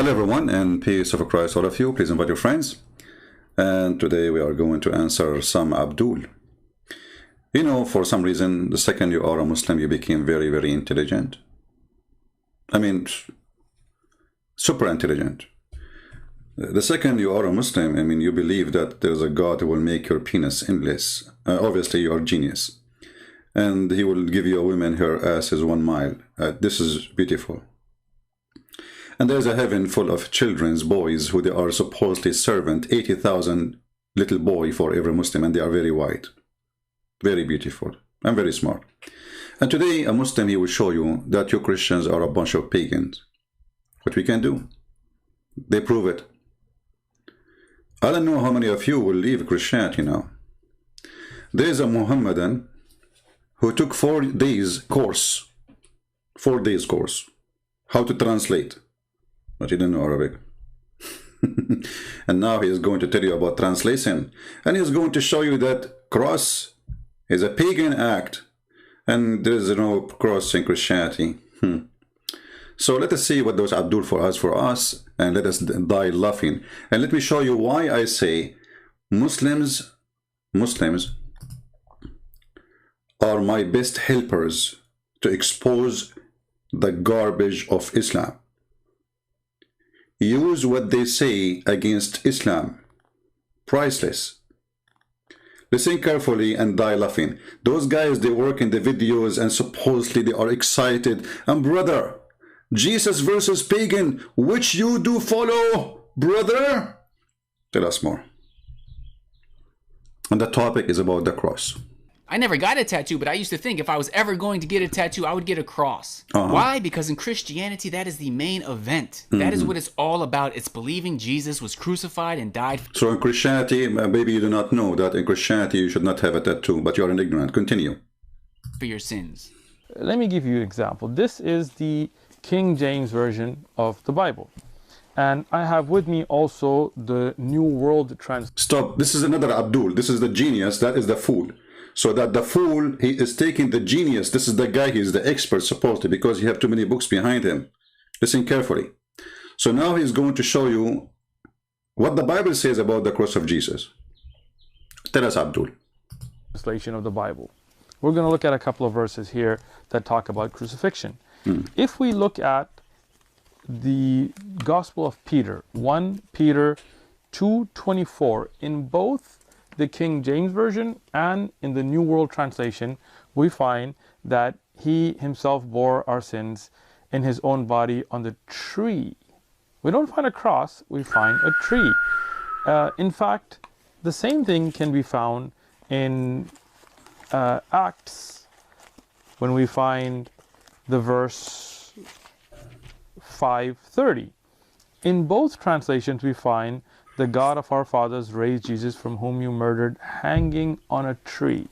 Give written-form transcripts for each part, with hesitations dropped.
Hello everyone, and peace of Christ all of you. Please invite your friends. And today we are going to answer some Abdul. You know, for some reason, the second you are a Muslim, you became very, very intelligent. I mean, super intelligent. The second you are a Muslim, I mean, you believe that there is a God who will make your penis endless. Obviously, you are genius. And he will give you a woman, her ass is 1 mile. This is beautiful. And there's a heaven full of children's boys who they are supposedly servant, 80,000 little boy for every Muslim, and they are very white, very beautiful, and very smart. And today, a Muslim, he will show you that you Christians are a bunch of pagans. What we can do? They prove it. I don't know how many of you will leave Christianity now. There's a Mohammedan who took 4 days course, 4 days course, how to translate. But he didn't know Arabic. And now he is going to tell you about translation. And he is going to show you that cross is a pagan act. And there is no cross in Christianity. So let us see what those Abdul has for us. And let us die laughing. And let me show you why I say Muslims are my best helpers to expose the garbage of Islam. Use what they say against Islam. Priceless. Listen carefully and die laughing. Those guys, they work in the videos and supposedly they are excited. And brother, Jesus versus pagan, which you do follow, brother? Tell us more. And the topic is about the cross. I never got a tattoo, but I used to think if I was ever going to get a tattoo, I would get a cross. Why? Because in Christianity, that is the main event. That is what it's all about. It's believing Jesus was crucified and died. So in Christianity, maybe you do not know that in Christianity you should not have a tattoo, but you are an ignorant. Continue. For your sins. Let me give you an example. This is the King James Version of the Bible. And I have with me also the New World Translation. Stop. This is another Abdul. This is the genius. That is the fool. So that the fool, he is taking the genius. This is the guy, he is the expert, supposedly, because you have too many books behind him. Listen carefully. So now he's going to show you what the Bible says about the cross of Jesus. Tell us, Abdul. Translation of the Bible. We're going to look at a couple of verses here that talk about crucifixion. If we look at the Gospel of Peter, 1 Peter 2:24, in both the King James Version and in the New World Translation, we find that he himself bore our sins in his own body on the tree. We don't find a cross, we find a tree. In fact, the same thing can be found in Acts, when we find the verse 5:30. In both translations, we find the God of our fathers raised Jesus, from whom you murdered, hanging on a tree.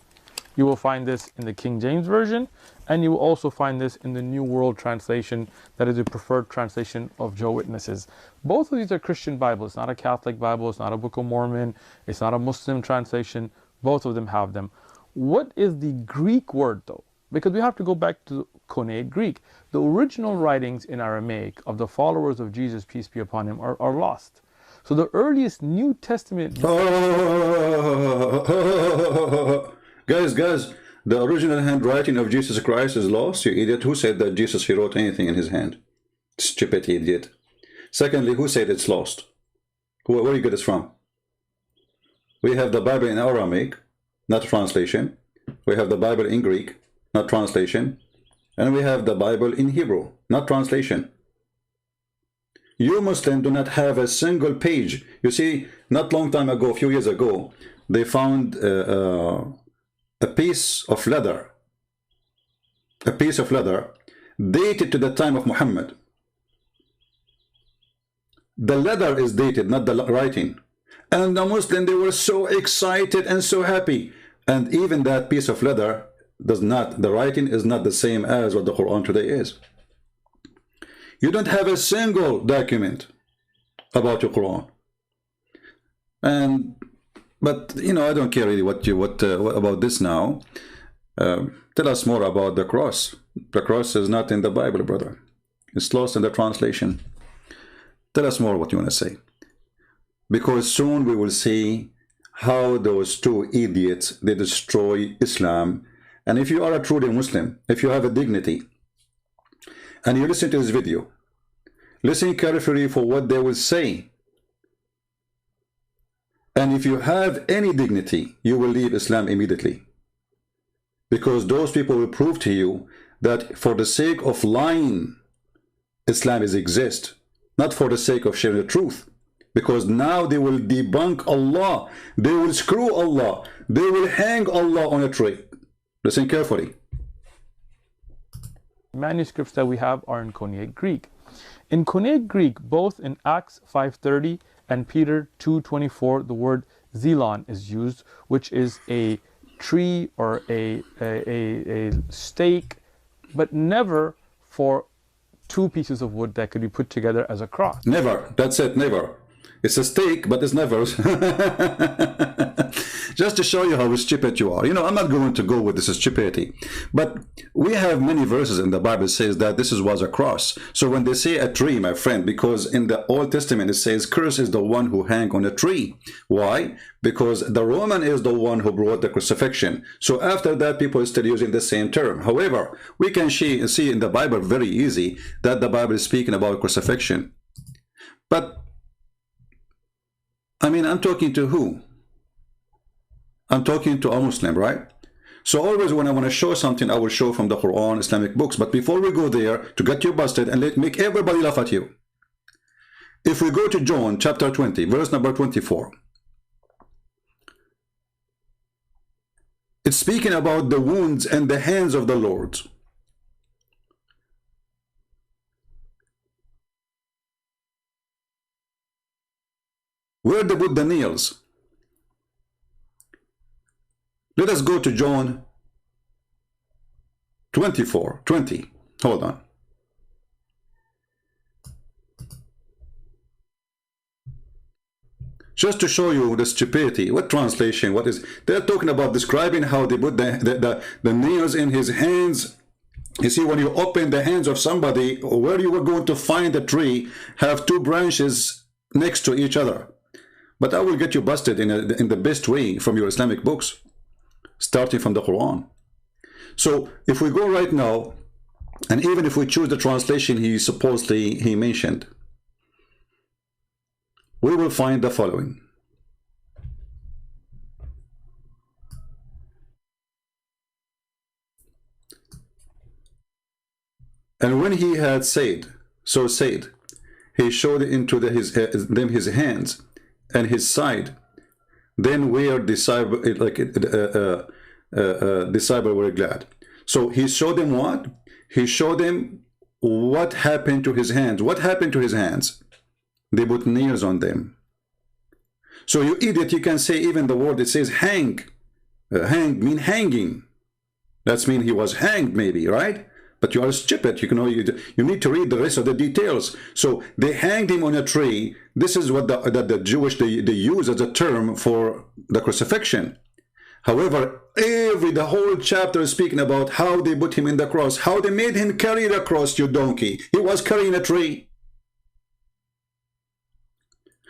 You will find this in the King James Version, and you will also find this in the New World Translation, that is the preferred translation of Jehovah's Witnesses. Both of these are Christian Bibles. It's not a Catholic Bible, it's not a Book of Mormon, it's not a Muslim translation. Both of them have them. What is the Greek word though? Because we have to go back to Koine Greek. The original writings in Aramaic of the followers of Jesus, peace be upon him, are lost. So the earliest New Testament... Guys, the original handwriting of Jesus Christ is lost, you idiot. Who said that Jesus, he wrote anything in his hand? Stupid idiot. Secondly, who said it's lost? Where you get this from? We have the Bible in Aramaic, not translation. We have the Bible in Greek, not translation. And we have the Bible in Hebrew, not translation. You Muslims do not have a single page. You see, not long time ago, a few years ago, they found a piece of leather. A piece of leather dated to the time of Muhammad. The leather is dated, not the writing. And the Muslims, they were so excited and so happy. And even that piece of leather does not, the writing is not the same as what the Quran today is. You don't have a single document about your Quran. But you know, I don't care really what about this now. Tell us more about the cross. The cross is not in the Bible, brother. It's lost in the translation. Tell us more what you want to say. Because soon we will see how those two idiots, they destroy Islam. And if you are a truly Muslim, if you have a dignity, and you listen to this video, listen carefully for what they will say. And if you have any dignity, you will leave Islam immediately. Because those people will prove to you that for the sake of lying, Islam exists, not for the sake of sharing the truth. Because now they will debunk Allah, they will screw Allah, they will hang Allah on a tree. Listen carefully. Manuscripts that we have are in Koine Greek. In Koine Greek, both in Acts 5:30 and Peter 2:24, the word Zelon is used, which is a tree or a stake, but never for two pieces of wood that could be put together as a cross. Never. That's it. Never. It's a stake, but it's never. Just to show you how stupid you are. You know, I'm not going to go with this stupidity. But we have many verses in the Bible says that this was a cross. So when they say a tree, my friend, because in the Old Testament it says, cursed is the one who hang on a tree. Why? Because the Roman is the one who brought the crucifixion. So after that, people are still using the same term. However, we can see in the Bible very easy that the Bible is speaking about crucifixion. But I mean, I'm talking to who? I'm talking to a Muslim, right? So always when I want to show something, I will show from the Quran, Islamic books. But before we go there, to get you busted and make everybody laugh at you. If we go to John chapter 20, verse number 24. It's speaking about the wounds and the hands of the Lord. Where they put the nails. Let us go to John 24:20. Hold on. Just to show you the stupidity. What translation? What is? They're talking about describing how they put the nails in his hands. You see, when you open the hands of somebody, where you were going to find a tree, have two branches next to each other. But I will get you busted in the best way from your Islamic books, starting from the Quran. So if we go right now, and even if we choose the translation he mentioned, we will find the following. And when he had said, he showed into them his hands and his side. Then were disciples were glad. So he showed them what? He showed them what happened to his hands. What happened to his hands? They put nails on them. So you idiot, you can say even the word it says hang. Hang mean hanging. That's mean he was hanged maybe, right? But you are stupid. You need to read the rest of the details. So they hanged him on a tree. This is what the Jewish they use as a term for the crucifixion. However, the whole chapter is speaking about how they put him in the cross, how they made him carry the cross, you donkey. He was carrying a tree.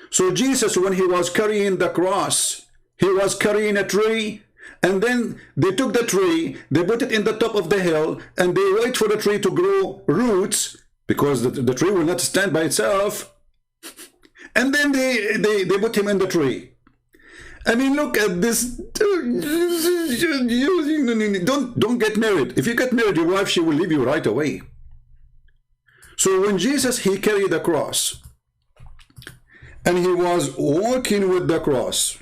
So Jesus, when he was carrying the cross, he was carrying a tree. And then they took the tree, they put it in the top of the hill, and they wait for the tree to grow roots, because the tree will not stand by itself. And then they put him in the tree. I mean, look at this. Don't get married. If you get married, your wife, she will leave you right away. So when Jesus, he carried the cross, and he was walking with the cross,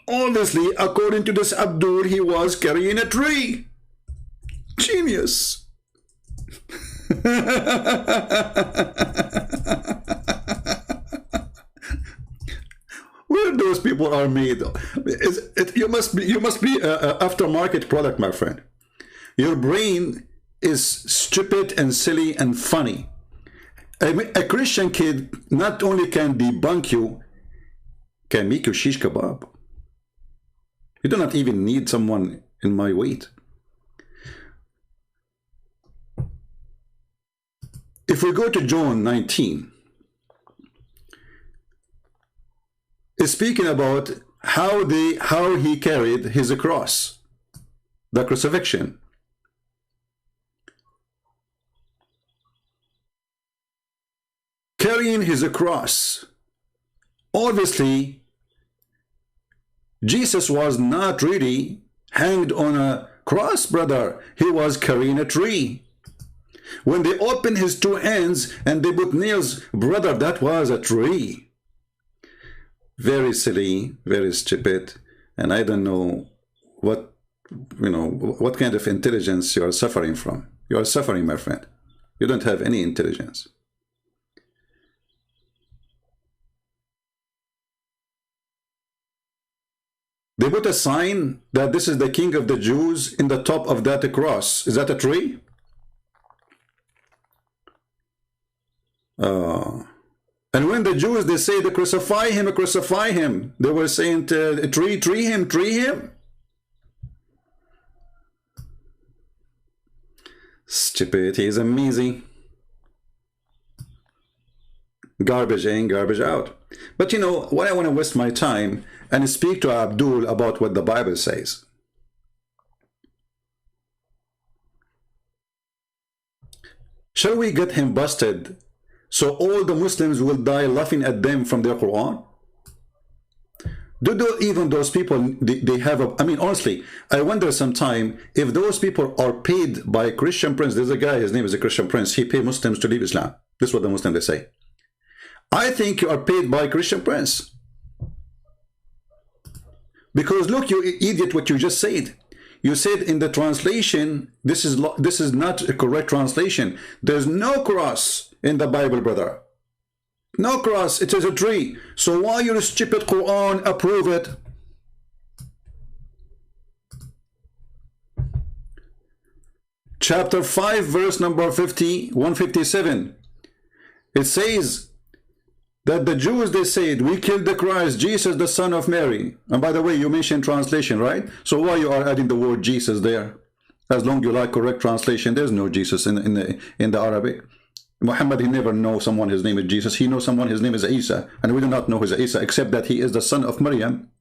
obviously, according to this Abdul, he was carrying a tree. Genius. Where those people are made? You must be a aftermarket product, my friend. Your brain is stupid and silly and funny. A Christian kid not only can debunk you, can make you shish kebab. You do not even need someone in my weight. If we go to John 19, speaking about how he carried his cross, the crucifixion. Carrying his cross. Obviously, Jesus was not really hanged on a cross, brother. He was carrying a tree. When they opened his two hands and they put nails, brother, that was a tree. Very silly, very stupid, and I don't know what kind of intelligence you are suffering from. You are suffering, my friend. You don't have any intelligence. They put a sign that this is the King of the Jews in the top of that cross. Is that a tree? And when the Jews, they say, they crucify him, they were saying, tree him. Stupidity is amazing. Garbage in, garbage out. But you know, why I want to waste my time and speak to Abdul about what the Bible says. Shall we get him busted so all the Muslims will die laughing at them from their Quran? Even those people, they have a... I mean, honestly, I wonder sometime if those people are paid by Christian prince. There's a guy, his name is a Christian prince. He paid Muslims to leave Islam. This is what the Muslims, they say. I think you are paid by Christian prince. Because look, you idiot, what you just said. You said in the translation, this is not a correct translation. There's no cross in the Bible, brother. No cross, it is a tree. So why your stupid Quran approve it? Chapter 5, verse number 157. It says that the Jews, they said, we killed the Christ, Jesus, the son of Mary. And by the way, you mentioned translation, right? So why you are adding the word Jesus there? As long as you like correct translation, there's no Jesus in the Arabic. Muhammad, he never know someone his name is Jesus. He knows someone his name is Isa, and we do not know his Isa except that he is the son of Maryam,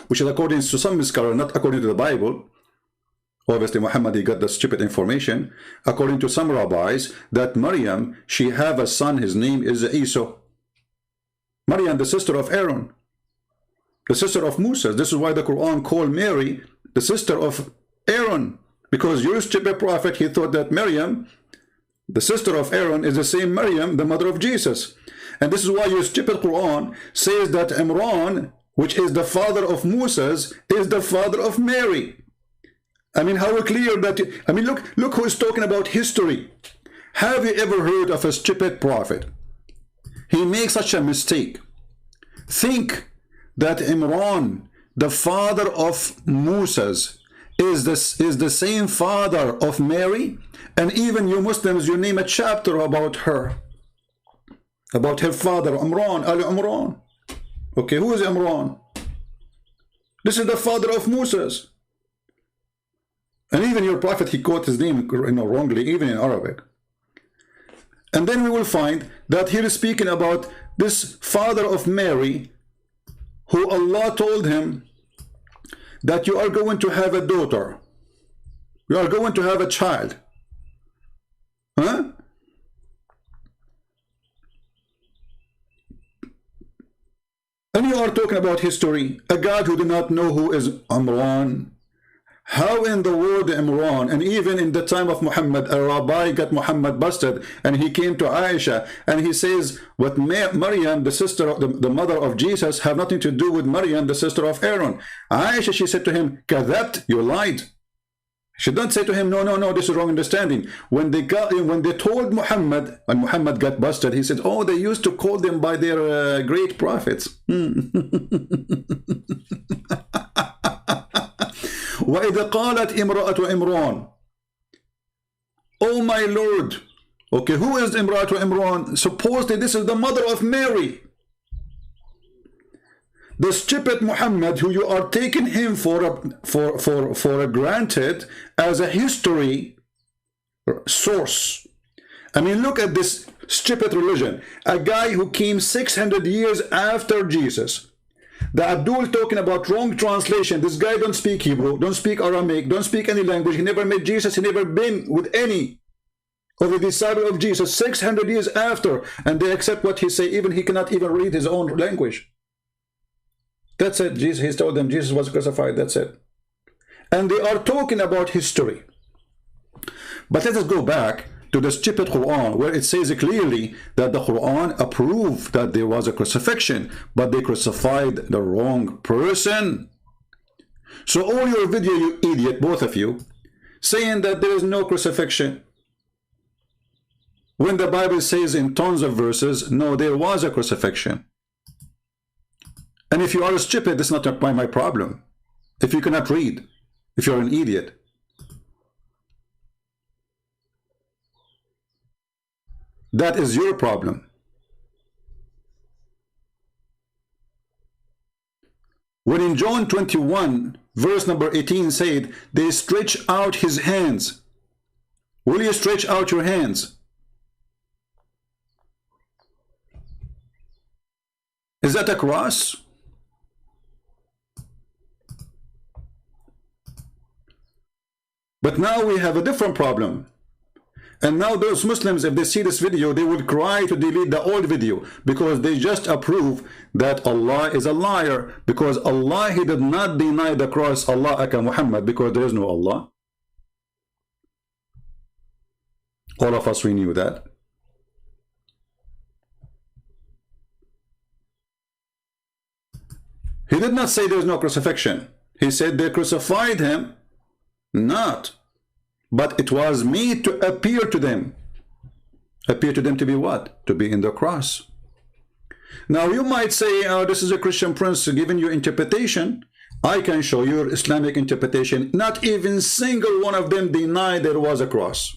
which is according to some scholars, not according to the Bible. Obviously Muhammad, he got the stupid information. According to some rabbis, that Maryam, she have a son, his name is Isa. Maryam, the sister of Aaron, the sister of Moses. This is why the Quran called Mary the sister of Aaron, because your stupid prophet, he thought that Maryam, the sister of Aaron, is the same Maryam, the mother of Jesus. And this is why your stupid Quran says that Imran, which is the father of Moses, is the father of Mary. I mean, how clear that... I mean, look who is talking about history. Have you ever heard of a stupid prophet? He makes such a mistake. Think that Imran, the father of Moses, is the same father of Mary? And even you Muslims, you name a chapter about her. About her father, Imran, Ali Imran. Okay, who is Imran? This is the father of Moses. And even your prophet, he quote his name wrongly, even in Arabic. And then we will find that he is speaking about this father of Mary, who Allah told him that you are going to have a daughter. You are going to have a child. Huh? And you are talking about history, a God who do not know who is Imran. How in the world Imran, and even in the time of Muhammad, a rabbi got Muhammad busted, and he came to Aisha, and he says, what Maryam, the sister of the mother of Jesus, have nothing to do with Maryam, the sister of Aaron. Aisha, she said to him, Kadhabt, you lied. She didn't say to him, no, this is wrong understanding. When they told Muhammad, when Muhammad got busted, he said, oh, they used to call them by their great prophets. وَإِذَا قَالَتْ إِمْرَأَةُ إِمْرَانَ. Oh my Lord. Okay, who is Imra'atu Imran? Supposedly this is the mother of Mary. The stupid Muhammad, who you are taking him for granted as a history source. I mean, look at this stupid religion. A guy who came 600 years after Jesus. The Abdul talking about wrong translation. This guy don't speak Hebrew, don't speak Aramaic, don't speak any language. He never met Jesus. He never been with any of the disciples of Jesus 600 years after, and they accept what he say. Even he cannot even read his own language. That's it. Jesus, he told them Jesus was crucified. That's it. And they are talking about history. But let us go back to the stupid Quran, where it says clearly that the Quran approved that there was a crucifixion, but they crucified the wrong person. So all your video, you idiot, both of you, saying that there is no crucifixion, when the Bible says in tons of verses, no, there was a crucifixion. And if you are stupid, that's not my problem. If you cannot read, if you're an idiot. That is your problem. When in John 21, verse number 18 said, they stretch out his hands. Will you stretch out your hands? Is that a cross? But now we have a different problem. And now those Muslims, if they see this video, they will cry to delete the old video, because they just approve that Allah is a liar, because Allah, he did not deny the cross, Allah aka Muhammad, because there is no Allah. All of us, we knew that. He did not say there is no crucifixion. He said they crucified him, not. But it was made to appear to them. Appear to them to be what? To be in the cross. Now you might say, oh, this is a Christian prince giving you interpretation. I can show you Islamic interpretation. Not even single one of them denied there was a cross.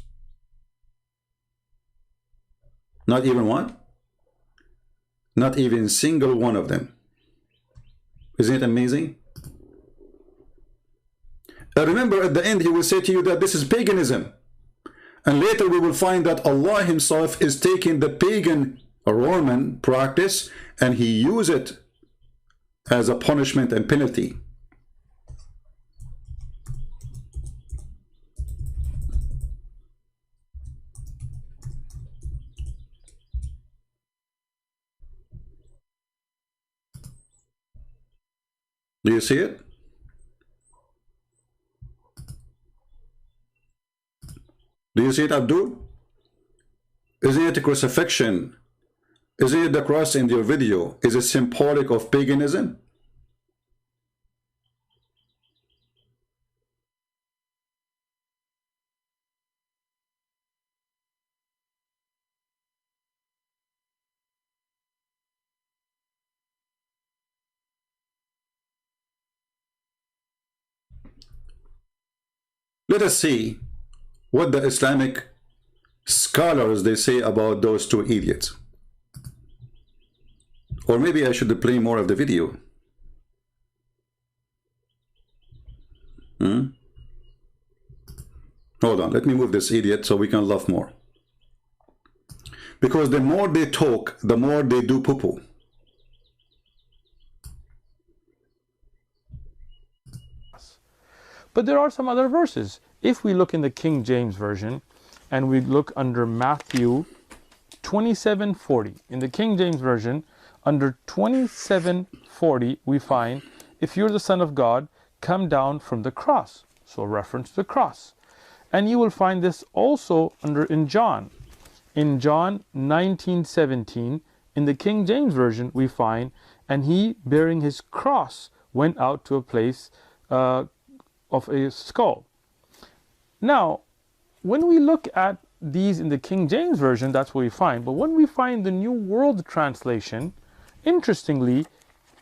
Not even one? Not even single one of them. Isn't it amazing? Remember, at the end, he will say to you that this is paganism. And later we will find that Allah himself is taking the pagan Roman practice and he used it as a punishment and penalty. Do you see it? Do you see it, Abdul? Isn't it a crucifixion? Isn't it the cross in your video? Is it symbolic of paganism? Let us see what the Islamic scholars they say about those two idiots. Or maybe I should play more of the video. Hold on, let me move this idiot so we can laugh more. Because the more they talk, the more they do poo-poo. But there are some other verses. If we look in the King James Version and we look under Matthew 27:40, in the King James Version, under 27:40, we find, if you're the Son of God, come down from the cross. So reference to the cross. And you will find this also in John. In John 19:17, in the King James Version, we find, and he, bearing his cross, went out to a place of a skull. Now, when we look at these in the King James Version, that's what we find. But when we find the New World Translation, interestingly,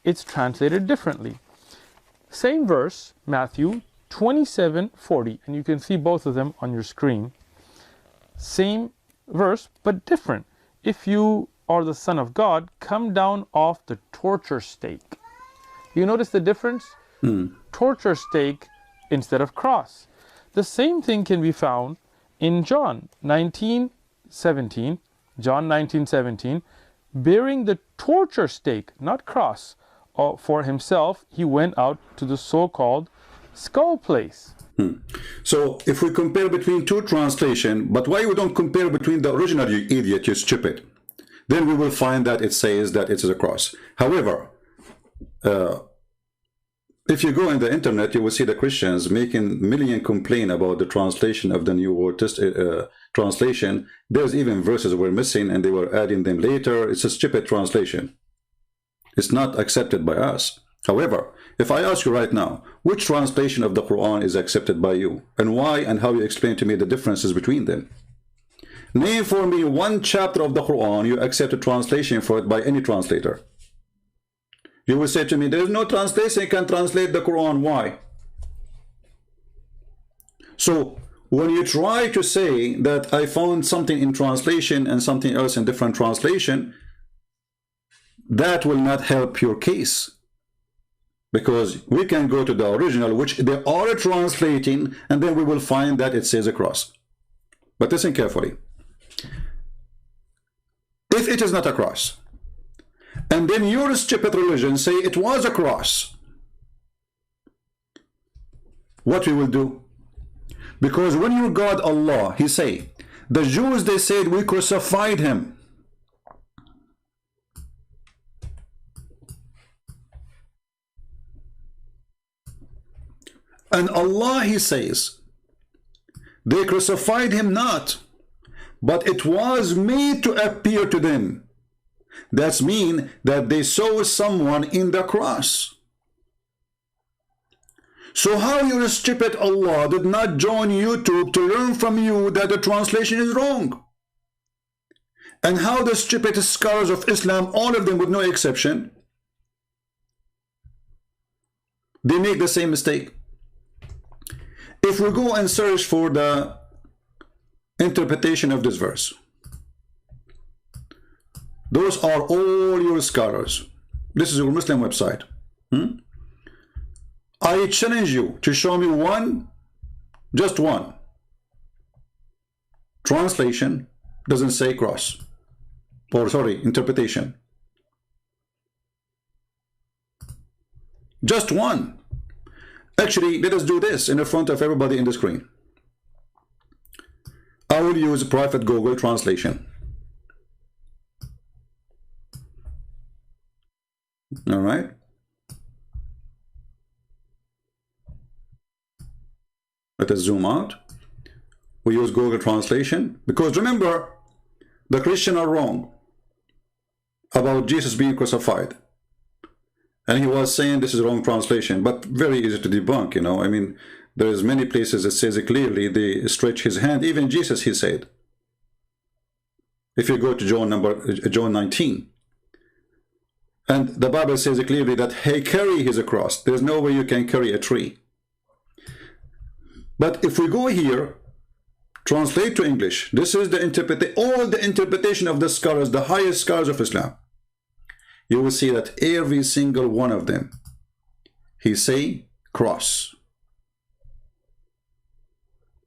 it's translated differently. Same verse, Matthew 27:40, and you can see both of them on your screen. Same verse, but different. If you are the Son of God, come down off the torture stake. You notice the difference? Torture stake instead of cross. The same thing can be found in John 19:17, John 19:17, bearing the torture stake, not cross, for himself, he went out to the so-called skull place. So if we compare between two translations, but why we don't compare between the original, you idiot, you stupid? Then we will find that it says that it is a cross. However, if you go on the internet, you will see the Christians making million complaint about the translation of the New World translation. There's even verses were missing and they were adding them later. It's a stupid translation. It's not accepted by us. However, if I ask you right now, which translation of the Quran is accepted by you, and why, and how you explain to me the differences between them? Name for me one chapter of the Quran you accept a translation for it by any translator. You will say to me, there is no translation you can translate the Quran. Why? So when you try to say that I found something in translation and something else in different translation, that will not help your case. Because we can go to the original, which they are translating, and then we will find that it says a cross. But listen carefully. If it is not a cross, and then your stupid religion say it was a cross, what we will do? Because when your God Allah, he say, the Jews, they said we crucified him. And Allah, he says, they crucified him not, but it was made to appear to them. That's mean that they saw someone in the cross. So how your stupid Allah did not join YouTube to learn from you that the translation is wrong? And how the stupid scholars of Islam, all of them with no exception, they make the same mistake. If we go and search for the interpretation of this verse, those are all your scholars. This is your Muslim website. I challenge you to show me one, just one, translation doesn't say cross, or sorry, interpretation. Just one. Actually, let us do this in the front of everybody in the screen. I will use private Google translation. All right. Let us zoom out. We use Google translation because remember, the Christians are wrong about Jesus being crucified. And he was saying this is wrong translation, but very easy to debunk, you know. I mean, there's many places that says it clearly, they stretch his hand. Even Jesus, he said. If you go to John 19. And the Bible says it clearly that he carry his cross. There's no way you can carry a tree. But if we go here, translate to English, this is the all the interpretation of the scholars, the highest scholars of Islam. You will see that every single one of them, he say cross.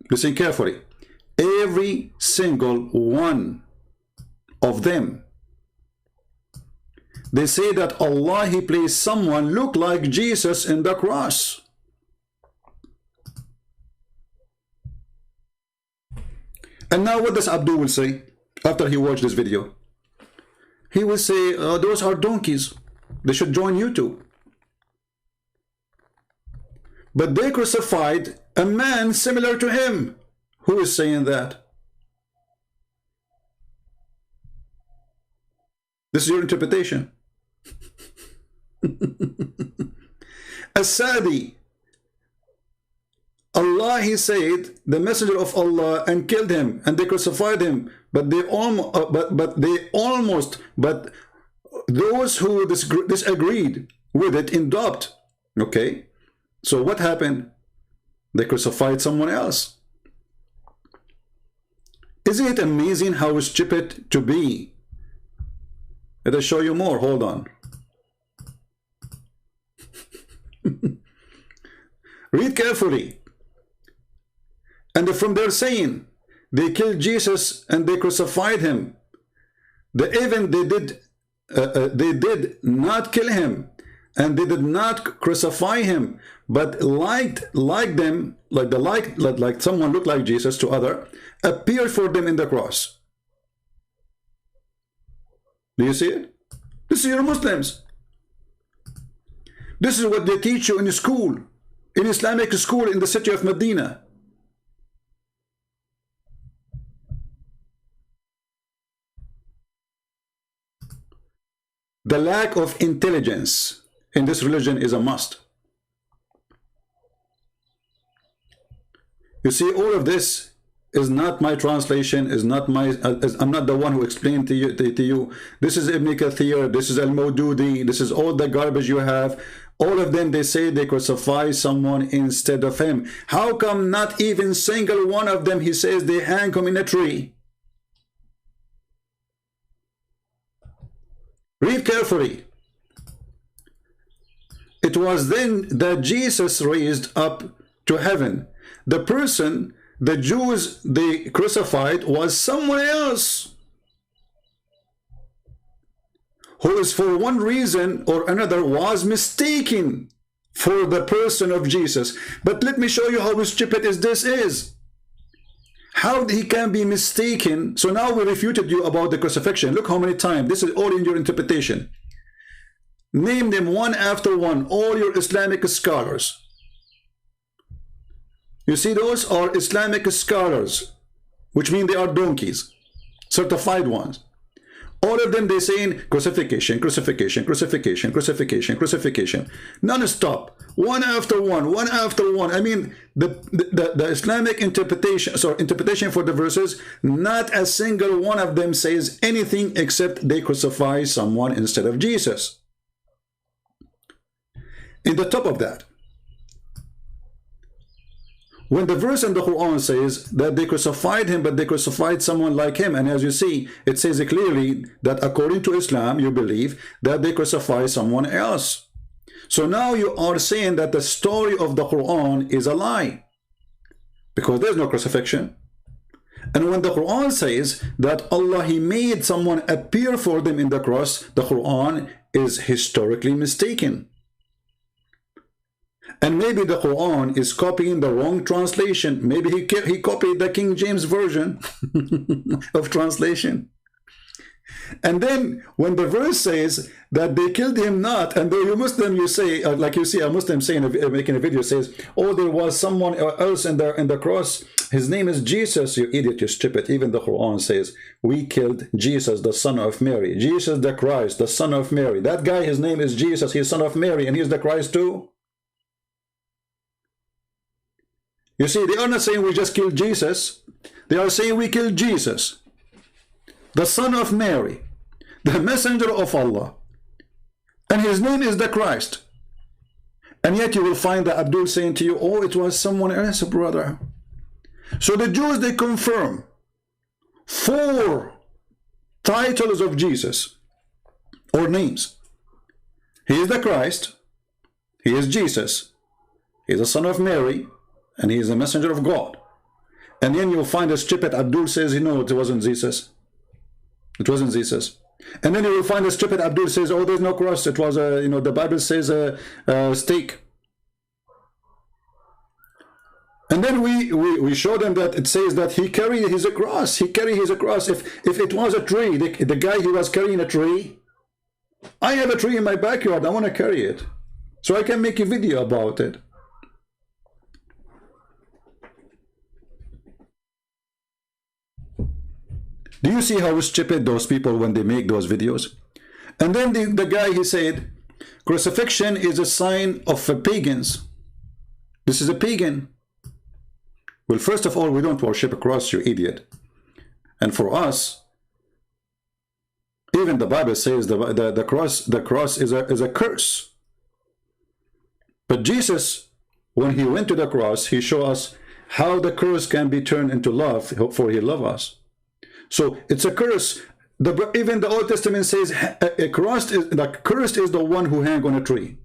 Listen carefully. Every single one of them, they say that Allah, he placed someone look like Jesus in the cross. And now what does Abdul will say after he watched this video? He will say, those are donkeys. They should join YouTube. But they crucified a man similar to him. Who is saying that? This is your interpretation. As-Sadi, Allah, he said, the messenger of Allah, and killed him, and they crucified him. But those who disagreed with it in doubt. Okay, so what happened? They crucified someone else. Isn't it amazing how stupid to be? Let us show you more. Hold on. Read carefully. And from their saying, they killed Jesus and they crucified him. They did not kill him, and they did not crucify him, but like someone looked like Jesus to other, appeared for them in the cross. Do you see it? This is your Muslims. This is what they teach you in school, in Islamic school in the city of Medina. The lack of intelligence in this religion is a must. You see, all of this is not my translation, is not my, I'm not the one who explained to you. This is Ibn Kathir, this is Al-Mawdudi, this is all the garbage you have. All of them, they say they crucify someone instead of him. How come not even single one of them, he says they hang him in a tree? Read carefully. It was then that Jesus raised up to heaven. The person the Jews they crucified was someone else, who is for one reason or another was mistaken for the person of Jesus. But let me show you how stupid this is. How he can be mistaken. So now we refuted you about the crucifixion. Look how many times. This is all in your interpretation. Name them one after one, all your Islamic scholars. You see, those are Islamic scholars, which mean they are donkeys, certified ones. All of them, they saying crucifixion, crucifixion, crucifixion, crucifixion, crucifixion, non-stop, one after one, one after one. I mean, the Islamic interpretation for the verses, not a single one of them says anything except they crucify someone instead of Jesus. In the top of that, when the verse in the Quran says that they crucified him, but they crucified someone like him, and as you see, it says clearly that according to Islam, you believe that they crucify someone else. So now you are saying that the story of the Quran is a lie, because there's no crucifixion. And when the Quran says that Allah, He made someone appear for them in the cross, the Quran is historically mistaken. And maybe the Quran is copying the wrong translation. Maybe he copied the King James Version of translation. And then when the verse says that they killed him not, and though you Muslim, you say, like you see a Muslim saying, making a video, says, oh, there was someone else in the cross. His name is Jesus. You idiot, you stupid. Even the Quran says, we killed Jesus, the son of Mary. Jesus the Christ, the son of Mary. That guy, his name is Jesus. He's son of Mary, and he's the Christ too. You see, they are not saying we just killed Jesus. They are saying we killed Jesus, the son of Mary, the messenger of Allah. And his name is the Christ. And yet you will find that Abdul saying to you, oh, it was someone else, brother. So the Jews, they confirm 4 titles of Jesus, or names. He is the Christ. He is Jesus. He is the son of Mary. And he is a messenger of God. And then you'll find a stupid Abdul says, you know, it wasn't Jesus. It wasn't Jesus. And then you will find a stupid Abdul says, oh, there's no cross. It was a, you know, the Bible says a stake. And then we show them that it says that he carried his cross. He carried his cross. If it was a tree, the guy, he was carrying a tree. I have a tree in my backyard. I want to carry it, so I can make a video about it. Do you see how stupid those people when they make those videos? And then the guy, he said, crucifixion is a sign of pagans. This is a pagan. Well, first of all, we don't worship a cross, you idiot. And for us, even the Bible says the cross is a curse. But Jesus, when he went to the cross, he showed us how the curse can be turned into love, for he loved us. So it's a curse. Even the Old Testament says cursed is the one who hang on a tree.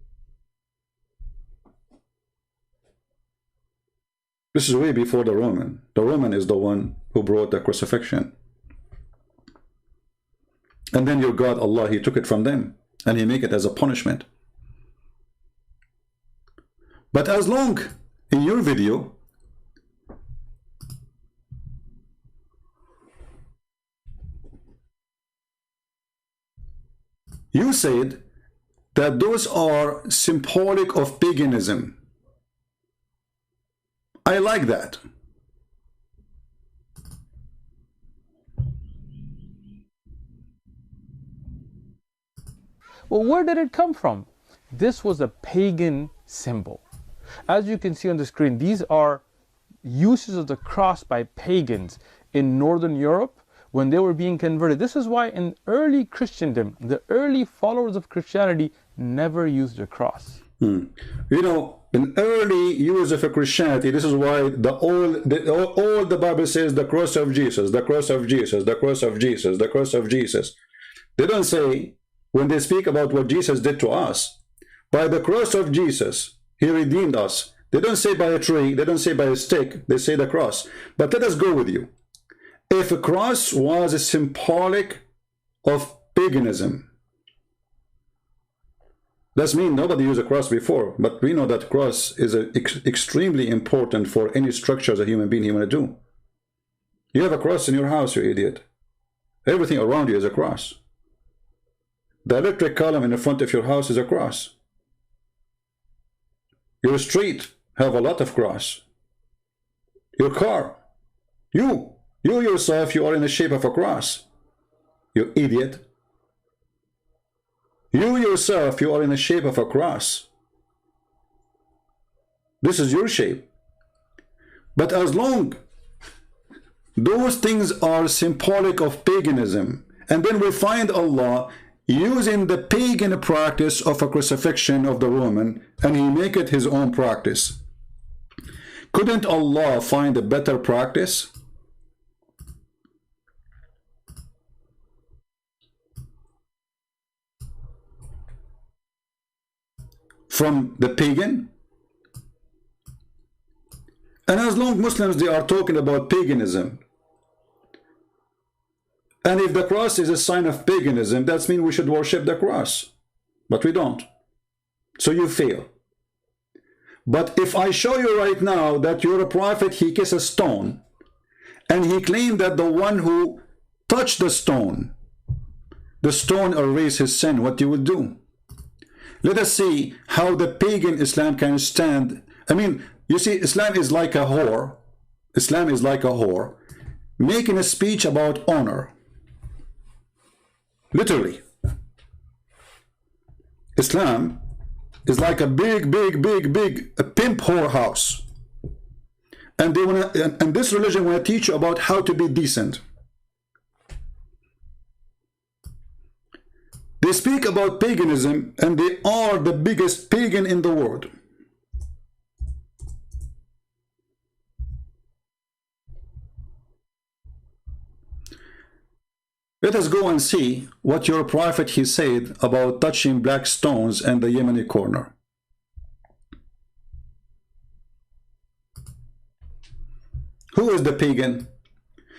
This is way before the Roman. The Roman is the one who brought the crucifixion. And then your God, Allah, He took it from them, and He made it as a punishment. But as long in your video you said that those are symbolic of paganism. I like that. Well, where did it come from? This was a pagan symbol. As you can see on the screen, these are uses of the cross by pagans in Northern Europe when they were being converted. This is why in early Christendom, the early followers of Christianity never used a cross. You know, in early use of Christianity, this is why all the Bible says the cross of Jesus, the cross of Jesus, the cross of Jesus, the cross of Jesus. They don't say, when they speak about what Jesus did to us, by the cross of Jesus, he redeemed us. They don't say by a tree, they don't say by a stick, they say the cross. But let us go with you. If a cross was a symbolic of paganism, that means nobody used a cross before, but we know that cross is extremely important for any structure as a human being you want to do. You have a cross in your house, you idiot. Everything around you is a cross. The electric column in the front of your house is a cross. Your street have a lot of cross. Your car, you yourself, you are in the shape of a cross. You idiot. You yourself, you are in the shape of a cross. This is your shape. But as long those things are symbolic of paganism, and then we find Allah using the pagan practice of a crucifixion of the Roman, and he make it his own practice. Couldn't Allah find a better practice? From the pagan? And as long Muslims, they are talking about paganism, and if the cross is a sign of paganism, that means we should worship the cross. But we don't. So you fail. But if I show you right now that you're a prophet, he kissed a stone, and he claimed that the one who touched the stone erased his sin, what you will do? Let us see how the pagan Islam can stand. I mean, you see, Islam is like a whore. Islam is like a whore making a speech about honor. Literally. Islam is like a big pimp whorehouse. And this religion want to teach you about how to be decent. They speak about paganism, and they are the biggest pagan in the world. Let us go and see what your prophet he said about touching black stones and the Yemeni corner. Who is the pagan?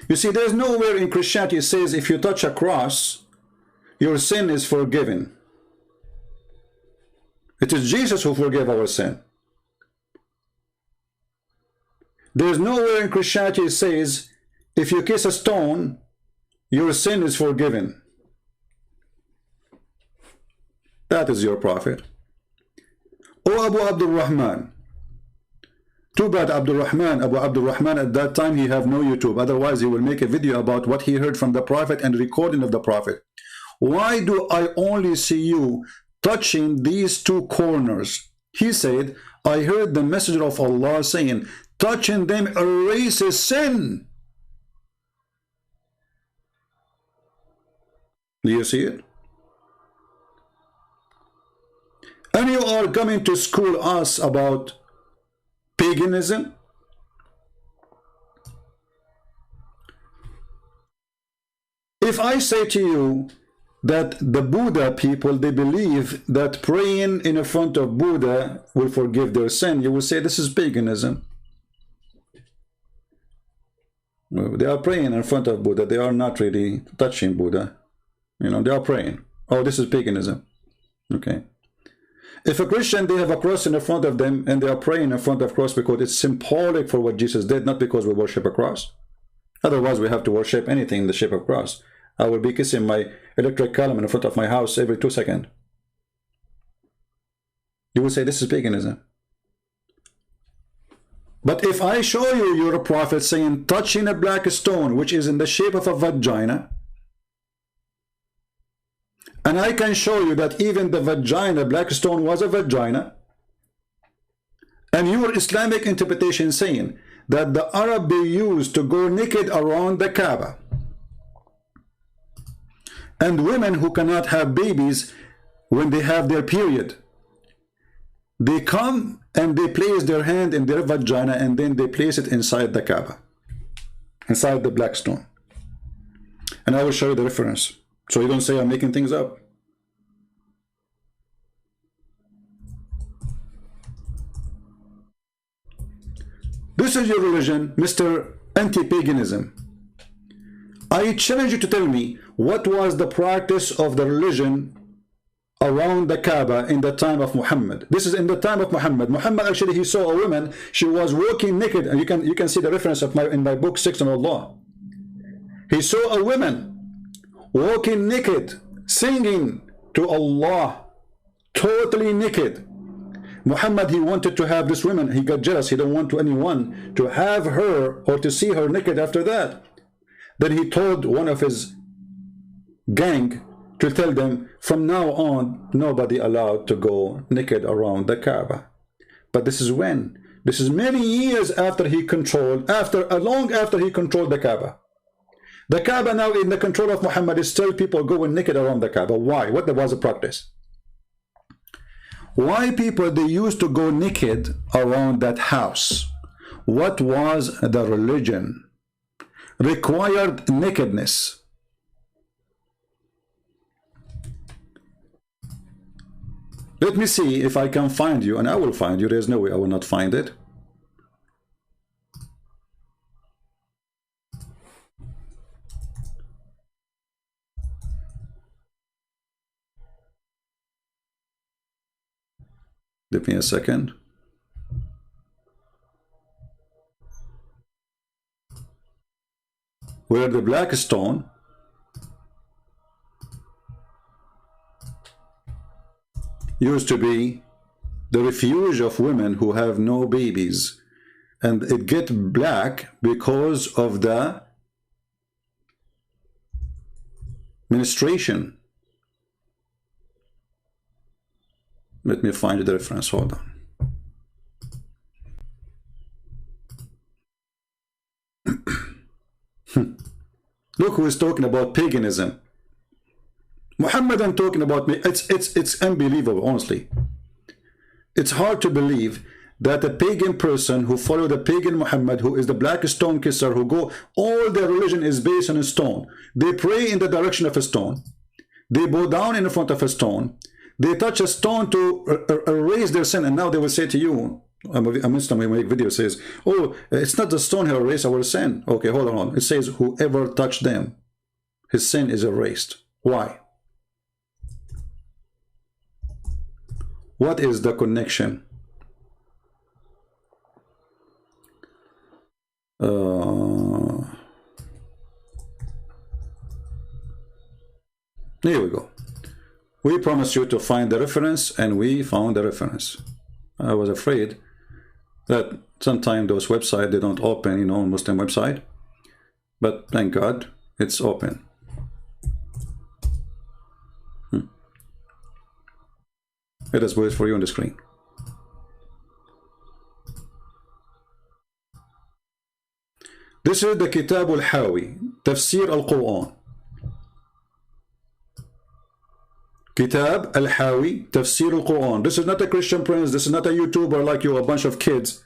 You see, there's nowhere in Christianity it says if you touch a cross, your sin is forgiven. It is Jesus who forgave our sin. There's nowhere in Christianity it says if you kiss a stone, your sin is forgiven. That is your prophet. Oh, Abu Abdul Rahman. Too bad Abu Abdul Rahman at that time he have no YouTube. Otherwise he will make a video about what he heard from the prophet and recording of the prophet. Why do I only see you touching these two corners? He said, I heard the messenger of Allah saying, touching them erases sin. Do you see it? And you are coming to school us about paganism? If I say to you that the Buddha people, they believe that praying in front of Buddha will forgive their sin, you will say this is paganism. They are praying in front of Buddha. They are not really touching Buddha. You know, they are praying. Oh, this is paganism. Okay. If a Christian, they have a cross in front of them and they are praying in front of the cross because it's symbolic for what Jesus did, not because we worship a cross. Otherwise, we have to worship anything in the shape of cross. I will be kissing my electric column in front of my house every 2 seconds. You will say this is paganism. But if I show you your prophet saying touching a black stone which is in the shape of a vagina, and I can show you that even the vagina, black stone, was a vagina, and your Islamic interpretation saying that the Arab they used to go naked around the Kaaba, and women who cannot have babies when they have their period, they come and they place their hand in their vagina and then they place it inside the Kaaba, inside the black stone. And I will show you the reference, so you don't say I'm making things up. This is your religion, Mr. Anti-Paganism. I challenge you to tell me what was the practice of the religion around the Kaaba in the time of Muhammad. This is in the time of Muhammad. Muhammad actually, he saw a woman, she was walking naked, and you can see the reference of in my book 6 on Allah. He saw a woman walking naked, singing to Allah, totally naked. Muhammad, he wanted to have this woman, he got jealous, he don't want anyone to have her or to see her naked after that. Then he told one of his gang to tell them, from now on, nobody allowed to go naked around the Kaaba. But this is when? This is many years after he controlled, long after he controlled the Kaaba. The Kaaba now in the control of Muhammad is still people going naked around the Kaaba. Why? What was the practice? Why people, they used to go naked around that house? What was the religion? Required nakedness. Let me see if I can find you, and I will find you. There's no way I will not find it. Give me a second. Where the black stone used to be the refuge of women who have no babies, and it get black because of the menstruation. Let me find the reference. Hold on. Look who is talking about paganism. Muhammadan talking about me. It's unbelievable, honestly. It's hard to believe that a pagan person who follow the pagan Muhammad, who is the black stone kisser, who go, all their religion is based on a stone. They pray in the direction of a stone. They bow down in front of a stone. They touch a stone to erase their sin, and now they will say to you, a Muslim who make video says, oh, it's not the stone who erased our sin. Okay, hold on. It says whoever touched them, his sin is erased. Why? What is the connection? Here we go. We promised you to find the reference, and we found the reference. I was afraid that sometimes those websites, they don't open, you know, Muslim website. But thank God, it's open. Let us put it for you on the screen. This is the Kitab al-Hawi, Tafsir al-Quran. Kitab al-Hawi, Tafsir al-Quran. This is not a Christian prince, this is not a YouTuber like you, a bunch of kids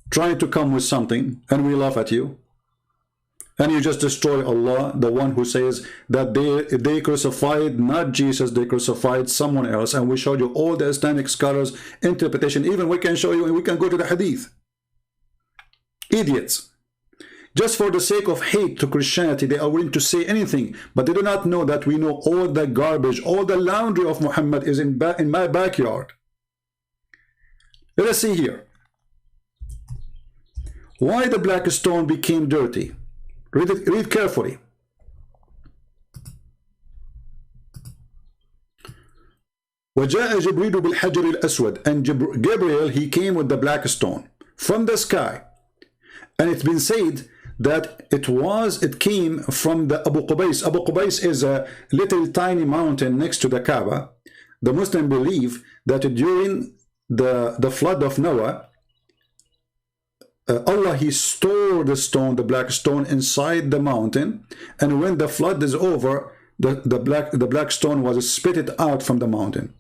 trying to come with something, and we laugh at you. And you just destroy Allah, the one who says that they crucified not Jesus, they crucified someone else. And we showed you all the Islamic scholars' interpretation. Even we can show you, and we can go to the Hadith. Idiots. Just for the sake of hate to Christianity, they are willing to say anything, but they do not know that we know all the garbage, all the laundry of Muhammad is in my backyard. Let us see here. Why the black stone became dirty? Read it, read carefully. وجاء جبريل بالحجر الأسود, and Gabriel, he came with the black stone from the sky, and it's been said that it came from the Abu Qubais. Abu Qubais is a little tiny mountain next to the Kaaba. The Muslims believe that during the flood of Noah, Allah, he stored the stone, the black stone, inside the mountain, and when the flood is over, the black stone was spitted out from the mountain.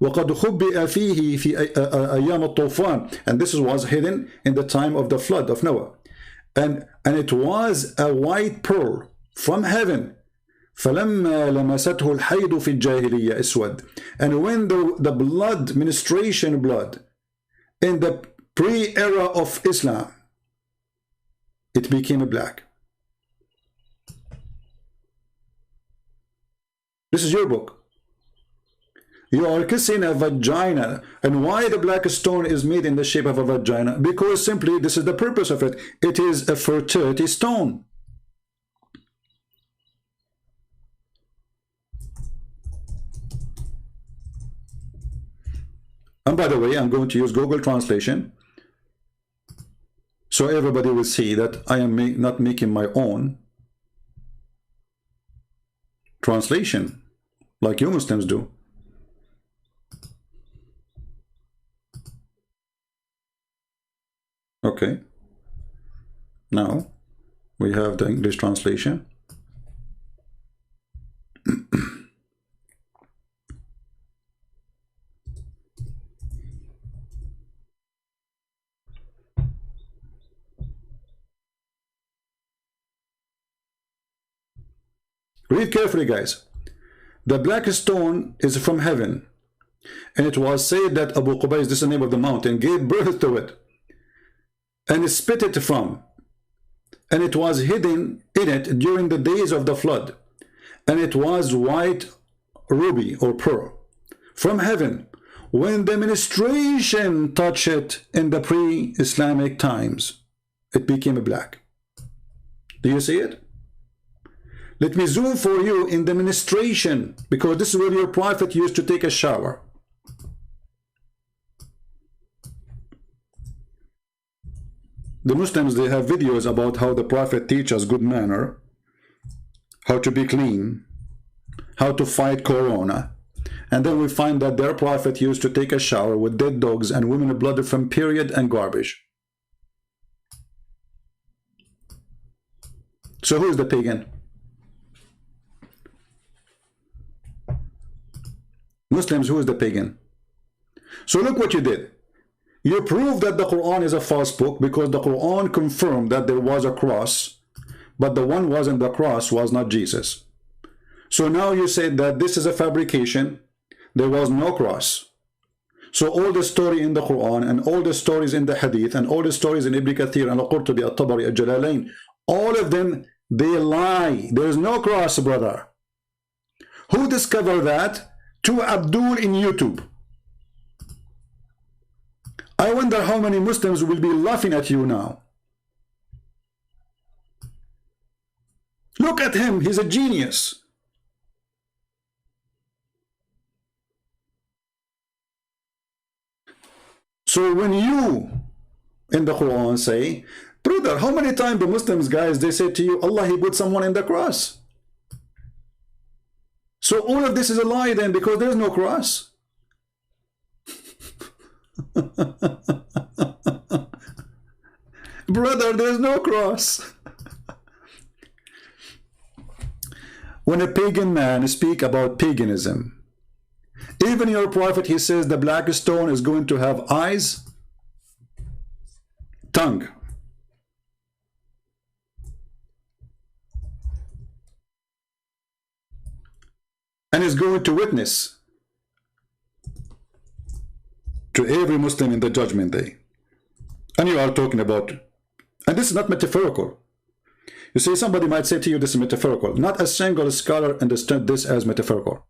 وقد خبئ فيه في أيام الطوفان, and this was hidden in the time of the flood of Noah, and it was a white pearl from heaven. فلما لمسته الحيض في الجاهلية أسود, and when the blood, menstruation blood, in the pre-era of Islam, it became black. This is your book. You are kissing a vagina. And why the black stone is made in the shape of a vagina? Because simply this is the purpose of it. It is a fertility stone. And by the way, I'm going to use Google Translation, so everybody will see that I am not making my own translation like you Muslims do. Okay, now we have the English translation. Read carefully, guys. The black stone is from heaven, and it was said that Abu Qubais, this is the name of the mountain, gave birth to it, and spit it from, and it was hidden in it during the days of the flood, and it was white ruby or pearl from heaven. When the menstruation touched it in the pre-Islamic times, it became black. Do you see it? Let me zoom for you in the menstruation, because this is where your prophet used to take a shower. The Muslims, they have videos about how the prophet teaches good manner, how to be clean, how to fight corona. And then we find that their prophet used to take a shower with dead dogs and women blood from period and garbage. So who is the pagan? Muslims, who is the pagan? So look what you did. You proved that the Quran is a false book because the Quran confirmed that there was a cross, but the one wasn't the cross was not Jesus. So now you said that this is a fabrication. There was no cross. So all the story in the Quran and all the stories in the Hadith and all the stories in Ibn Kathir and Al-Qurtubi, Al-Tabari, Al-Jalalain, all of them, they lie. There is no cross, brother. Who discovered that? To Abdul in YouTube. I wonder how many Muslims will be laughing at you now. Look at him, he's a genius. So when you in the Quran say, brother, how many times the Muslims guys, they say to you, Allah, he put someone in the cross. So all of this is a lie then, because there is no cross. Brother, there is no cross. When a pagan man speaks about paganism, even your prophet, he says the black stone is going to have eyes, tongue. And is going to witness to every Muslim in the judgment day. And you are talking about, and this is not metaphorical. You see, somebody might say to you, this is metaphorical. Not a single scholar understood this as metaphorical.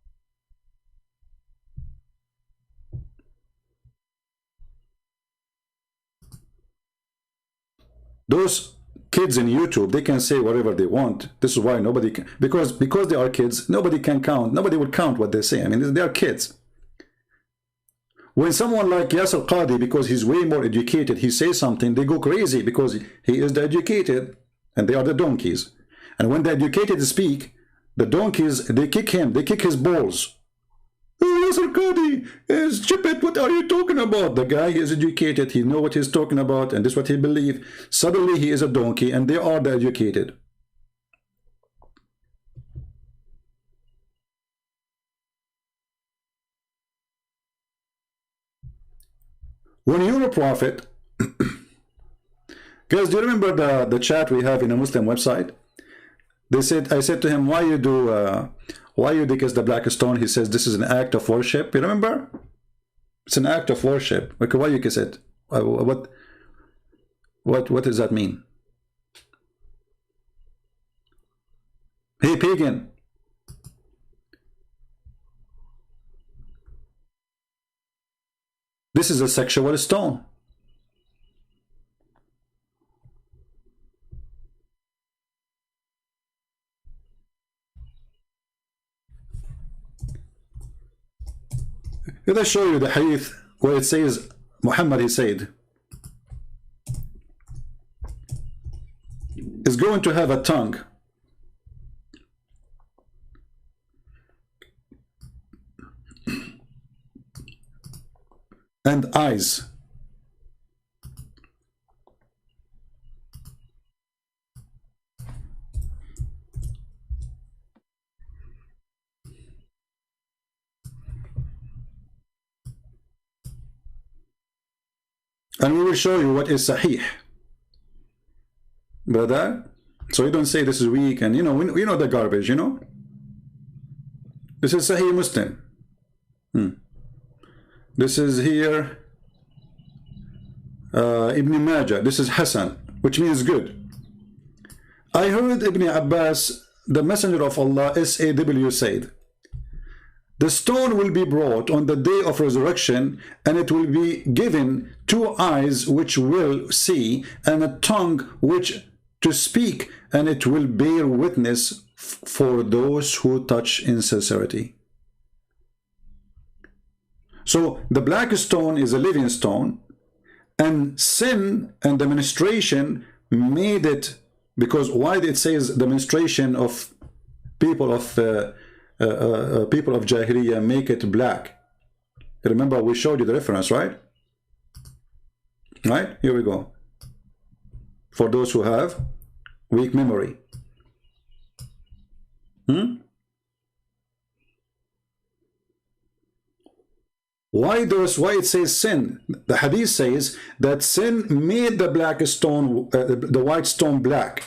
Those kids in YouTube, they can say whatever they want. This is why nobody can, because they are kids, nobody can count. Nobody will count what they say. I mean, they are kids. When someone like Yasser Qadi, because he's way more educated, he says something, they go crazy because he is the educated and they are the donkeys. And when the educated speak, the donkeys, they kick him, they kick his balls. Oh, Yasser Qadi is stupid, what are you talking about? The guy is educated, he knows what he's talking about, and this is what he believes. Suddenly he is a donkey, and they are the educated. When you're a prophet, guys, do you remember the chat we have in a Muslim website? They said, I said to him, why you kiss the black stone? He says, this is an act of worship. You remember? It's an act of worship. Okay, why you kiss it? What does that mean? Hey, pagan. This is a sexual stone. Let us show you the hadith where it says, Muhammad, he said, is going to have a tongue. And eyes. And we will show you what is sahih, brother. So you don't say this is weak, and you know the garbage, you know. This is Sahih Muslim. This is here Ibn Majah. This is Hassan, which means good. I heard Ibn Abbas, the Messenger of Allah, SAW, said, the stone will be brought on the day of resurrection, and it will be given 2 eyes which will see, and a tongue which to speak, and it will bear witness for those who touch in sincerity. So the black stone is a living stone, and sin and the ministration made it, because why it says the ministration of people of Jahiliyyah make it black. Remember, we showed you the reference, right? Right? Here we go. For those who have weak memory. Why it says sin? The hadith says that sin made the black stone, the white stone black.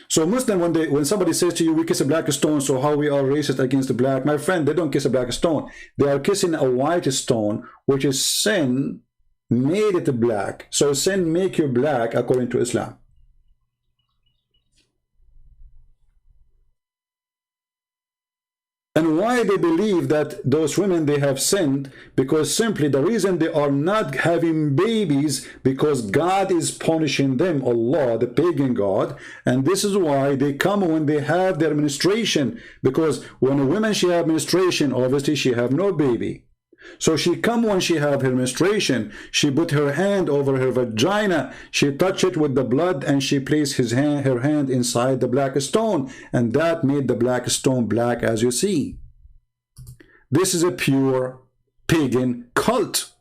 So Muslim, when somebody says to you, we kiss a black stone, so how we are racist against the black? My friend, they don't kiss a black stone. They are kissing a white stone, which is sin made it black. So sin make you black according to Islam. And why they believe that those women, they have sinned? Because simply the reason they are not having babies, because God is punishing them, Allah, the pagan God. And this is why they come when they have their menstruation, because when a woman, she have menstruation, obviously she have no baby. So she come when she have her menstruation, she put her hand over her vagina, she touch it with the blood, and she placed her hand inside the black stone, and that made the black stone black, as you see. This is a pure pagan cult.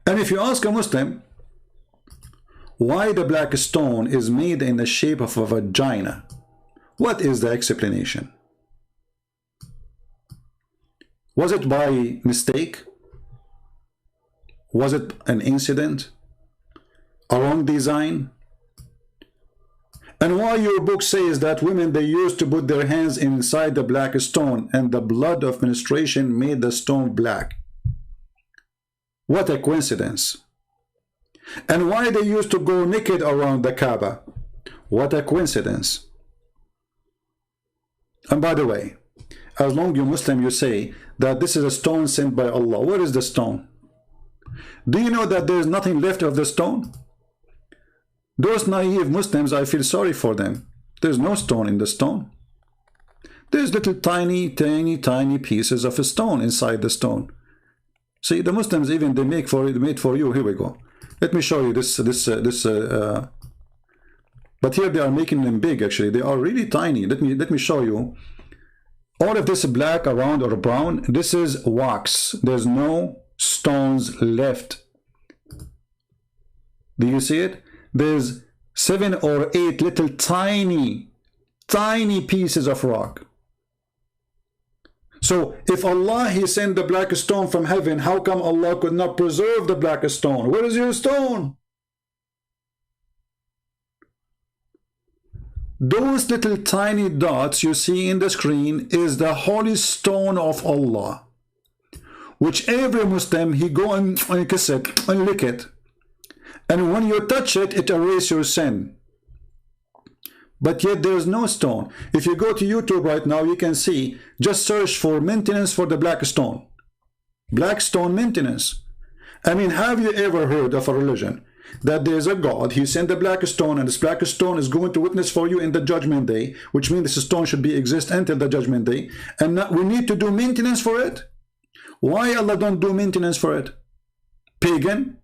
And if you ask a Muslim why the black stone is made in the shape of a vagina, what is the explanation? Was it by mistake? Was it an incident? A wrong design? And why your book says that women, they used to put their hands inside the black stone, and the blood of menstruation made the stone black? What a coincidence. And why they used to go naked around the Kaaba? What a coincidence. And by the way, as long as you Muslim, you say that this is a stone sent by Allah. Where is the stone? Do you know that there is nothing left of the stone? Those naive Muslims, I feel sorry for them. There's no stone in the stone. There's little tiny pieces of a stone inside the stone. See, the Muslims even they made for you. Here we go. Let me show you this. But here they are making them big. Actually, they are really tiny. Let me show you. All of this black around or brown, this is wax. There's no stones left. Do you see it? There's 7 or 8 little tiny pieces of rock. So if Allah, He sent the black stone from heaven, how come Allah could not preserve the black stone? Where is your stone? Those little tiny dots you see in the screen is the holy stone of Allah, which every Muslim, he go and kiss it and lick it. And when you touch it, it erases your sin. But yet there is no stone. If you go to YouTube right now, you can see, just search for maintenance for the black stone. Black stone maintenance. I mean, have you ever heard of a religion that there is a God, He sent the black stone, and this black stone is going to witness for you in the judgment day, which means this stone should be exist until the judgment day, and not, we need to do maintenance for it? Why Allah don't do maintenance for it? Pagan.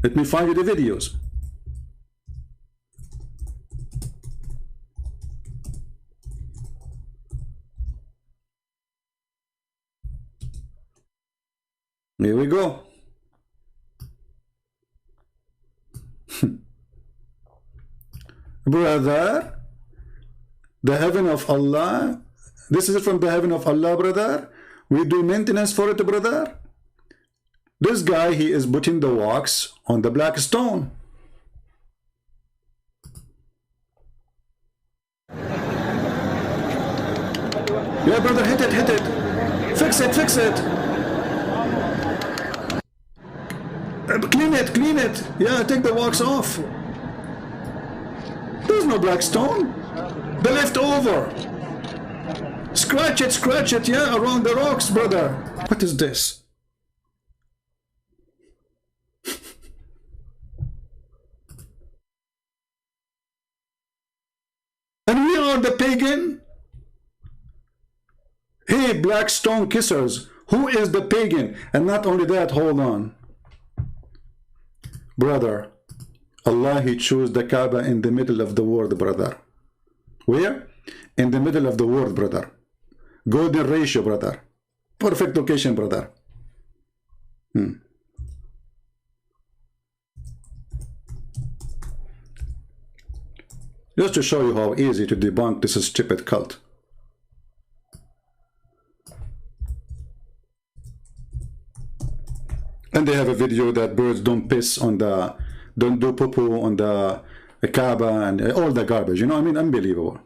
Let me find you the videos. Here we go. Brother, the heaven of Allah. This is from the heaven of Allah, brother. We do maintenance for it, brother. This guy, he is putting the wax on the black stone. Yeah, brother, hit it. Fix it. Clean it. Yeah, take the wax off. There's no black stone. The leftover. Scratch it, yeah, around the rocks, brother. What is this? And we are the pagan? Hey, black stone kissers, who is the pagan? And not only that, hold on. Brother, Allah, He chose the Kaaba in the middle of the world, brother. Where? In the middle of the world, brother. Golden ratio, brother. Perfect location, brother. Just to show you how easy to debunk this stupid cult. And they have a video that birds don't piss on the, don't do poo-poo on the Kaaba and all the garbage. You know, I mean, unbelievable.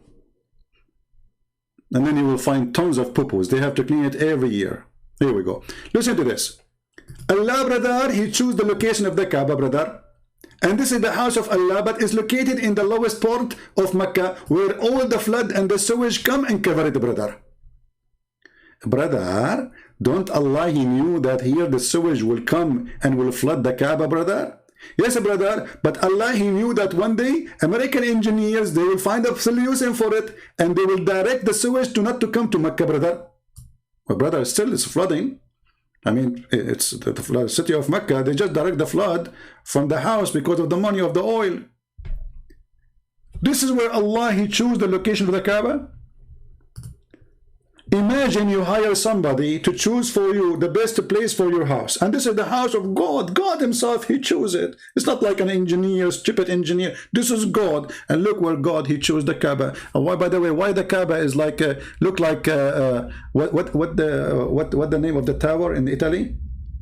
And then you will find tons of poo-poos. They have to clean it every year. Here we go. Listen to this. Allah, brother, He chose the location of the Kaaba, brother. And this is the house of Allah, but is located in the lowest part of Mecca, where all the flood and the sewage come and cover it, brother. Brother, don't Allah, He knew that here the sewage will come and will flood the Kaaba, brother? Yes, brother, but Allah, He knew that one day American engineers, they will find a solution for it, and they will direct the sewage to not to come to Mecca, brother. Well, brother, still it's flooding. I mean, it's the city of Mecca. They just direct the flood from the house because of the money of the oil. This is where Allah, He chose the location of the Kaaba. Imagine you hire somebody to choose for you the best place for your house. And this is the house of God. God Himself, He chose it. It's not like an engineer, stupid engineer. This is God. And look where God, He chose the Kaaba. And why, by the way, why the Kaaba is like, look like, what the name of the tower in Italy?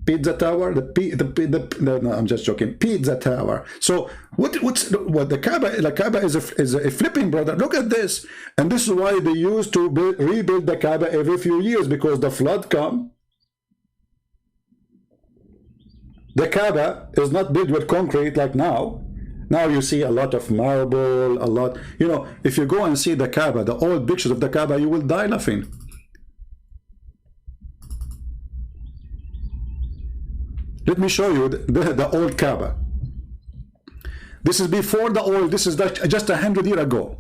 Pizza Tower, no, I'm just joking. Pizza Tower. So what the Kaaba? The Kaaba is a flipping, brother. Look at this, and this is why they used to rebuild the Kaaba every few years, because the flood come. The Kaaba is not built with concrete like now. Now you see a lot of marble, a lot, you know, if you go and see the Kaaba, the old pictures of the Kaaba, you will die laughing. Let me show you the old Kaaba. This is before the oil. This is just 100 years ago.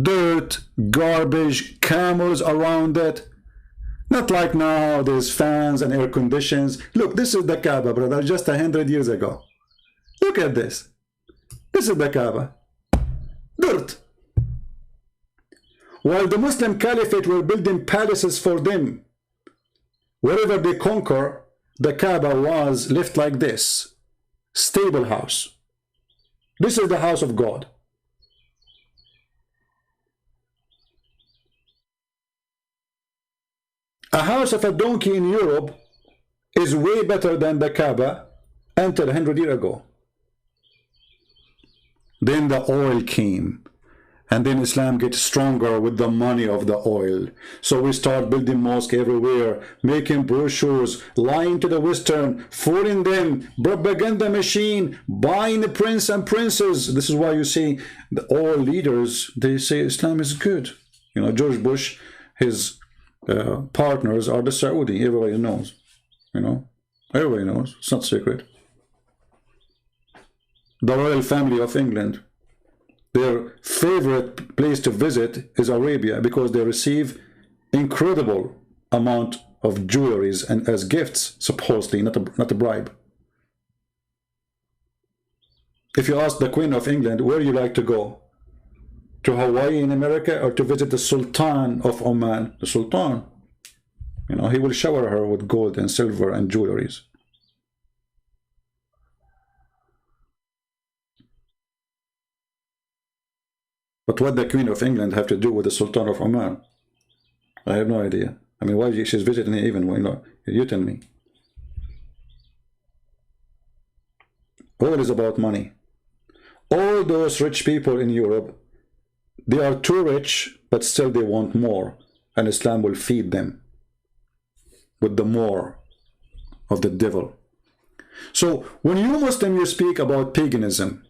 Dirt, garbage, camels around it. Not like now, there's fans and air conditions. Look, this is the Kaaba, brother, just 100 years ago. Look at this. This is the Kaaba. Dirt. While the Muslim Caliphate were building palaces for them, wherever they conquer, the Kaaba was left like this. Stable house. This is the house of God. A house of a donkey in Europe is way better than the Kaaba until 100 years ago. Then the oil came. And then Islam gets stronger with the money of the oil. So we start building mosques everywhere, making brochures, lying to the Western, fooling them, propaganda machine, buying the prince and princess. This is why you see the oil leaders, they say Islam is good. You know, George Bush, his partners are the Saudi. Everybody knows. You know, everybody knows. It's not secret. The royal family of England, their favorite place to visit is Arabia because they receive incredible amount of jewelries and as gifts, supposedly, not a bribe. If you ask the Queen of England, where you like to go? To Hawaii in America or to visit the Sultan of Oman? The Sultan, you know, he will shower her with gold and silver and jewelries. But what the Queen of England have to do with the Sultan of Oman? I have no idea. I mean, why she's visiting even, you know, you tell me. All is about money. All those rich people in Europe, they are too rich, but still they want more. And Islam will feed them with the more of the devil. So when you Muslim, you speak about paganism,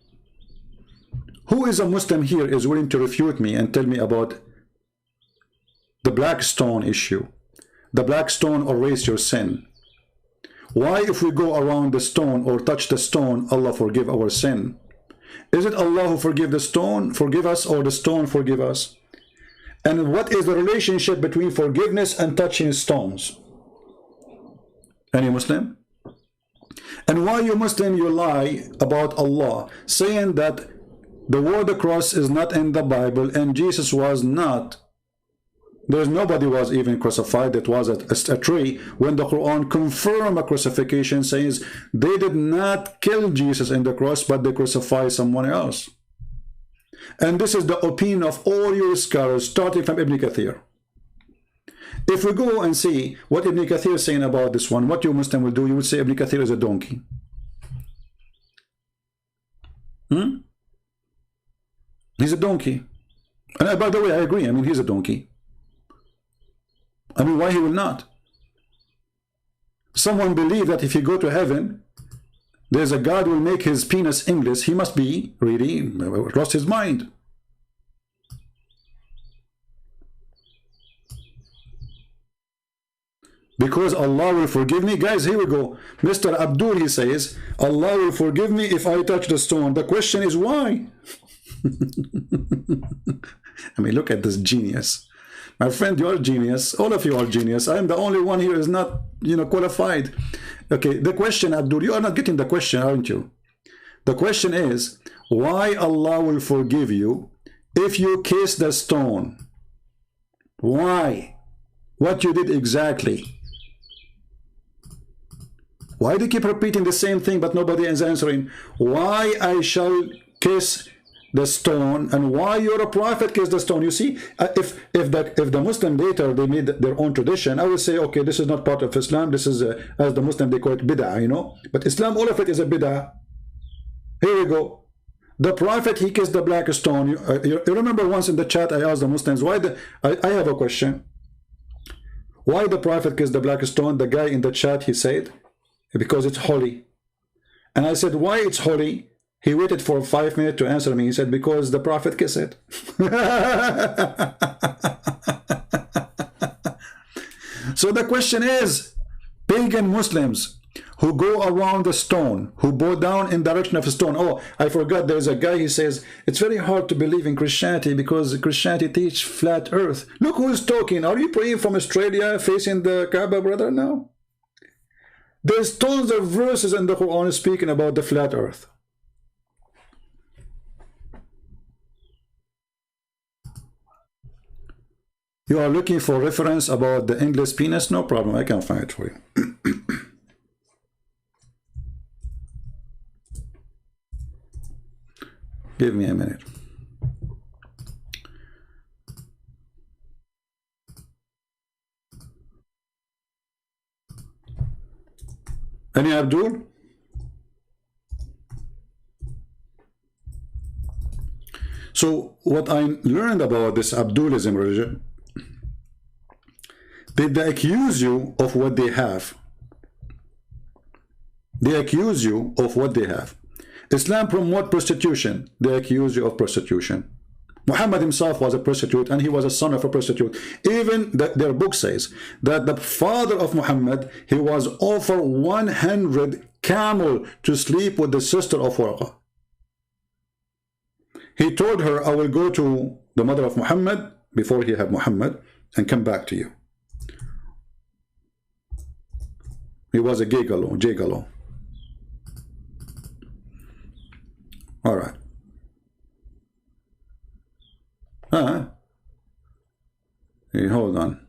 who is a Muslim here is willing to refute me and tell me about the black stone issue? The black stone erase your sin. Why if we go around the stone or touch the stone, Allah forgive our sin? Is it Allah who forgive the stone, forgive us, or the stone forgive us? And what is the relationship between forgiveness and touching stones? Any Muslim? And why you Muslim, you lie about Allah, saying that the word the cross is not in the Bible and Jesus was not. There's nobody was even crucified. It was a tree. When the Quran confirmed a crucifixion, says they did not kill Jesus in the cross, but they crucified someone else. And this is the opinion of all your scholars, starting from Ibn Kathir. If we go and see what Ibn Kathir is saying about this one, what you Muslim will do, you would say Ibn Kathir is a donkey. He's a donkey. And by the way, I agree. I mean, he's a donkey. I mean, why he will not? Someone believe that if you go to heaven, there's a God who will make his penis English. He must be really lost his mind. Because Allah will forgive me. Guys, here we go. Mr. Abdul, he says, Allah will forgive me if I touch the stone. The question is why? I mean, look at this genius. My friend, you are a genius. All of you are genius. I am the only one here who is not, you know, qualified. Okay, the question, Abdul, you are not getting the question, aren't you? The question is, why Allah will forgive you if you kiss the stone? Why? What you did exactly? Why do you keep repeating the same thing but nobody is answering? Why I shall kiss the stone, and why you're a prophet kiss the stone? You see, if the Muslim later they made their own tradition, I would say, okay, this is not part of Islam. This is as the Muslim they call it bid'ah, you know. But Islam, all of it is a bid'ah. Here we go. The prophet, he kissed the black stone. You remember once in the chat I asked the Muslims why I have a question. Why the prophet kissed the black stone? The guy in the chat, he said because it's holy. And I said, why it's holy? He waited for 5 minutes to answer me. He said, because the Prophet kissed it. So the question is, pagan Muslims who go around the stone, who bow down in direction of a stone. Oh, I forgot, there's a guy, he says, it's very hard to believe in Christianity because Christianity teach flat earth. Look who's talking. Are you praying from Australia facing the Kaaba, brother? No. There's tons of verses in the Quran speaking about the flat earth. You are looking for reference about the endless penis? No problem, I can find it for you. Give me a minute. Any Abdul? So what I learned about this Abdulism religion, they accuse you of what they have. They accuse you of what they have. Islam promote prostitution. They accuse you of prostitution. Muhammad himself was a prostitute, and he was a son of a prostitute. Even their book says that the father of Muhammad, he was offered 100 camel to sleep with the sister of Warqa. He told her, I will go to the mother of Muhammad before he had Muhammad and come back to you. He was a gigolo. All right. Hey, hold on.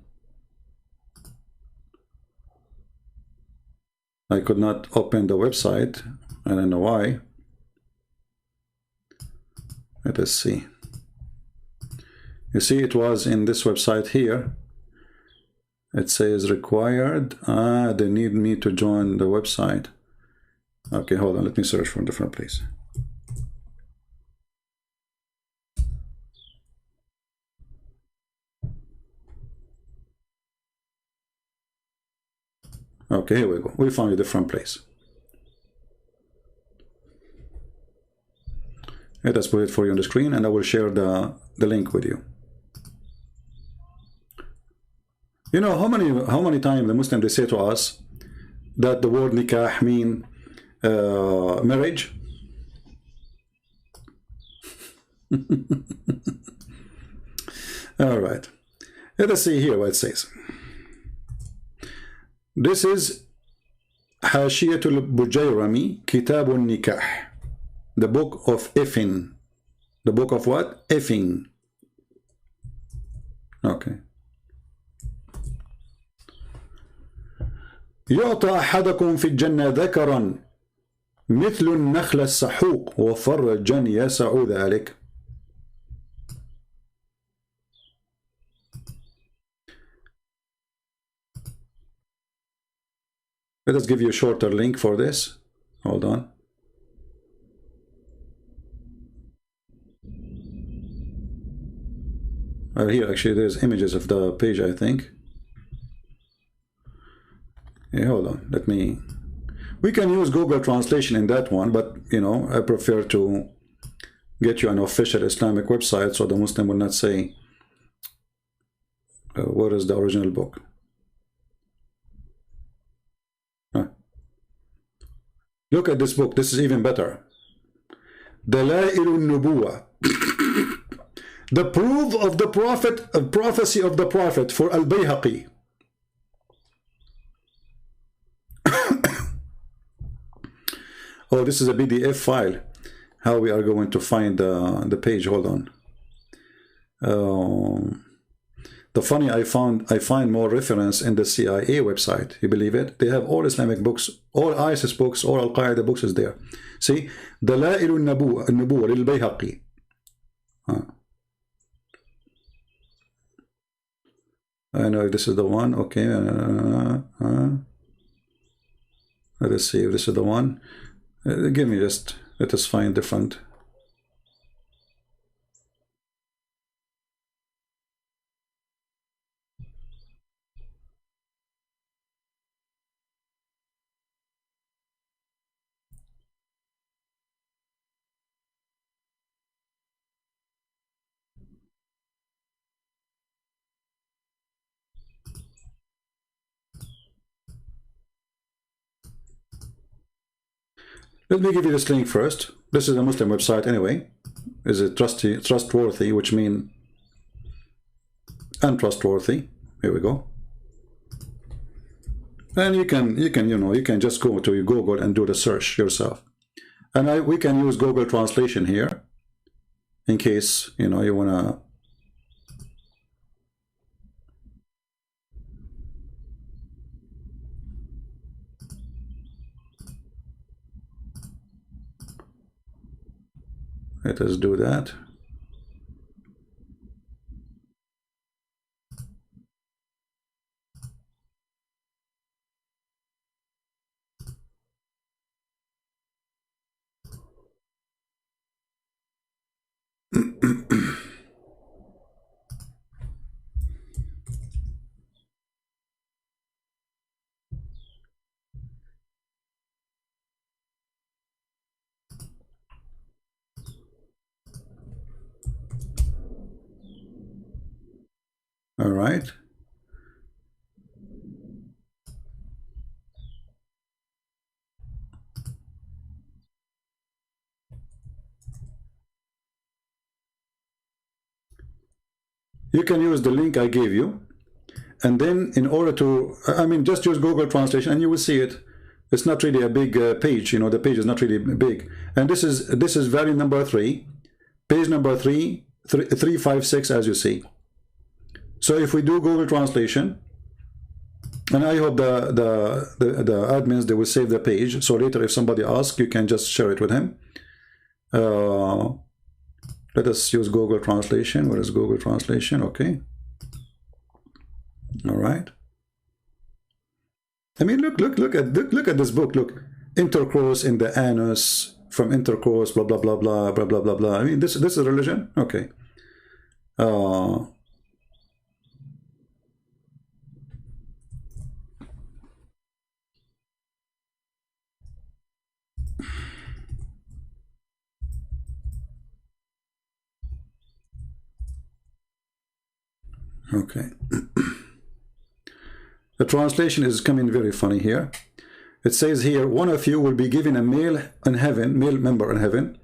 I could not open the website. I don't know why. Let us see. You see, it was in this website here. It says required. They need me to join the website. Okay, hold on. Let me search for a different place. Okay, here we go. We found a different place. Let us put it for you on the screen, and I will share the link with you. You know how many times the Muslims, they say to us that the word nikah mean marriage? All right. Let us see here what it says. This is Hashiyatul Bujayrami, Kitabun Nikah, the book of effing. The book of what? Effing. Okay. يعطى أحدكم في الجنة ذكرا مثل النخل السحوق وفرجا يسع ذلك. Let us give you a shorter link for this. Hold on. Here actually there's images of the page, I think. Yeah, hold on. Let me. We can use Google Translation in that one, but you know, I prefer to get you an official Islamic website so the Muslim will not say, what is the original book? Look at this book. This is even better. Dalailun Nubuwa. The proof of the Prophet, prophecy of the Prophet for Al-Bayhaqi. Oh, this is a PDF file. How we are going to find the page? Hold on. The funny, I find more reference in the CIA website. You believe it? They have all Islamic books, all ISIS books, all Al-Qaeda books is there. See, Dalailun Nubuwa lil-Bayhaqi. I know if this is the one. Okay. Let us see if this is the one. Give me just, let us find different. Let me give you this link first. This is a Muslim website anyway. Is it trustworthy, which means untrustworthy. Here we go. And you can just go to Google and do the search yourself. And we can use Google Translation here in case you wanna. Let us do that. All right. You can use the link I gave you, and then in order to, just use Google Translation and you will see it. It's not really a big page, the page is not really big. And this is variant number 3, page number 356, as you see. So if we do Google Translation, and I hope the admins, they will save the page, so later if somebody asks, you can just share it with him. Let us use Google Translation. Where is Google Translation? Okay. All right. Look at this book. Look, intercourse in the anus, from intercourse, blah blah blah blah blah blah blah blah. This is religion. Okay. Okay. The translation is coming very funny here. It says here, one of you will be given a male member in heaven,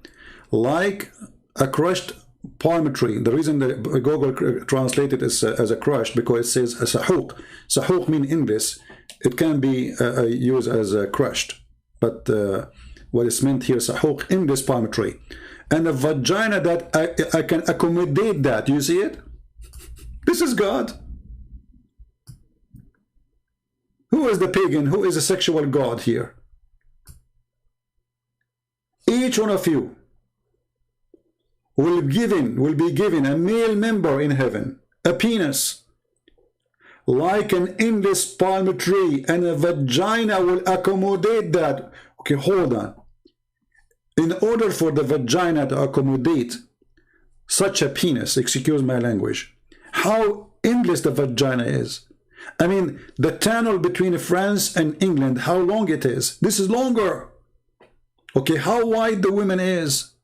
like a crushed palm tree. The reason that Google translated it as a crushed, because it says a sahuq. Sahuq means English. It can be used as a crushed, but what is meant here, sahuq, in this palm tree. And a vagina that I can accommodate that. You see it? This is God. Who is the pagan? Who is the sexual god here? Each one of you will be given a male member in heaven, a penis, like an endless palm tree, and a vagina will accommodate that. Okay, hold on. In order for the vagina to accommodate such a penis, excuse my language, how endless the vagina is. I mean, the tunnel between France and England, how long it is. This is longer. Okay, how wide the woman is.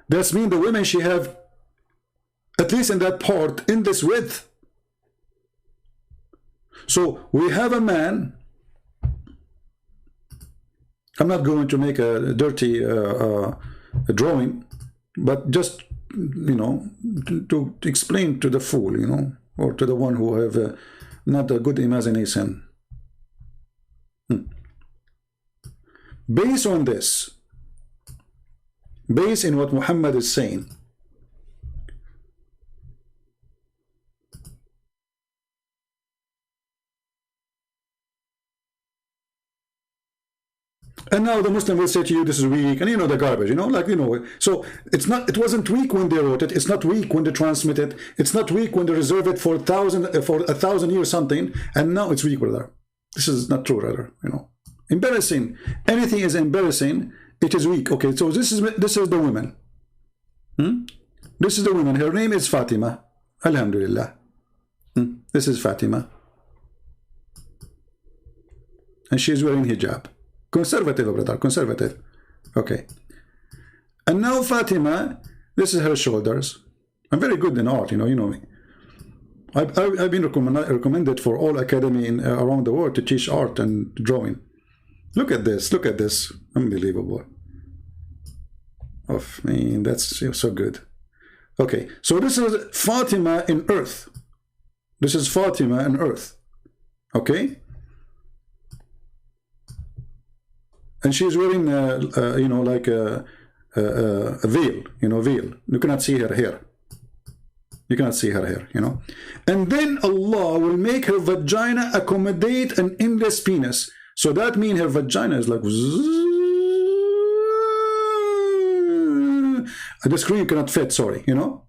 That means the women, she have, at least in that part, in this width. So we have a man. I'm not going to make a dirty drawing, but just to explain to the fool, or to the one who have not a good imagination. Based on this, based on what Muhammad is saying, and now the Muslim will say to you, this is weak, and the garbage, so it wasn't weak when they wrote it, it's not weak when they transmit it, it's not weak when they reserve it for 1,000 years something, and now it's weak, brother. This is not true, brother, Embarrassing. Anything is embarrassing, it is weak. Okay, so this is the woman. This is the woman. Her name is Fatima. Alhamdulillah. This is Fatima. And she is wearing hijab. Conservative, brother, conservative. Okay. And now Fatima, this is her shoulders. I'm very good in art, you know me. I've been recommended for all academy around the world to teach art and drawing. Look at this. Look at this. Unbelievable. Oh, man, that's so good. Okay, so this is Fatima in earth. This is Fatima in earth. Okay? And she's wearing, you know, like a veil, you know, veil. You cannot see her hair. You cannot see her hair, you know. And then Allah will make her vagina accommodate an endless penis. So that means her vagina is like... The screen cannot fit, sorry, you know.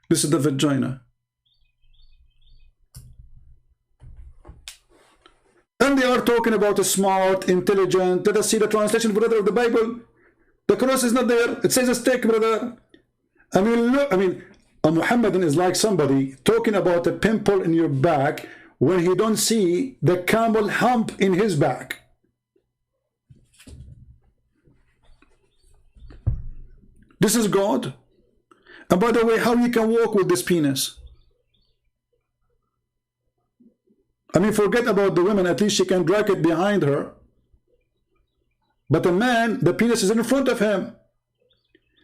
This is the vagina. And they are talking about a smart, intelligent. Let us see the translation, brother, of the Bible. The cross is not there. It says a stick, brother. I mean, look, I mean, a Muhammadan is like somebody talking about a pimple in your back when he don't see the camel hump in his back. This is God. And by the way, how you can walk with this penis? I mean, forget about the women. At least she can drag it behind her. But the man, the penis is in front of him.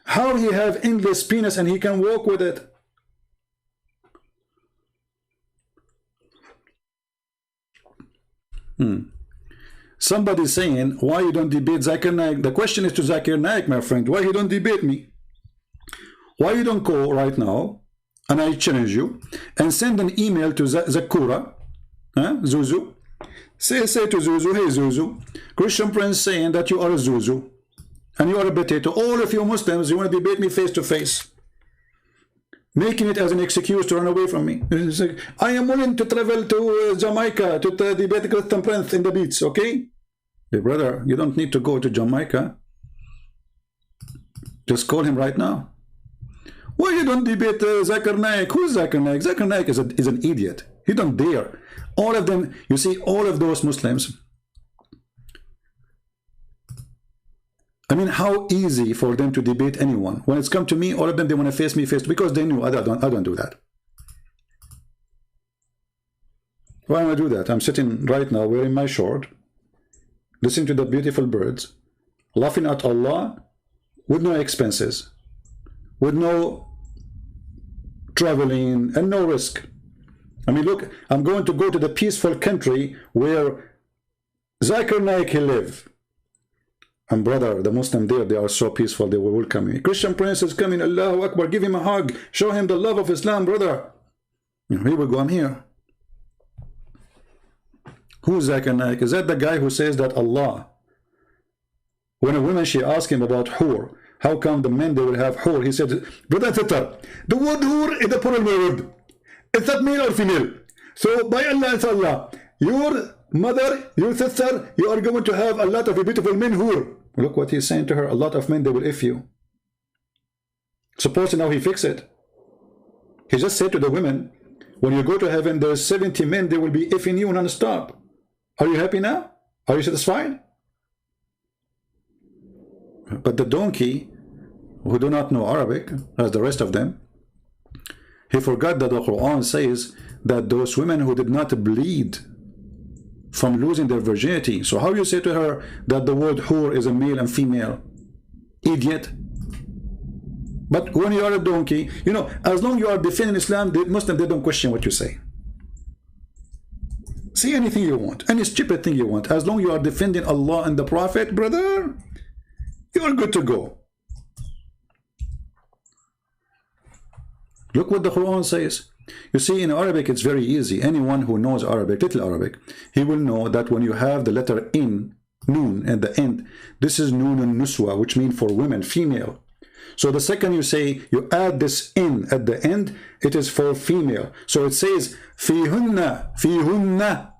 How he have endless penis and he can walk with it? Somebody saying, why you don't debate Zakir Naik? The question is to Zakir Naik, my friend. Why you don't debate me? Why you don't call right now, and I challenge you, and send an email to Zakura, Zuzu. Say to Zuzu, hey Zuzu, Christian Prince saying that you are a Zuzu, and you are a potato. All of you Muslims, you want to debate me face to face, making it as an excuse to run away from me. Like, I am willing to travel to Jamaica to debate Christian Prince in the beach, okay? Hey brother, you don't need to go to Jamaica. Just call him right now. Why you don't debate Zakir Naik? Who's Zakir Naik? Zakir Naik is an idiot. He don't dare. All of them, you see, all of those Muslims. I mean, how easy for them to debate anyone. When it's come to me, all of them, they want to face me face, because they knew I don't do that. Why am I do that? I'm sitting right now wearing my short, listening to the beautiful birds, laughing at Allah with no expenses, with no traveling and no risk. I mean, look, I'm going to go to the peaceful country where Zakir Naik live. And brother, the Muslim there, they are so peaceful, they will welcome me. Christian Prince is coming, Allahu Akbar, give him a hug, show him the love of Islam, brother. Here we go, I'm here. Who is Zakir Naik? Is that the guy who says that Allah, when a woman, she asked him about hur, how come the men, they will have hur? He said, brother Thitter, the word hur is the plural word. Is that male or female? So by Allah, it's Allah. Your mother, your sister, you are going to have a lot of beautiful men hur. Look what he's saying to her. A lot of men, they will if you. Suppose now he fix it. He just said to the women, when you go to heaven, there's 70 men, they will be effing you non-stop. Are you happy now? Are you satisfied? But the donkey, who do not know Arabic, as the rest of them, he forgot that the Quran says that those women who did not bleed from losing their virginity. So how you say to her that the word hur is a male and female? Idiot. But when you are a donkey, you know, as long as you are defending Islam, the Muslims, they don't question what you say. Say anything you want, any stupid thing you want. As long as you are defending Allah and the Prophet, brother, you are good to go. Look what the Quran says. You see, in Arabic, it's very easy. Anyone who knows Arabic, little Arabic, he will know that when you have the letter in, noon, at the end, this is noon and nuswa, which means for women, female. So the second you say, you add this in at the end, it is for female. So it says, fihunna,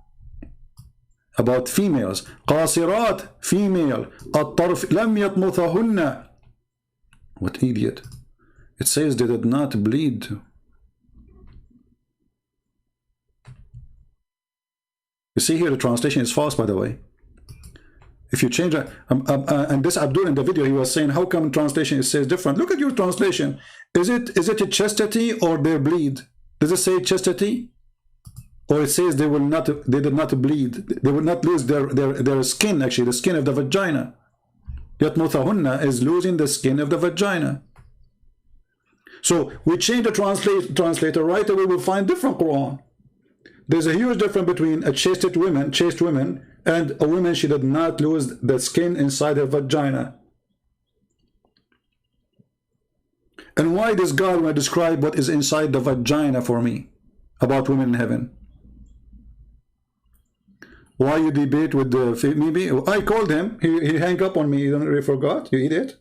about females. Qasirat, female. At-tarf, lam yatmuthahunna. What idiot. It says they did not bleed. You see here, the translation is false, by the way. If you change it, and this Abdul in the video, he was saying, how come translation it says different? Look at your translation. Is it a chastity or their bleed? Does it say chastity Or it says they did not bleed. They will not lose their skin, actually, the skin of the vagina. Yatmuthahunna is losing the skin of the vagina. So we change the translator right away, we'll find different Quran. There's a huge difference between a chaste woman, and a woman, she did not lose the skin inside her vagina. And why does God want to describe what is inside the vagina for me about women in heaven? Why you debate with the maybe? I called him. He hung up on me. You don't really forgot? You idiot.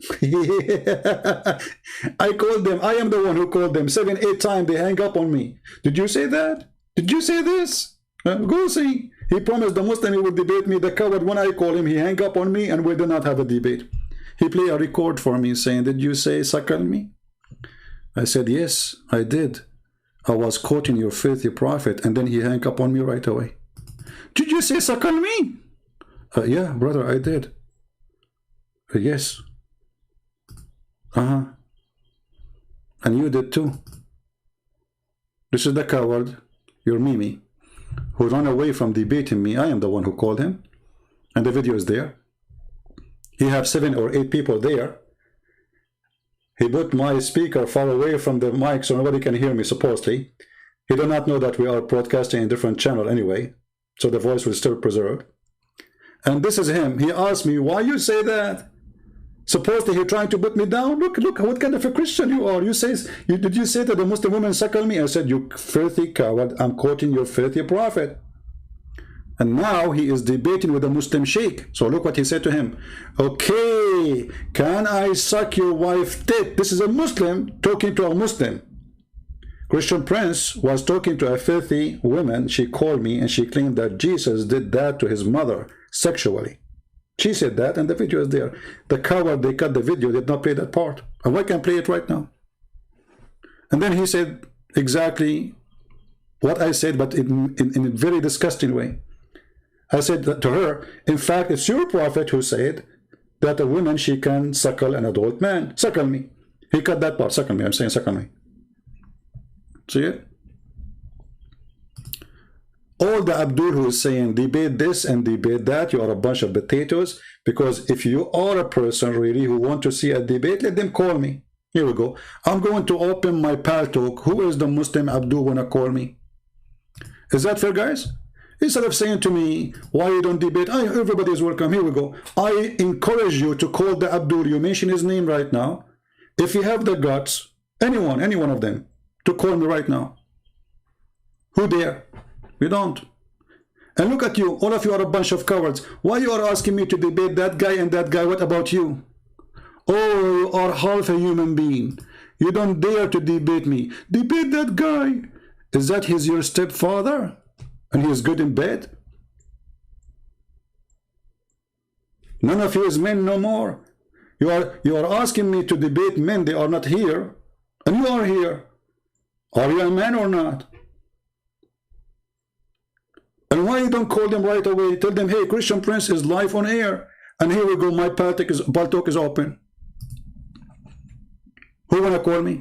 I called them. I am the one who called them 7, 8 times. They hang up on me. Did you say that? Did you say this? Go see. He promised the Muslim he would debate me. The coward, when I call him, he hang up on me, and we did not have a debate. He played a record for me saying, "Did you say suckle me?" I said, "Yes, I did. I was quoting your filthy prophet," and then he hung up on me right away. "Did you say suckle me?" "Yeah, brother, I did." "Yes." "And you did too." This is the coward, your Mimi, who ran away from debating me. I am the one who called him. And the video is there. He have 7 or 8 people there. He put my speaker far away from the mic so nobody can hear me, supposedly. He do not know that we are broadcasting in different channel anyway, so the voice will still preserved. And this is him. He asked me, "Why you say that?" Supposedly he trying to put me down. Look what kind of a Christian you are. Did you say that the Muslim woman suckle me? I said, "You filthy coward, I'm quoting your filthy prophet." And now he is debating with a Muslim sheikh. So look what he said to him. "Okay, can I suck your wife tit?" This is a Muslim talking to a Muslim. Christian Prince was talking to a filthy woman. She called me and she claimed that Jesus did that to his mother sexually. She said that, and the video is there. The coward, they cut the video, did not play that part. And I can play it right now. And then he said exactly what I said, but in a very disgusting way. I said that to her, "In fact, it's your prophet who said that a woman, she can suckle an adult man. Suckle me." He cut that part. Suckle me. I'm saying suckle me. See it? All the Abdul who is saying debate this and debate that, you are a bunch of potatoes. Because if you are a person really who want to see a debate, let them call me. Here we go. I'm going to open my pal talk. Who is the Muslim Abdul wanna call me? Is that fair, guys? Instead of saying to me, "Why you don't debate?" Everybody is welcome. Here we go. I encourage you to call the Abdul. You mention his name right now. If you have the guts, any one of them, to call me right now. Who dare? You don't. And look at you. All of you are a bunch of cowards. Why you are asking me to debate that guy and that guy? What about you? Oh, you are half a human being. You don't dare to debate me. Debate that guy. Is that he's your stepfather? And he is good in bed? None of you is men no more. You are asking me to debate men. They are not here. And you are here. Are you a man or not? And why you don't call them right away? Tell them, "Hey, Christian Prince is live on air. And here we go, my Paltalk is open." Who wanna call me?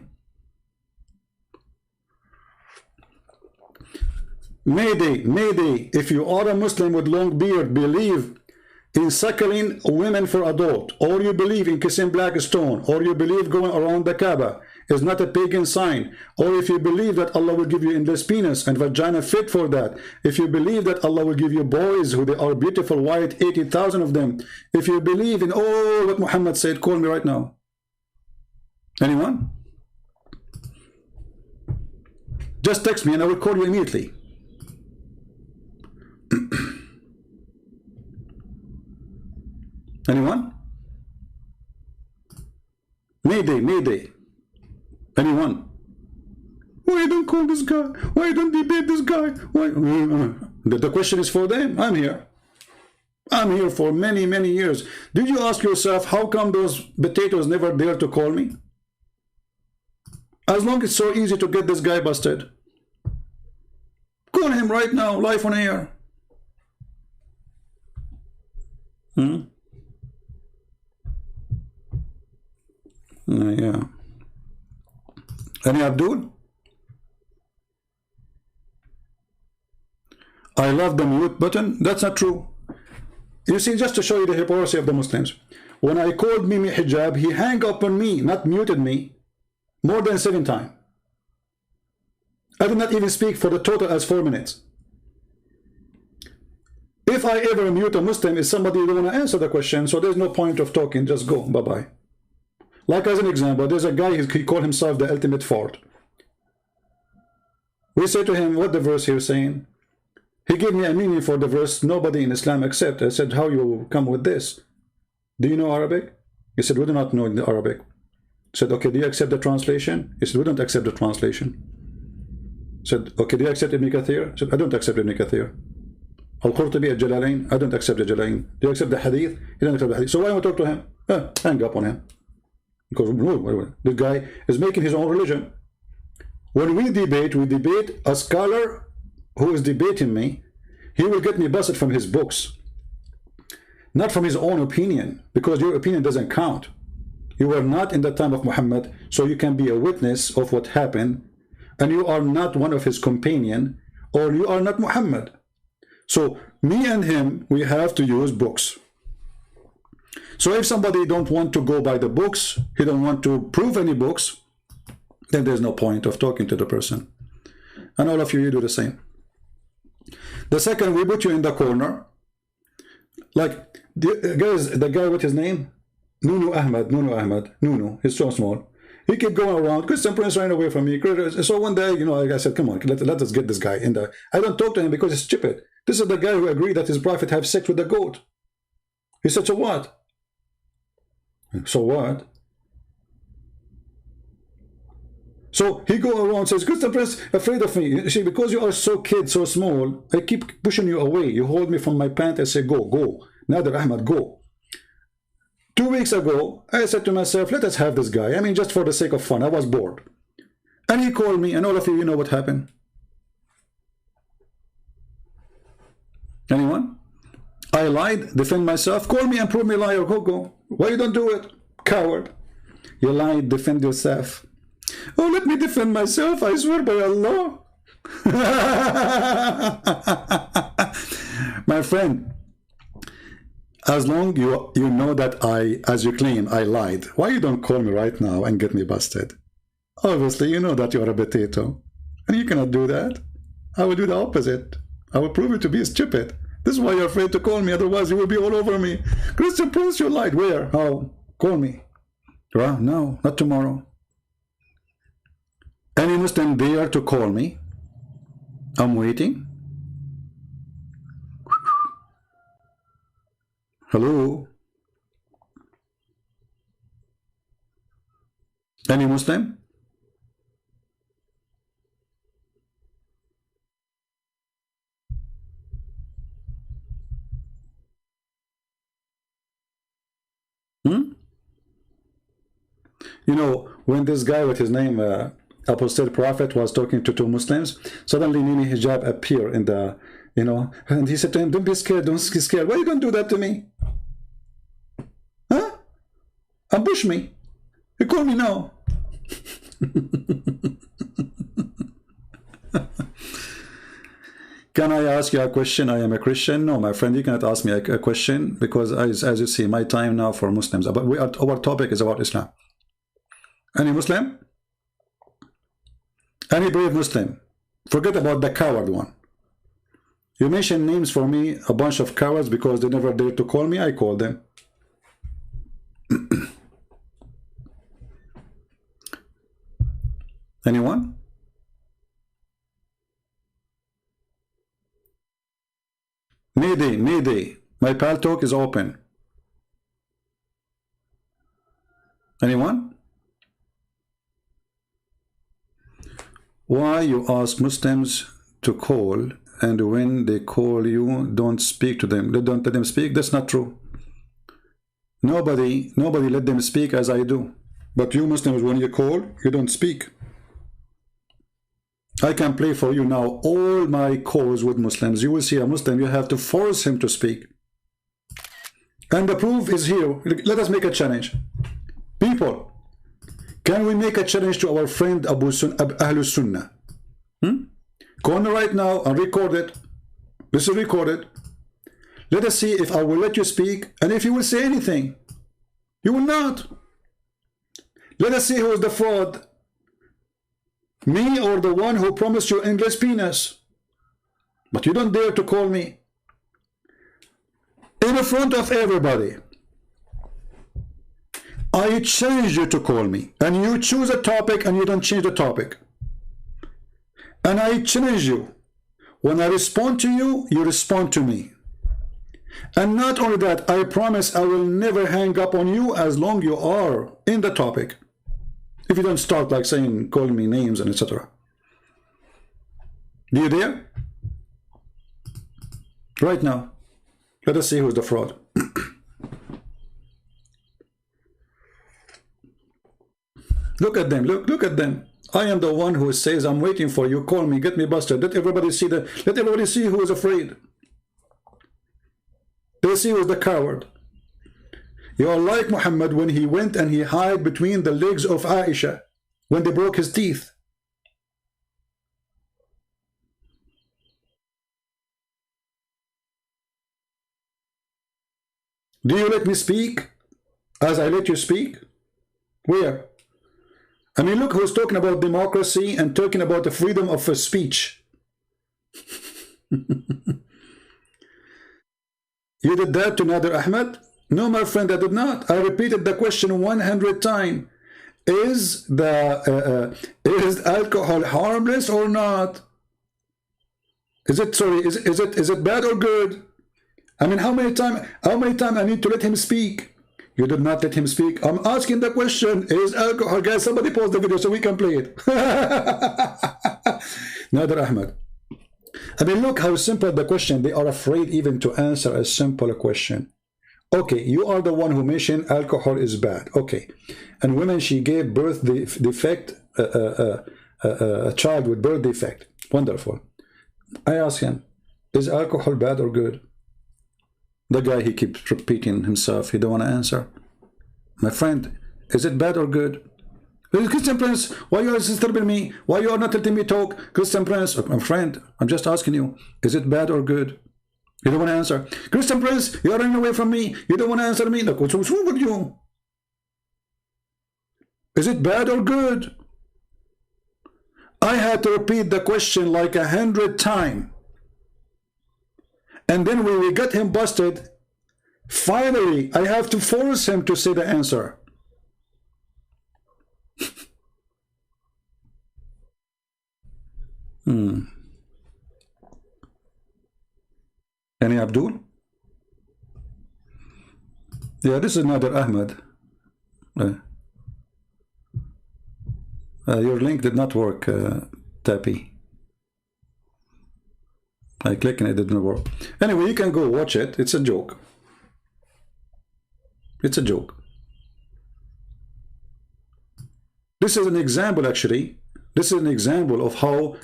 Mayday, Mayday. If you are a Muslim with long beard, believe in suckling women for adult, or you believe in kissing black stone, or you believe going around the Kaaba is not a pagan sign, or if you believe that Allah will give you endless penis and vagina fit for that, if you believe that Allah will give you boys who they are beautiful white, 80,000 of them, if you believe in all what Muhammad said, call me right now. Anyone? Just text me and I will call you immediately. Anyone? Mayday, Mayday. Anyone? Why don't call this guy? Why don't debate this guy? Why? The question is for them. I'm here. I'm here for many, many years. Did you ask yourself, how come those potatoes never dare to call me? As long as it's so easy to get this guy busted. Call him right now, live on air. Yeah. Any Abdul? I love the mute button. That's not true. You see, just to show you the hypocrisy of the Muslims. When I called Mimi Hijab, he hung up on me, not muted me, more than 7 times. I did not even speak for the total as 4 minutes. If I ever mute a Muslim, is somebody who want to answer the question, so there's no point of talking, just go, bye-bye. Like as an example, there's a guy, he called himself the ultimate fart. We say to him, what the verse here saying? He gave me a meaning for the verse, nobody in Islam accept. I said, how you come with this? Do you know Arabic? He said, we do not know the Arabic. I said, okay, do you accept the translation? He said, we don't accept the translation. I said, okay, do you accept Ibn Kathir? I said, I don't accept Ibn Kathir. Al-Qurtubi, Al-Jalalain, I don't accept the Jalalain. Do you accept the Hadith? He doesn't accept the Hadith. So why don't I talk to him? Hang up on him. Because no, this guy is making his own religion. When we debate a scholar who is debating me, he will get me busted from his books, not from his own opinion, because your opinion doesn't count. You were not in the time of Muhammad, so you can be a witness of what happened, and you are not one of his companion, or you are not Muhammad. So me and him, we have to use books. So if somebody don't want to go by the books, he don't want to prove any books, then there's no point of talking to the person. And all of you, you do the same. The second, we put you in the corner. Like, the guy with his name? Nunu Ahmad, he's so small. He kept going around, Christian Prince ran away from me. So one day, you know, I said, come on, let us get this guy in there. I don't talk to him because he's stupid. This is the guy who agreed that his prophet have sex with the goat. He said, so what? So what? So he go around and says, Christian Prince afraid of me. You see, because you are so kid, so small, I keep pushing you away. You hold me from my pant and say, go. Nader Ahmad, go. 2 weeks ago, I said to myself, let us have this guy. I mean, just for the sake of fun. I was bored. And he called me, and all of you, you know what happened. Anyone? I lied, defend myself. Call me and prove me liar. Go. Why you don't do it? Coward. You lied, defend yourself. Oh, let me defend myself. I swear by Allah. My friend, as long you know that as you claim, I lied, why you don't call me right now and get me busted? Obviously, you know that you are a potato. And you cannot do that. I will do the opposite. I will prove you to be stupid. This is why you're afraid to call me, otherwise you will be all over me. Christian Prince, you lied. Where? How? Call me. No, not tomorrow. Any Muslim dare to call me? I'm waiting. Hello? Any Muslim? You know, when this guy with his name, Apostate Prophet, was talking to 2 Muslims, suddenly Nini Hijab appeared in the, you know, and he said to him, don't be scared, don't be scared. Why are you going to do that to me? Huh? Ambush me. You call me now. Can I ask you a question? I am a Christian. No, my friend, you cannot ask me a question, because as you see, my time now for Muslims, but our topic is about Islam. Any Muslim? Any brave Muslim? Forget about the coward one. You mention names for me, a bunch of cowards, because they never dared to call me. I called them. Anyone? Mayday. My pal talk is open. Anyone? Why you ask Muslims to call, and when they call you, don't speak to them? Don't let them speak? That's not true. Nobody let them speak as I do. But you Muslims, when you call, you don't speak. I can play for you now all my calls with Muslims. You will see a Muslim, you have to force him to speak. And the proof is here. Let us make a challenge. People, can we make a challenge to our friend Ahlus Sunnah? Call me right now and record it. This is recorded. Let us see if I will let you speak and if you will say anything. You will not. Let us see who is the fraud. Me or the one who promised you endless penis. But you don't dare to call me. In front of everybody. I challenge you to call me. And you choose a topic and you don't change the topic. And I challenge you. When I respond to you, you respond to me. And not only that, I promise I will never hang up on you as long you are in the topic. If you don't start like saying, calling me names and etc. Do you dare? Right now. Let us see who's the fraud. Look at them, look at them. I am the one who says, I'm waiting for you, call me, get me busted. Let everybody see who is afraid. Let's see who is the coward. You are like Muhammad when he went and he hid between the legs of Aisha when they broke his teeth. Do you let me speak as I let you speak? Where? I mean, look who's talking about democracy and talking about the freedom of speech. You did that to Nader Ahmed? No, my friend, I did not. I repeated the question 100 times. Is alcohol harmless or not? Is it bad or good? I mean, how many times I need to let him speak? You did not let him speak. I'm asking the question, is alcohol, guys, somebody pause the video so we can play it. Nader Ahmed. I mean, look how simple the question. They are afraid even to answer a simple question. Okay, you are the one who mentioned alcohol is bad. Okay. And women, she gave birth defect, a child with birth defect. Wonderful. I ask him, is alcohol bad or good? The guy, he keeps repeating himself. He don't want to answer. My friend, is it bad or good? Christian Prince, why you are disturbing me? Why you are not letting me talk? Christian Prince, my friend, I'm just asking you, is it bad or good? You don't want to answer. Christian Prince, you are running away from me. You don't want to answer me. Look, what's wrong with you? Is it bad or good? I had to repeat the question like 100 times. And then when we got him busted, finally, I have to force him to say the answer. Any Abdul? Yeah, this is Nader Ahmed. Your link did not work, Tappy. I click and it didn't work. Anyway, you can go watch it. It's a joke. It's a joke. This is an example, actually. This is an example of how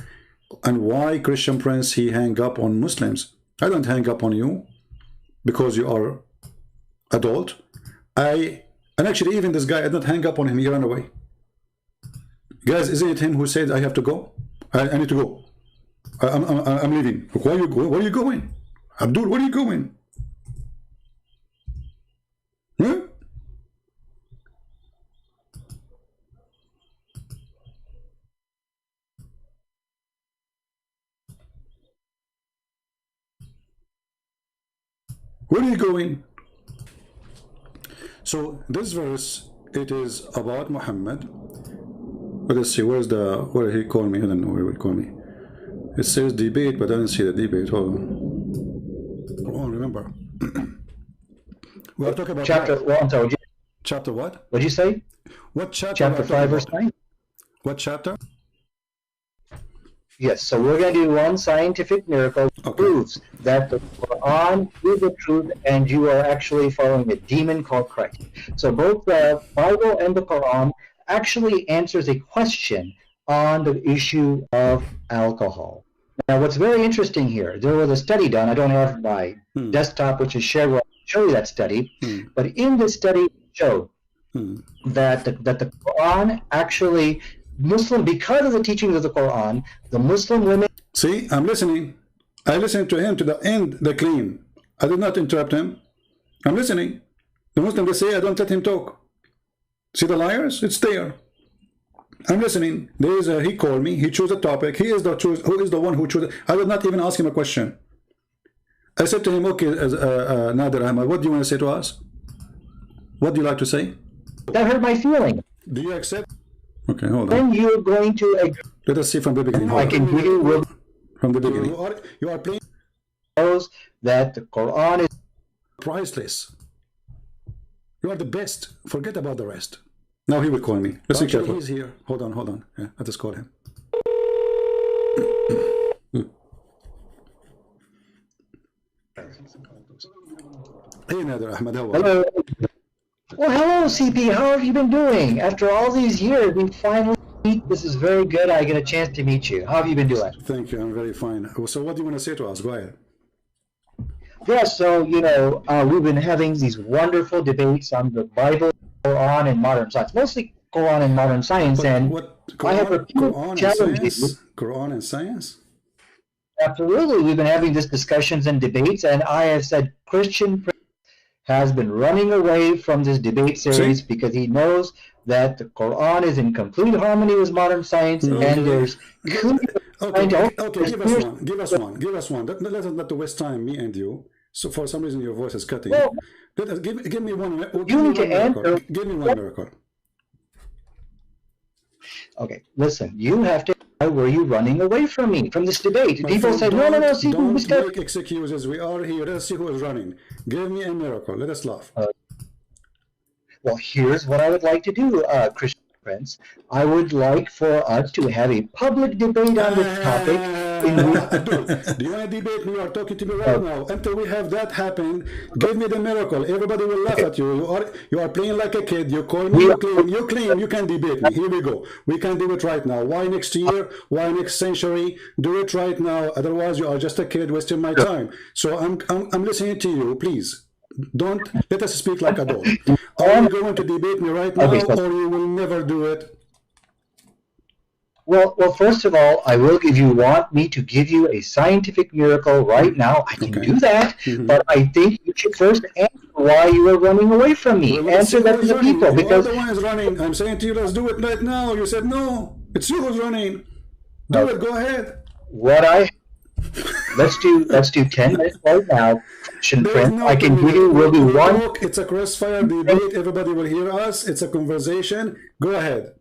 and why Christian Prince, he hang up on Muslims. I don't hang up on you because you are adult. And actually, even this guy, I don't hang up on him. He ran away. Guys, isn't it him who said, I have to go? I need to go. I'm leaving. Where are you going? Abdul, where are you going? Huh? Where are you going? So this verse, it is about Muhammad. Let us see, where he called me? I don't know where he called me. It says debate, but I don't see the debate. Hold on. Oh, remember. We are talking about chapter. Well, I'm sorry. Chapter what? What'd you say? What chapter? Chapter 5, verse 9. What chapter? Yes. So we're going to do one scientific miracle that proves that the Quran is the truth, and you are actually following a demon called Christ. So both the Bible and the Quran actually answers a question on the issue of alcohol. Now, what's very interesting here, there was a study done. I don't have my desktop, which is shared. I'll show you that study. But in this study, it showed that the Quran actually, because of the teachings of the Quran, the Muslim women... See, I'm listening. I listened to him to the end, the claim. I did not interrupt him. I'm listening. The Muslim, they say I don't let him talk. See the liars? It's there. I'm listening. There is a, he called me. He chose a topic. He is the who is the one who chose it. I did not even ask him a question. I said to him, okay, Nader Ahmad, what do you want to say to us? What do you like to say? That hurt my feeling. Do you accept? Okay, hold on. Then you're going to agree. Let us see from the beginning. I can give you from the beginning. You are playing. Knows that the Quran is priceless. You are the best. Forget about the rest. Now he will call me. Let's see. He's here. Hold on. Yeah, let us call him. Hey, Nader Ahmad, how are you? hello. Well, hello, CP. How have you been doing? After all these years, we finally meet. This is very good. I get a chance to meet you. How have you been doing? Thank you. I'm very fine. So what do you want to say to us? Go ahead. Yeah, so, you know, we've been having these wonderful debates on the Bible, Quran, and modern science. Mostly Quran and modern science. And Quran, I have a few challenges. Quran and science? Absolutely. We've been having these discussions and debates, and I have said Christian has been running away from this debate series because he knows that the Quran is in complete harmony with modern science, and there's okay, give us one. Let us not waste time, me and you. So for some reason your voice is cutting. Well, give me one. You need to answer. Give me one miracle. Okay, listen. You have to. Why were you running away from me, from this debate? My People friend, said, no, see, don't make excuses. We are here. Let's see who is running. Give me a miracle. Let us laugh. Well, here's what I would like to do, Christian Prince. I would like for us to have a public debate on this topic. Do you want to debate me? You are talking to me right now. Until we have that happen, give me the miracle. Everybody will laugh at you. You are playing like a kid. You call me. You claim you can debate me. Here we go. We can do it right now. Why next year? Why next century? Do it right now. Otherwise, you are just a kid wasting my time. So I'm listening to you. Please. Don't let us speak like adults. Are you going to debate me right now, or you will never do it? Well, first of all, I will give you. Want me to give you a scientific miracle right now? I can do that, but I think you should first answer why you are running away from me. Answer that to the people, because the one is running. I'm saying to you, let's do it right now. You said no. It's you who's running. Do it. Go ahead. Let's do 10 minutes right now. I can give you. Will be one. It's a crossfire debate. Everybody will hear us. It's a conversation. Go ahead.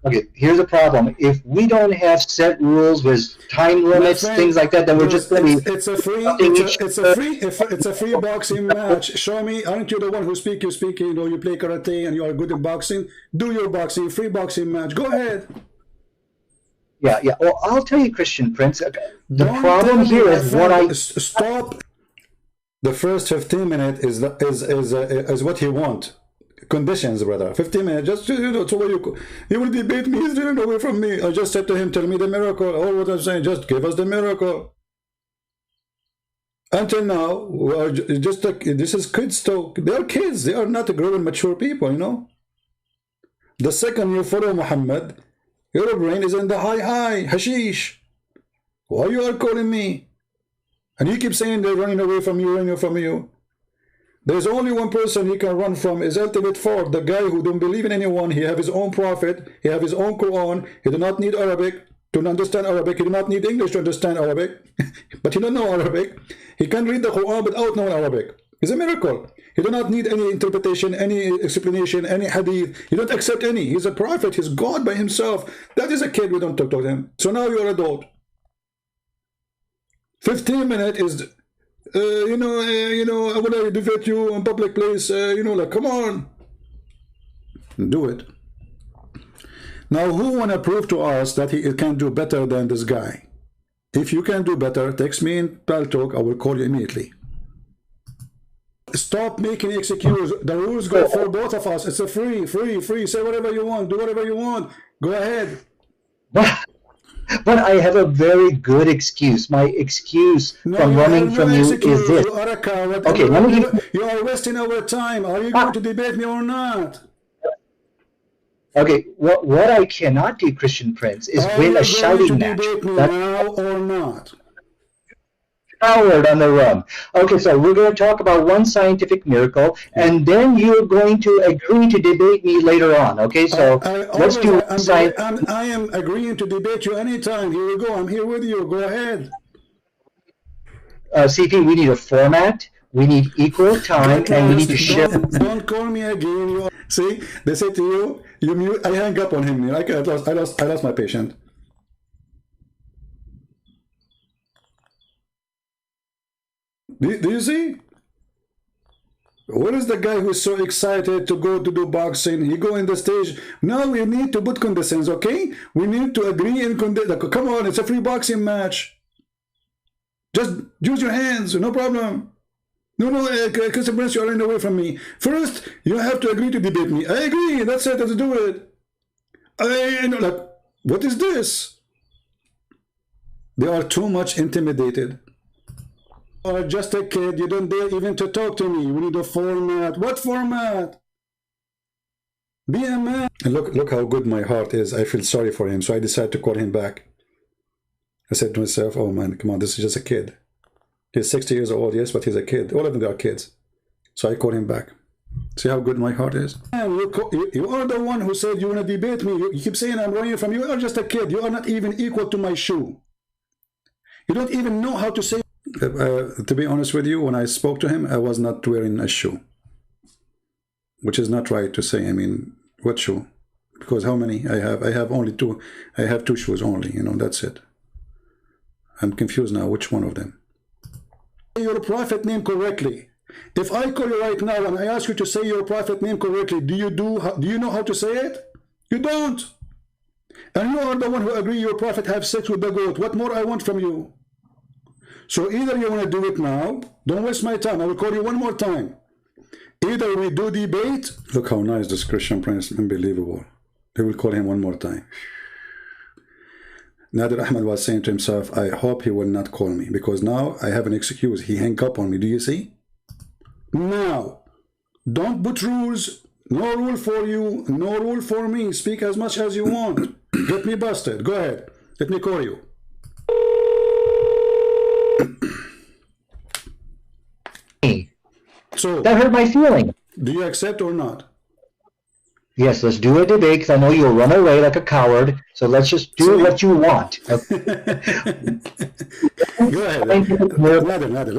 Okay, here's the problem. If we don't have set rules with time limits, things like that, then we're just going to be... It's a free boxing match. Show me, aren't you the one who speak? You speak, you know, you play karate and you are good in boxing. Do your boxing, free boxing match. Go ahead. Yeah. Well, I'll tell you, Christian Prince, the problem here is what I... Stop. The first 15 minutes is what he wants. Conditions, brother. 15 minutes, just, you know, so you will debate me. He's running away from me. I just said to him, tell me the miracle. All what I'm saying, just give us the miracle. Until now, we are just this is kids talk. They are kids. They are not grown, mature people, you know. The second you follow Muhammad, your brain is in the high, hashish. Why you are calling me? And you keep saying they're running away from you, There's only one person he can run from is Ultimate Ford, the guy who don't believe in anyone. He have his own prophet. He have his own Quran. He do not need Arabic to understand Arabic. He do not need English to understand Arabic. But he don't know Arabic. He can read the Quran without knowing Arabic. It's a miracle. He do not need any interpretation, any explanation, any hadith. He don't accept any. He's a prophet. He's God by himself. That is a kid. We don't talk to him. So now you're adult. 15 minutes is... I want to debate you in public place, like, come on. Do it. Now, who want to prove to us that he can do better than this guy? If you can do better, text me in Talk. I will call you immediately. Stop making excuses. The rules go for both of us. It's a free. Say whatever you want. Do whatever you want. Go ahead. But I have a very good excuse. My excuse from running from you is this. You are a coward. Okay, let me give you are wasting our time. Are you going to debate me or not? Okay, what I cannot do, Christian Prince, is win a shouting match. Are you going to debate me now or not? coward on the rum. Okay, so we're going to talk about one scientific miracle, and then you're going to agree to debate me later on. Okay, so let's do science. I am agreeing to debate you anytime. Here we go. I'm here with you. Go ahead. CP, we need a format. We need equal time, and we need to share. Don't call me again. See, they say to you, you mute. I hang up on him. I lost my patient. Do you see? What is the guy who's so excited to go to do boxing? He go in the stage. No, we need to put conditions, okay? We need to agree and come on, it's a free boxing match. Just use your hands, no problem. No, Christian Prince, you're running away from me. First, you have to agree to debate me. I agree, that's it, let's do it. What is this? They are too much intimidated. You are just a kid, you don't dare even to talk to me. We need a format. What format? Be a man. And look how good my heart is. I feel sorry for him, so I decided to call him back. I said to myself, oh man, come on, this is just a kid. He's 60 years old, yes, but he's a kid. All of them are kids. So I called him back. See how good my heart is? And you are the one who said you want to debate me. You keep saying I'm running from you. You are just a kid. You are not even equal to my shoe. You don't even know how to say. To be honest with you, when I spoke to him, I was not wearing a shoe. Which is not right to say. I mean, what shoe? Because how many I have? I have only two. I have two shoes only, you know, that's it. I'm confused now, which one of them? Say your prophet name correctly. If I call you right now and I ask you to say your prophet name correctly, do you know how to say it? You don't. And you are the one who agree your prophet have sex with the goat. What more I want from you? So either you want to do it now, don't waste my time, I will call you one more time. Either we do debate. Look how nice this Christian Prince, unbelievable. They will call him one more time. Nadir Ahmed was saying to himself, I hope he will not call me, because now I have an excuse. He hung up on me. Do you see? Now, don't put rules. No rule for you, no rule for me. Speak as much as you want. Get me busted. Go ahead. Let me call you. So, that hurt my feeling. Do you accept or not? Yes, let's do a debate, because I know you'll run away like a coward. So let's just do what you want. Go ahead. Nadir.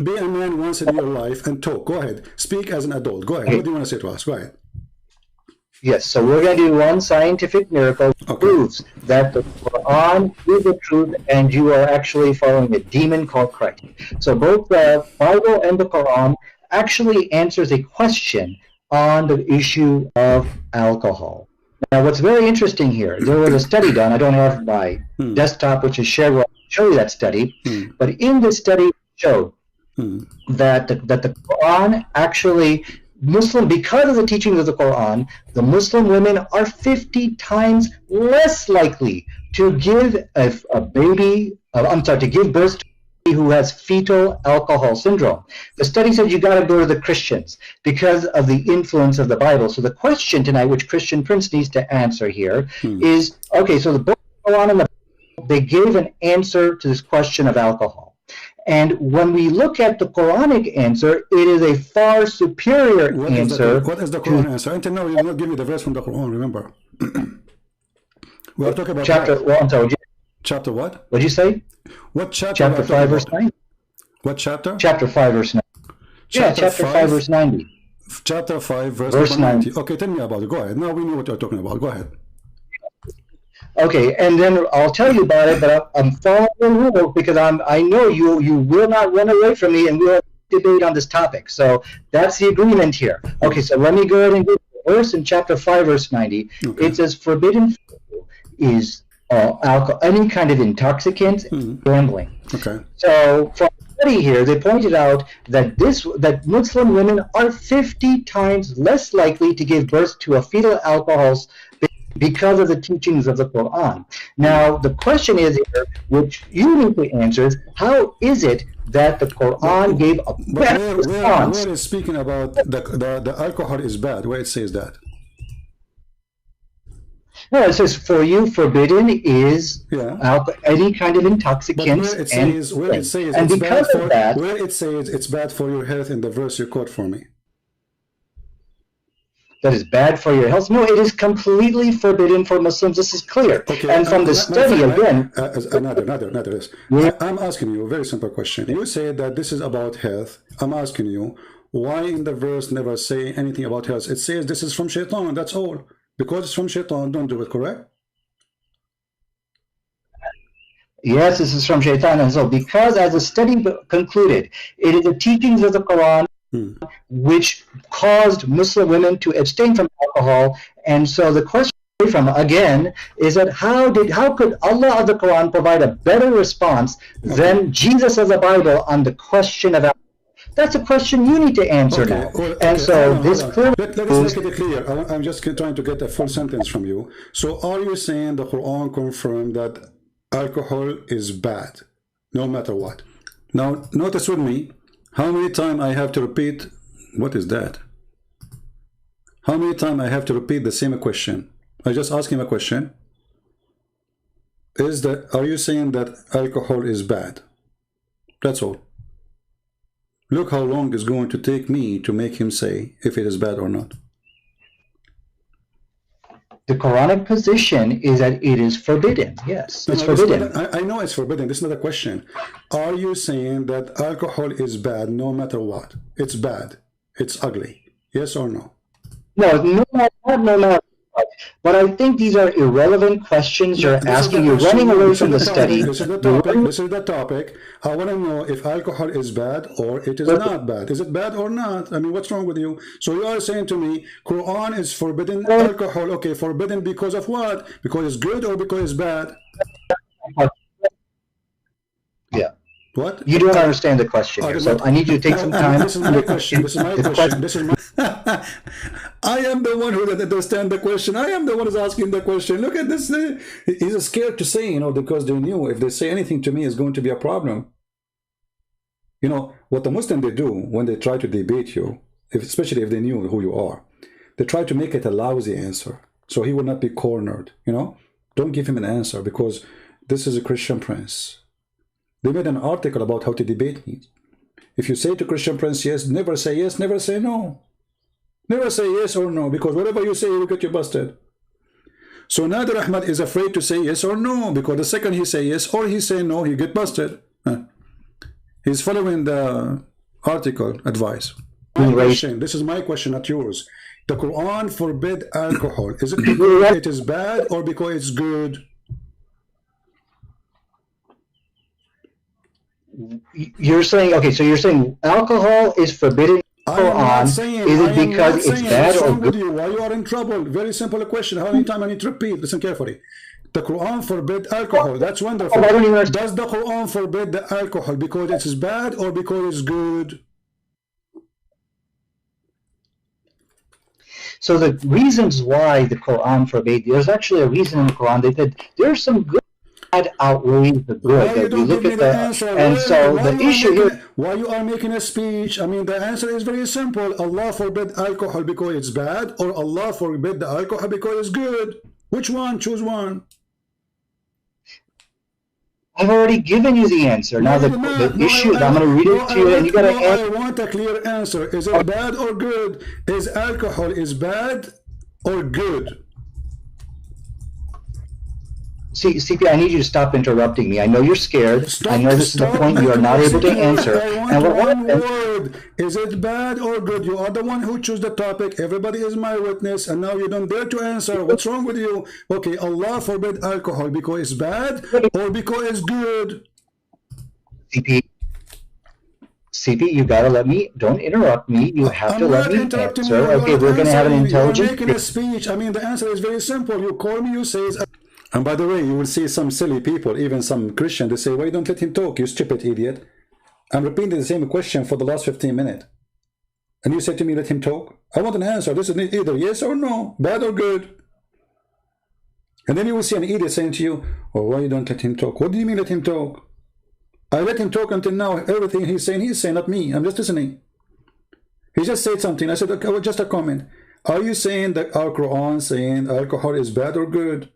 Be a man once in your life and talk. Go ahead. Speak as an adult. Go ahead. What do you want to say to us? Go ahead. Yes, so we're going to do one scientific miracle that proves that the Quran is the truth and you are actually following a demon called Christ. So both the Bible and the Quran actually answers a question on the issue of alcohol. Now, what's very interesting here, there was a study done. I don't have my desktop, which is shared. I'll show you that study. But in this study, it showed that the Quran actually, because of the teachings of the Quran, the Muslim women are 50 times less likely to give to give birth to who has fetal alcohol syndrome. The study said you got to go to the Christians because of the influence of the Bible. So the question tonight, which Christian Prince needs to answer here, is, okay, so the book of Quran and the Bible, they gave an answer to this question of alcohol. And when we look at the Quranic answer, it is a far superior answer. What is the Quran answer? Until now, you did not give me the verse from the Quran, remember. We are talking about chapter, well, I'm sorry, chapter what? What did you say? What chapter? Chapter 5, verse 90. What chapter? Chapter 5, verse 90. Chapter 5, verse 90. Chapter 5, verse 90. Okay, tell me about it. Go ahead. Now we know what you're talking about. Go ahead. Okay, and then I'll tell you about it, but I'm following the rules because I know you will not run away from me and we'll debate on this topic. So that's the agreement here. Okay, so let me go ahead and get the verse in chapter 5, verse 90. Okay. It says, forbidden is alcohol, any kind of intoxicant, gambling. Okay. So from the study here, they pointed out that Muslim women are 50 times less likely to give birth to a fetal alcohol because of the teachings of the Quran. Now, the question is here, which you need to answer, is how is it that the Quran gave a better response? Where is speaking about the alcohol is bad? Where it says that? No, it says for you forbidden is any kind of intoxicants where it says and it's because bad of that, where it says it's bad for your health in the verse you quote for me. That is bad for your health. No, it is completely forbidden for Muslims. This is clear. Okay, and from the study again, I'm asking you a very simple question. You say that this is about health. I'm asking you, why in the verse never say anything about health? It says this is from shaitan, that's all. Because it's from shaitan, don't do it, correct? Yes, this is from shaitan. And so because as the study concluded, it is the teachings of the Quran which caused Muslim women to abstain from alcohol. And so the question from again is that how could Allah of the Quran provide a better response than Jesus of the Bible on the question of alcohol? That's a question you need to answer now. And so this clearly let's make it clear. I'm just trying to get a full sentence from you. So are you saying the Quran confirmed that alcohol is bad, no matter what? Now, notice with me, how many times I have to repeat, what is that? How many times I have to repeat the same question? I just ask him a question. Are you saying that alcohol is bad? That's all. Look how long it's going to take me to make him say if it is bad or not. The Quranic position is that it is forbidden. Yes, it's forbidden. I know it's forbidden. This is not a question. Are you saying that alcohol is bad no matter what? It's bad. It's ugly. Yes or no? No, no. But I think these are irrelevant questions you're asking. You're running away from the study. This is the topic. I want to know if alcohol is bad or it is not bad. Is it bad or not? I mean, what's wrong with you? So you are saying to me, Quran is forbidden alcohol. Okay, forbidden because of what? Because it's good or because it's bad? Yeah. What? You don't understand the question here, so I need you to take some time. This is my question. This is my question. This is my I am the one who doesn't understand the question. I am the one who's asking the question. Look at this. He's scared to say, because they knew if they say anything to me, it's going to be a problem. What the Muslim they do when they try to debate you, especially if they knew who you are, they try to make it a lousy answer. So he will not be cornered, Don't give him an answer because this is a Christian prince. They made an article about how to debate me. If you say to Christian prince yes, never say yes, never say no. Never say yes or no, because whatever you say, will get you busted. So Nader Ahmad is afraid to say yes or no, because the second he say yes or he say no, he get busted. He's following the article advice. This is my question, not yours. The Quran forbid alcohol. Is it because it is bad or because it's good? You're saying, okay, so you're saying alcohol is forbidden. Is it because it's bad or good? Why you are in trouble? Very simple question. How many times I need to repeat? Listen carefully. The Quran forbid alcohol. That's wonderful. Does the Quran forbid the alcohol because it is bad or because it's good? So the reasons why the Quran forbade, there's actually a reason in the Quran. They said there's some good outweighs the good. The issue here, why you are making a speech? I mean, the answer is very simple. Allah forbid alcohol because it's bad, or Allah forbid the alcohol because it's good. Which one? Choose one. I've already given you the answer. Now the issue, I'm going to read it to you, and you got to answer. I want a clear answer. Is it bad or good? Is alcohol bad or good? See, CP, I need you to stop interrupting me. I know you're scared. I know this is the point you are not able to answer. And one word. Is it bad or good? You are the one who chose the topic. Everybody is my witness, and now you don't dare to answer. What's wrong with you? Okay, Allah forbid alcohol because it's bad or because it's good? CP, you gotta let me. Don't interrupt me. You have to let me answer. Okay, we're gonna have an intelligent. You're making a speech. I mean, the answer is very simple. You call me. You say. And by the way, you will see some silly people, even some Christian, they say, why don't let him talk, you stupid idiot. I'm repeating the same question for the last 15 minutes. And you say to me, let him talk? I want an answer. This is either yes or no, bad or good. And then you will see an idiot saying to you, oh, why you don't let him talk? What do you mean let him talk? I let him talk until now. Everything he's saying, not me. I'm just listening. He just said something. I said, okay, well, just a comment. Are you saying that our Quran saying alcohol is bad or good?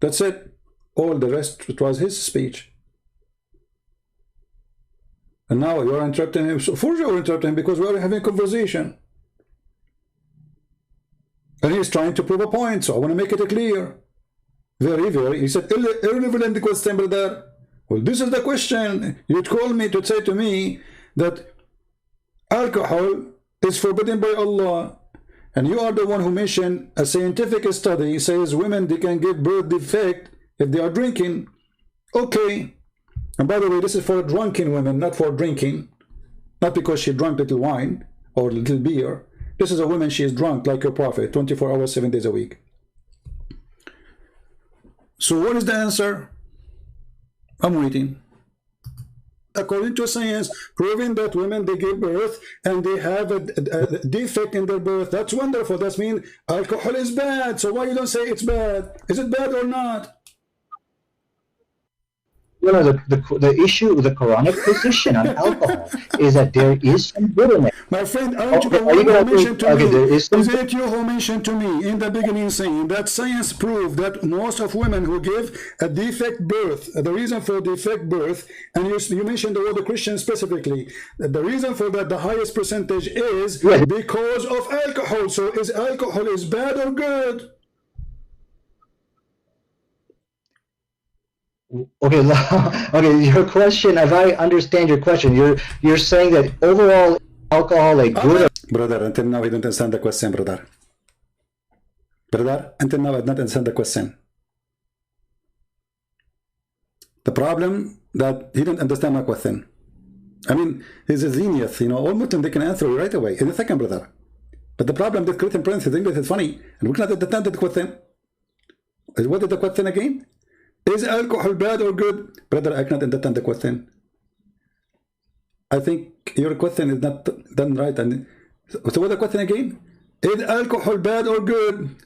That's it. All the rest, it was his speech. And now you're interrupting him. So for sure, interrupting him because we are having a conversation. And he's trying to prove a point, so I want to make it clear. Very. He said, irrelevant question, brother. Well, this is the question. You call me to say to me that alcohol is forbidden by Allah. And you are the one who mentioned a scientific study says women, they can give birth defect if they are drinking. Okay. And by the way, this is for drunken women, not for drinking. Not because she drank little wine or little beer. This is a woman, she is drunk like your prophet, 24 hours, 7 days a week. So what is the answer? I'm waiting. According to science, proving that women, they give birth and they have a defect in their birth. That's wonderful. That means alcohol is bad. So why you don't say it's bad? Is it bad or not? You know, the issue with the Quranic position on alcohol is that there is some good in it. My friend, aren't you the one who mentioned to me? Is it you who mentioned to me in the beginning saying that science proved that most of women who give a defect birth, the reason for defect birth, and you mentioned the word the Christian specifically, the reason for that, the highest percentage is because of alcohol. So is alcohol is bad or good? Okay, okay. Your question, if I understand your question, you're saying that overall alcohol, like good. Brother, until now he don't understand the question, brother. Brother, until now I don't understand the question. The problem that he didn't understand my question. I mean, he's a genius, you know. All Muslims they can answer you right away in a second, brother. But the problem that Christian Prince is English is funny, and we cannot understand the question. What is the question again? Is alcohol bad or good? Brother, I cannot understand the question. I think your question is not done right. And so what's the question again? Is alcohol bad or good?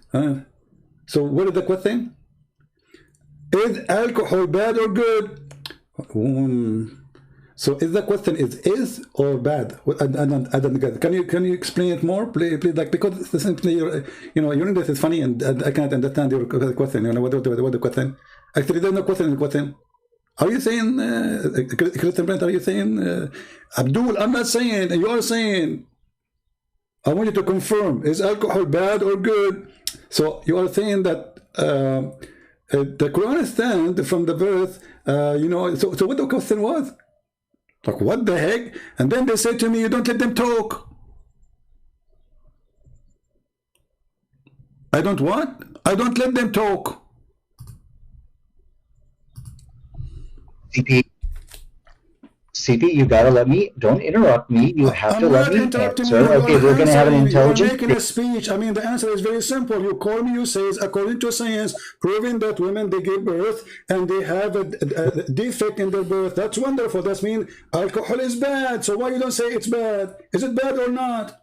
So what is the question? Is alcohol bad or good? So is the question is or bad? I don't get it. Can you explain it more, please? Like, because simply you know, your English is funny and I can't understand your question. You know what the question? Actually, there's no question in the question. Are you saying, Christian Brent, are you saying, Abdul, I'm not saying, you are saying, I want you to confirm, is alcohol bad or good? So you are saying that the Quran stands from the birth, you know, so what the question was? Like, what the heck? And then they say to me, you don't let them talk. I don't what? I don't let them talk. CP, you gotta let me, don't interrupt me, you have to let me answer. Okay, we're gonna have an intelligent... You're making a speech. I mean, the answer is very simple. You call me, you say, according to science, proving that women, they give birth and they have a defect in their birth. That's wonderful. That means alcohol is bad. So why you don't say it's bad? Is it bad or not?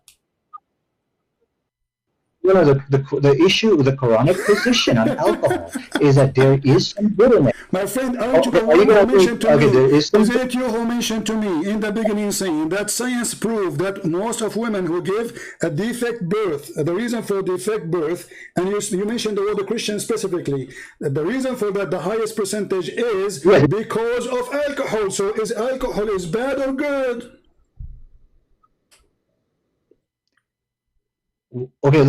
You know, the issue with the Quranic position on alcohol is that there is some good in it. My friend, aren't you the one who mentioned to me? Is it you who mentioned to me in the beginning saying that science proved that most of women who give a defect birth, the reason for defect birth, and you mentioned the word the Christian specifically, the reason for that, the highest percentage is because of alcohol. So is alcohol is bad or good? Okay,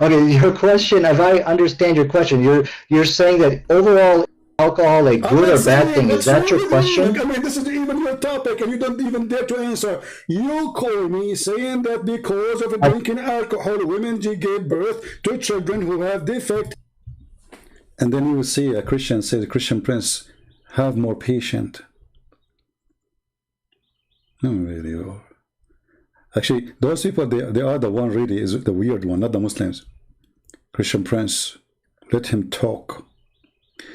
okay. Your question, if I understand your question, you're saying that overall alcohol, like good or bad thing, is that your question? I mean, this isn't even your topic, and you don't even dare to answer. You call me saying that because of drinking alcohol, women give birth to children who have defect. And then you will see a Christian say, the Christian Prince, have more patience. No, really. Actually, those people, they are the one really is the weird one, not the Muslims. Christian Prince, let him talk.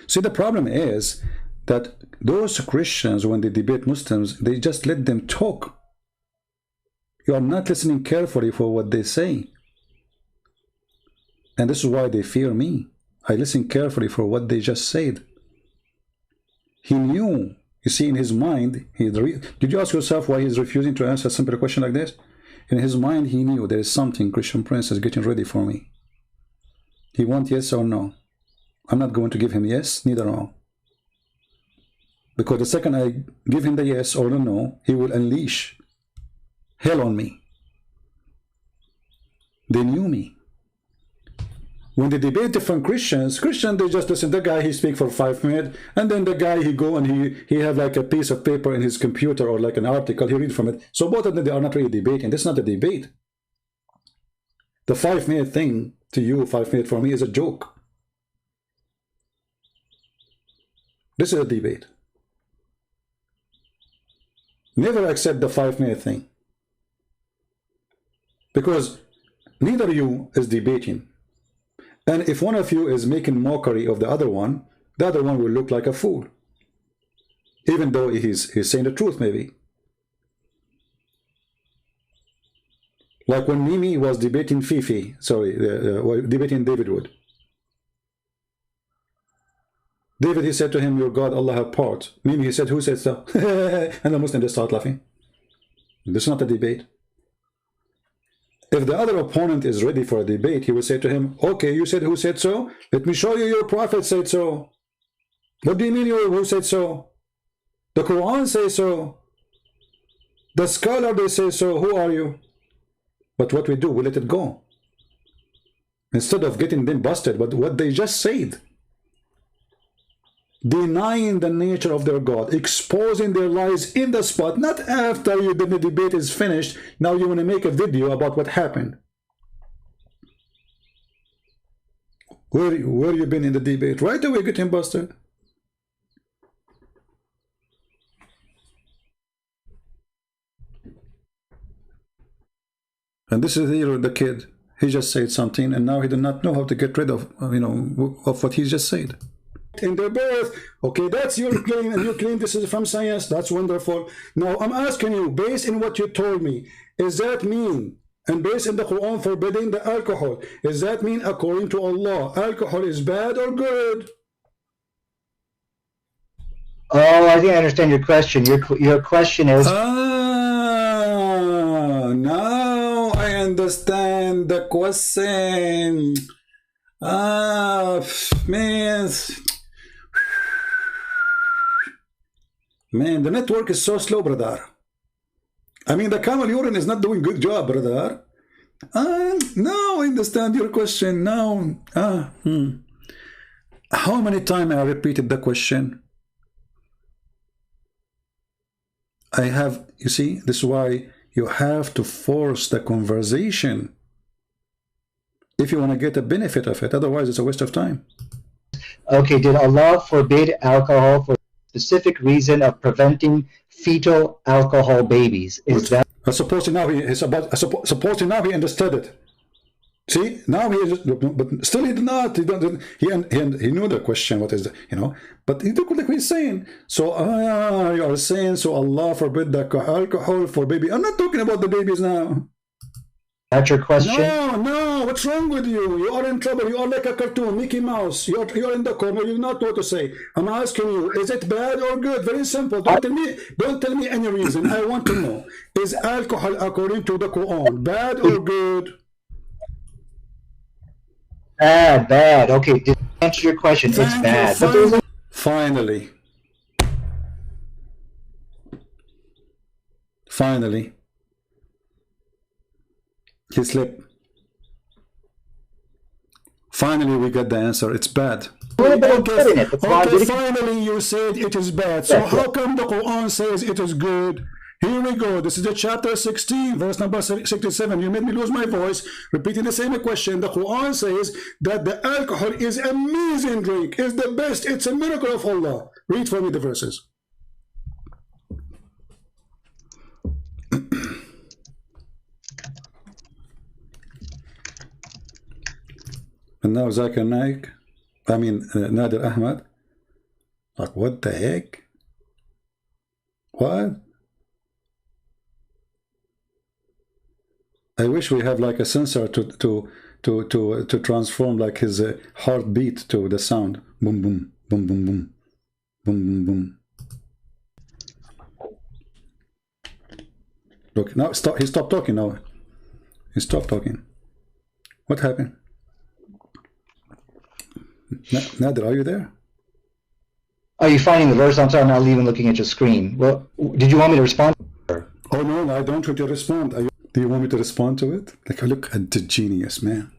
See, the problem is that those Christians, when they debate Muslims, they just let them talk. You are not listening carefully for what they say. And this is why they fear me. I listen carefully for what they just said. He knew, you see, in his mind, did you ask yourself why he's refusing to answer a simple question like this? In his mind, he knew there is something Christian Prince is getting ready for me. He wants yes or no. I'm not going to give him yes, neither no. Because the second I give him the yes or the no, he will unleash hell on me. They knew me. When they debate different Christians, they just listen. The guy, he speak for 5 minutes, and then the guy, he go and he have like a piece of paper in his computer or like an article, he read from it. So both of them, they are not really debating. That's not a debate. The 5-minute thing to you, 5 minutes for me, is a joke. This is a debate. Never accept the 5-minute thing. Because neither of you is debating. And if one of you is making mockery of the other one will look like a fool. Even though he's saying the truth, maybe. Like when Mimi was debating debating David Wood. David, he said to him, your God, Allah have parts. Mimi, he said, who said so? And the Muslims just start laughing. This is not a debate. If the other opponent is ready for a debate, he will say to him, okay, you said who said so? Let me show you your prophet said so. What do you mean who said so? The Quran says so. The scholar, they say so. Who are you? But what we do, we let it go. Instead of getting them busted, but what they just said. Denying the nature of their God, exposing their lies in the spot, not after the debate is finished. Now you want to make a video about what happened. Where you been in the debate? Right away getting busted. And this is here the kid. He just said something, and now he did not know how to get rid of of what he just said. In their birth, okay, that's your claim, and you claim this is from science. That's wonderful. Now I'm asking you, based on what you told me, is that mean, and based on the Quran forbidding the alcohol, does that mean according to Allah, alcohol is bad or good? Oh, I think I understand your question. Your question is. Now I understand the question. Man, the network is so slow, brother. I mean, the camel urine is not doing good job, brother. Now I understand your question. Now, how many times I repeated the question? I have, you see, this is why you have to force the conversation if you want to get a benefit of it. Otherwise, it's a waste of time. Okay, did Allah forbid alcohol for specific reason of preventing fetal alcohol babies? Is that supposing now supposing now he understood it? See, now he is, but still he did not. He knew the question. What is the, But he took what he's saying. So you are saying so Allah forbid the alcohol for baby. I'm not talking about the babies now. That's your question? No, what's wrong with you? You are in trouble. You are like a cartoon, Mickey Mouse. You're in the corner. You don't know what to say. I'm asking you, is it bad or good? Very simple. Don't tell me any reason. I want to know. Is alcohol according to the Quran bad or good? Bad. Okay, to answer your question, it's bad. Finally. He slipped. Finally, we got the answer. It's bad. Okay, finally you said it is bad. So how come the Quran says it is good? Here we go. This is the chapter 16, verse number 67. You made me lose my voice, repeating the same question. The Quran says that the alcohol is amazing drink, is the best. It's a miracle of Allah. Read for me the verses. And now Zakir Naik, Nadir Ahmad, like, what the heck? What? I wish we have like a sensor to transform like his heartbeat to the sound. Boom, boom, boom, boom, boom, boom, boom, boom. Look, now he stopped talking now. He stopped talking. What happened? Nader, are you there? Are you finding the verse? I'm sorry, I'm not even looking at your screen. Well, did you want me to respond? Oh, no, I don't want you to respond. Do you want me to respond to it? Like, look at the genius, man.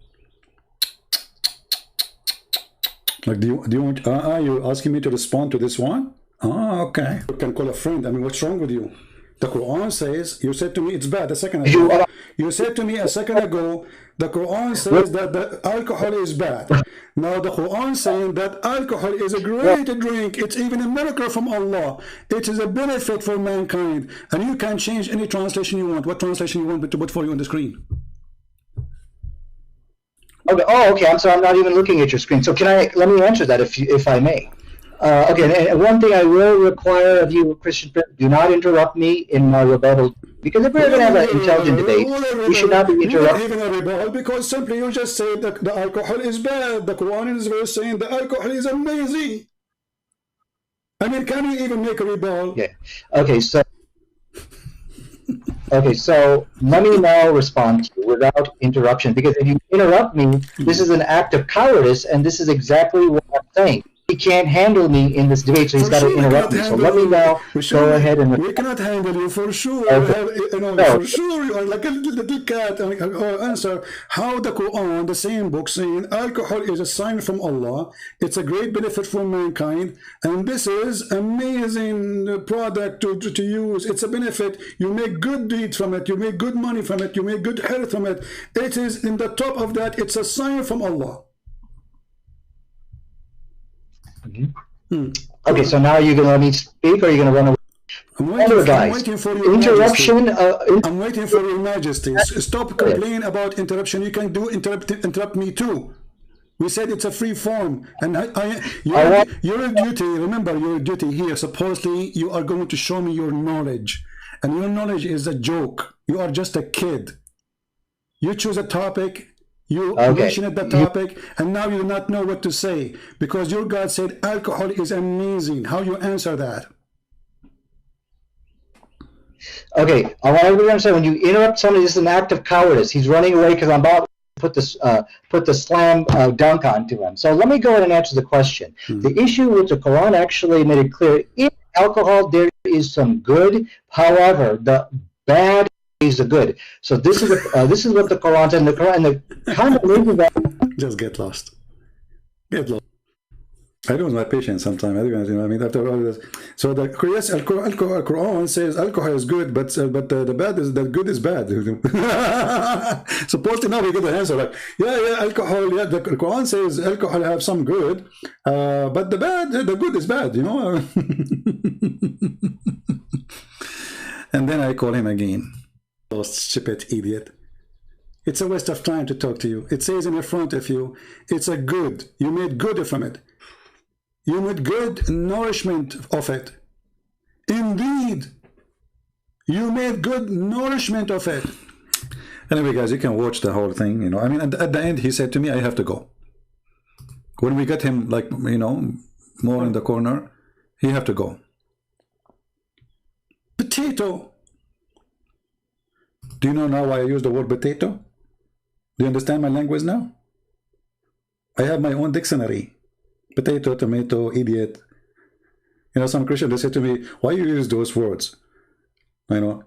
Like, do you want, you're asking me to respond to this one? Okay. You can call a friend. I mean, what's wrong with you? The Quran says, you said to me it's bad a second ago. You said to me a second ago, the Quran says that the alcohol is bad. Now the Quran saying that alcohol is a great drink. It's even a miracle from Allah. It is a benefit for mankind. And you can change any translation you want. What translation you want me to put for you on the screen? Okay. Oh, okay. I'm sorry. I'm not even looking at your screen. So let me answer that if I may. Okay, and one thing I will require of you, Christian, do not interrupt me in my rebuttal. Because if we're going to have an intelligent debate, we should not be interrupting. Even a rebuttal, because simply you just say that the alcohol is bad. The Quran is very saying the alcohol is amazing. I mean, can you even make a rebuttal? Yeah. Okay, so let me now respond to you without interruption. Because if you interrupt me, this is an act of cowardice, and this is exactly what I'm saying. He can't handle me in this debate, so he's got to interrupt me. So let me now go ahead and... We cannot handle you, for sure. For sure, you are like a little cat. Answer how the Quran, the same book, saying alcohol is a sign from Allah. It's a great benefit for mankind, and this is amazing product to use. It's a benefit. You make good deeds from it. You make good money from it. You make good health from it. It is in the top of that. It's a sign from Allah. Okay, so now you're going to let me speak, or are you going to run away? I'm waiting for your interruption. I'm waiting for your majesty. Stop complaining about interruption. You can interrupt me too. We said it's a free form, and your duty. Remember, your duty here. Supposedly, you are going to show me your knowledge, and your knowledge is a joke. You are just a kid. You choose a topic. You mentioned the topic, and now you do not know what to say because your God said alcohol is amazing. How you answer that? Okay, I want everybody to understand, when you interrupt somebody, this is an act of cowardice. He's running away because I'm about to put the slam dunk onto him. So let me go ahead and answer the question. The issue with the Quran actually made it clear, in alcohol there is some good, however, the bad is the good. So this is what the Quran said. And the Quran, that just get lost. Get lost. I lose my patience sometimes. I mean, after all this. So the Quran says alcohol is good, but the bad is that good is bad. Supposedly now we get the answer like, yeah, alcohol. Yeah, the Quran says alcohol have some good, but the good is bad. You know. And then I call him again. Stupid idiot. It's a waste of time to talk to you. It says in front of you, it's a good. You made good from it. You made good nourishment of it. Indeed, you made good nourishment of it. Anyway, guys, you can watch the whole thing. You know, I mean, at the end, he said to me, I have to go. When we get him, like, you know, more in the corner, he have to go. Potato. Do you know now why I use the word potato? Do you understand my language now? I have my own dictionary. Potato, tomato, idiot. You know, some Christians, they say to me, why you use those words? You know,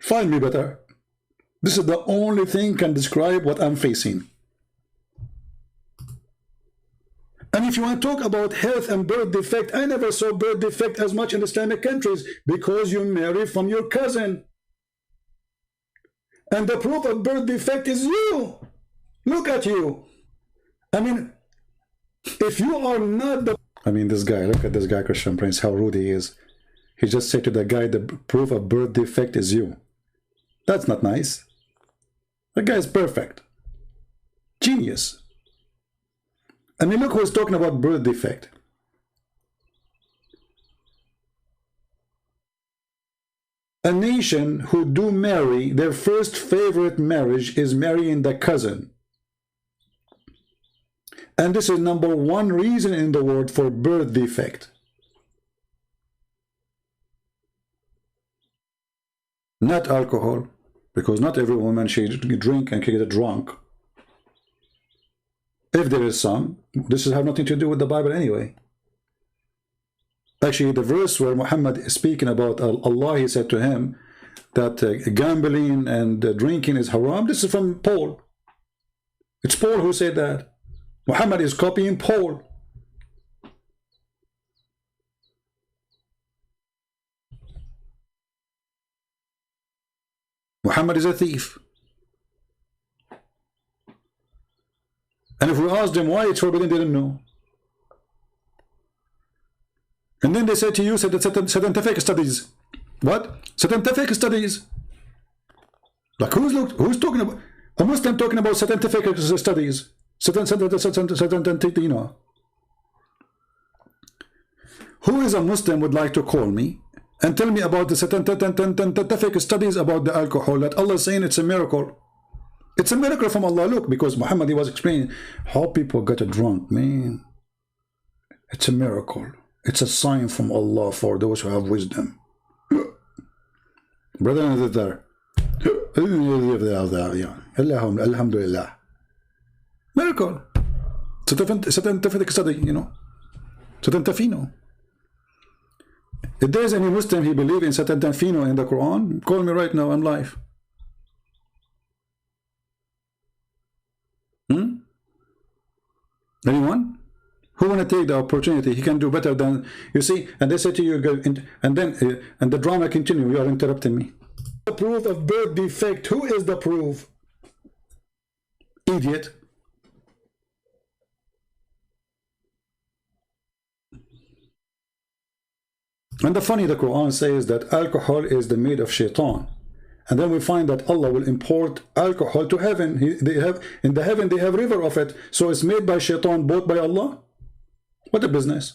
find me better. This is the only thing can describe what I'm facing. And if you want to talk about health and birth defect, I never saw birth defect as much in Islamic countries because you marry from your cousin. And the proof of birth defect is you. Look at you. I mean, if you are not the... I mean, this guy, look at this guy, Christian Prince, how rude he is. He just said to the guy, the proof of birth defect is you. That's not nice. The guy is perfect. Genius. I mean, look who's talking about birth defect. A nation who do marry, their first favorite marriage is marrying the cousin. And this is number one reason in the world for birth defect. not alcohol, because not every woman should drink and can get drunk. If there is some, this has nothing to do with the Bible anyway. Actually, the verse where Muhammad is speaking about Allah, he said to him that gambling and drinking is haram. This is from Paul. It's Paul who said that. Muhammad is copying Paul. Muhammad is a thief. And if we asked them why it's forbidden, they didn't know. And then they say to you, scientific studies. What? Scientific studies. Like who's talking about? A Muslim talking about scientific studies. You know. Who is a Muslim would like to call me and tell me about the scientific studies about the alcohol that Allah is saying it's a miracle? It's a miracle from Allah. Look, because Muhammad, he was explaining how people got drunk, man. It's a miracle. It's a sign from Allah for those who have wisdom. Brother and sister. Alhamdulillah. Miracle. Scientific study, you know. Scientafino. If there's any Muslim he believes in Scientafino in the Quran, call me right now, I'm live. Anyone who want to take the opportunity? He can do better than you see. And they say to you, and then and the drama continue. You are interrupting me. The proof of birth defect. Who is the proof? Idiot. And the funny, the Quran says that alcohol is the made of shaitan. And then we find that Allah will import alcohol to heaven. In the heaven they have river of it. So it's made by shaitan, bought by Allah. What a business.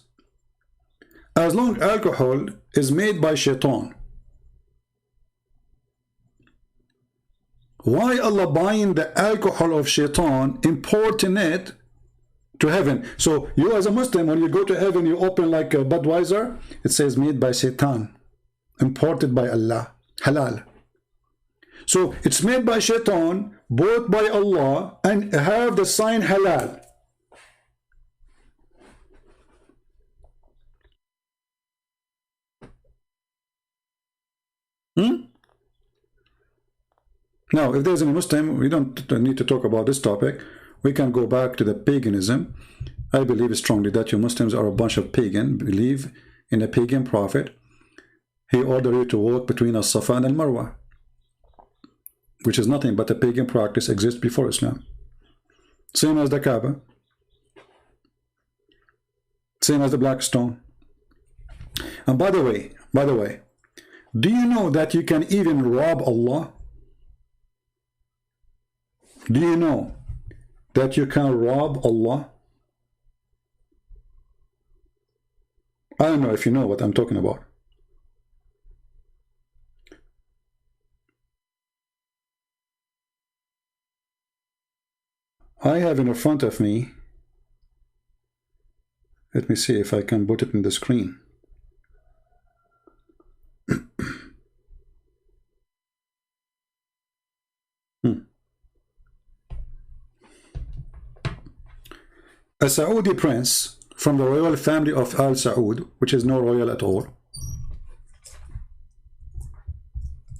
As long as alcohol is made by shaitan, why Allah buying the alcohol of shaitan, importing it to heaven? So you as a Muslim, when you go to heaven, you open like a Budweiser, it says made by Satan, imported by Allah, halal. So it's made by shaitan, bought by Allah, and have the sign halal. Now, if there's any Muslim, we don't need to talk about this topic. We can go back to the paganism. I believe strongly that you Muslims are a bunch of pagan, believe in a pagan prophet. He ordered you to walk between As-Safa and Al-Marwa, which is nothing but a pagan practice exists before Islam. Same as the Kaaba. Same as the black stone. And by the way, do you know that you can even rob Allah? Do you know that you can rob Allah? I don't know if you know what I'm talking about. I have in front of me, let me see if I can put it in the screen. A Saudi prince from the royal family of Al Saud, which is no royal at all,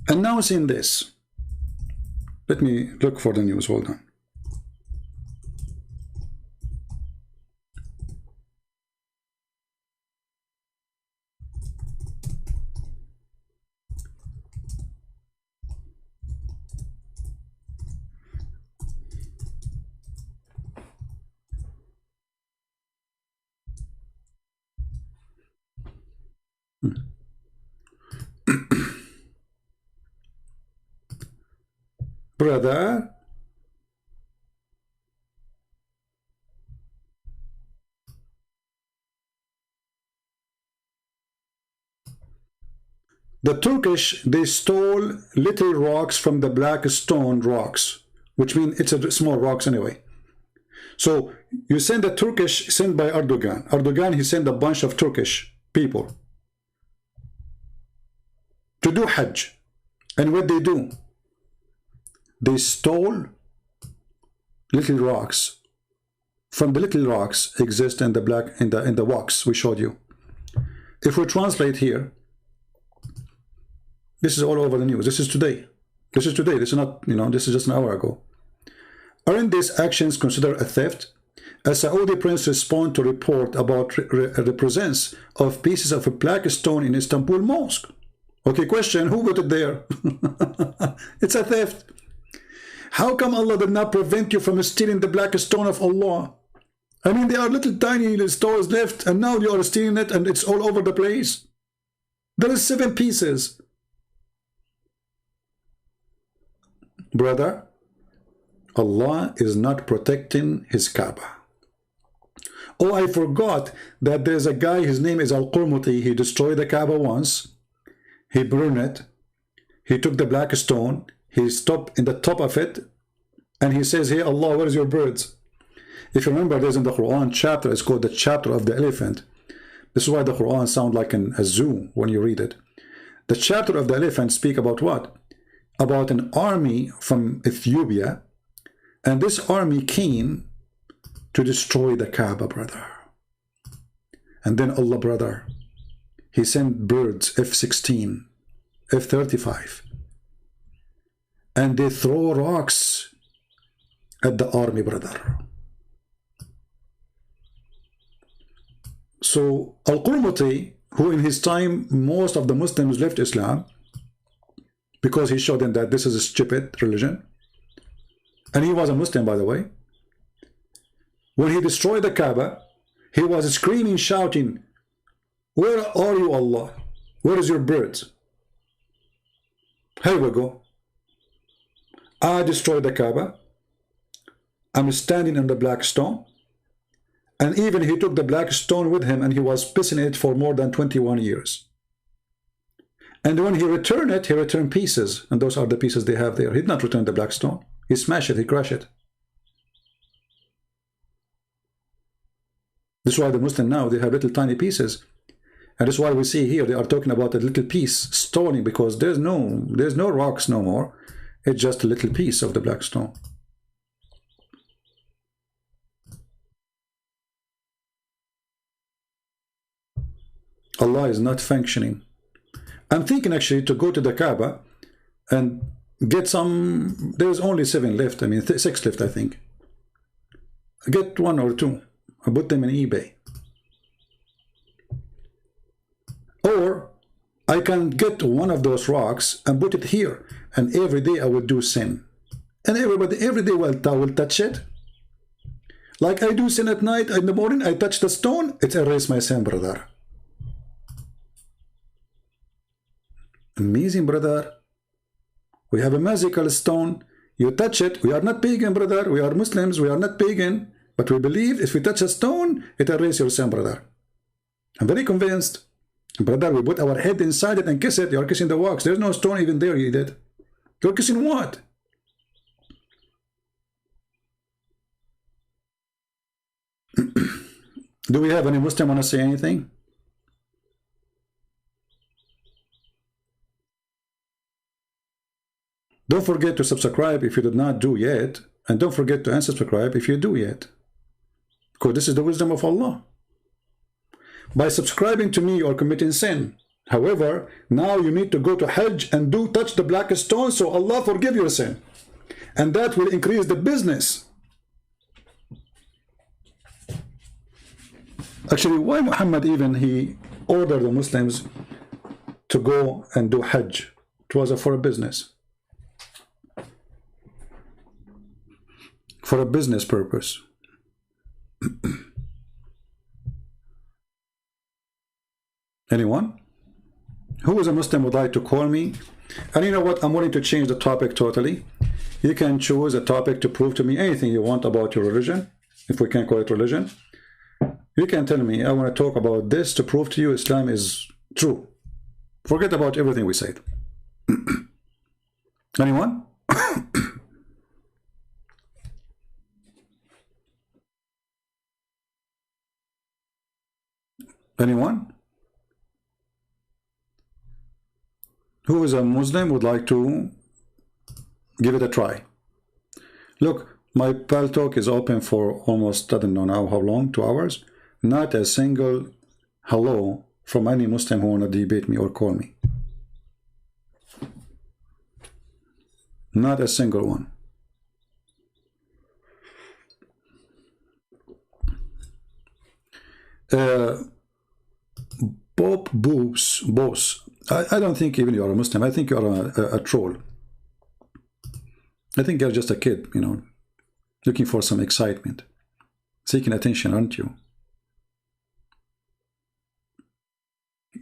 announcing this. Let me look for the news. Hold on. Brother, the Turkish, they stole little rocks from the black stone rocks, which means it's a small rocks anyway. So you send the Turkish, sent by Erdogan. Erdogan, he sent a bunch of Turkish people to do Hajj. And what they do? They stole little rocks. From the little rocks exist in the black in the wax we showed you. If we translate here, this is all over the news. This is today. This is today. This is not, you know, this is just an hour ago. Aren't these actions considered a theft? A Saudi prince responded to report about the presence of pieces of a black stone in Istanbul mosque. Okay, question, who put it there? It's a theft. How come Allah did not prevent you from stealing the black stone of Allah? I mean, there are little tiny stones left, and now you are stealing it, and it's all over the place. There is 7 pieces. Brother, Allah is not protecting his Kaaba. Oh, I forgot that there's a guy, his name is Al-Qurmuti. He destroyed the Kaaba once. He burned it. He took the black stone. He stopped in the top of it. And he says, hey, Allah, where is your birds? If you remember, there's in the Quran chapter, it's called the chapter of the elephant. This is why the Quran sounds like a zoo when you read it. The chapter of the elephant speak about what? About an army from Ethiopia. And this army came to destroy the Kaaba, brother. And then Allah, brother, he sent birds, F-16, F-35. And they throw rocks at the army, brother. So Al-Qurmuti, who in his time most of the Muslims left Islam because he showed them that this is a stupid religion, and he was a Muslim, by the way. When he destroyed the Kaaba, he was screaming, shouting, where are you, Allah? Where is your birds? Here we go. I destroyed the Kaaba. I'm standing on the black stone. And even he took the black stone with him, and he was pissing it for more than 21 years. And when he returned it, he returned pieces. And those are the pieces they have there. He did not return the black stone. He smashed it, he crushed it. This is why the Muslim now, they have little tiny pieces. And this is why we see here, they are talking about a little piece, stoning, because there's no rocks no more. It's just a little piece of the black stone. Allah is not functioning. I'm thinking actually to go to the Kaaba and get some. There's only 7 left. I mean 6 left, I think. Get 1 or 2. I put them in eBay. Or I can get one of those rocks and put it here, and every day I will do sin, and every day will touch it. Like I do sin at night, in the morning I touch the stone, it erases my sin, brother. Amazing, brother. We have a magical stone. You touch it. We are not pagan, brother. We are Muslims. We are not pagan. But we believe if we touch a stone, it erases your sin, brother. I'm very convinced. Brother, we put our head inside it and kiss it. You're kissing the wax. There's no stone even there, you idiot. You're kissing what? Do we have any Muslim want to say anything? Don't forget to subscribe if you did not do yet. And don't forget to unsubscribe if you do yet. Because this is the wisdom of Allah. By subscribing to me, you are committing sin. However, now you need to go to Hajj and touch the black stone so Allah forgive your sin. And that will increase the business. Actually, why Muhammad even, he ordered the Muslims to go and do Hajj? It was for a business. For a business purpose. Anyone? Who is a Muslim would like to call me? And you know what? I'm willing to change the topic totally. You can choose a topic to prove to me anything you want about your religion, if we can call it religion. You can tell me, I want to talk about this to prove to you Islam is true. Forget about everything we said. Anyone? Anyone? who is a Muslim would like to give it a try. Look, my pal talk is open for almost, I don't know now how long, 2 hours. Not a single hello from any Muslim who want to debate me or call me. Not a single one. Bob Boss. I don't think even you are a Muslim. I think you are a troll. I think you're just a kid, you know, looking for some excitement, seeking attention, aren't you?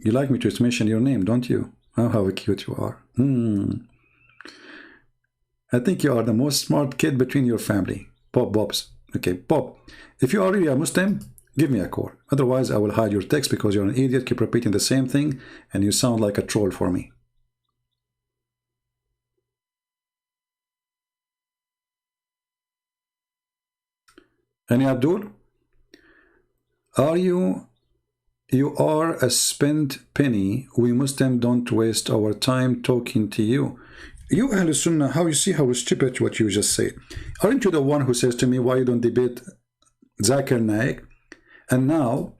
You like me to mention your name, don't you? Oh, how cute you are. I think you are the most smart kid between your family. Bobs. Okay, Bob, if you are really a Muslim, give me a call. Otherwise, I will hide your text because you're an idiot, keep repeating the same thing, and you sound like a troll for me. Any Abdul? You are a spent penny. We Muslims don't waste our time talking to you. You Ahl Sunnah, how you see how stupid what you just said. Aren't you the one who says to me, why you don't debate Zakir Naik? And now,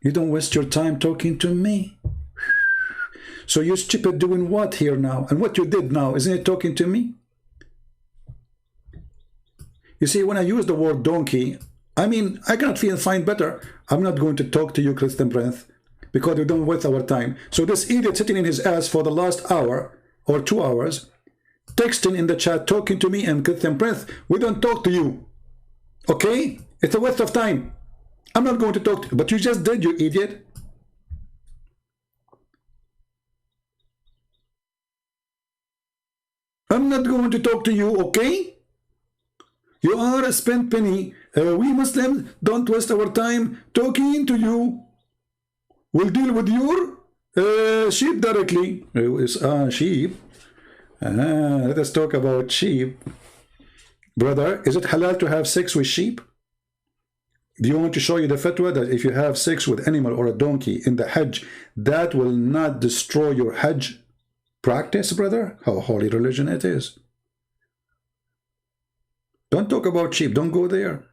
you don't waste your time talking to me. So you're stupid doing what here now? And what you did now, isn't it talking to me? You see, when I use the word donkey, I mean, I cannot find better. I'm not going to talk to you, Christian Prince, because you don't waste our time. So this idiot sitting in his ass for the last hour or 2 hours, texting in the chat, talking to me and Christian Prince, we don't talk to you. Okay? It's a waste of time. I'm not going to talk to you, but you just did, you idiot. I'm not going to talk to you, okay? You are a spent penny. We Muslims don't waste our time talking to you. We'll deal with your sheep directly. Sheep. Let us talk about sheep. Brother, is it halal to have sex with sheep? Do you want to show you the fatwa that if you have sex with animal or a donkey in the Hajj, that will not destroy your Hajj practice, brother? How holy religion it is. Don't talk about sheep. Don't go there.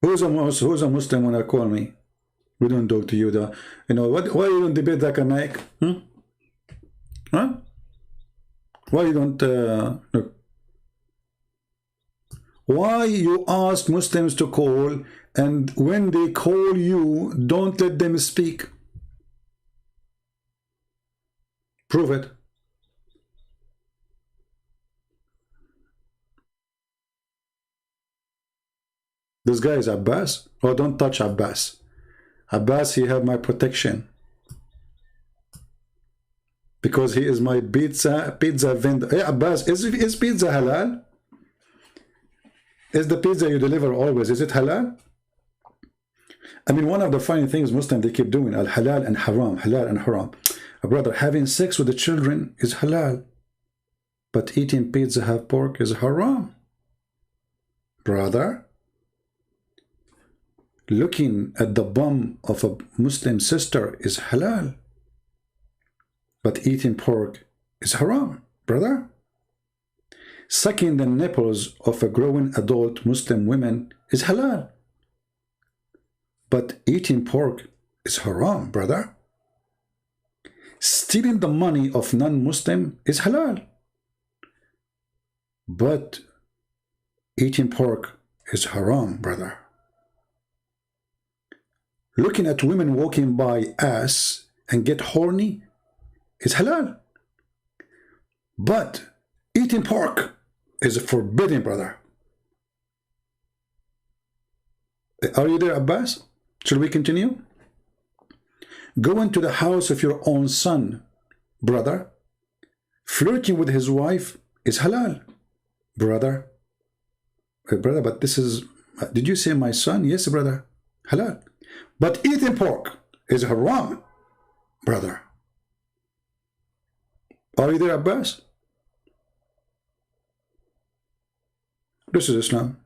Who's a Muslim when I call me? We don't talk to you. You know what? Why you don't debate Zakir Naik? Huh? Why you don't look? Why you ask Muslims to call, and when they call you, don't let them speak? Prove it. This guy is Abbas. Oh, don't touch Abbas. Abbas, he have my protection. Because he is my pizza vendor. Hey, Abbas, is pizza halal? Is the pizza you deliver always, is it halal? I mean, one of the funny things Muslims, they keep doing, al-halal and haram, halal and haram. Brother, having sex with the children is halal. But eating pizza half pork is haram. Brother, looking at the bum of a Muslim sister is halal. But eating pork is haram, brother. Sucking the nipples of a growing adult Muslim woman is halal. But eating pork is haram, brother. Stealing the money of non-Muslim is halal. But eating pork is haram, brother. Looking at women walking by ass and get horny is halal. But eating pork is forbidden, brother. Are you there, Abbas? Should we continue? Going to the house of your own son, brother. Flirting with his wife is halal, brother. Brother, but this is... Did you say my son? Yes, brother. Halal. But eating pork is haram, brother. Are you there, Abbas? This is Islam.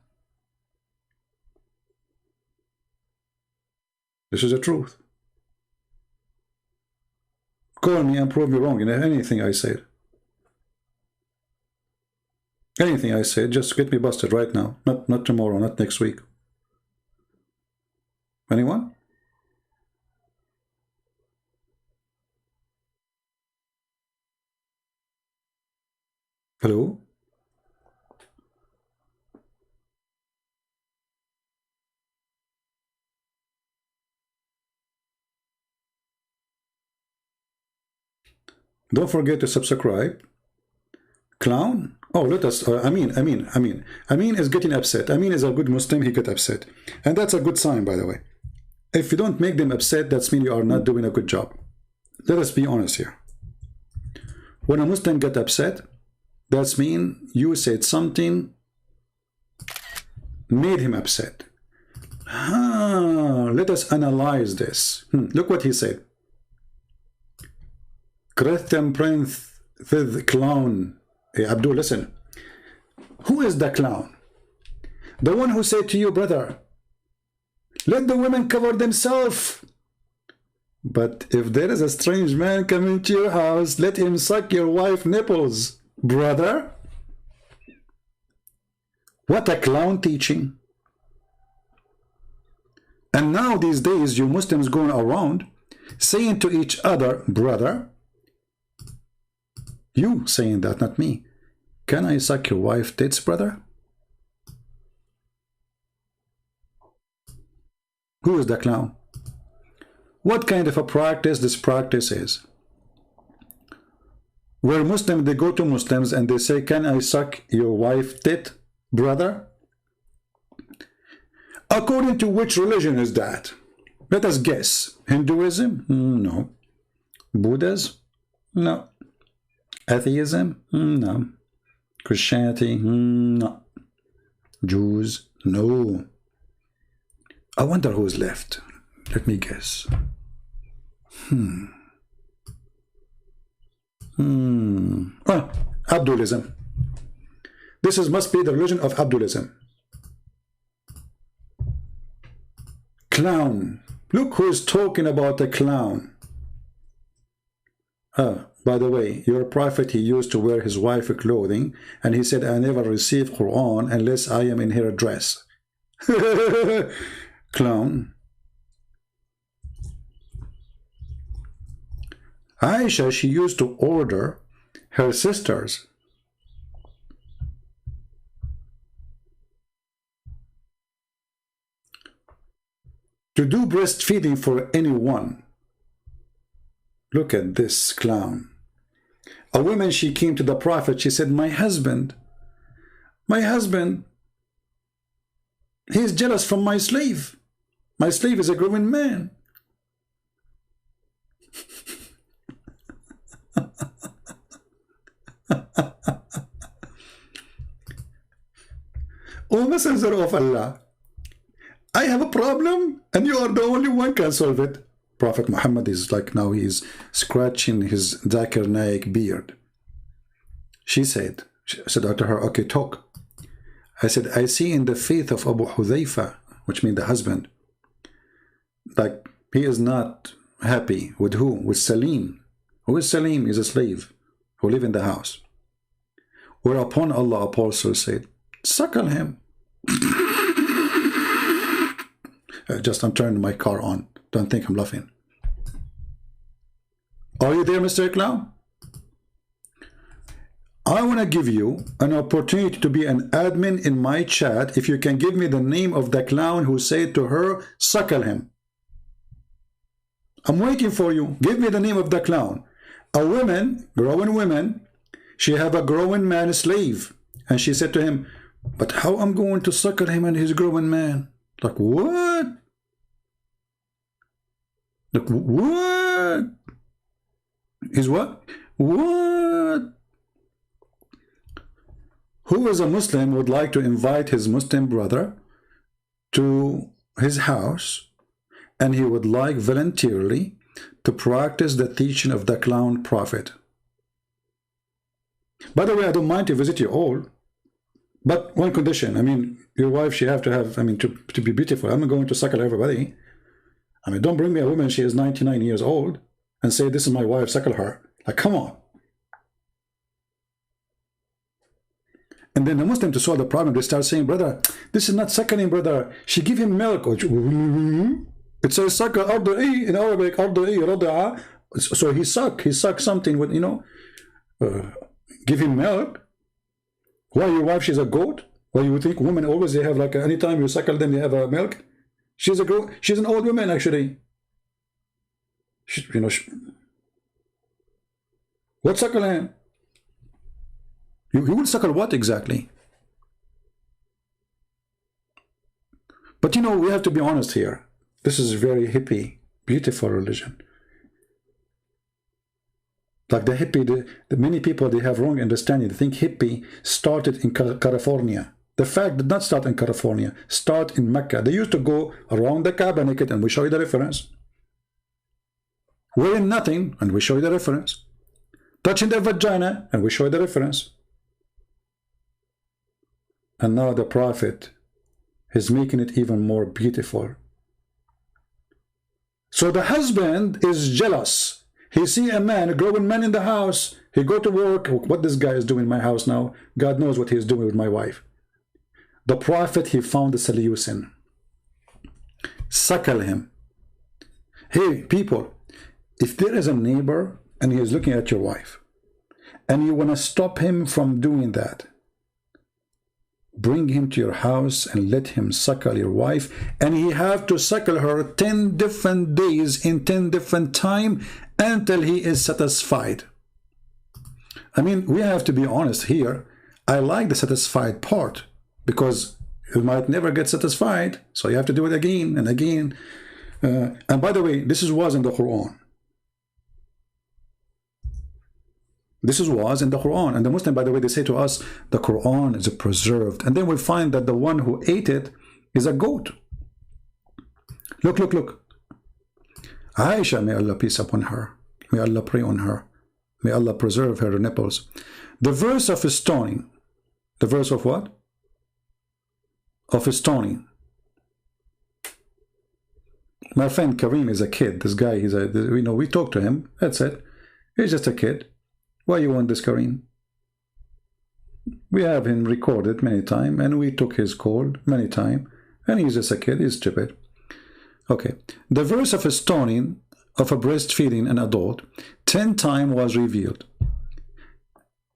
This is the truth. Call me and prove me wrong in anything I said. Anything I said, just get me busted right now. Not tomorrow, not next week. Anyone? Hello? Don't forget to subscribe. Clown? Oh, let us. Amin is getting upset. Amin is a good Muslim. He get upset, and that's a good sign, by the way. If you don't make them upset, that's mean you are not doing a good job. Let us be honest here. When a Muslim get upset, that's mean you said something made him upset. Let us analyze this. Look what he said. Christian prince, the clown. Hey, Abdul, listen. Who is the clown? The one who said to you, brother, let the women cover themselves. But if there is a strange man coming to your house, let him suck your wife's nipples. Brother? What a clown teaching. And now these days, you Muslims going around saying to each other, brother, you saying that, not me. Can I suck your wife's tits, brother? Who is the clown? What kind of a practice this practice is? Where Muslims, they go to Muslims and they say, can I suck your wife's tit, brother? According to which religion is that? Let us guess. Hinduism? No. Buddhism? No. Atheism? No. Christianity? No. Jews? No. I wonder who's left. Let me guess. Abdulism. This must be the religion of Abdulism. Clown. Look who is talking about a clown. By the way, your prophet, he used to wear his wife's clothing, and he said, I never receive Quran unless I am in her dress. Clown. Aisha, she used to order her sisters to do breastfeeding for anyone. Look at this clown. A woman, she came to the prophet, she said, my husband, he's jealous from my slave. My slave is a growing man. O Messenger of Allah, I have a problem and you are the only one can solve it. Prophet Muhammad is like, now he's scratching his Zakir Naik beard. She said to her, okay, talk. I said, I see in the faith of Abu Hudhaifa, which means the husband, like he is not happy with who? With Salim. Who is Salim? Is a slave who live in the house. Whereupon Allah Apostle said, suckle him. I'm turning my car on. Don't think I'm laughing. Are you there, Mr. Clown? I want to give you an opportunity to be an admin in my chat if you can give me the name of the clown who said to her, suckle him. I'm waiting for you. Give me the name of the clown. A woman, growing woman, she have a growing man slave. And she said to him, but how I'm going to suckle him and his growing man? Like, what? Like, what? Is what? What? Who is a Muslim would like to invite his Muslim brother to his house and he would like voluntarily to practice the teaching of the clown prophet? By the way, I don't mind to visit you all, but one condition. I mean, your wife, she have to have, I mean, to be beautiful. I'm not going to suckle everybody. I mean, don't bring me a woman, she is 99 years old, and say, this is my wife, suckle her. Like, come on. And then the Muslim, to solve the problem, they start saying, brother, this is not suckling, brother. She give him milk. It says suckle, arda'i, in Arabic, arda'i, rada'a. So he suck something with, you know, give him milk. Why your wife, she's a goat? Why you would think women always, they have like, anytime you suckle them, they have a milk? She's a girl, she's an old woman, actually. You know, what suckling? You will suckle what exactly? But you know, we have to be honest here. This is very hippie, beautiful religion. Like the hippie, the many people, they have wrong understanding. They think hippie started in California. The fact did not start in California, start in Mecca. They used to go around the Kaaba naked, and we show you the reference. Wearing nothing, and we show you the reference. Touching their vagina, and we show you the reference. And now the Prophet is making it even more beautiful. So the husband is jealous. He see a man, a growing man in the house. He go to work. What this guy is doing in my house now? God knows what he's doing with my wife. The Prophet, he found the solution. Suckle him. Hey, people, if there is a neighbor and he is looking at your wife, and you want to stop him from doing that, bring him to your house and let him suckle your wife, and he have to suckle her 10 different days in 10 different time until he is satisfied. I mean, we have to be honest here. I like the satisfied part, because you might never get satisfied, so you have to do it again and again. And by the way, this was in the Quran. This was in the Quran. And the Muslim, by the way, they say to us, the Quran is preserved. And then we find that the one who ate it is a goat. Look, look, look. Aisha, may Allah peace upon her. May Allah pray on her. May Allah preserve her nipples. The verse of stoning. The verse of what? Of stoning. My friend Kareem is a kid. This guy, he's a, you know, we talk to him. That's it. He's just a kid. Why you want this, Kareem? We have him recorded many times, and we took his call many times, and he's just a kid. He's stupid. Okay. The verse of a stoning of a breastfeeding an adult 10 times was revealed.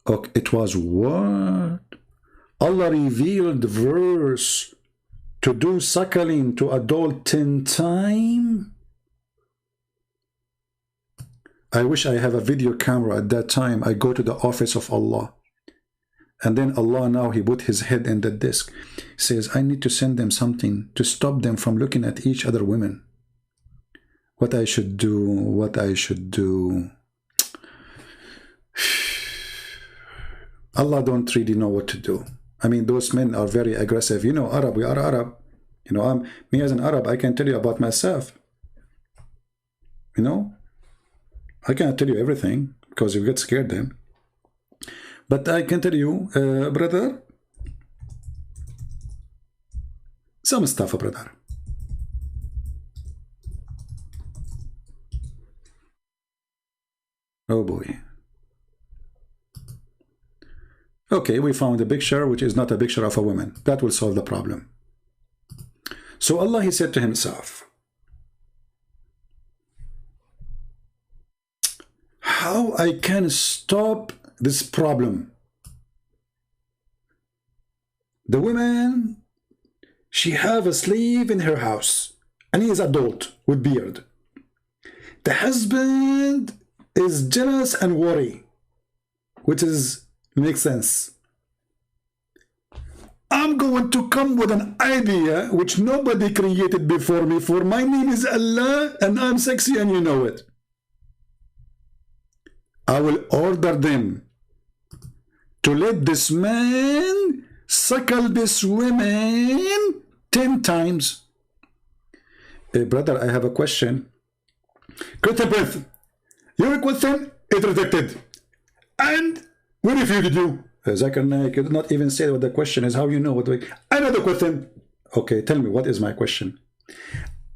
Okay, it was what? Allah revealed the verse to do suckling to adult 10 times? I wish I have a video camera at that time. I go to the office of Allah. And then Allah now, he put his head in the disk. He says, I need to send them something to stop them from looking at each other women. What I should do, what I should do. Allah don't really know what to do. I mean, those men are very aggressive. You know, Arab, we are Arab. You know, me as an Arab, I can tell you about myself. You know? I can't tell you everything because you get scared then. But I can tell you, brother, some stuff, brother. Oh boy. Okay, we found a picture which is not a picture of a woman. That will solve the problem. So Allah, he said to himself, how I can stop this problem? The woman, she have a slave in her house, and he is adult with beard. The husband is jealous and worry, which makes sense. I'm going to come with an idea which nobody created before me, for my name is Allah and I'm sexy and you know it. I will order them to let this man suckle this woman 10 times. Hey, brother, I have a question. Christian Prince, your question is rejected. And we refuted you. Zakir Naik, you did not even say what the question is. How you know what I know the question. Okay, tell me, what is my question?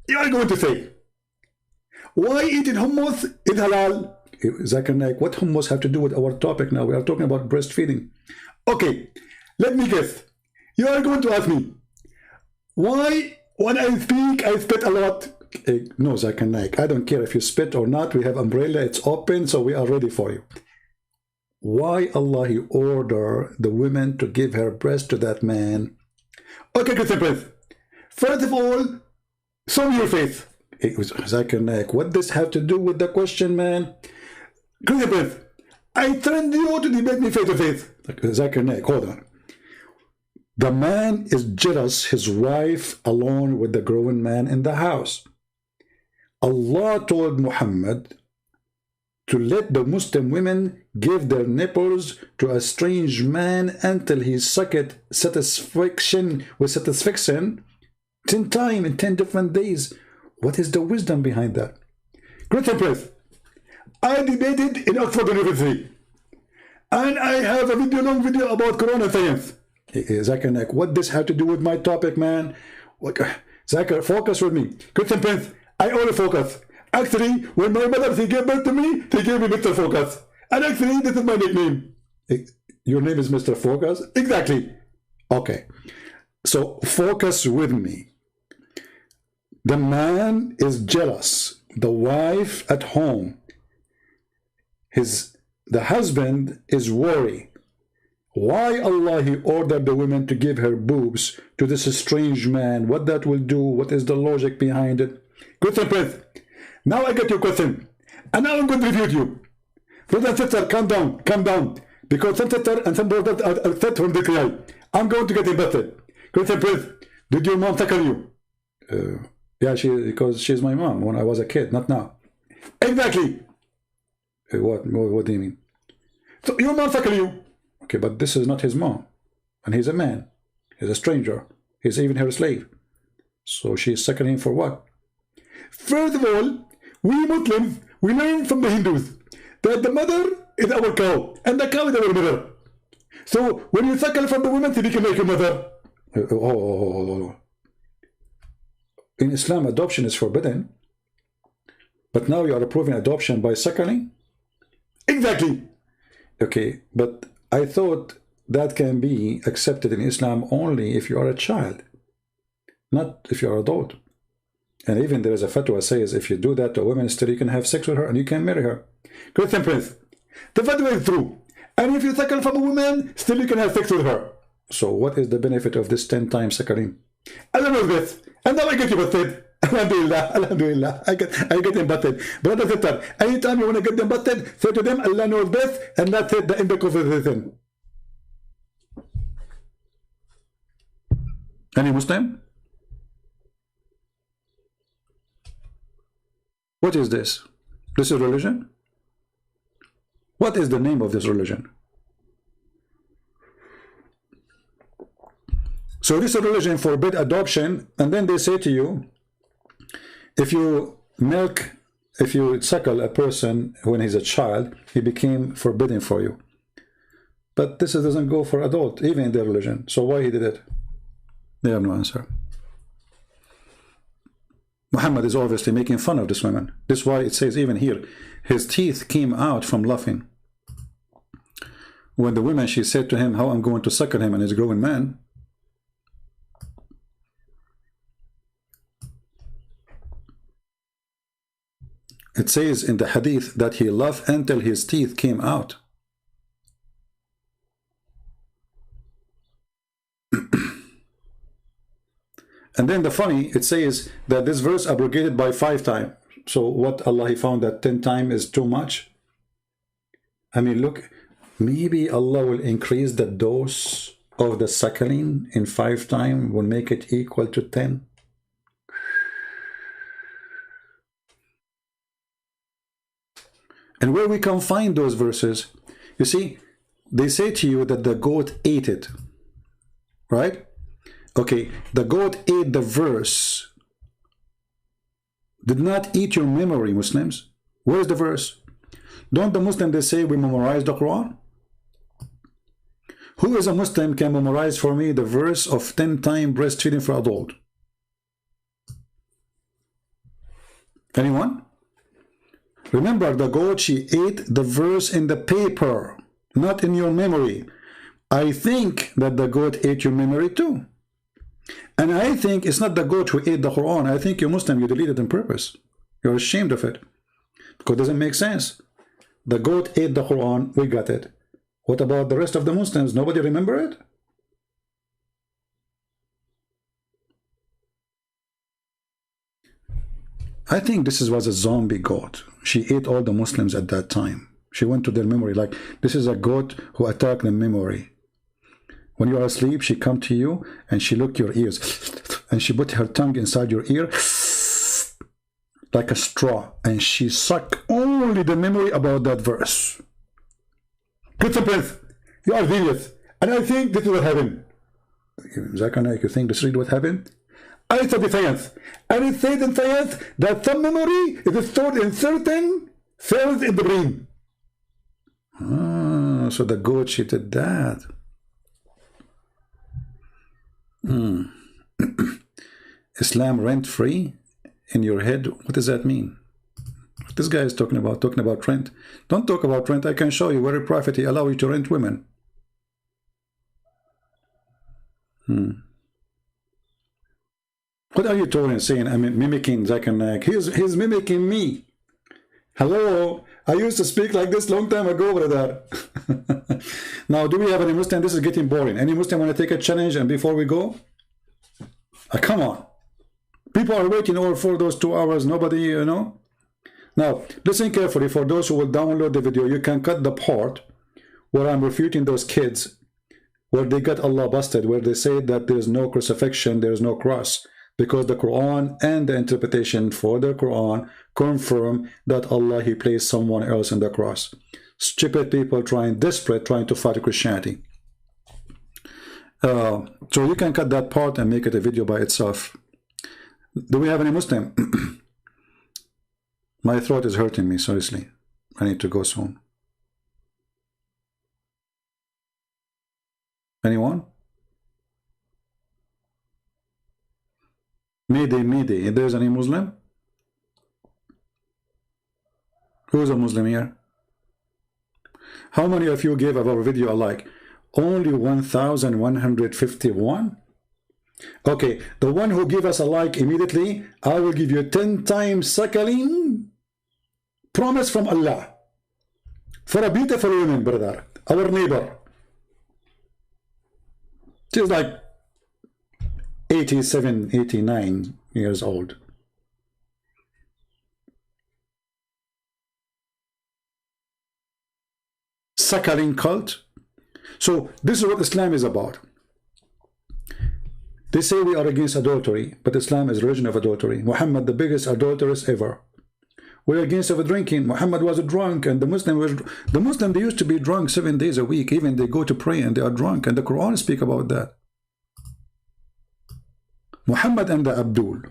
You are going to say, Why eating hummus is halal? Zakir Naik, what hummus have to do with our topic now? We are talking about breastfeeding. Okay, let me guess. You are going to ask me, why when I speak, I spit a lot? No, Zakir Naik, I don't care if you spit or not. We have umbrella, it's open, so we are ready for you. Why Allah He order the women to give her breast to that man? Okay, Christian Prince. First of all, show me your face. Zakir Naik, what does have to do with the question, man? Christian Prince, I threatened you to debate me face to face. Zakir Naik, hold on. The man is jealous, his wife alone with the growing man in the house. Allah told Muhammad to let the Muslim women give their nipples to a strange man until he sucked satisfaction with satisfaction 10 times in 10 different days. What is the wisdom behind that? Great Press, I debated in Oxford University, and I have a long video about corona science. Zakir Naik, what this have to do with my topic, man? Zakir, focus with me. Christian Prince, I only focus. Actually, when my mother she gave birth to me, they gave me Mr. Focus. And actually, this is my nickname. Your name is Mr. Focus? Exactly. Okay. So, focus with me. The man is jealous. The wife at home. The husband is worried. Why Allah He ordered the women to give her boobs to this strange man? What that will do? What is the logic behind it? Question, Prince. Now I get your question. And now I'm going to refute you. Brother and sister, calm down. Because some sister and some brothers are set from the cry. I'm going to get invested. Question, Prince. Did your mom tackle you? Yeah, because she's my mom when I was a kid, not now. Exactly. What do you mean? So your mom tackle you. Okay, but this is not his mom. And he's a man. He's a stranger. He's even her slave. So she's sucking him for what? First of all, we Muslims, we learn from the Hindus that the mother is our cow, and the cow is our mother. So when you suckle from the woman, she become like your mother. In Islam, adoption is forbidden. But now you are approving adoption by suckling? Exactly. Okay, but I thought that can be accepted in Islam only if you are a child, not if you are an adult. And even there is a fatwa says if you do that to a woman, still you can have sex with her and you can marry her. Christian Prince, the fatwa is true. And if you suckle from a woman, still you can have sex with her. So what is the benefit of this 10 times suckling? I don't know this. And now I get you busted. Alhamdulillah. I get them busted. Brother, sister, anytime you want to get them busted, say to them, Allah knows best, and that's it, the end of conversation. Any Muslim? What is this? This is religion? What is the name of this religion? So this religion forbid adoption, and then they say to you, if you suckle a person when he's a child, he became forbidden for you. But this doesn't go for adult, even in their religion. So why he did it? They have no answer. Muhammad is obviously making fun of this woman. This is why it says even here, his teeth came out from laughing. When the woman, she said to him, how I'm going to suckle him and he's a growing man. It says in the hadith that he laughed until his teeth came out. And then the funny, it says that this verse abrogated by 5 times. So what Allah He found that 10 times is too much? I mean, look, maybe Allah will increase the dose of the suckling in 5 times, will make it equal to 10. And where we can find those verses, you see, they say to you that the goat ate it, right? Okay, the goat ate the verse, did not eat your memory, Muslims. Where is the verse? Don't the Muslims, they say we memorize the Quran? Who is a Muslim can memorize for me the verse of 10 times breastfeeding for adult? Anyone? Remember, the goat, she ate the verse in the paper, not in your memory. I think that the goat ate your memory too. And I think it's not the goat who ate the Quran. I think you're Muslim, you deleted it on purpose. You're ashamed of it. Because it doesn't make sense. The goat ate the Quran, we got it. What about the rest of the Muslims? Nobody remember it? I think this was a zombie goat. She ate all the Muslims at that time. She went to their memory. Like, this is a goat who attacked the memory. When you are asleep, she come to you and she look your ears. And she put her tongue inside your ear like a straw. And she suck only the memory about that verse. Good Prince, you are genius. And I think this is what happened. Zakanak, you think this is what happened? I said the science. And it says in science that some memory is stored in certain cells in the brain. Ah, so the goat, she did that. Islam rent-free in your head. What does that mean? What this guy is talking about rent. Don't talk about rent. I can show you where a prophet he allow you to rent women. What are you talking, saying? I mean, mimicking Zakanak. He's mimicking me. Hello, I used to speak like this long time ago, brother. Now, do we have any Muslim? This is getting boring. Any Muslim want to take a challenge and before we go? Come on. People are waiting over for those 2 hours. Nobody, you know. Now, listen carefully. For those who will download the video, you can cut the part where I'm refuting those kids, where they got Allah busted, where they say that there's no crucifixion, there's no cross. Because the Quran and the interpretation for the Quran confirm that Allah, he placed someone else in the cross. Stupid people desperate, trying to fight Christianity. So you can cut that part and make it a video by itself. Do we have any Muslim? My throat is hurting me, seriously. I need to go soon. Anyone? Mayday, if there's any Muslim? Who's a Muslim here? How many of you gave our video a like? Only 1,151? Okay, the one who give us a like immediately, I will give you 10 times sakaling promise from Allah for a beautiful woman, brother, our neighbor. She's like 87, 89 years old. Suckling cult. So this is what Islam is about. They say we are against adultery, but Islam is religion of adultery. Muhammad, the biggest adulteress ever. We're against of drinking. Muhammad was a drunk, and the Muslim they used to be drunk 7 days a week. Even they go to pray and they are drunk, and the Quran speak about that. Muhammad and the Abdul,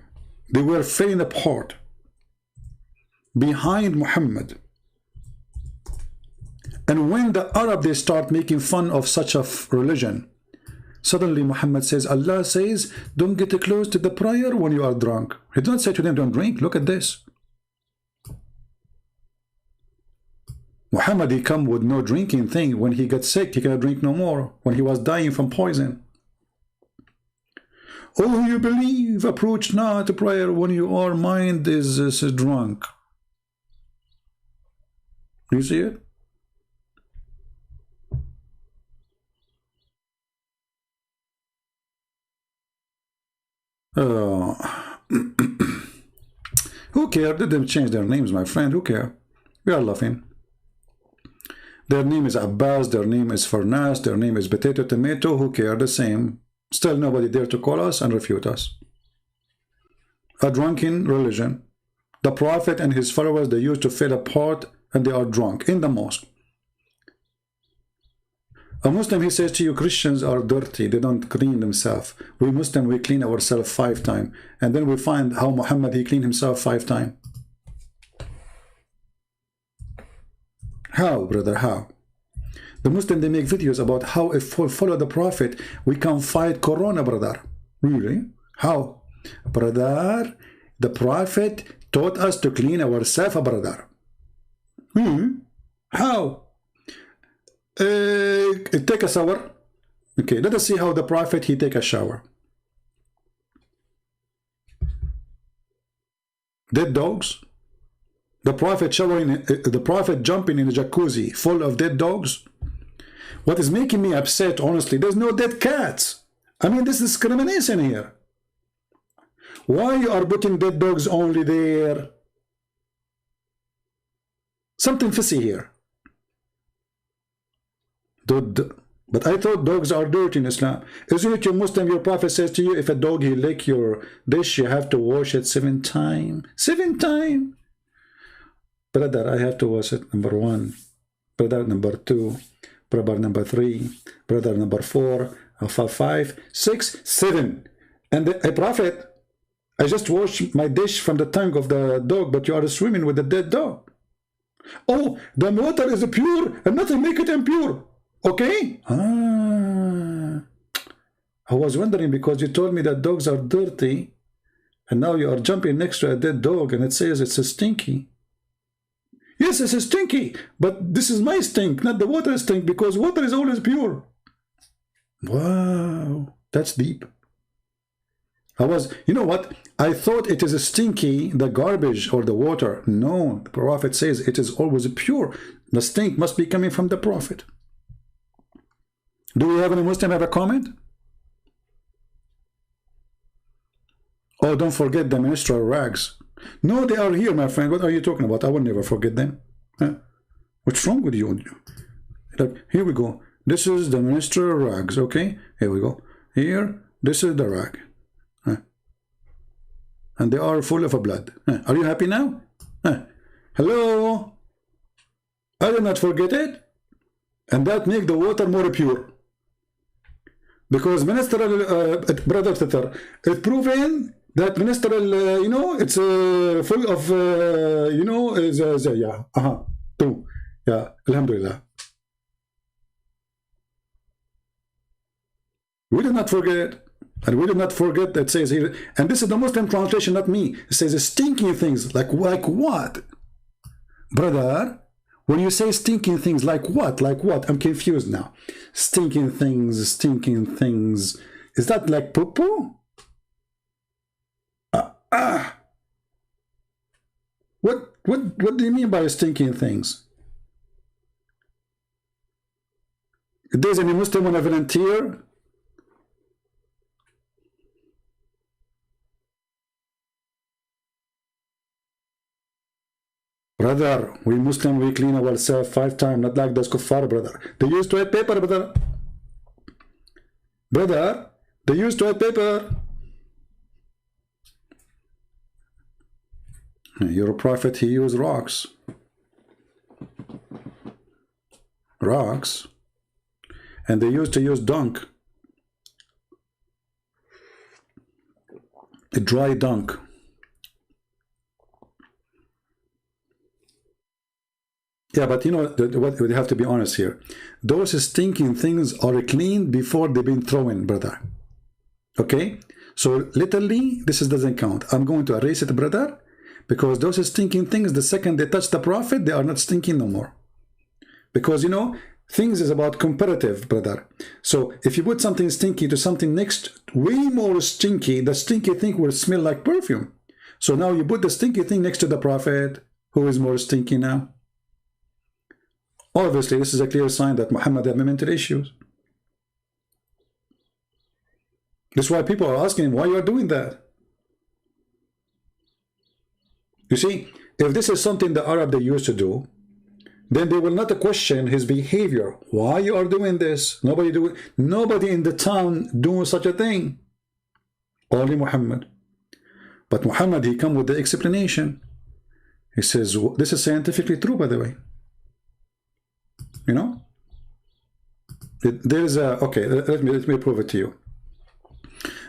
they were falling apart behind Muhammad. And when the Arab, they start making fun of such a religion, suddenly Muhammad says, Allah says, don't get close to the prayer when you are drunk. He don't say to them, don't drink. Look at this. Muhammad, he come with no drinking thing. When he got sick, he cannot drink no more. When he was dying from poison. Oh, you believe, approach not prayer when your mind is drunk. You see it? Who cares? Let them change their names, my friend. Who cares? We are laughing. Their name is Abbas, their name is Farnas, their name is Potato Tomato. Who cares? The same. Still nobody dare to call us and refute us. A drunken religion. The Prophet and his followers, they used to fall apart and they are drunk in the mosque. A Muslim, he says to you, Christians are dirty, they don't clean themselves. We Muslim, we clean ourselves 5 times. And then we find how Muhammad, he cleaned himself 5 times. How, brother, how? The Muslim, they make videos about how if we follow the Prophet, we can fight Corona, brother. Really? How? Brother, the Prophet taught us to clean ourselves, brother. How? Take a shower. Okay, let us see how the prophet he take a shower. Dead dogs. The prophet showering, the prophet jumping in a jacuzzi full of dead dogs. What is making me upset, honestly, there's no dead cats. I mean, this is discrimination here. Why you are putting dead dogs only there? Something fishy here. But I thought dogs are dirty in Islam. Isn't it your Muslim, your prophet says to you, if a dog he lick your dish, you have to wash it 7 times. 7 times. Brother, I have to wash it, number 1. Brother, number 2. Brother, number 3. Brother, number 4. 5, 6, 7. And a prophet, I just washed my dish from the tongue of the dog, but you are swimming with the dead dog. Oh, the water is pure and nothing make it impure. Okay? I was wondering because you told me that dogs are dirty and now you are jumping next to a dead dog and it says it's a stinky. Yes, it's a stinky, but this is my stink, not the water stink, because water is always pure. Wow, that's deep. You know what? I thought it is a stinky, the garbage or the water. No, the prophet says it is always pure. The stink must be coming from the prophet. Do we have any Muslim have a comment? Oh, don't forget the menstrual rags. No, they are here, my friend. What are you talking about? I will never forget them. Huh? What's wrong with you? Look, here we go. This is the menstrual rags, okay? Here we go. Here, this is the rag. Huh? And they are full of blood. Huh? Are you happy now? Huh? Hello? I did not forget it. And that makes the water more pure. Because ministerial, brother Tatar, it's proven that ministerial, it's full of, yeah, alhamdulillah. We did not forget, and we did not forget that says here, and this is the Muslim translation, not me. It says stinking things, like what? Brother, when you say stinking things, like what? Like what? I'm confused now. Stinking things. Is that like poo-poo? What do you mean by stinking things? If there's any Muslim want to volunteer? Brother, we Muslim, we clean ourselves 5 times, not like those kuffar, brother. They use toilet paper, brother. Brother, they use toilet paper. Your prophet, he used rocks. Rocks. And they used to use dung. A dry dung. Yeah, but you know, what we have to be honest here. Those stinking things are cleaned before they've been thrown, brother. Okay? So literally, this doesn't count. I'm going to erase it, brother, because those stinking things, the second they touch the prophet, they are not stinking no more. Because, you know, things is about comparative, brother. So if you put something stinky to something next, way more stinky, the stinky thing will smell like perfume. So now you put the stinky thing next to the prophet, who is more stinky now? Obviously, this is a clear sign that Muhammad had mental issues. That's why people are asking him, why you are doing that? You see, if this is something the Arab they used to do, then they will not question his behavior. Why you are doing this? Nobody in the town doing such a thing. Only Muhammad. But Muhammad, he come with the explanation. He says, this is scientifically true, by the way. You know, there is a, okay, let me prove it to you.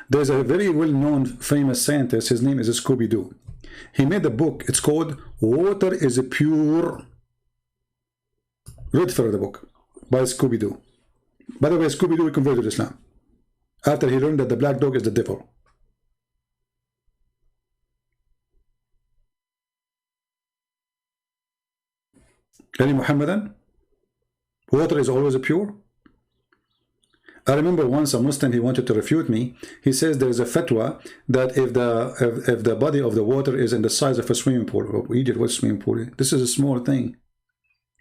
There's a very well-known famous scientist, his name is Scooby-Doo. He made a book, it's called Water is Pure. Read through the book by Scooby-Doo. By the way, Scooby-Doo converted to Islam after he learned that the black dog is the devil. Any Muhammadan? Water is always pure? I remember once a Muslim, he wanted to refute me. He says there is a fatwa that if the body of the water is in the size of a swimming pool, oh, Egypt, what swimming pool? This is a small thing.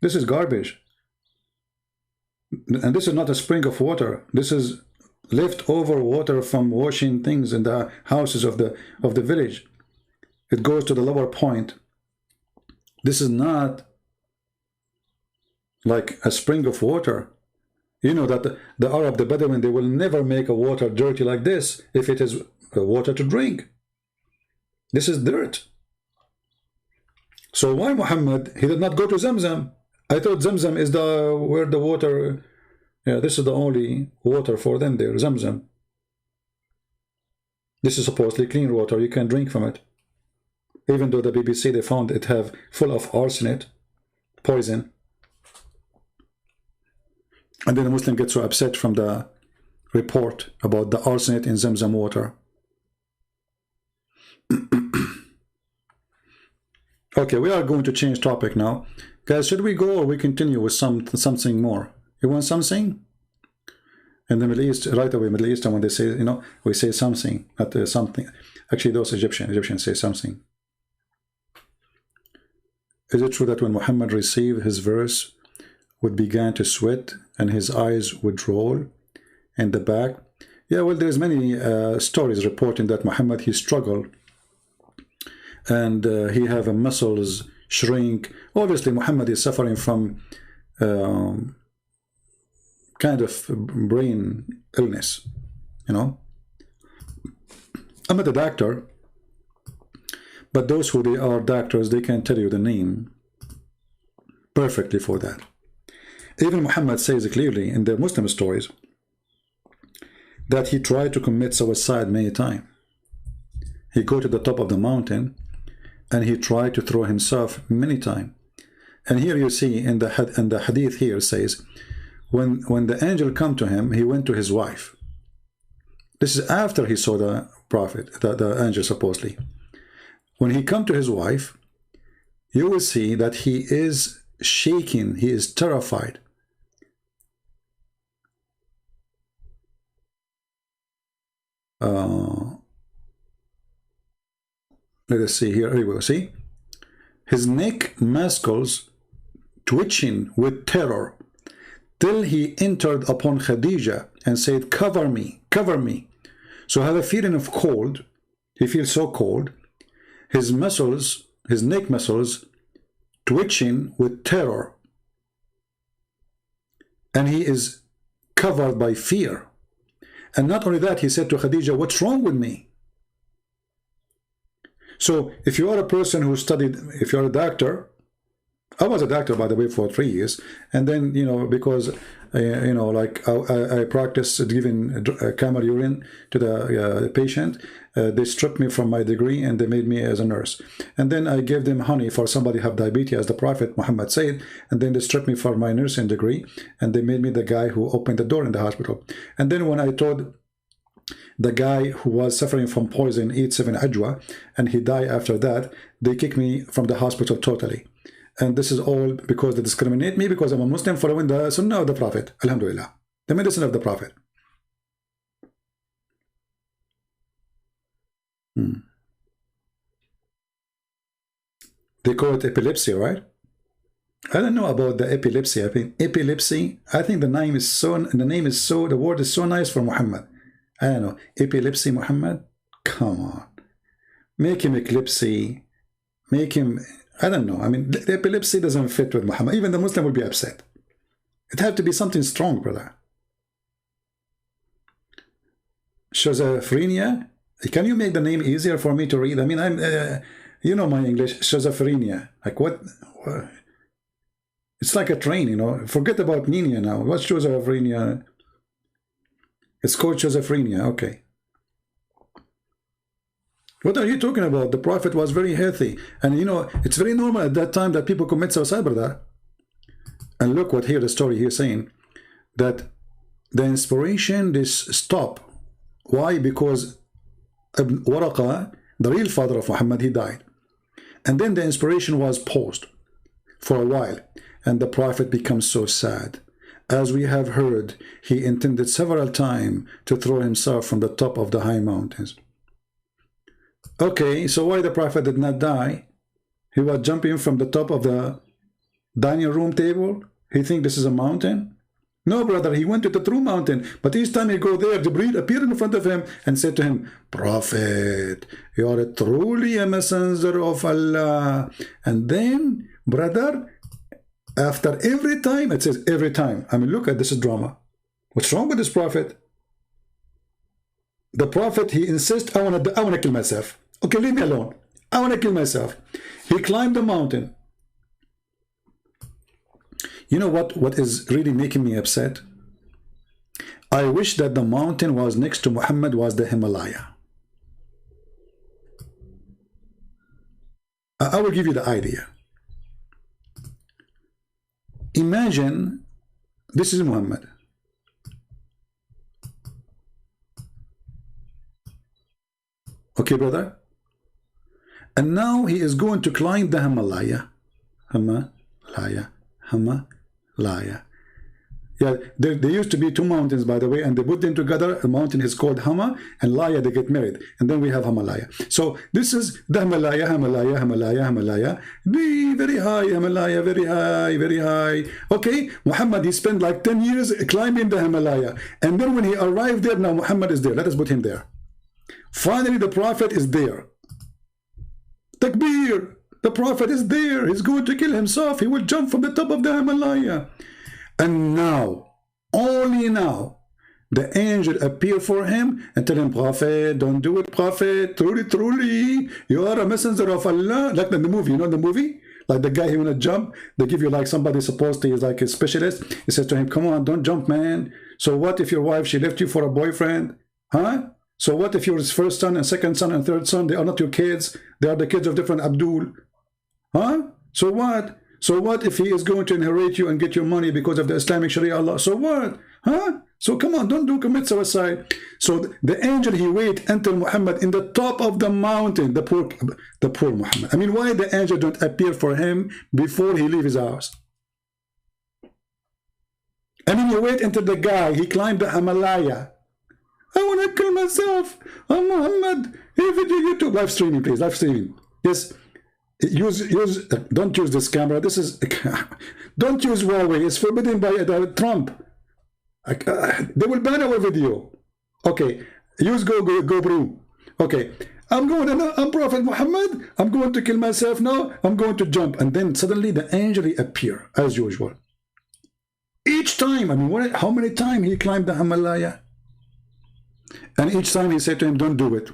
This is garbage. And this is not a spring of water. This is leftover water from washing things in the houses of the village. It goes to the lower point. This is not like a spring of water. You know that the Arab, the Bedouin, they will never make a water dirty like this if it is water to drink. This is dirt. So why Muhammad, he did not go to Zamzam? I thought Zamzam is where the water, yeah, this is the only water for them there, Zamzam. This is supposedly clean water, you can drink from it. Even though the BBC, they found it have full of arsenic, poison. And then the Muslim gets so upset from the report about the arsenic in Zamzam water. Okay, we are going to change topic now. Guys, should we go or we continue with something more? You want something? In the Middle East, right away, Middle Eastern, when they say, you know, we say something, not something. Actually, those Egyptians say something. Is it true that when Muhammad received his verse, would begin to sweat and his eyes would roll in the back? Yeah, well, there's many stories reporting that Muhammad, he struggled and he have a muscles shrink. Obviously, Muhammad is suffering from kind of brain illness, you know. I'm not a doctor, but those who they are doctors, they can tell you the name perfectly for that. Even Muhammad says clearly in the Muslim stories that he tried to commit suicide many times. He go to the top of the mountain and he tried to throw himself many times. And here you see in the hadith here says, when the angel come to him, he went to his wife. This is after he saw the prophet, the angel supposedly. When he come to his wife, you will see that he is shaking, he is terrified. Let us see here. Here we go. See, his neck muscles twitching with terror till he entered upon Khadija and said, "Cover me, cover me." So I have a feeling of cold. He feels so cold. His muscles, his neck muscles, twitching with terror, and he is covered by fear. And not only that, he said to Khadija, "What's wrong with me?" So if you are a person who studied, if you're a doctor, I was a doctor, by the way, for 3 years. And then, you know, because, you know, like I practiced giving camel urine to the patient, they stripped me from my degree and they made me as a nurse. And then I gave them honey for somebody who have diabetes, as the Prophet Muhammad said. And then they stripped me for my nursing degree and they made me the guy who opened the door in the hospital. And then when I told the guy who was suffering from poison, eat 7 ajwa, and he died after that, they kicked me from the hospital totally. And this is all because they discriminate me because I'm a Muslim following the Sunnah of the Prophet. Alhamdulillah. The medicine of the Prophet. They call it epilepsy, right? I don't know about the epilepsy. I think epilepsy, I think the name is so, the word is so nice for Muhammad. I don't know. Epilepsy, Muhammad? Come on. Make him epilepsy. Make him, I don't know. I mean, the epilepsy doesn't fit with Muhammad. Even the Muslim will be upset. It had to be something strong, brother. Schizophrenia? Can you make the name easier for me to read? I mean, you know my English. Schizophrenia. Like what? It's like a train, you know. Forget about Nina now. What's schizophrenia? It's called schizophrenia. Okay. What are you talking about? The Prophet was very healthy. And you know, it's very normal at that time that people commit suicide, brother. And look what here, the story here saying, that the inspiration, this stop. Why? Because Ibn Waraqa, the real father of Muhammad, he died. And then the inspiration was paused. for a while, and the Prophet becomes so sad. As we have heard, he intended several times to throw himself from the top of the high mountains. Okay, so why the Prophet did not die? He was jumping from the top of the dining room table. He think this is a mountain? No, brother, he went to the true mountain. But each time he go there, Jibreel appeared in front of him and said to him, Prophet, you are truly a messenger of Allah. And then, brother, after every time, it says every time. I mean, look at this drama. What's wrong with this Prophet? The Prophet, he insists, I want to kill myself. Okay, leave me alone. I want to kill myself. He climbed the mountain. You know what is really making me upset? I wish that the mountain was next to Muhammad was the Himalaya. I will give you the idea. Imagine this is Muhammad. Okay, brother? And now he is going to climb the Himalaya. Himalaya. Yeah, there used to be two mountains, by the way, and they put them together. A mountain is called Hama, and Laya, they get married. And then we have Himalaya. So this is the Himalaya. Very high, Himalaya, very high, very high. Okay, Muhammad, he spent like 10 years climbing the Himalaya. And then when he arrived there, now Muhammad is there. Let us put him there. Finally, the Prophet is there. Takbir! The Prophet is there. He's going to kill himself. He will jump from the top of the Himalaya. And now, only now, the angel appear for him and tell him, Prophet, don't do it, Prophet. Truly, truly, you are a messenger of Allah. Like in the movie, you know the movie? Like the guy who wanna jump, they give you like somebody supposed to, is like a specialist. He says to him, come on, don't jump, man. So what if your wife, she left you for a boyfriend? Huh? So what if your first son and second son and third son, they are not your kids? They are the kids of different Abdul. Huh? So what? So what if he is going to inherit you and get your money because of the Islamic Sharia Allah? So what? Huh? So come on, don't commit suicide. So the angel, he wait until Muhammad in the top of the mountain, the poor Muhammad. I mean, why the angel don't appear for him before he leave his house? I mean, you wait until the guy, he climbed the Himalaya. I want to kill myself. I'm Muhammad. Hey, video YouTube. Live streaming, please. Live streaming. Yes. Don't use this camera. This is don't use Huawei. It's forbidden by Trump. They will ban our video. Okay, use GoPro. Okay, I'm Prophet Muhammad. I'm going to kill myself now. I'm going to jump, and then suddenly the angel appear as usual. Each time, I mean, how many times he climbed the Himalaya? And each time he said to him, don't do it.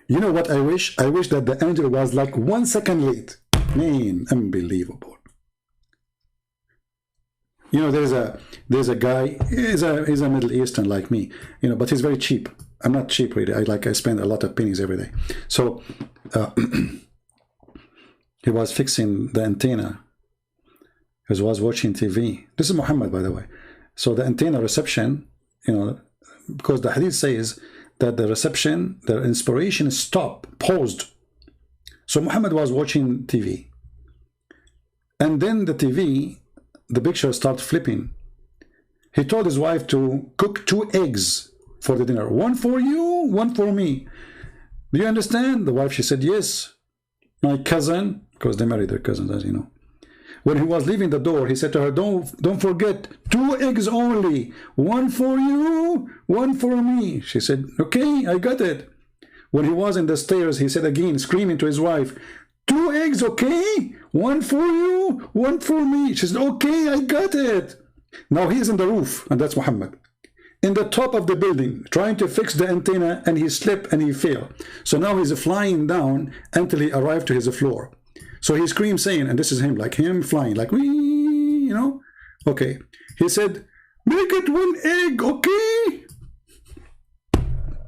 You know what I wish? I wish that the angel was like 1 second late. Man, unbelievable. You know, there's a guy, he's a Middle Eastern like me, you know, but he's very cheap. I'm not cheap really. I spend a lot of pennies every day. So he was fixing the antenna. He was watching TV. This is Muhammad, by the way. So the antenna reception, you know, because the hadith says that the reception, the inspiration stopped, paused. So Muhammad was watching TV. And then the TV, the picture started flipping. He told his wife to cook 2 eggs for the dinner. One for you, one for me. Do you understand? The wife, she said, yes. My cousin, because they married their cousins, as you know. When he was leaving the door, he said to her, don't forget, 2 eggs only. One for you, one for me. She said, okay, I got it. When he was in the stairs, he said again, screaming to his wife, 2 eggs, okay? One for you, one for me. She said, okay, I got it. Now he is in the roof, and that's Muhammad. In the top of the building, trying to fix the antenna, and he slipped and he fell. So now he's flying down until he arrived to his floor. So he screamed saying, and this is him, like him flying, like, wee, you know? Okay. He said, make it 1 egg, okay?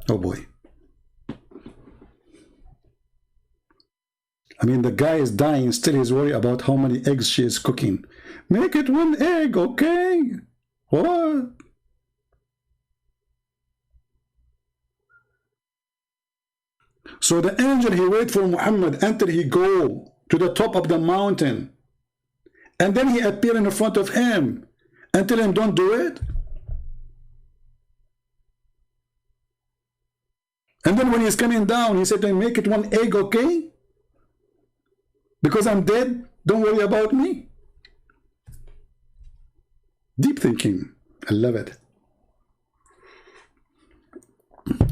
Oh boy. I mean, the guy is dying, still he's worried about how many eggs she is cooking. Make it 1 egg, okay? What? So the angel, he wait for Muhammad until he go to the top of the mountain. And then he appear in front of him and tell him, don't do it. And then when he's coming down, he said to him, make it one egg, okay? Because I'm dead, don't worry about me. Deep thinking. I love it.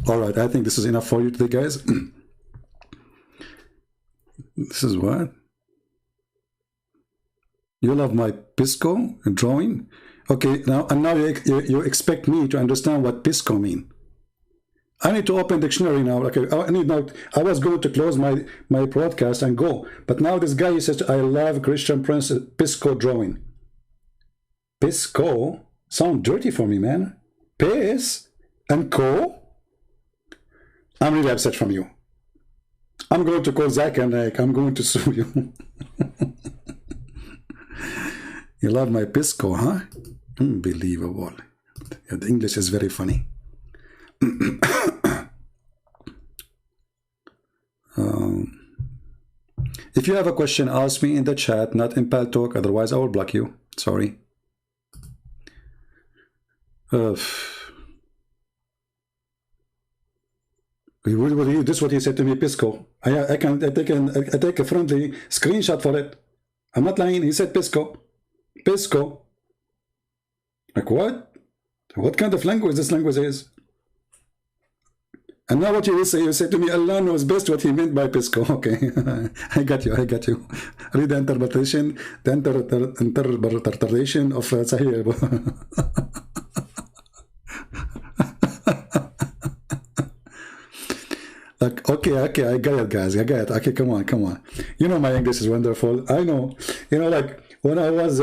All right, I think this is enough for you today, guys. This is what? You love my Pisco drawing? Okay, now you expect me to understand what Pisco mean. I need to open dictionary now. Okay, I was going to close my broadcast and go, but now this guy, he says, I love Christian Prince Pisco drawing. Pisco sound dirty for me, man. Pis and co. I'm really upset from you. I'm going to call Zach and I'm going to sue you. You love my Pisco, huh? Unbelievable. Yeah, the English is very funny. If you have a question, ask me in the chat, not in Pal Talk, otherwise I will block you. Sorry. This is what he said to me, Pisco. I take a friendly screenshot for it. I'm not lying. He said Pisco. Pisco. Like what? What kind of language this language is? And now what you will say, you say to me, Allah knows best what he meant by Pisco. Okay, I got you. Read the interpretation, interpretation of Sahih. Like, okay, I got it, guys. I got it. Okay, come on. You know my English is wonderful. I know. You know, like when I was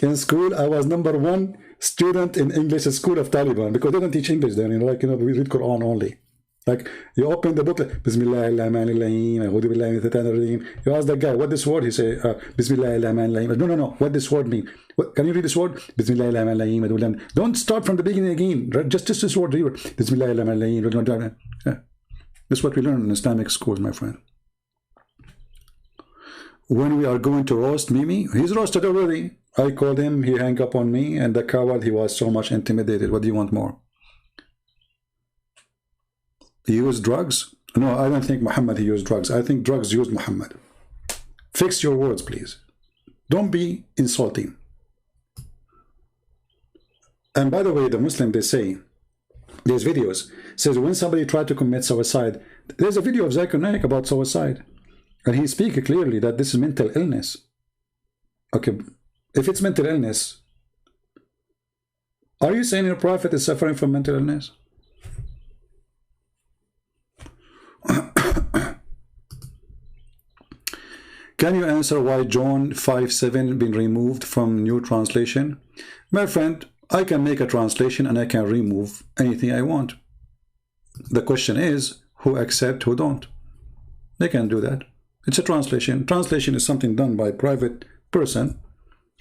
in school, I was #1 student in English school of Taliban because they don't teach English then. You know, like, you know, we read Quran only. Like, you open the book, like, Bismillahirrahmanirrahim, A'udhu billahi minash shaitanir rajim. You ask the guy, what this word? He say, Bismillahirrahmanirrahim. No. What this word mean? What, can you read this word? Bismillahirrahmanirrahim. Don't start from the beginning again. Just this word. Bismillahirrahmanirrahim. Yeah. This is what we learn in Islamic schools, my friend. When we are going to roast Mimi, he's roasted already. I called him, he hung up on me, and the coward, he was so much intimidated. What do you want more? He used drugs? No, I don't think Muhammad he used drugs. I think drugs used Muhammad. Fix your words, please. Don't be insulting. And by the way, the Muslim, they say, there's videos, says when somebody tried to commit suicide, there's a video of Zakir Naik about suicide. And he speaks clearly that this is mental illness. Okay, if it's mental illness, are you saying your prophet is suffering from mental illness? Can you answer why John 5:7 been removed from new translation? My friend, I can make a translation and I can remove anything I want. The question is, who accept, who don't? They can do that. It's a translation. Translation is something done by a private person.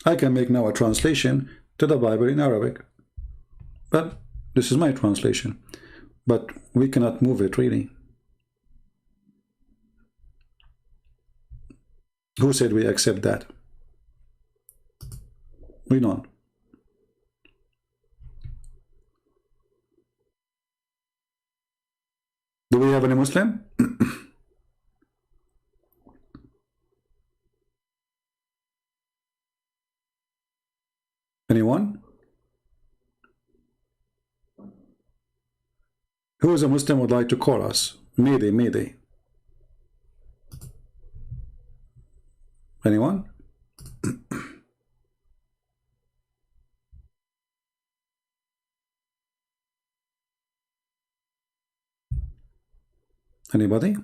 I can make now a translation to the Bible in Arabic. But this is my translation. But we cannot move it really. Who said we accept that? We don't. Do we have any Muslim? Anyone? Who is a Muslim would like to call us? Mayday. Anyone? Anybody?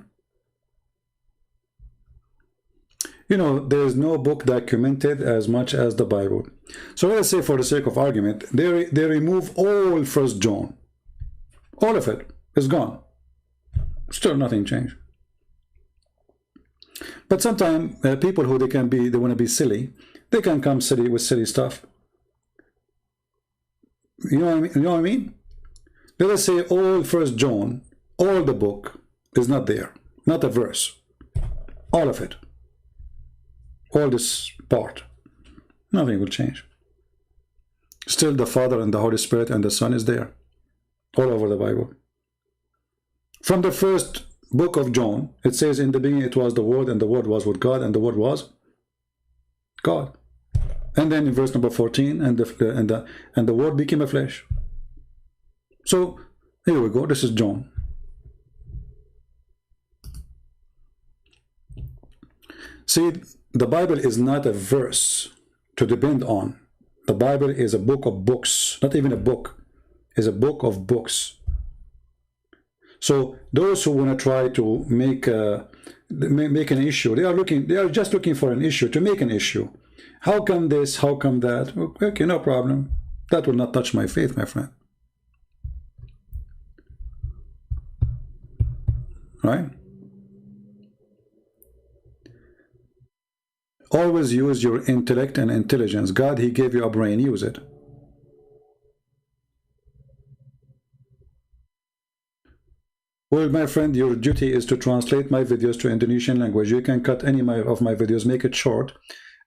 You know, there is no book documented as much as the Bible. So let's say, for the sake of argument, they remove all 1 John. All of it is gone. Still nothing changed. But sometimes people who they want to be silly, they can come silly with silly stuff. You know what I mean? Let us say all 1 John, all the book is not there. not a verse. All of it. All this part. Nothing will change. Still the Father and the Holy Spirit and the Son is there. All over the Bible. From the first book of John, it says, in the beginning it was the Word, and the Word was with God, and the Word was God. And then in verse number 14, and the Word became a flesh. So here we go. This is John. See, the Bible is not a verse to depend on. The Bible is a book of books. Not even a book. It's a book of books. So those who want to try to make an issue, they are just looking for an issue, to make an issue. How come this? How come that? Okay, no problem. That will not touch my faith, my friend. Right? Always use your intellect and intelligence. God, He gave you a brain. Use it. Well, my friend, your duty is to translate my videos to Indonesian language. You can cut any of my videos, make it short,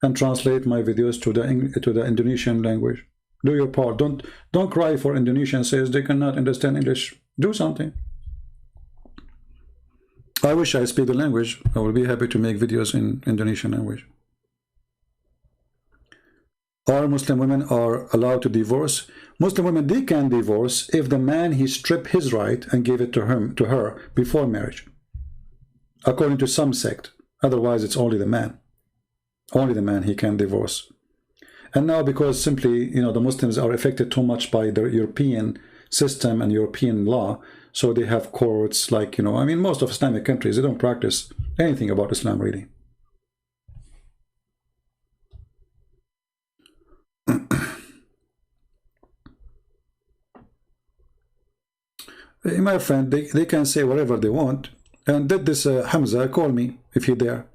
and translate my videos to the Indonesian language. Do your part. Don't cry for Indonesian says they cannot understand English. Do something. I wish I speak the language. I will be happy to make videos in Indonesian language. All Muslim women are allowed to divorce. Muslim women, they can divorce if the man, he stripped his right and gave it to her before marriage, according to some sect. Otherwise, it's only the man. Only the man he can divorce. And now, because simply, you know, the Muslims are affected too much by the European system and European law, so they have courts like, you know, I mean, most of Islamic countries, they don't practice anything about Islam, really. My friend, they can say whatever they want. And did this Hamza call me if he there?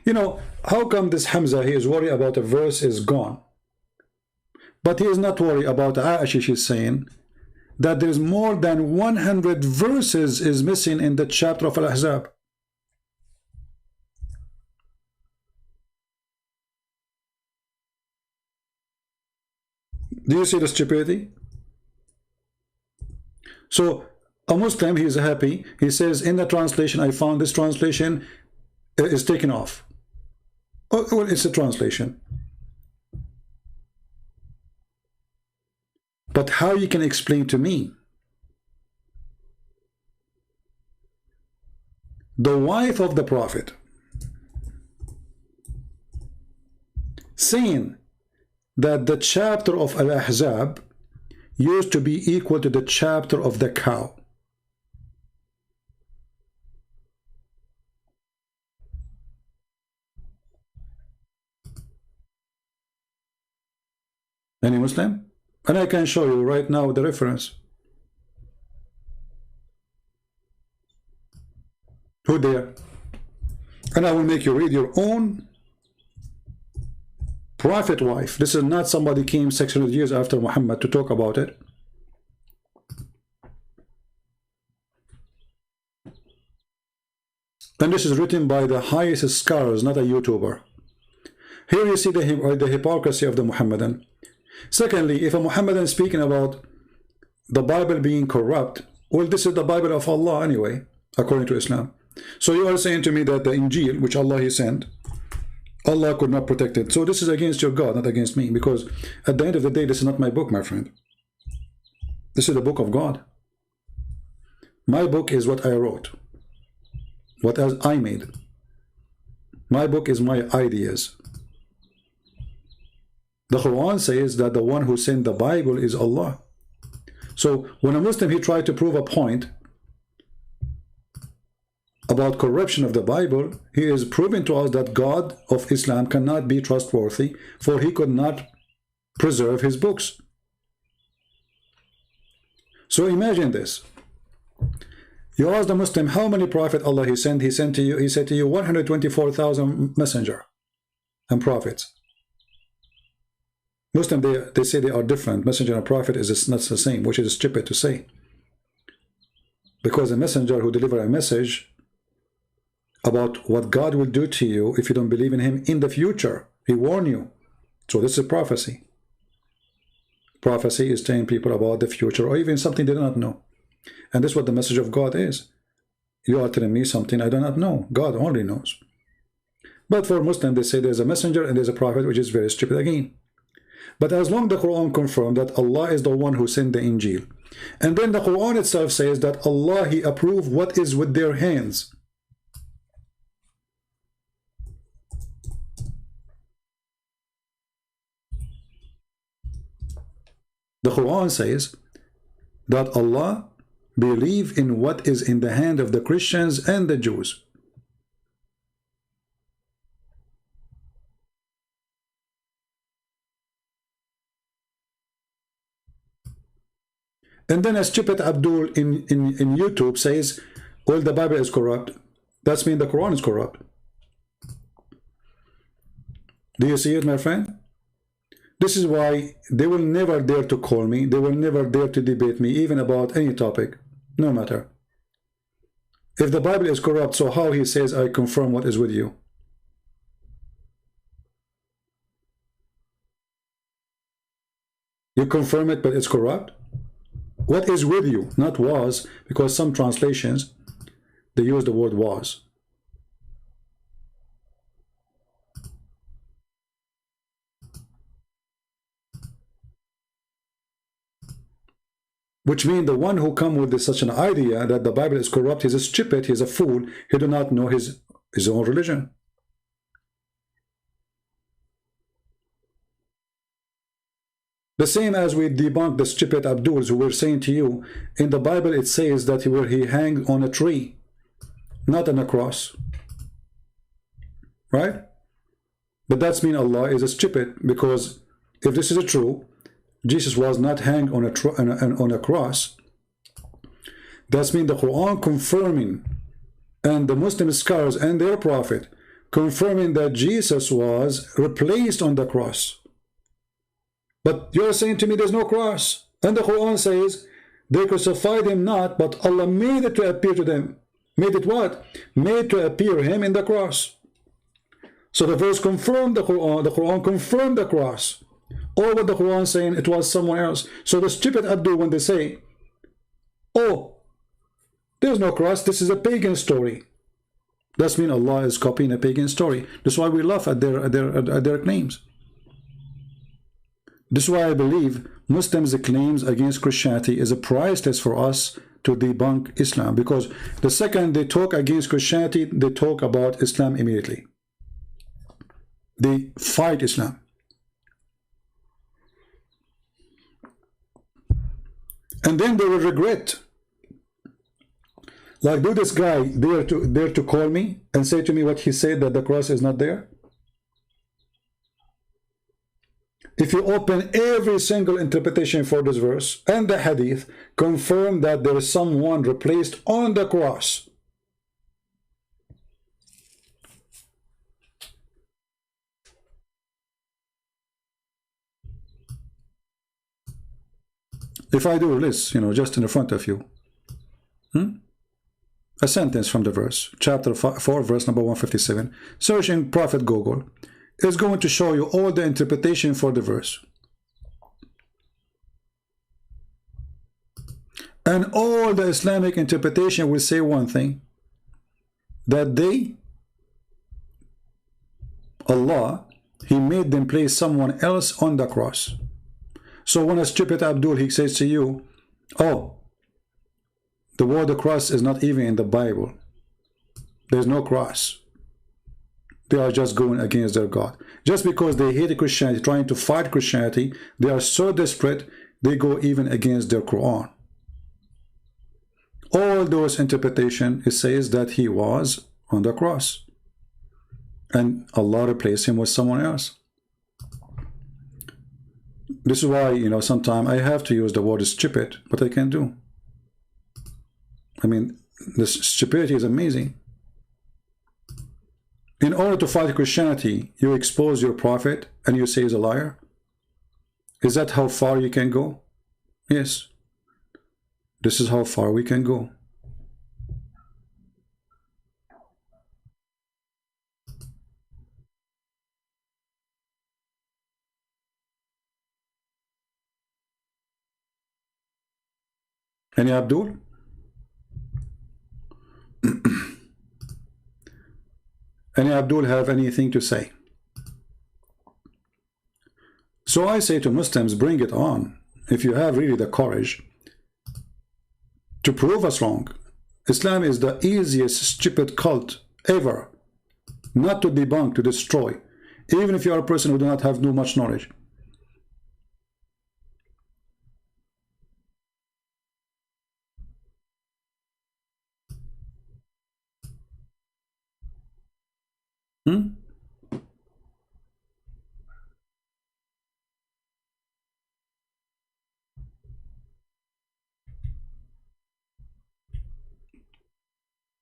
You know, how come this Hamza, he is worried about a verse is gone? But he is not worried about Aisha. She's saying that there's more than 100 verses is missing in the chapter of Al-Ahzab. Do you see the stupidity? So a Muslim, he is happy. He says, in the translation, I found this translation is taken off. Oh, well, it's a translation. But how you can explain to me the wife of the Prophet saying that the chapter of Al-Ahzab used to be equal to the chapter of the cow? Any Muslim? And I can show you right now the reference. Who there? And I will make you read your own prophet wife. This is not somebody came 600 years after Muhammad to talk about it. And this is written by the highest scholars, not a YouTuber. Here you see the hypocrisy of the Muhammadan. Secondly, if a Muhammadan is speaking about the Bible being corrupt, well, this is the Bible of Allah anyway, according to Islam. So you are saying to me that the Injil, which Allah He sent, Allah could not protect it. So this is against your God, not against me, because at the end of the day, this is not my book, my friend. This is the book of God. My book is what I wrote, what I made. My book is my ideas. The Quran says that the one who sent the Bible is Allah. So when a Muslim, he tried to prove a point about corruption of the Bible, he is proving to us that God of Islam cannot be trustworthy, for he could not preserve his books. So imagine this. You ask the Muslim, how many prophet Allah He sent? He said to you 124,000 messenger and prophets. Muslim, they say they are different. Messenger and prophet is not the same, which is stupid to say. Because a messenger who delivers a message about what God will do to you if you don't believe in him in the future. He warned you. So this is prophecy. Prophecy is telling people about the future or even something they do not know. And this is what the message of God is. You are telling me something I do not know. God only knows. But for Muslims, they say there's a messenger and there's a prophet, which is very stupid again. But as long as the Quran confirms that Allah is the one who sent the Injil, and then the Quran itself says that Allah, He approved what is with their hands. The Quran says that Allah believe in what is in the hand of the Christians and the Jews. And then a stupid Abdul in YouTube says, well, the Bible is corrupt. That means the Quran is corrupt. Do you see it, my friend? This is why they will never dare to call me. They will never dare to debate me, even about any topic, no matter. If the Bible is corrupt, so how he says, I confirm what is with you? You confirm it, but it's corrupt? What is with you? Not was, because some translations, they use the word was. Which means the one who come with such an idea that the Bible is corrupt, he's a stupid, he's a fool, he do not know his own religion. The same as we debunk the stupid Abduls who were saying to you, in the Bible it says that he hanged on a tree, not on a cross. Right? But that's mean Allah is a stupid, because if this is true, Jesus was not hanged on a cross. That's mean the Quran confirming, and the Muslim scholars and their prophet confirming that Jesus was replaced on the cross. But you're saying to me there's no cross. And the Quran says they crucified him not, but Allah made it to appear to them. Made it what? Made to appear him in the cross. So the verse confirmed the Quran confirmed the cross. Or what the Quran saying it was someone else. So the stupid Abdul, when they say, oh, there's no cross, this is a pagan story. That means Allah is copying a pagan story. That's why we laugh at their claims. This is why I believe Muslims' claims against Christianity is a price test for us to debunk Islam. Because the second they talk against Christianity, they talk about Islam immediately. They fight Islam. And then they will regret. Like, do this guy dare to call me and say to me what he said, that the cross is not there? If you open every single interpretation for this verse and the hadith, confirm that there is someone replaced on the cross. If I do this, just in front of you, a sentence from the verse, chapter 4, verse number 157, search in Prophet Google, is going to show you all the interpretation for the verse. And all the Islamic interpretation will say one thing, that Allah, He made them place someone else on the cross. So when a stupid Abdul, he says to you, oh, the word cross is not even in the Bible. There's no cross. They are just going against their God. Just because they hate Christianity, trying to fight Christianity, they are so desperate, they go even against their Quran. All those interpretations, it says that he was on the cross. And Allah replaced him with someone else. This is why, sometimes I have to use the word stupid, but I can't do. I mean, this stupidity is amazing. In order to fight Christianity, you expose your prophet and you say he's a liar? Is that how far you can go? Yes. This is how far we can go. Any Abdul? Any Abdul have anything to say? So I say to Muslims, bring it on. If you have really the courage to prove us wrong. Islam is the easiest stupid cult ever not to debunk, to destroy, even if you are a person who do not have much knowledge.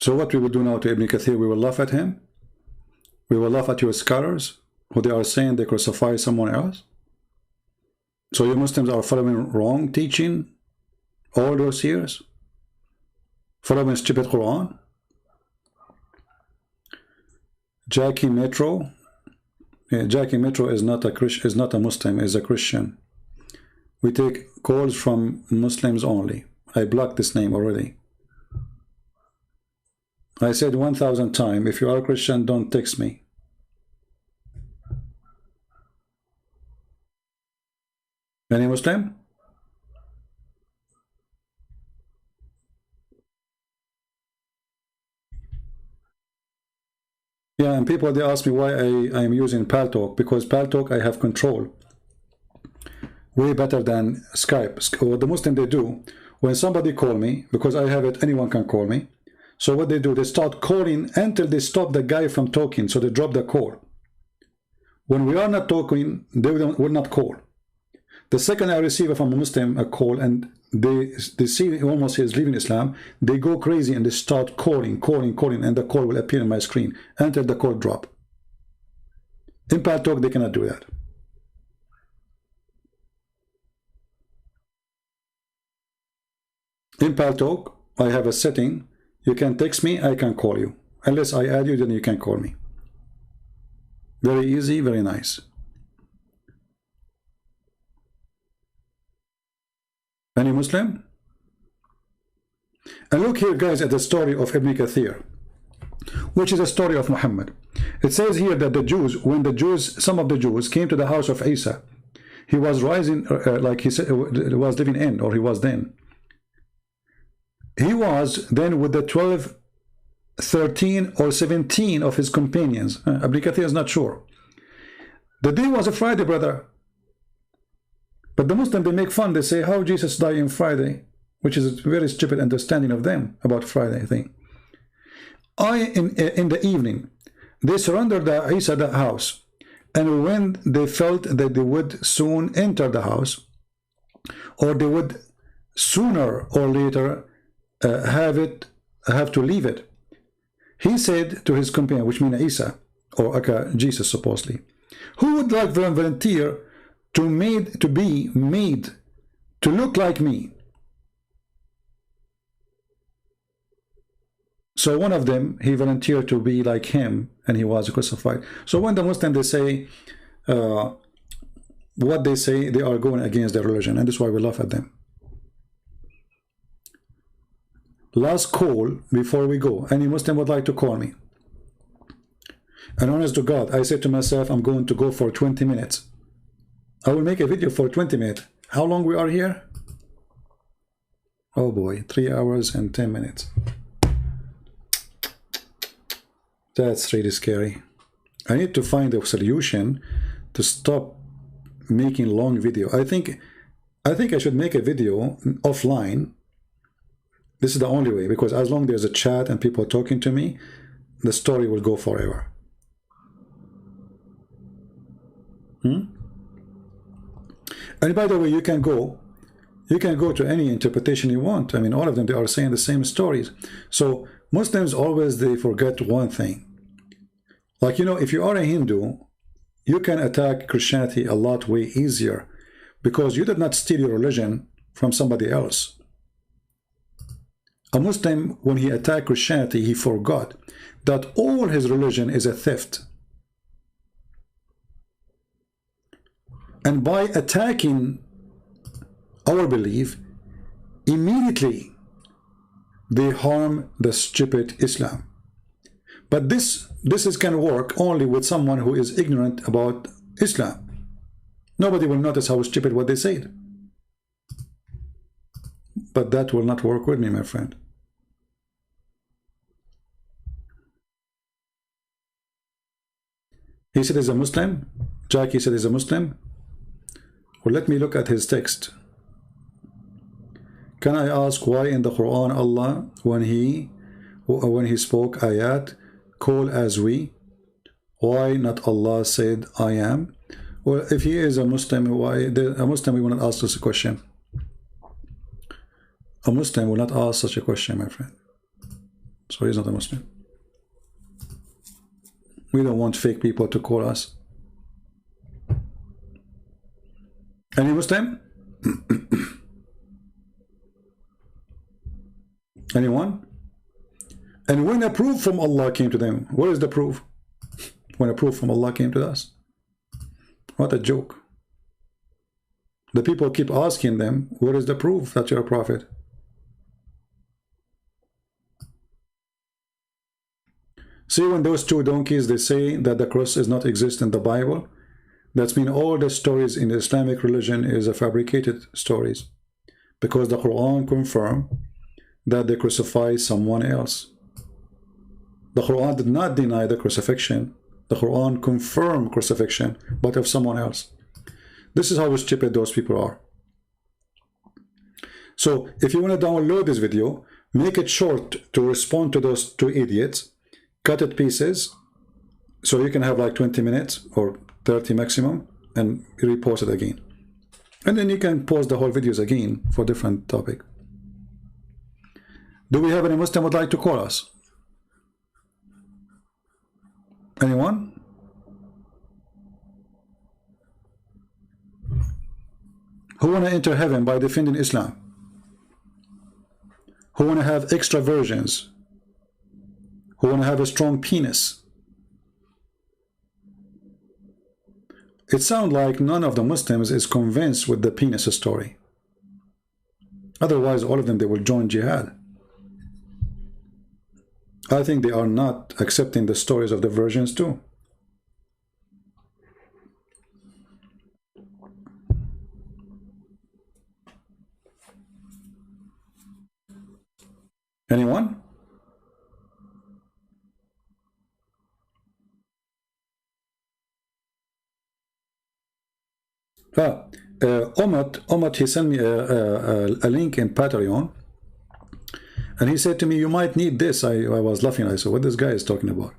So what we will do now to Ibn Kathir, we will laugh at him. We will laugh at your scholars who they are saying they crucify someone else. So you Muslims are following wrong teaching all those years, following stupid Quran. Jackie Metro, Jackie Metro is not a Christian, is not a Muslim, is a Christian. We take calls from Muslims only. I blocked this name already. I said 1,000 times, if you are a Christian, don't text me. Any Muslim? Yeah, and people, they ask me why I am using Paltalk, because Paltalk I have control way better than Skype. What the Muslim they do, when somebody call me, because I have it, anyone can call me. So what they do, they start calling until they stop the guy from talking, so they drop the call. When we are not talking, they will not call. The second I receive from a Muslim a call and they see almost he is leaving Islam, they go crazy and they start calling, and the call will appear on my screen until the call drop. In Paltalk, they cannot do that. In Paltalk, I have a setting. You can text me, I can call you. Unless I add you, then you can call me. Very easy, very nice. Any Muslim? And look here, guys, at the story of Ibn Kathir, which is a story of Muhammad. It says here that the Jews, when the Jews, some of the Jews came to the house of Isa, he was rising, like he said, was living in, or he was then. He was then with the 12, 13, or 17 of his companions. Ibn Kathir is not sure. The day was a Friday, brother. But the Muslims, they make fun. They say, how Jesus died in Friday, which is a very stupid understanding of them about Friday thing. In the evening, they surrendered Isa the house. And when they felt that they would soon enter the house, or they would sooner or later have to leave it, he said to his companion, which means Isa, or Jesus supposedly, who would like to volunteer to be made to look like me? So one of them, he volunteered to be like him, and he was crucified. So when the Muslims, they say what they say, they are going against their religion, and that's why we laugh at them. Last call before we go. Any Muslim would like to call me? And honest to God, I said to myself, I'm going to go for 20 minutes. I will make a video for 20 minutes. How long we are here? Oh boy, 3 hours and 10 minutes. That's really scary. I need to find a solution to stop making long video. I think I should make a video offline. This is the only way, because as long as there's a chat and people talking to me, the story will go forever. And by the way, you can go to any interpretation you want. I mean, all of them, they are saying the same stories. So Muslims always, they forget one thing. Like, you know, if you are a Hindu, you can attack Christianity a lot way easier, because you did not steal your religion from somebody else. A Muslim, when he attacked Christianity, he forgot that all his religion is a theft. And by attacking our belief, immediately they harm the stupid Islam. But this can work only with someone who is ignorant about Islam. Nobody will notice how stupid what they said. But that will not work with me, my friend. He said he's a Muslim. Jackie said he's a Muslim. Well, let me look at his text. Can I ask why in the Quran Allah, when he spoke ayat, call as we, why not Allah said I am? Well, if he is a Muslim, why a Muslim will not ask us a question? A Muslim will not ask such a question, my friend. So he's not a Muslim. We don't want fake people to call us. Any Muslim? Anyone? And when a proof from Allah came to them, where is the proof? When a proof from Allah came to us. What a joke. The people keep asking them, where is the proof that you're a prophet? See, when those two donkeys, they say that the cross does not exist in the Bible, that means all the stories in the Islamic religion is a fabricated stories, because the Quran confirms that they crucify someone else. The Quran did not deny the crucifixion. The Quran confirmed crucifixion, but of someone else. This is how stupid those people are. So if you want to download this video, make it short to respond to those two idiots, cut it pieces, so you can have like 20 minutes or 30 maximum, and repost it again. And then you can post the whole videos again for different topic. Do we have any Muslim would like to call us? Anyone? Who want to enter heaven by defending Islam? Who want to have extra virgins? Who want to have a strong penis? It sounds like none of the Muslims is convinced with the penis story. Otherwise, all of them, they will join jihad. I think they are not accepting the stories of the virgins too. Anyone? Omat, he sent me a link in Patreon, and he said to me, you might need this. I was laughing. I said, what this guy is talking about?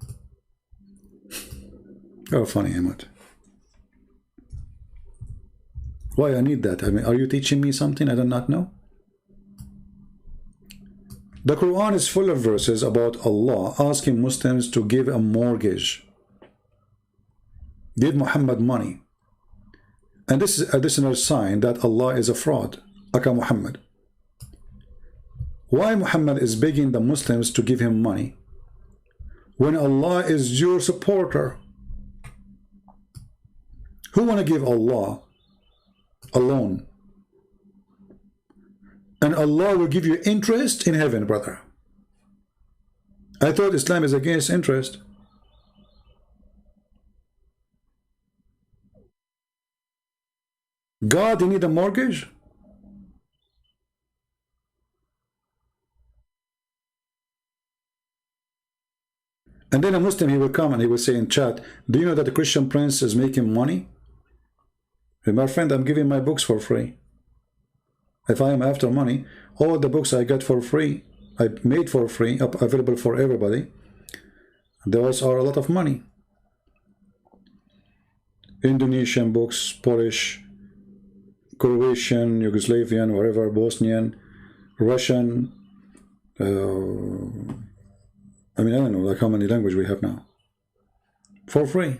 Oh, funny, Omat. Why I need that? I mean, are you teaching me something I do not know? The Quran is full of verses about Allah asking Muslims to give a mortgage. Give Muhammad money. And this is additional sign that Allah is a fraud, aka Muhammad. Why Muhammad is begging the Muslims to give him money when Allah is your supporter? Who want to give Allah a loan? And Allah will give you interest in heaven, brother. I thought Islam is against interest. God, you need a mortgage? And then a Muslim, he will come and he will say in chat, do you know that the Christian prince is making money? Hey, my friend, I'm giving my books for free. If I am after money, all the books I get for free, I made for free, available for everybody, those are a lot of money. Indonesian books, Polish, Croatian, Yugoslavian, whatever, Bosnian, Russian, I mean, I don't know, like how many languages we have now. For free.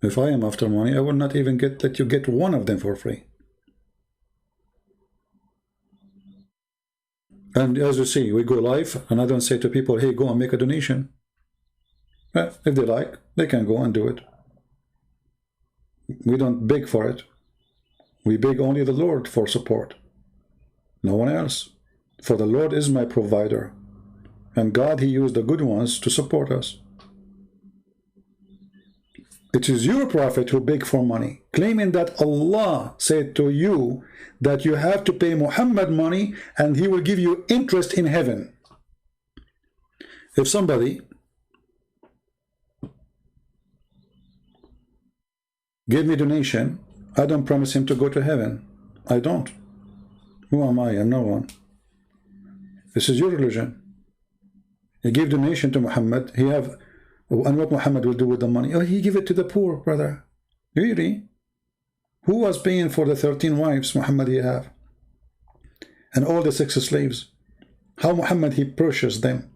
If I am after money, I will not even let you get one of them for free. And as you see, we go live, and I don't say to people, hey, go and make a donation. If they like, they can go and do it. We don't beg for it. We beg only the Lord for support. No one else. For the Lord is my provider. And God, He used the good ones to support us. It is your prophet who begged for money, claiming that Allah said to you that you have to pay Muhammad money and he will give you interest in heaven. If somebody gave me donation, I don't promise him to go to heaven. I don't. Who am I? I'm no one. This is your religion. He gave donation to Muhammad. And what Muhammad will do with the money? Oh, he give it to the poor, brother. Really? Who was paying for the 13 wives Muhammad he have? And all the 6 slaves? How Muhammad he purchased them?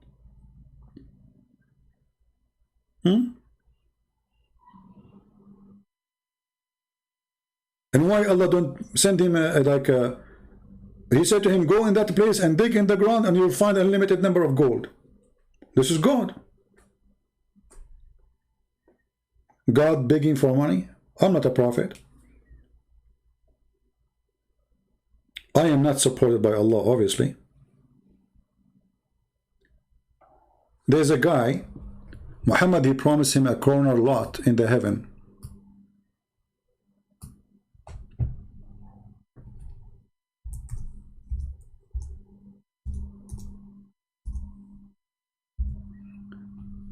And why Allah don't send him he said to him, go in that place and dig in the ground and you'll find an unlimited number of gold. This is God. God begging for money? I'm not a prophet. I am not supported by Allah, obviously. There's a guy, Muhammad, he promised him a corner lot in the heaven.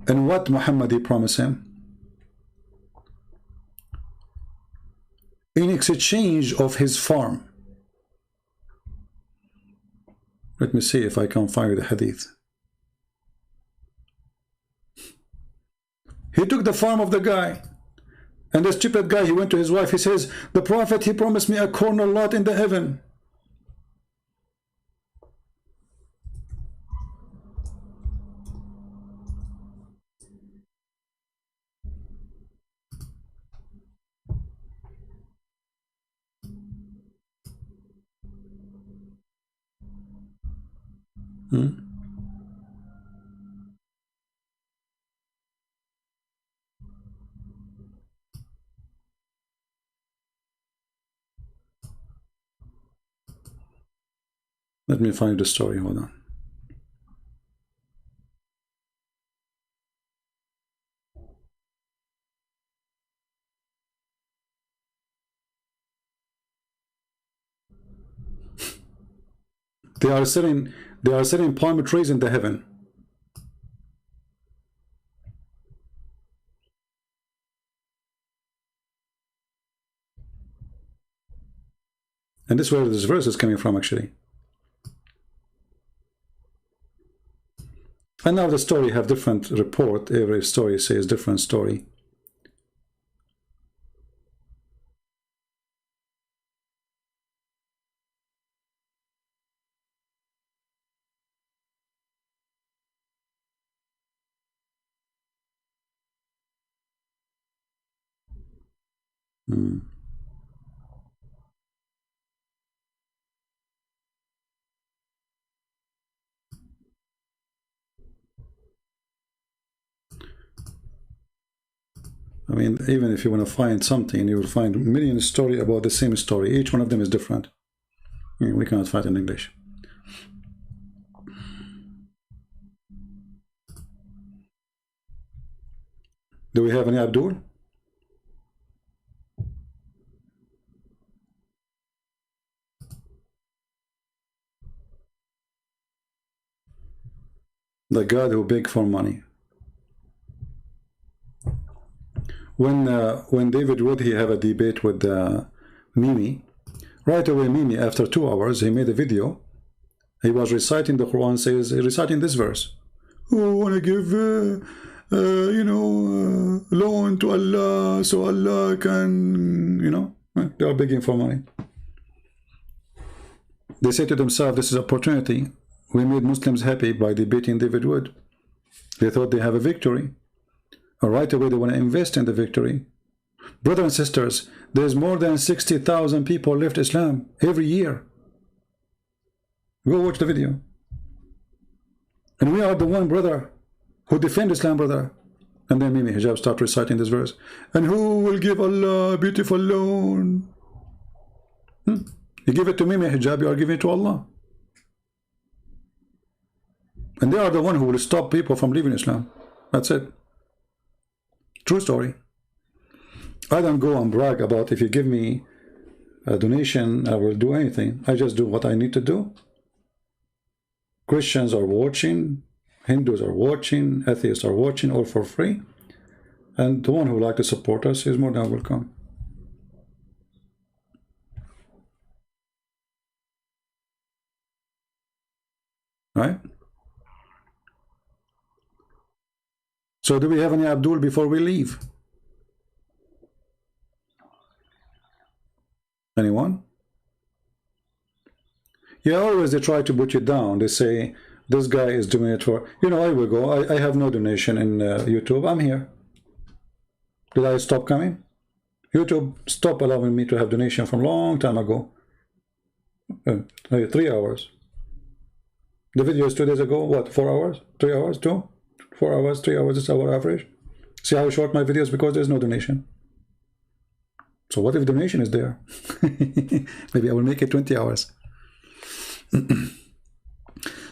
And what Muhammad he promised him? In exchange of his farm. Let me see if I can find the hadith. He took the farm of the guy. And the stupid guy, he went to his wife, he says, the prophet, he promised me a corner lot in the heaven. Let me find the story, hold on. They are selling palm trees in the heaven. And this is where this verse is coming from, actually. And now the story have different report. Every story says different story. I mean, even if you want to find something, you will find a million stories about the same story. Each one of them is different. I mean, we cannot find in English. Do we have any Abdul? The God who begged for money. When David Wood, he have a debate with Mimi, right away Mimi, after 2 hours, he made a video. He was reciting the Quran, says, reciting this verse. Oh, I want to give, loan to Allah, so Allah can, they are begging for money. They say to themselves, this is opportunity. We made Muslims happy by debating David Wood. They thought they have a victory. Right away, they want to invest in the victory. Brothers and sisters, there's more than 60,000 people left Islam every year. Go watch the video. And we are the one, brother, who defend Islam, brother. And then Mimi Hijab start reciting this verse. And who will give Allah a beautiful loan? You give it to Mimi Hijab, you are giving it to Allah. And they are the one who will stop people from leaving Islam. That's it. True story. I don't go and brag about if you give me a donation, I will do anything. I just do what I need to do. Christians are watching, Hindus are watching, atheists are watching, all for free. And the one who would like to support us is more than welcome. Right? So do we have any Abdul before we leave? Anyone? Yeah, always they try to put you down. They say, this guy is doing it for... You know, I will go. I have no donation in YouTube. I'm here. Did I stop coming? YouTube stopped allowing me to have donation from a long time ago. 3 hours. The video is 2 days ago. What, 4 hours? 3 hours? 2? 4 hours, 3 hours is our average. See how short my videos? Because there's no donation. So what if donation is there? Maybe I will make it 20 hours.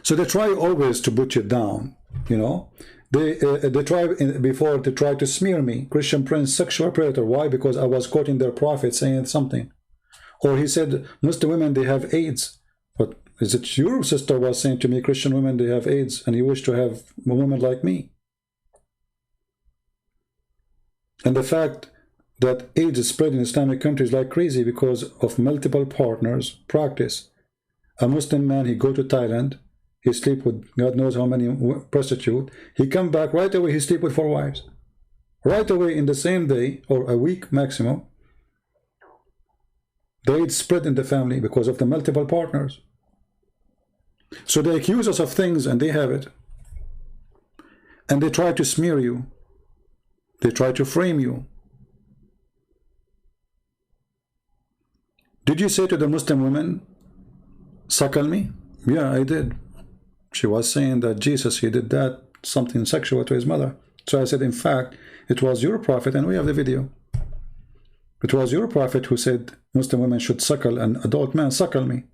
So they try always to put you down, you know. They try before to try to smear me, Christian Prince, sexual predator. Why? Because I was quoting their prophet saying something. Or he said, Muslim women, they have AIDS. But is it your sister was saying to me, Christian women, they have AIDS, and you wish to have a woman like me? And the fact that AIDS is spread in Islamic countries like crazy because of multiple partners practice. A Muslim man, he go to Thailand, he sleep with God knows how many prostitutes. He come back right away, he sleep with 4 wives. Right away in the same day, or a week maximum. The AIDS spread in the family because of the multiple partners. So they accuse us of things and they have it. And they try to smear you. They try to frame you. Did you say to the Muslim woman, suckle me? Yeah, I did. She was saying that Jesus, he did that, something sexual to his mother. So I said, in fact, it was your prophet, and we have the video. It was your prophet who said Muslim women should suckle an adult man, suckle me.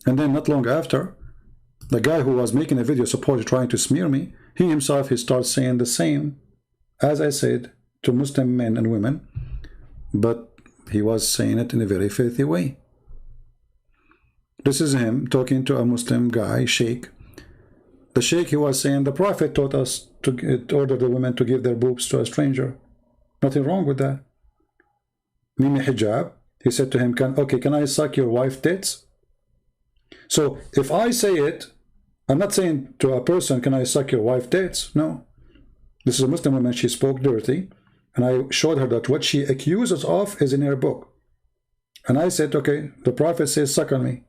And then not long after, the guy who was making a video supposedly trying to smear me, he himself, he starts saying the same, as I said, to Muslim men and women, but he was saying it in a very filthy way. This is him talking to a Muslim guy, sheikh. The sheikh, he was saying, the prophet taught us to order the women to give their boobs to a stranger. Nothing wrong with that. Mimi hijab, he said to him, can I suck your wife's tits? So if I say it, I'm not saying to a person, can I suck your wife's tits? No. This is a Muslim woman, she spoke dirty. And I showed her that what she accuses of is in her book. And I said, okay, the prophet says, suckle me.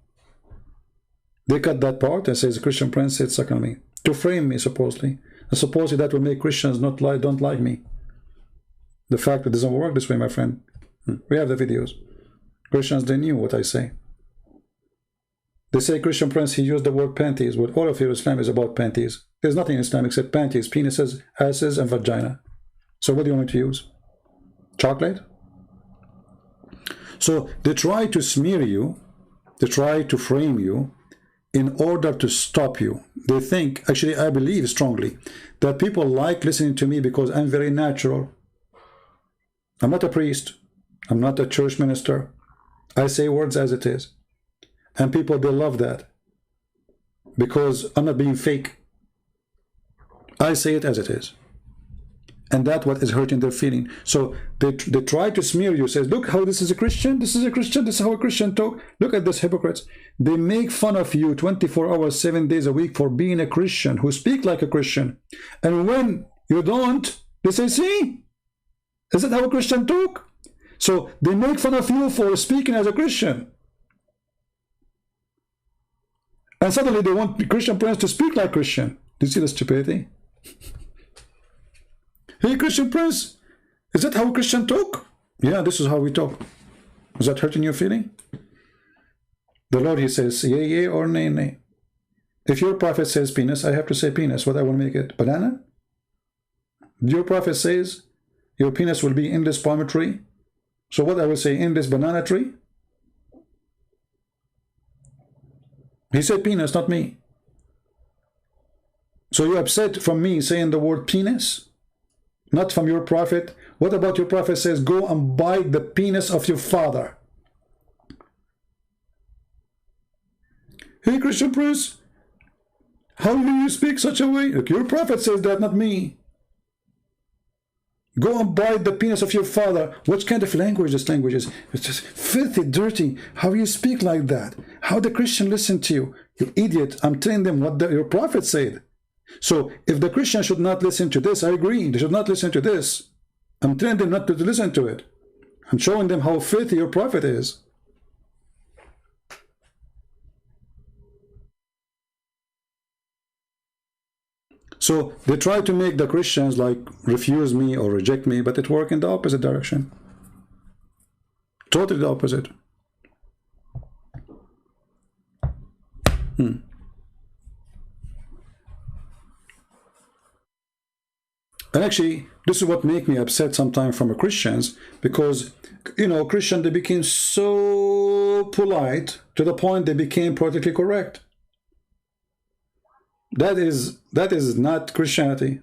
They cut that part and says, Christian Prince said, suckle me. To frame me, supposedly. And supposedly that will make Christians don't like me. The fact it doesn't work this way, my friend. We have the videos. Christians, they knew what I say. They say Christian Prince, he used the word panties. But all of your Islam is about panties. There's nothing in Islam except panties, penises, asses, and vagina. So what do you want me to use? Chocolate? So they try to smear you, they try to frame you in order to stop you. They think, actually I believe strongly, that people like listening to me because I'm very natural. I'm not a priest. I'm not a church minister. I say words as it is. And people, they love that. Because I'm not being fake. I say it as it is. And that's what is hurting their feeling. So they try to smear you, says, look how this is a Christian, this is a Christian, this is how a Christian talk. Look at this hypocrites. They make fun of you 24 hours, 7 days a week for being a Christian, who speak like a Christian. And when you don't, they say, see, is that how a Christian talk? So they make fun of you for speaking as a Christian. And suddenly they want Christian Prince to speak like Christian. Do you see the stupidity? Hey, Christian Prince, is that how a Christian talk? Yeah, this is how we talk. Is that hurting your feeling? The Lord, he says, yea, yea, or nay, nay. If your prophet says penis, I have to say penis. What I will make it? Banana? Your prophet says your penis will be in this palm tree. So what I will say, in this banana tree? He said penis, not me. So you're upset from me saying the word penis? Not from your prophet? What about your prophet says, go and bite the penis of your father? Hey, Christian Prince, how do you speak such a way? Look, your prophet says that, not me. Go and bite the penis of your father. What kind of language this language is? It's just filthy, dirty. How you speak like that? How the Christian listen to you? You idiot. I'm telling them what your prophet said. So if the Christian should not listen to this, I agree. They should not listen to this. I'm telling them not to listen to it. I'm showing them how filthy your prophet is. So they try to make the Christians like refuse me or reject me, but it works in the opposite direction. Totally the opposite. And actually, this is what makes me upset sometimes from Christians, because, you know, Christians, they became so polite to the point they became politically correct. That is not Christianity.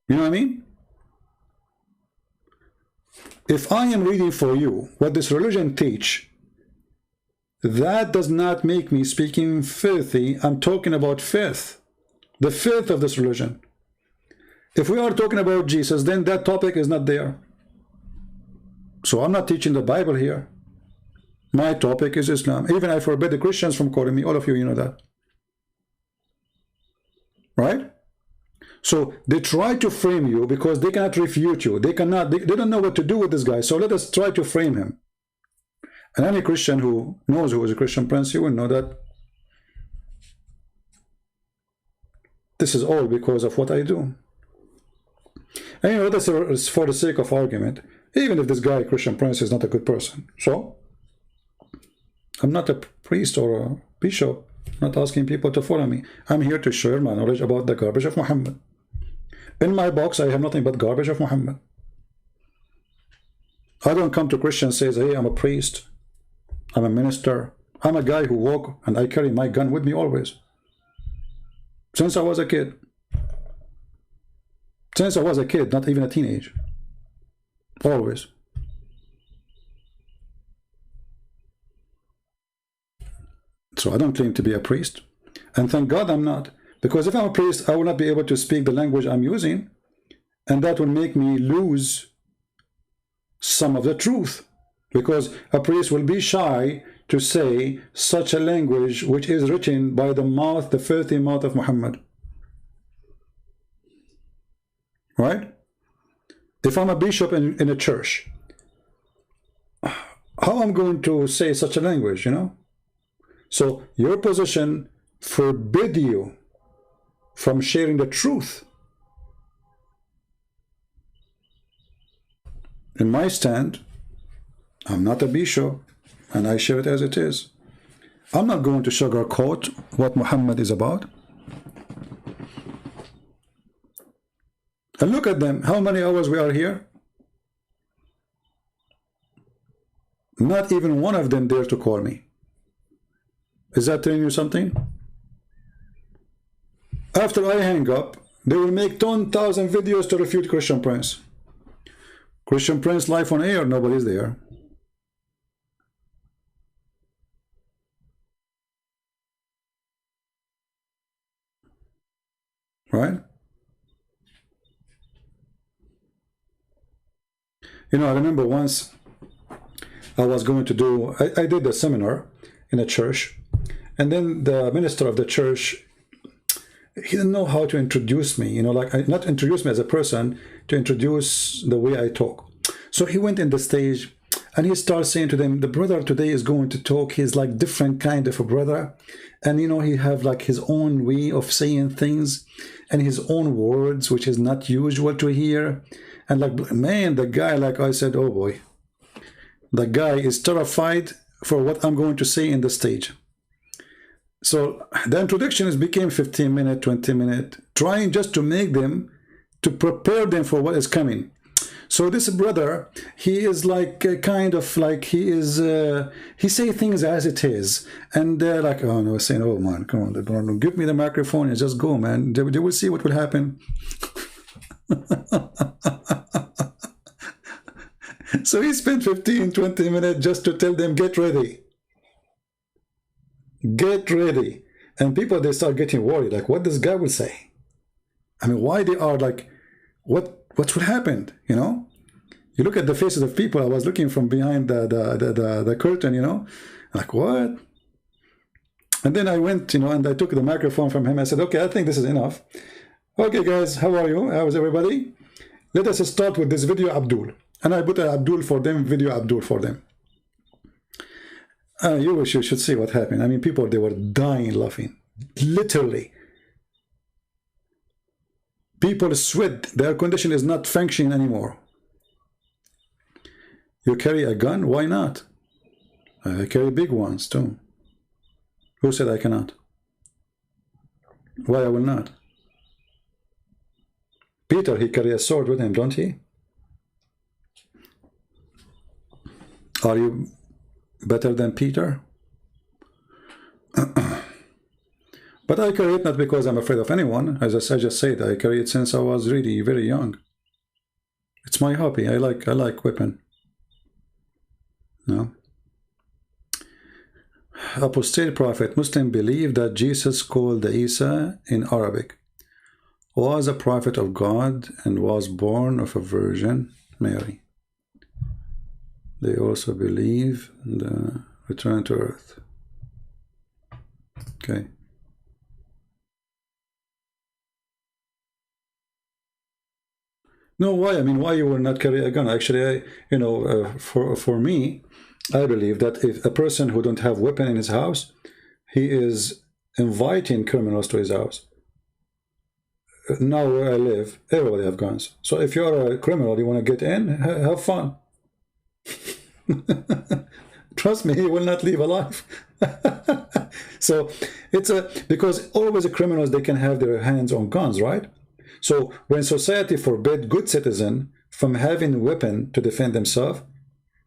You know what I mean? If I am reading for you what this religion teach, that does not make me speaking filthy. I'm talking about filth. The filth of this religion. If we are talking about Jesus, then that topic is not there. So I'm not teaching the Bible here. My topic is Islam. Even I forbid the Christians from calling me. All of you, you know that. Right? So they try to frame you because they cannot refute you. They cannot, they don't know what to do with this guy. So let us try to frame him. And any Christian who knows who is a Christian Prince, he will know that this is all because of what I do. And you know, that's for the sake of argument. Even if this guy, Christian Prince, is not a good person. So I'm not a priest or a bishop. I'm not asking people to follow me. I'm here to share my knowledge about the garbage of Muhammad. In my box, I have nothing but garbage of Muhammad. I don't come to Christians and say, hey, I'm a priest. I'm a minister. I'm a guy who walk and I carry my gun with me always. Since I was a kid. Since I was a kid, not even a teenage. Always. So I don't claim to be a priest. And thank God I'm not. Because if I'm a priest, I will not be able to speak the language I'm using. And that will make me lose some of the truth. Because a priest will be shy to say such a language which is written by the mouth, the filthy mouth of Muhammad. Right? If I'm a bishop in a church, how I'm going to say such a language, you know? So your position forbid you from sharing the truth. In my stand, I'm not a bishop, and I share it as it is. I'm not going to sugarcoat what Muhammad is about. And look at them, how many hours we are here? Not even one of them dare to call me. Is that telling you something? After I hang up, they will make 10,000 videos to refute Christian Prince. Christian Prince live on air, nobody's there. Right? You know, I remember once I was going to do, I did a seminar in a church, and then the minister of the church, he didn't know how to introduce me, you know, like not introduce me as a person, to introduce the way I talk. So he went in the stage and he started saying to them, the brother today is going to talk. He's like different kind of a brother. And, you know, he have like his own way of saying things and his own words, which is not usual to hear. And like, man, the guy, like I said, oh boy, the guy is terrified for what I'm going to say in the stage. So the introductions became 15 minutes, 20 minutes, trying just to make them, to prepare them for what is coming. So this brother, he is like kind of like he say things as it is, and they're like, oh no, saying, oh man, come on, bro, give me the microphone and just go, man. They will see what will happen. So he spent 15-20 minutes just to tell them, get ready, get ready. And people, they start getting worried, like what this guy will say. I mean, why they are like, what would happen, you know? You look at the faces of people. I was looking from behind the curtain, you know, like what? And then I went, you know, and I took the microphone from him. I said, okay, I think this is enough. Okay, guys, how are you? How's everybody? Let us start with this video Abdul. And I put a Abdul for them, video Abdul for them. You should see what happened. I mean, people, they were dying laughing, literally. People sweat. The air condition is not functioning anymore. You carry a gun? Why not? I carry big ones too. Who said I cannot? Why I will not? Peter, he carry a sword with him, don't he? Are you better than Peter? But I carry it not because I'm afraid of anyone. As I just said, I carry it since I was really very young. It's my hobby. I like weapon. No. Apostate prophet. Muslim believe that Jesus, called Isa in Arabic, was a prophet of God and was born of a virgin, Mary. They also believe in the return to earth. Okay. No, why? I mean, why you will not carry a gun? Actually, for me, I believe that if a person who don't have weapon in his house, he is inviting criminals to his house. Now where I live, everybody have guns. So if you're a criminal, you want to get in, have fun. Trust me, he will not leave alive. So it's because always the criminals, they can have their hands on guns, right? So when society forbid good citizen from having a weapon to defend themselves,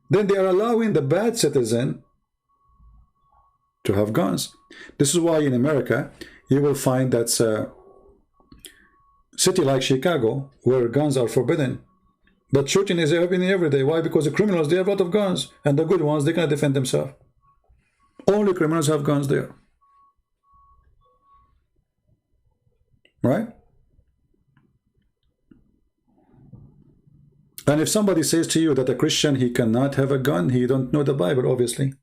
then they are allowing the bad citizen to have guns. This is why in America, you will find that's a city like Chicago, where guns are forbidden. But shooting is happening every day. Why? Because the criminals, they have a lot of guns. And the good ones, they cannot defend themselves. Only criminals have guns there. Right? And if somebody says to you that a Christian, he cannot have a gun, he don't know the Bible, obviously.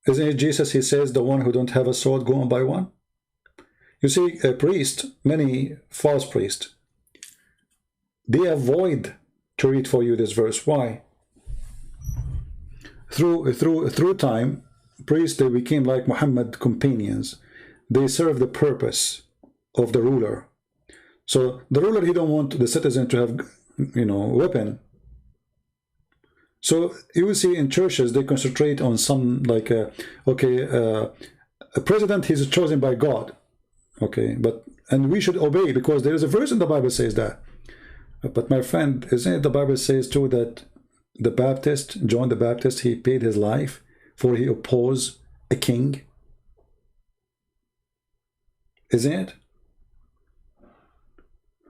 Isn't it Jesus, he says, the one who don't have a sword, go and buy one? You see, a priest, many false priests, they avoid to read for you this verse. Why? Through time, priests, they became like Muhammad companions. They serve the purpose of the ruler. So the ruler, he don't want the citizen to have, weapon. So you will see in churches, they concentrate on some like, a president, he's chosen by God. Okay, and we should obey because there is a verse in the Bible says that. But my friend, isn't it the Bible says too that the Baptist, John the Baptist, he paid his life for he opposed a king? Isn't it?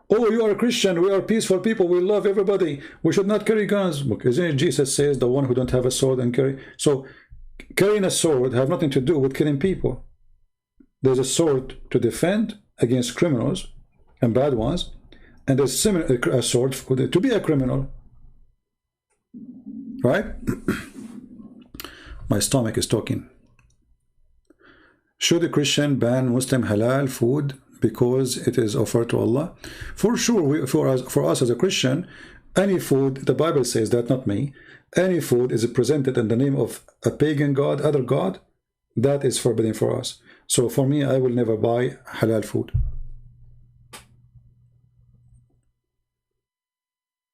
Oh, you are a Christian, we are peaceful people, we love everybody, we should not carry guns. Isn't it Jesus says the one who don't have a sword and carry? So carrying a sword have nothing to do with killing people. There's a sword to defend against criminals and bad ones, and there's a sword to be a criminal. Right? My stomach is talking. Should a Christian ban Muslim halal food because it is offered to Allah? For sure, for us as a Christian, any food, the Bible says that, not me, any food is presented in the name of a pagan god, other god, that is forbidden for us. So for me, I will never buy halal food.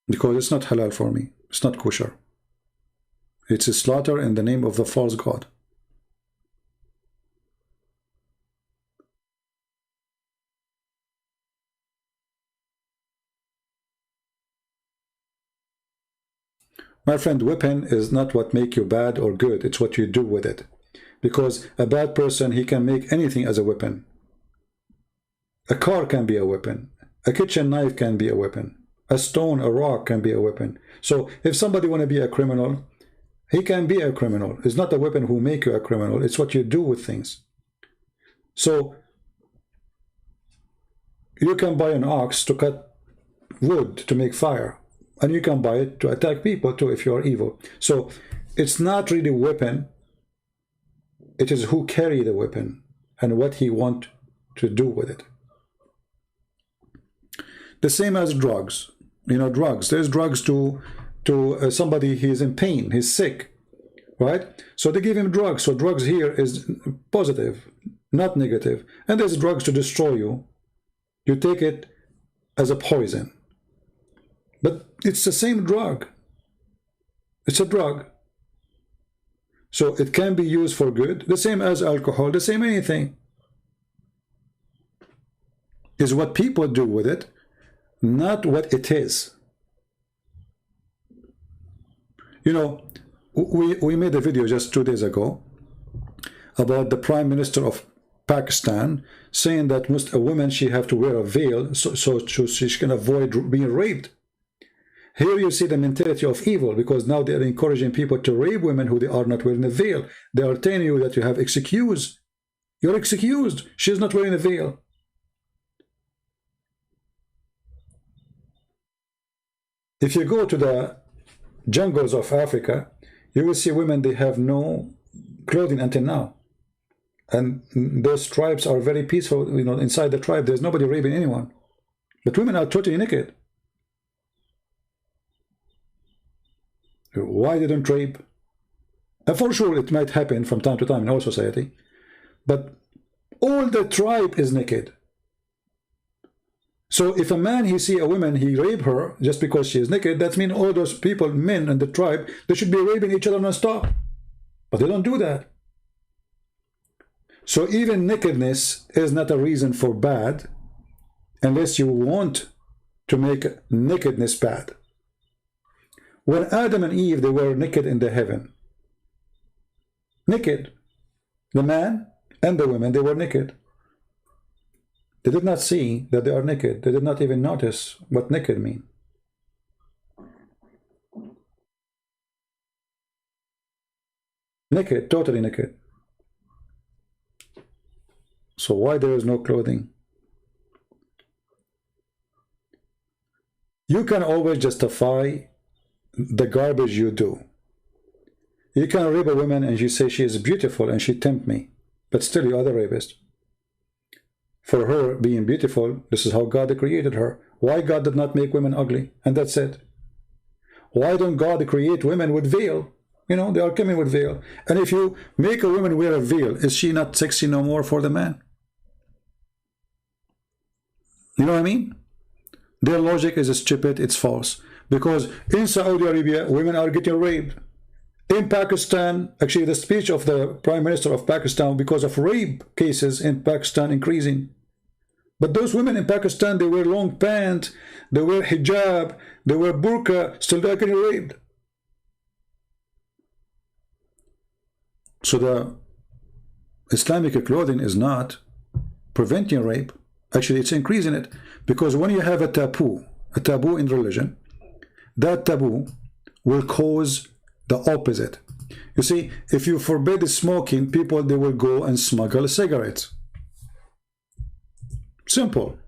Because it's not halal for me. It's not kosher. It's a slaughter in the name of the false god. My friend, weapon is not what make you bad or good. It's what you do with it. Because a bad person, he can make anything as a weapon. A car can be a weapon. A kitchen knife can be a weapon. A stone, a rock can be a weapon. So if somebody want to be a criminal, he can be a criminal. It's not a weapon who make you a criminal. It's what you do with things. So you can buy an ox to cut wood to make fire. And you can buy it to attack people too if you are evil. So it's not really a weapon. It is who carry the weapon and what he want to do with it. The same as drugs. You know, drugs. There's drugs to somebody, he's in pain, he's sick, right? So they give him drugs. So drugs here is positive, not negative. And there's drugs to destroy you. You take it as a poison. But it's the same drug. It's a drug. So it can be used for good, the same as alcohol, the same anything. Is what people do with it, not what it is. You know, we made a video just 2 days ago about the Prime Minister of Pakistan saying that a woman, she have to wear a veil so she can avoid being raped. Here you see the mentality of evil, because now they are encouraging people to rape women who they are not wearing a veil. They are telling you that you have excused. You're excused. She's not wearing a veil. If you go to the jungles of Africa, you will see women, they have no clothing until now. And those tribes are very peaceful. You know, inside the tribe, there's nobody raping anyone. But women are totally naked. Why they don't rape? And for sure, it might happen from time to time in our society. But all the tribe is naked. So if a man, he see a woman, he rape her just because she is naked, that means all those people, men in the tribe, they should be raping each other non-stop. But they don't do that. So even nakedness is not a reason for bad, unless you want to make nakedness bad. When Adam and Eve, they were naked in the heaven. Naked. The man and the women, they were naked. They did not see that they are naked. They did not even notice what naked means. Naked, totally naked. So why there is no clothing? You can always justify the garbage you do. You can rape a woman and you say she is beautiful and she tempt me, but still you are the rapist. For her being beautiful, this is how God created her. Why God did not make women ugly? And that's it. Why don't God create women with veil? You know, they are coming with veil. And if you make a woman wear a veil, is she not sexy no more for the man? You know what I mean? Their logic is stupid, it's false. Because in Saudi Arabia, women are getting raped. In Pakistan, actually the speech of the Prime Minister of Pakistan, because of rape cases in Pakistan increasing. But those women in Pakistan, they wear long pants, they wear hijab, they wear burqa, still they are getting raped. So the Islamic clothing is not preventing rape. Actually, it's increasing it. Because when you have a taboo in religion, that taboo will cause the opposite. You see, if you forbid smoking, people, they will go and smuggle cigarettes. Simple.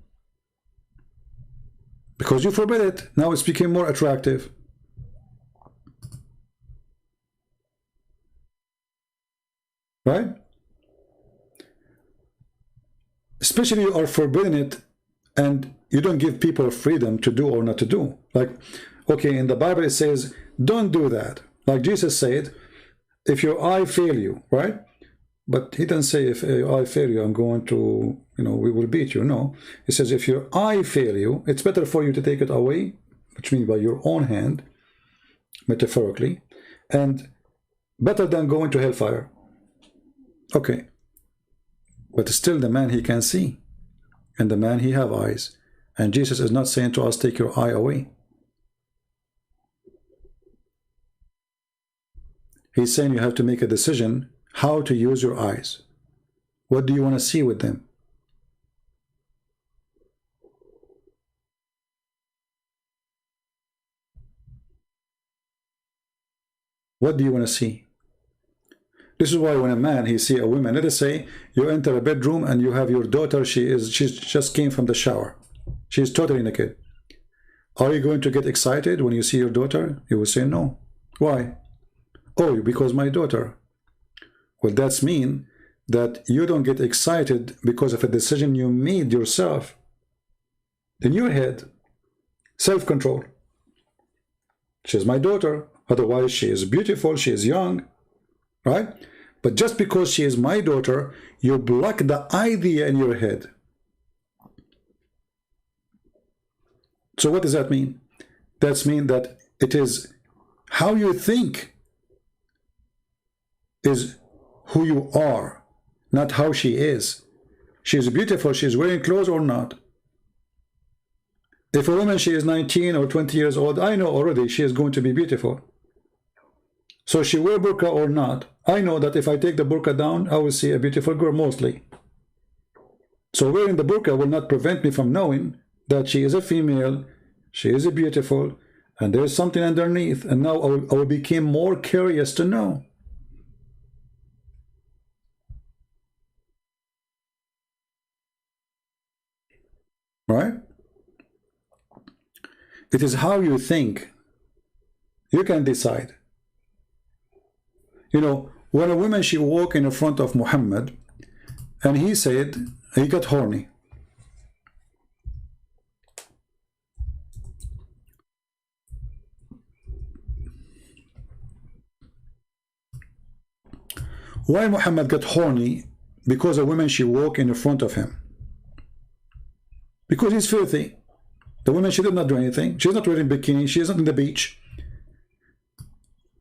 Because you forbid it, now it's became more attractive. Right? Especially you are forbidding it and you don't give people freedom to do or not to do. Like, okay, in the Bible it says, don't do that. Like Jesus said, if your eye fail you, right? But he doesn't say if your eye fail you, I'm going to, you know, we will beat you. No. He says if your eye fail you, it's better for you to take it away, which means by your own hand, metaphorically, and better than going to hellfire. Okay. But still the man, he can see. And the man, he have eyes. And Jesus is not saying to us, take your eye away. He's saying you have to make a decision how to use your eyes. What do you want to see with them? What do you want to see? This is why when a man, he see a woman, let us say you enter a bedroom and you have your daughter, she just came from the shower. She is totally naked. Are you going to get excited when you see your daughter? You will say no. Why? Oh, because my daughter. Well, that's mean that you don't get excited because of a decision you made yourself. In your head. Self-control. She's my daughter. Otherwise, she is beautiful, she is young. Right? But just because she is my daughter, you block the idea in your head. So what does that mean? That means that it is how you think is who you are, not how she is. She is beautiful, she is wearing clothes or not. If a woman, she is 19 or 20 years old, I know already she is going to be beautiful. So she wear burqa or not, I know that if I take the burqa down, I will see a beautiful girl mostly. So wearing the burqa will not prevent me from knowing that she is a female, she is a beautiful, and there is something underneath, and now I will become more curious to know. Right? It is how you think. You can decide. You know, when a woman, she walked in front of Muhammad, and he said, he got horny. Why Muhammad got horny? Because a woman, she walked in front of him. Because he's filthy. The woman, she did not do anything. She's not wearing bikini. She isn't in the beach.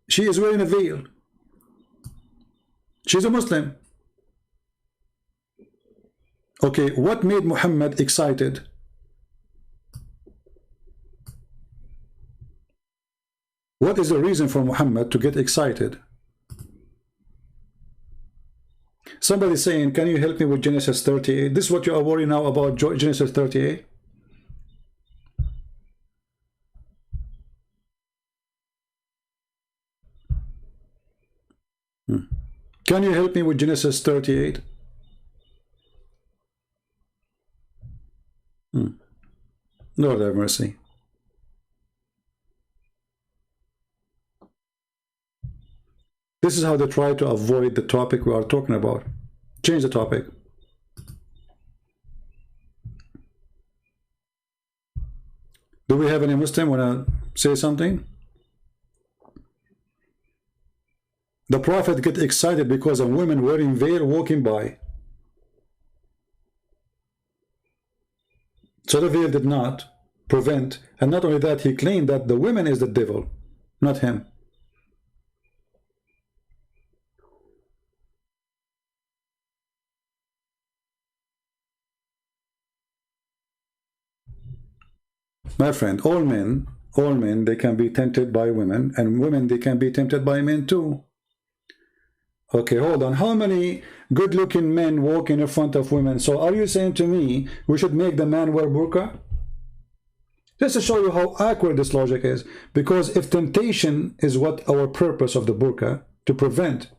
She is wearing a veil. She's a Muslim. Okay, what made Muhammad excited? What is the reason for Muhammad to get excited? Somebody saying, can you help me with Genesis 38? This is what you are worried now about, Genesis 38? Can you help me with Genesis 38? Lord have mercy. This is how they try to avoid the topic we are talking about. Change the topic. Do we have any Muslim want to say something? The Prophet get excited because a woman wearing veil walking by. So the veil did not prevent, and not only that, he claimed that the woman is the devil, not him. My friend, all men, they can be tempted by women, and women, they can be tempted by men too. Okay, hold on. How many good-looking men walk in front of women? So are you saying to me we should make the man wear burqa? Just to show you how awkward this logic is. Because if temptation is what our purpose of the burqa, to prevent,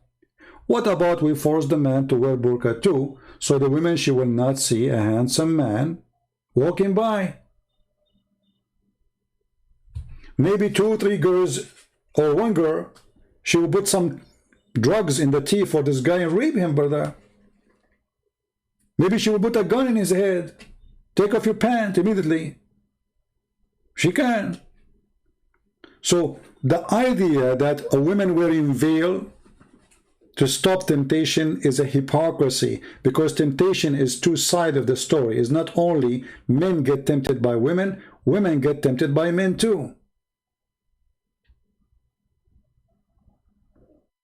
what about we force the man to wear burqa too, so the women, she will not see a handsome man walking by? Maybe 2 or 3 girls, or 1 girl, she will put some drugs in the tea for this guy and rape him, brother. Maybe she will put a gun in his head. Take off your pants immediately. She can. So the idea that a woman wearing veil to stop temptation is a hypocrisy, because temptation is 2 sides of the story. It's not only men get tempted by women, women get tempted by men too.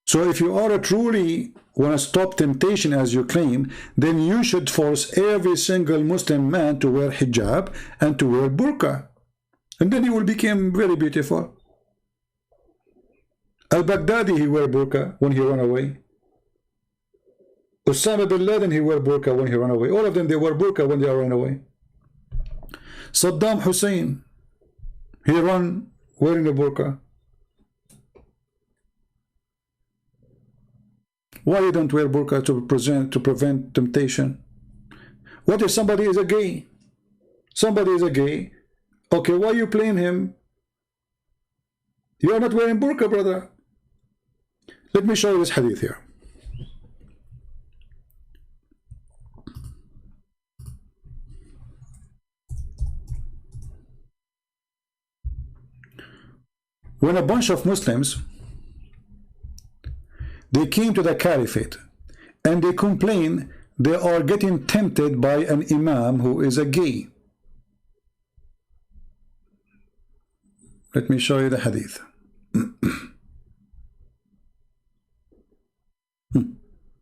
So if you are truly want to stop temptation as you claim, then you should force every single Muslim man to wear hijab and to wear burqa. And then he will become very beautiful. Al-Baghdadi, he wear burqa when he run away. Osama bin Laden, he wear burqa when he run away. All of them, they wear burqa when they are run away. Saddam Hussein, he run wearing a burqa. Why you don't wear burqa to prevent temptation? What if somebody is a gay? Somebody is a gay. Okay, why you blame him? You are not wearing burqa, brother. Let me show you this hadith here. When a bunch of Muslims, they came to the caliphate and they complain they are getting tempted by an imam who is a gay. Let me show you the hadith.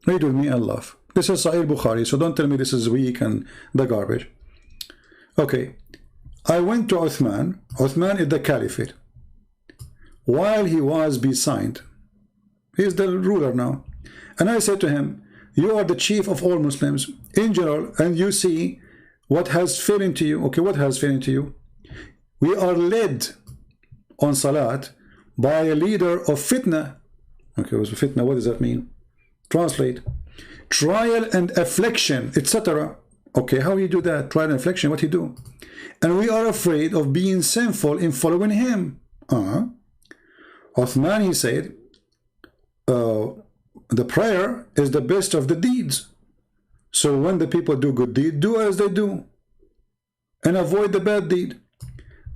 Read with me and laugh. This is Sahih Bukhari, so don't tell me this is weak and the garbage. Okay, I went to Uthman. Uthman is the caliphate. While he was besieged, he is the ruler now, and I said to him, you are the chief of all Muslims in general, and you see what has fallen to you. Okay, what has fallen to you? We are led on salat by a leader of fitna. Okay, what's fitna? What does that mean? Translate: trial and affliction, etc. Okay, how you do that? Trial and affliction, what he do? And we are afraid of being sinful in following him. Uthman, he said, the prayer is the best of the deeds. So when the people do good deed, do as they do and avoid the bad deed.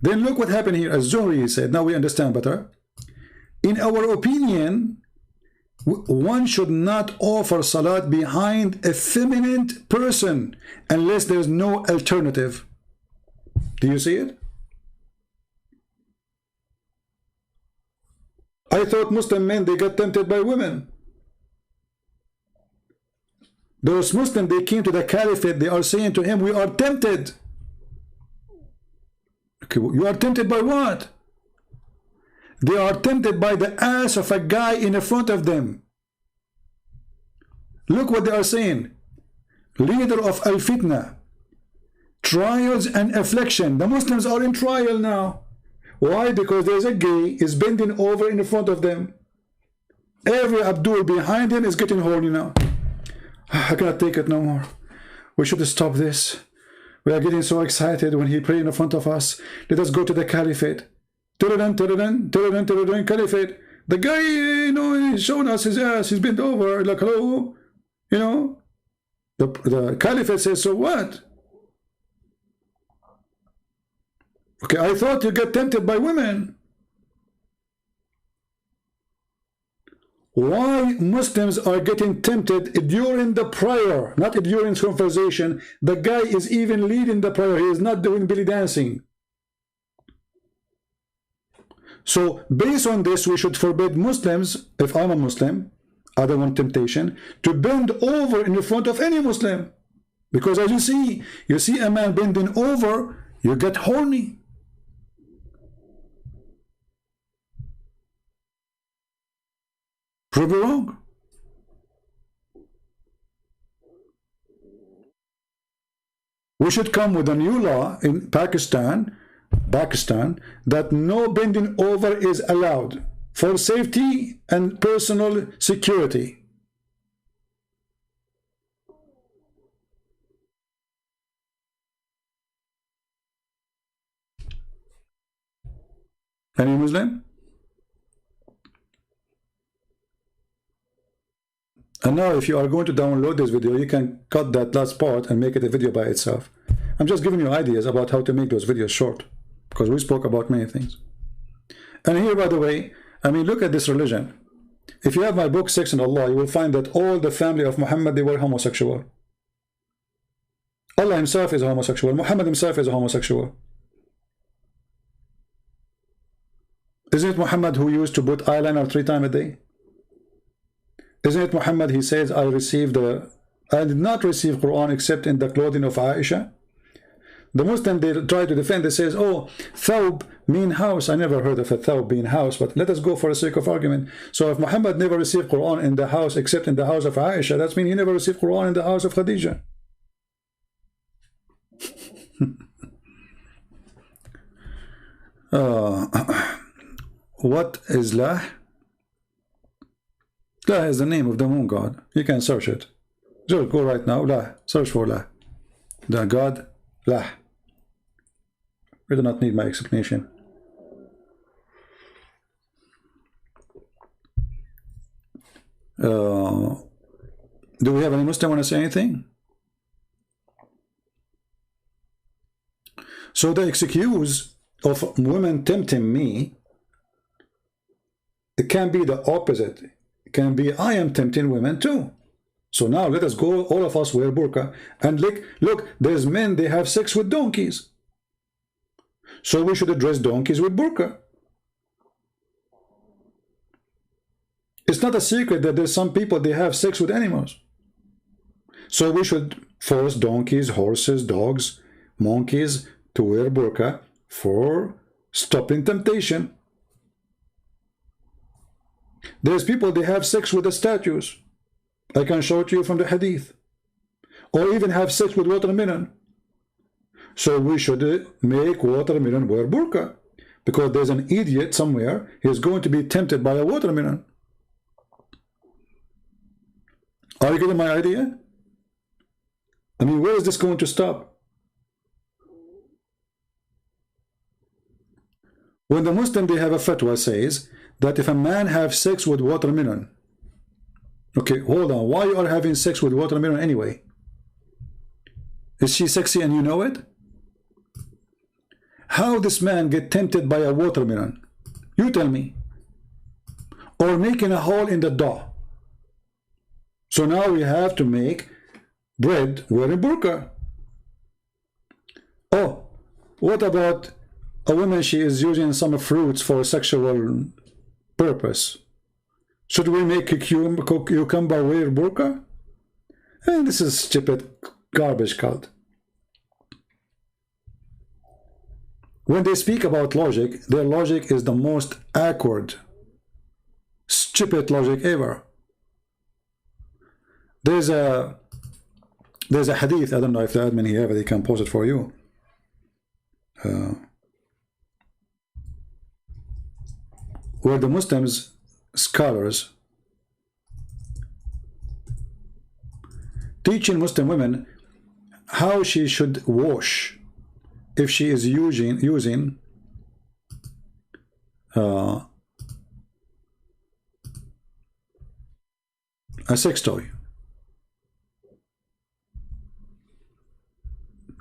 Then look what happened here. As Zuhri, he said, now we understand better. In our opinion, one should not offer salat behind a feminine person unless there is no alternative. Do you see it? I thought Muslim men, they get tempted by women. Those Muslims, they came to the caliphate, they are saying to him, we are tempted. Okay, you are tempted by what? They are tempted by the ass of a guy in the front of them. Look what they are saying. Leader of al-fitna, trials and affliction. The Muslims are in trial now. Why? Because there's a gay is bending over in the front of them. Every Abdul behind him is getting horny now. I cannot take it no more. We should stop this. We are getting so excited when he prays in front of us. Let us go to the caliphate. Caliphate. The guy, you know, he's showing us his ass. He's bent over. Like, hello. You know. The caliphate says, so what? Okay, I thought you get tempted by women. Why Muslims are getting tempted during the prayer, not during conversation? The guy is even leading the prayer. He is not doing belly dancing. So based on this, we should forbid Muslims, if I'm a Muslim, I don't want temptation, to bend over in the front of any Muslim. Because as you see a man bending over, you get horny. Prove it wrong. We should come with a new law in Pakistan that no bending over is allowed for safety and personal security. Any Muslim? And now if you are going to download this video, you can cut that last part and make it a video by itself. I'm just giving you ideas about how to make those videos short, because we spoke about many things. And here, by the way, I mean, look at this religion. If you have my book, Sex and Allah, you will find that all the family of Muhammad, they were homosexual. Allah himself is a homosexual. Muhammad himself is a homosexual. Isn't it Muhammad who used to put eyeliner 3 times a day? Isn't it Muhammad, he says, I did not receive Quran except in the clothing of Aisha? the Muslim, they try to defend, they says, oh, thawb mean house. I never heard of a thawb being house, but let us go for the sake of argument. So if Muhammad never received Quran in the house except in the house of Aisha, that means he never received Quran in the house of Khadija. What is Lah? Lah is the name of the moon god. You can search it. Just go right now, Lah. Search for Lah. The god Lah. We do not need my explanation. Do we have any Muslim want to say anything? So the excuse of women tempting me, it can be the opposite. It can be I am tempting women too. So now let us go, all of us wear burqa, and look, there's men, they have sex with donkeys. So we should address donkeys with burqa. It's not a secret that there's some people, they have sex with animals. So we should force donkeys, horses, dogs, monkeys to wear burqa for stopping temptation. There's people, they have sex with the statues. I can show it to you from the hadith. Or even have sex with watermelon. So we should make watermelon wear burqa. Because there's an idiot somewhere, he's going to be tempted by a watermelon. Are you getting my idea? I mean, where is this going to stop? When the Muslim, they have a fatwa says that if a man have sex with watermelon, okay, hold on, why you are having sex with watermelon anyway? Is she sexy and you know it? How this man get tempted by a watermelon? You tell me. Or making a hole in the dough. So now we have to make bread wearing burqa. Oh, what about a woman, she is using some fruits for sexual purpose? Should we make a cucumber wear burqa? And this is stupid garbage cult. When they speak about logic, their logic is the most awkward, stupid logic ever. There's a hadith, I don't know if the admin here, they can post it for you. Where the Muslims, scholars, teaching Muslim women how she should wash if she is using a sex toy.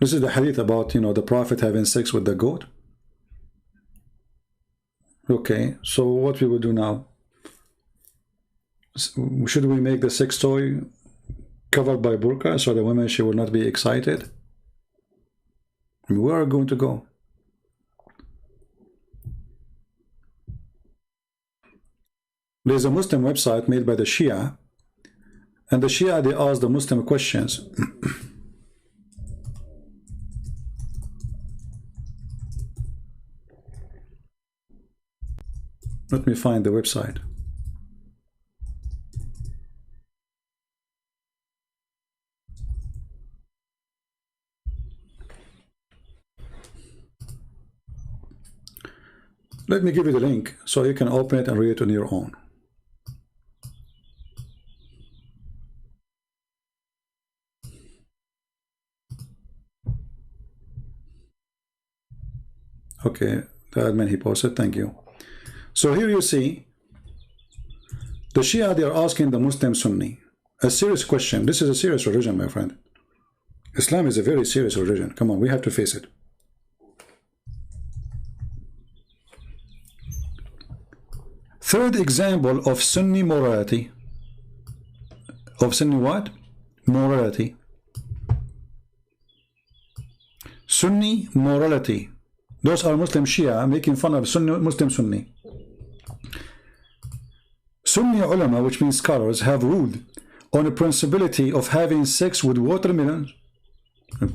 This is the hadith about, you know, the Prophet having sex with the goat. Okay, so what we will do now? Should we make the sex toy covered by burqa so the women, she will not be excited? Where are we going to go? There's a Muslim website made by the Shia, and the Shia, they ask the Muslim questions. Let me find the website. Let me give you the link so you can open it and read it on your own. Okay, the admin, he posted, thank you. So here you see, the Shia, they are asking the Muslim Sunni a serious question. This is a serious religion, my friend. Islam is a very serious religion. Come on, we have to face it. Third example of Sunni morality. Of Sunni what? Morality. Sunni morality. Those are Muslim Shia making fun of Muslim Sunni. Sunni ulama, which means scholars, have ruled on the principality of having sex with watermelons.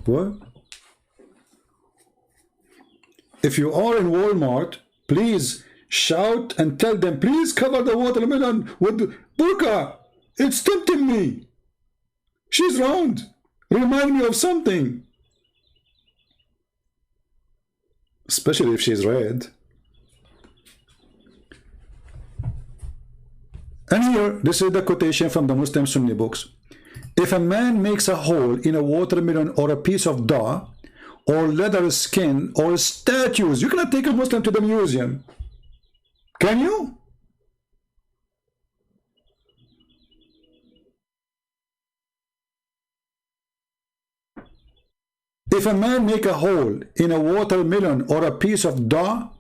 What? if you are in Walmart, please shout and tell them, please cover the watermelon with burqa. It's tempting me. She's round. Remind me of something. Especially if she's red. And here, this is the quotation from the Muslim Sunni books. If a man makes a hole in a watermelon or a piece of dough or leather skin or statues, you cannot take a Muslim to the museum. Can you? If a man make a hole in a watermelon or a piece of dough,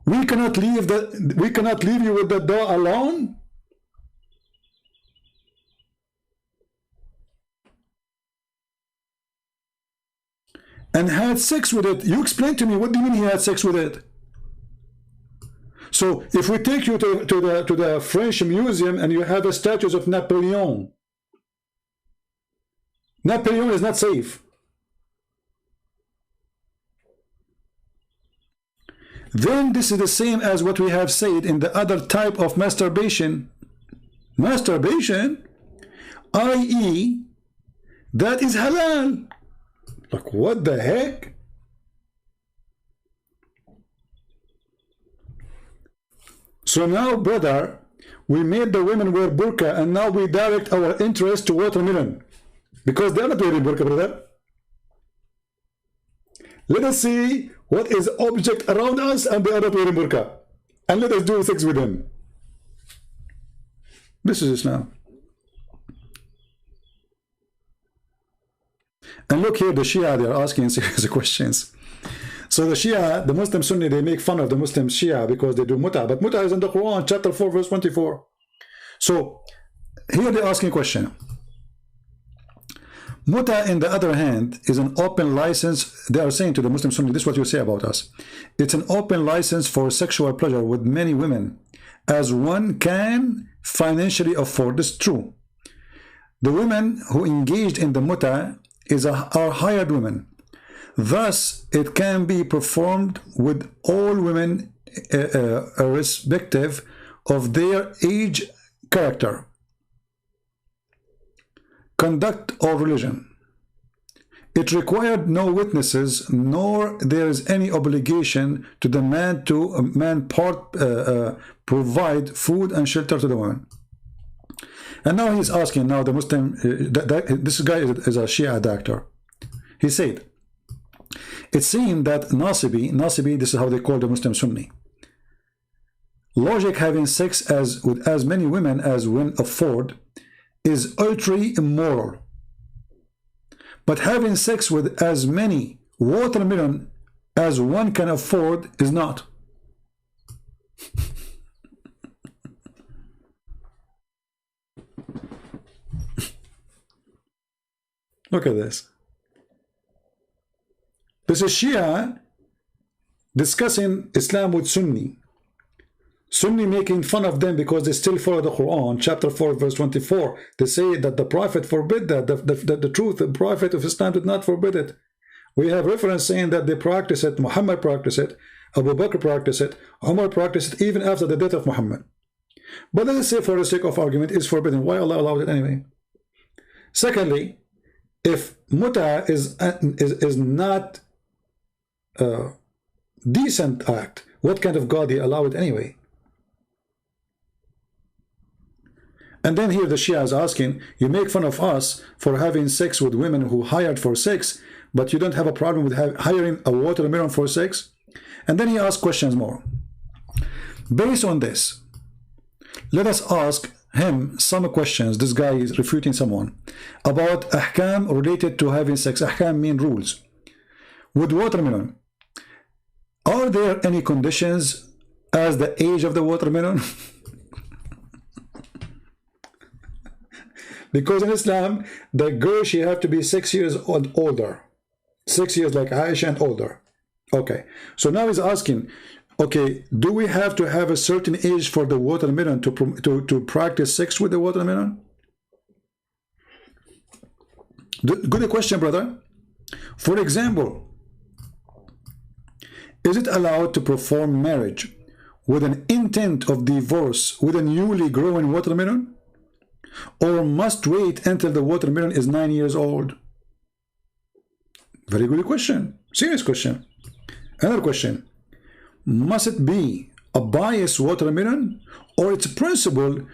we cannot leave you with the dough alone. And had sex with it. You explain to me, what do you mean he had sex with it? So if we take you to the French museum and you have the statues of Napoleon, Napoleon is not safe. Then this is the same as what we have said in the other type of masturbation. Masturbation, i.e., that is halal. Like, what the heck? So now, brother, we made the women wear burqa, and now we direct our interest to watermelon. Because they are not wearing burqa, brother. Let us see what is object around us, and they are not wearing burqa. And let us do sex with them. This is Islam. And look here, the Shia, they are asking serious questions. So the Shia, the Muslim Sunni, they make fun of the Muslim Shia because they do muta. But muta is in the Quran, chapter 4, verse 24. So here they're asking a question. Muta, in the other hand, is an open license. They are saying to the Muslim Sunni, this is what you say about us. It's an open license for sexual pleasure with many women, as one can financially afford. It's true. The women who engaged in the muta are hired women. Thus, it can be performed with all women irrespective of their age, character, conduct, or religion. It required no witnesses, nor there is any obligation to the man provide food and shelter to the woman. And now he's asking, now the Muslim, this guy is a Shia doctor. He said, it seemed that Nasibi, this is how they call the Muslim Sunni. Logic having sex with as many women as one afford is utterly immoral. But having sex with as many watermelon as one can afford is not. Look at this. This is Shia discussing Islam with Sunni. Sunni making fun of them because they still follow the Quran, chapter 4, verse 24. They say that the Prophet forbid that. The truth, the Prophet of Islam did not forbid it. We have reference saying that they practice it, Muhammad practiced it, Abu Bakr practiced it, Umar practiced it, even after the death of Muhammad. But let us say, for the sake of argument, it's forbidden. Why Allah allowed it anyway? Secondly, if muta is not a decent act, what kind of God they allow it anyway? And then here the Shia is asking, you make fun of us for having sex with women who hired for sex, but you don't have a problem with hiring a watermelon for sex? And then he asks questions more. Based on this, let us ask him some questions. This guy is refuting someone about ahkam related to having sex. Ahkam mean rules. With watermelon, are there any conditions as the age of the watermelon? Because in Islam, the girl, she have to be 6 years old older. 6 years like Aisha and older. Okay, so now he's asking, okay, do we have to have a certain age for the watermelon to practice sex with the watermelon? Good question, brother. For example, Is it allowed to perform marriage with an intent of divorce with a newly growing watermelon? Or must wait until the watermelon is 9 years old? Very good question. Serious question. Another question. Must it be a biased watermelon, or it's principle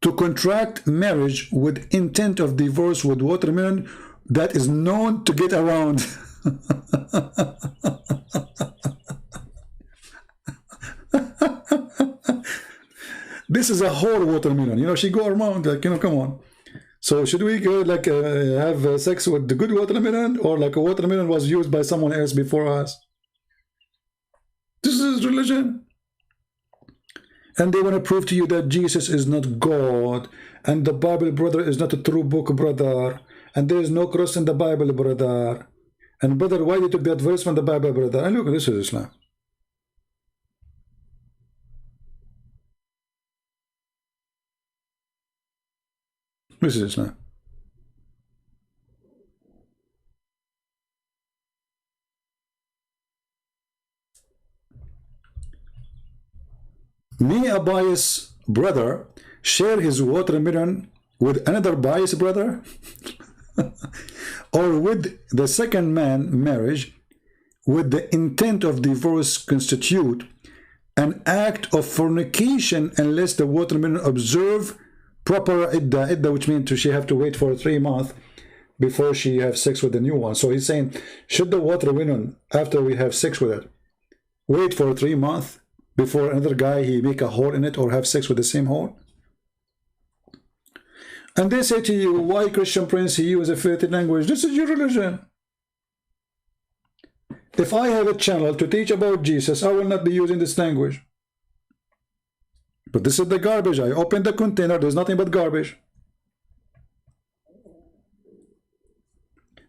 to contract marriage with intent of divorce with watermelon that is known to get around? This is a whole watermelon. You know, she go around like, you know, come on. So should we go like have sex with the good watermelon, or like a watermelon was used by someone else before us? This is religion. And they want to prove to you that Jesus is not God, and the Bible, brother, is not a true book, brother, and there is no cross in the Bible, brother. And brother, why you took that verse from the Bible, brother? And look, this is Islam. This is Islam. May a biased brother share his watermelon with another biased brother? Or with the second man marriage with the intent of divorce constitute an act of fornication unless the watermelon observe proper idda, which means she have to wait for 3 months before she have sex with the new one. So he's saying, should the watermelon, after we have sex with it, wait for 3 months before another guy he make a hole in it or have sex with the same hole? And they say to you, why Christian Prince, he use a filthy language? This is your religion. If I have a channel to teach about Jesus, I will not be using this language. But this is the garbage. I open the container, there's nothing but garbage.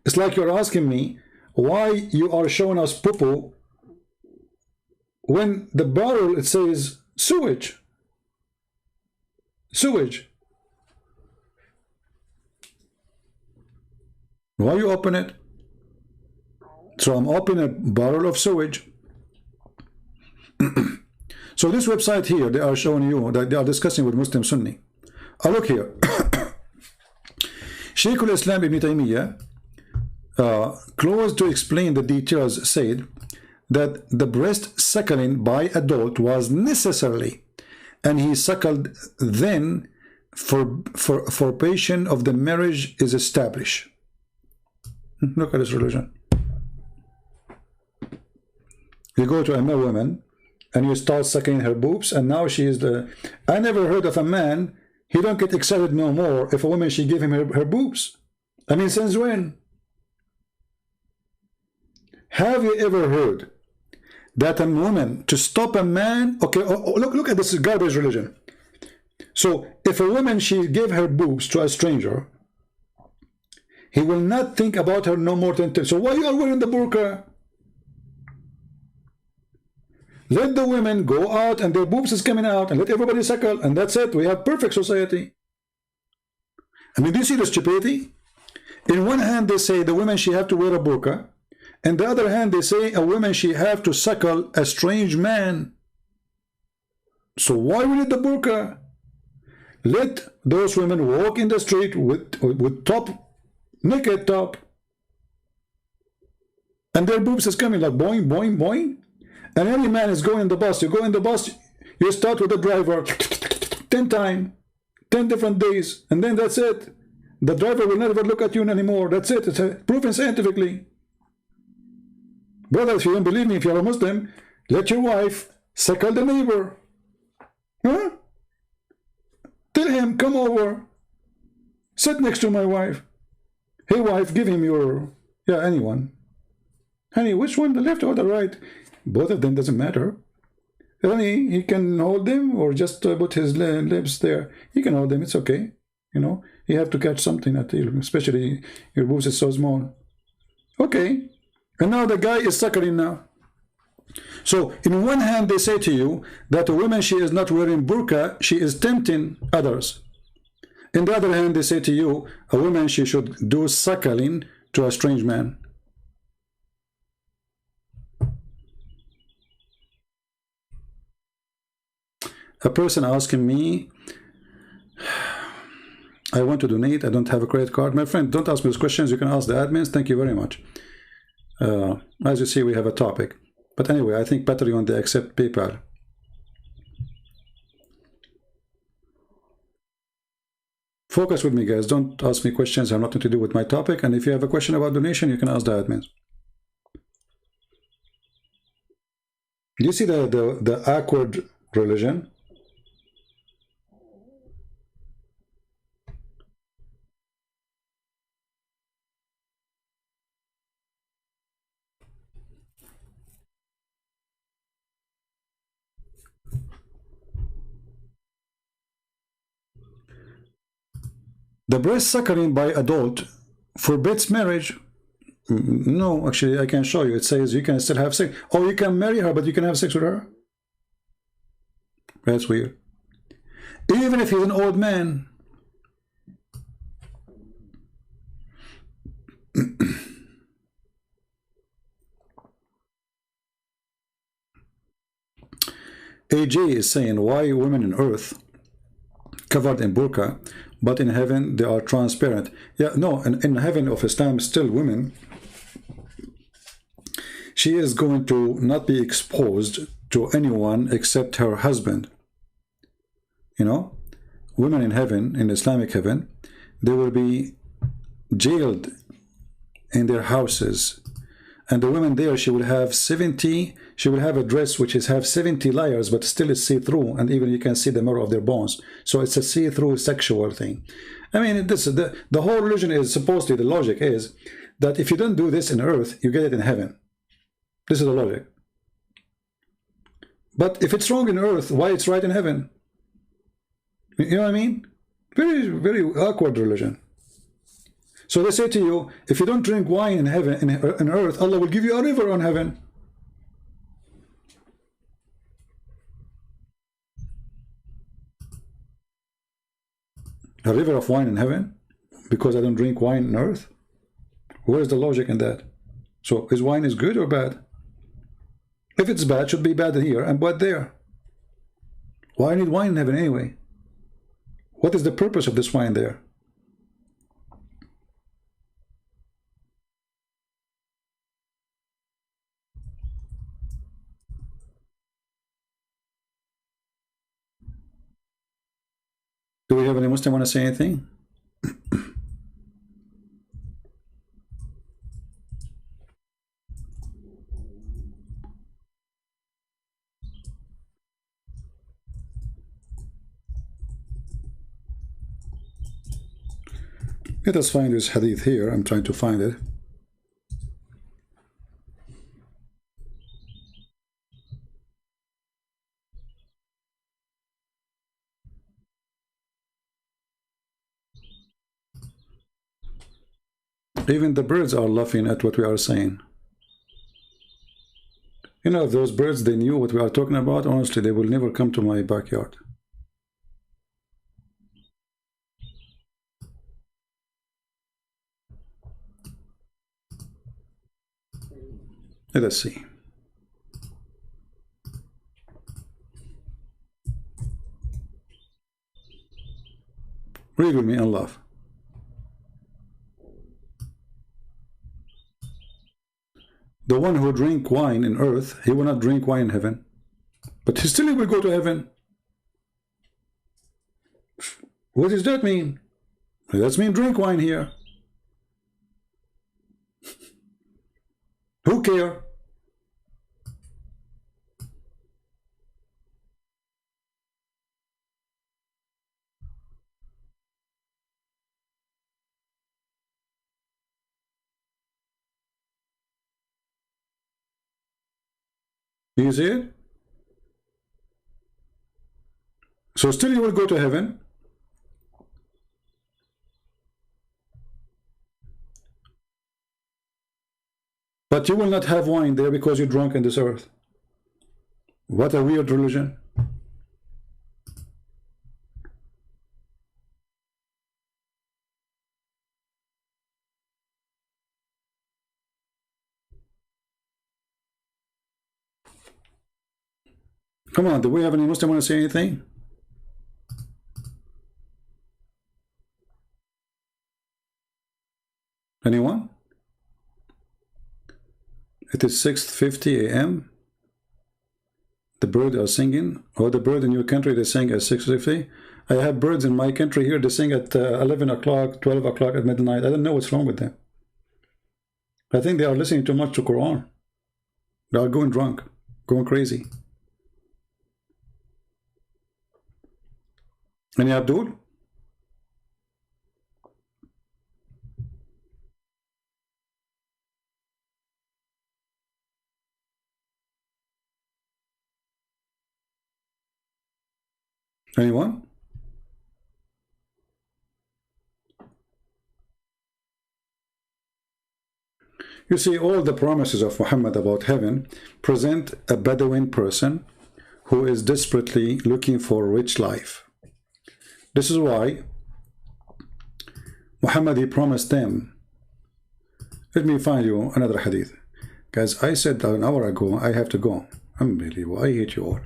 It's like you're asking me why you are showing us poo-poo when the bottle, it says sewage. Sewage. Why you open it? So I'm opening a bottle of sewage. So this website here, they are showing you that they are discussing with Muslim Sunni. Look here. Shaykh al-Islam ibn Taymiyyah, close to explain the details, said that the breast suckling by adult was necessarily, and he suckled then for patient of the marriage is established. Look at this religion. You go to a woman and you start sucking her boobs, and now she is the... I never heard of a man, he don't get excited no more if a woman, she give him her boobs. I mean, since when? Have you ever heard that a woman, to stop a man... Okay, look at this garbage religion. So if a woman, she gave her boobs to a stranger, he will not think about her no more than... So why you are wearing the burqa? Let the women go out and their boobs is coming out, and let everybody suckle, and that's it. We have perfect society. I mean, do you see the stupidity? In one hand, they say the women, she have to wear a burqa. And the other hand, they say a woman, she have to suckle a strange man. So why we need the burqa? Let those women walk in the street with top, naked top. And their boobs is coming like boing, boing, boing. And any man is going in the bus. You go in the bus, you start with the driver 10 times, 10 different days, and then that's it. The driver will never look at you anymore. That's it. It's proven scientifically. Brother, if you don't believe me, if you're a Muslim, let your wife suckle the neighbor. Huh? Tell him, come over. Sit next to my wife. Hey, wife, give him your... Yeah, anyone. Honey, which one, the left or the right? Both of them, doesn't matter. Honey, he can hold them or just put his lips there. He can hold them, it's okay. You know, you have to catch something at you, especially your boobs is so small. Okay. And now the guy is suckling now. So, in one hand, they say to you that a woman, she is not wearing burqa, she is tempting others. In the other hand, they say to you, a woman, she should do suckling to a strange man. A person asking me, I want to donate, I don't have a credit card. My friend, don't ask me those questions. You can ask the admins. Thank you very much. As you see, we have a topic. But anyway, I think Patreon, they accept PayPal. Focus with me, guys. Don't ask me questions that have nothing to do with my topic. And if you have a question about donation, you can ask the admins. Do you see the awkward religion? The breast suckering by adult forbids marriage. No, actually, I can show you. It says you can still have sex. Oh, you can marry her, but you can have sex with her? That's weird. Even if he's an old man. AJ is saying, why women on earth covered in burqa, but in heaven they are transparent? Yeah, no, in heaven of Islam, still women, she is going to not be exposed to anyone except her husband. You know, women in heaven, in Islamic heaven, they will be jailed in their houses. And the woman there, she will have a dress which have 70 layers, but still is see-through, and even you can see the marrow of their bones. So it's a see-through sexual thing. I mean, this is the whole religion is supposedly, the logic is that if you don't do this in earth, you get it in heaven. This is the logic. But if it's wrong in earth, why it's right in heaven? You know what I mean? Very, very awkward religion. So they say to you, if you don't drink wine in heaven, in earth, Allah will give you a river on heaven. A river of wine in heaven? Because I don't drink wine on earth? Where is the logic in that? So is wine is good or bad? If it's bad, it should be bad here and bad there. Why need wine in heaven anyway? What is the purpose of this wine there? Do we have any Muslim want to say anything? Let us find this hadith here. I'm trying to find it. Even the birds are laughing at what we are saying. You know, if those birds, they knew what we are talking about, honestly, they will never come to my backyard. Let us see. Read with me and laugh. The one who drink wine in earth, he will not drink wine in heaven. But he still will go to heaven. What does that mean? That means drink wine here. Who care? You see it? So still you will go to heaven. But you will not have wine there because you're drunk in this earth. What a weird religion. Come on, do we have any Muslim want to say anything? Anyone? It is 6:50 a.m. The birds are singing. Or the bird in your country, they sing at 6:50. I have birds in my country here, they sing at 11 o'clock, 12 o'clock at midnight. I don't know what's wrong with them. I think they are listening too much to Quran. They are going drunk, going crazy. Any Abdul? Anyone? You see, all the promises of Muhammad about heaven present a Bedouin person who is desperately looking for a rich life. This is why Muhammad, he promised them. Let me find you another hadith. Guys, I said an hour ago, I have to go. Unbelievable. I hate you all.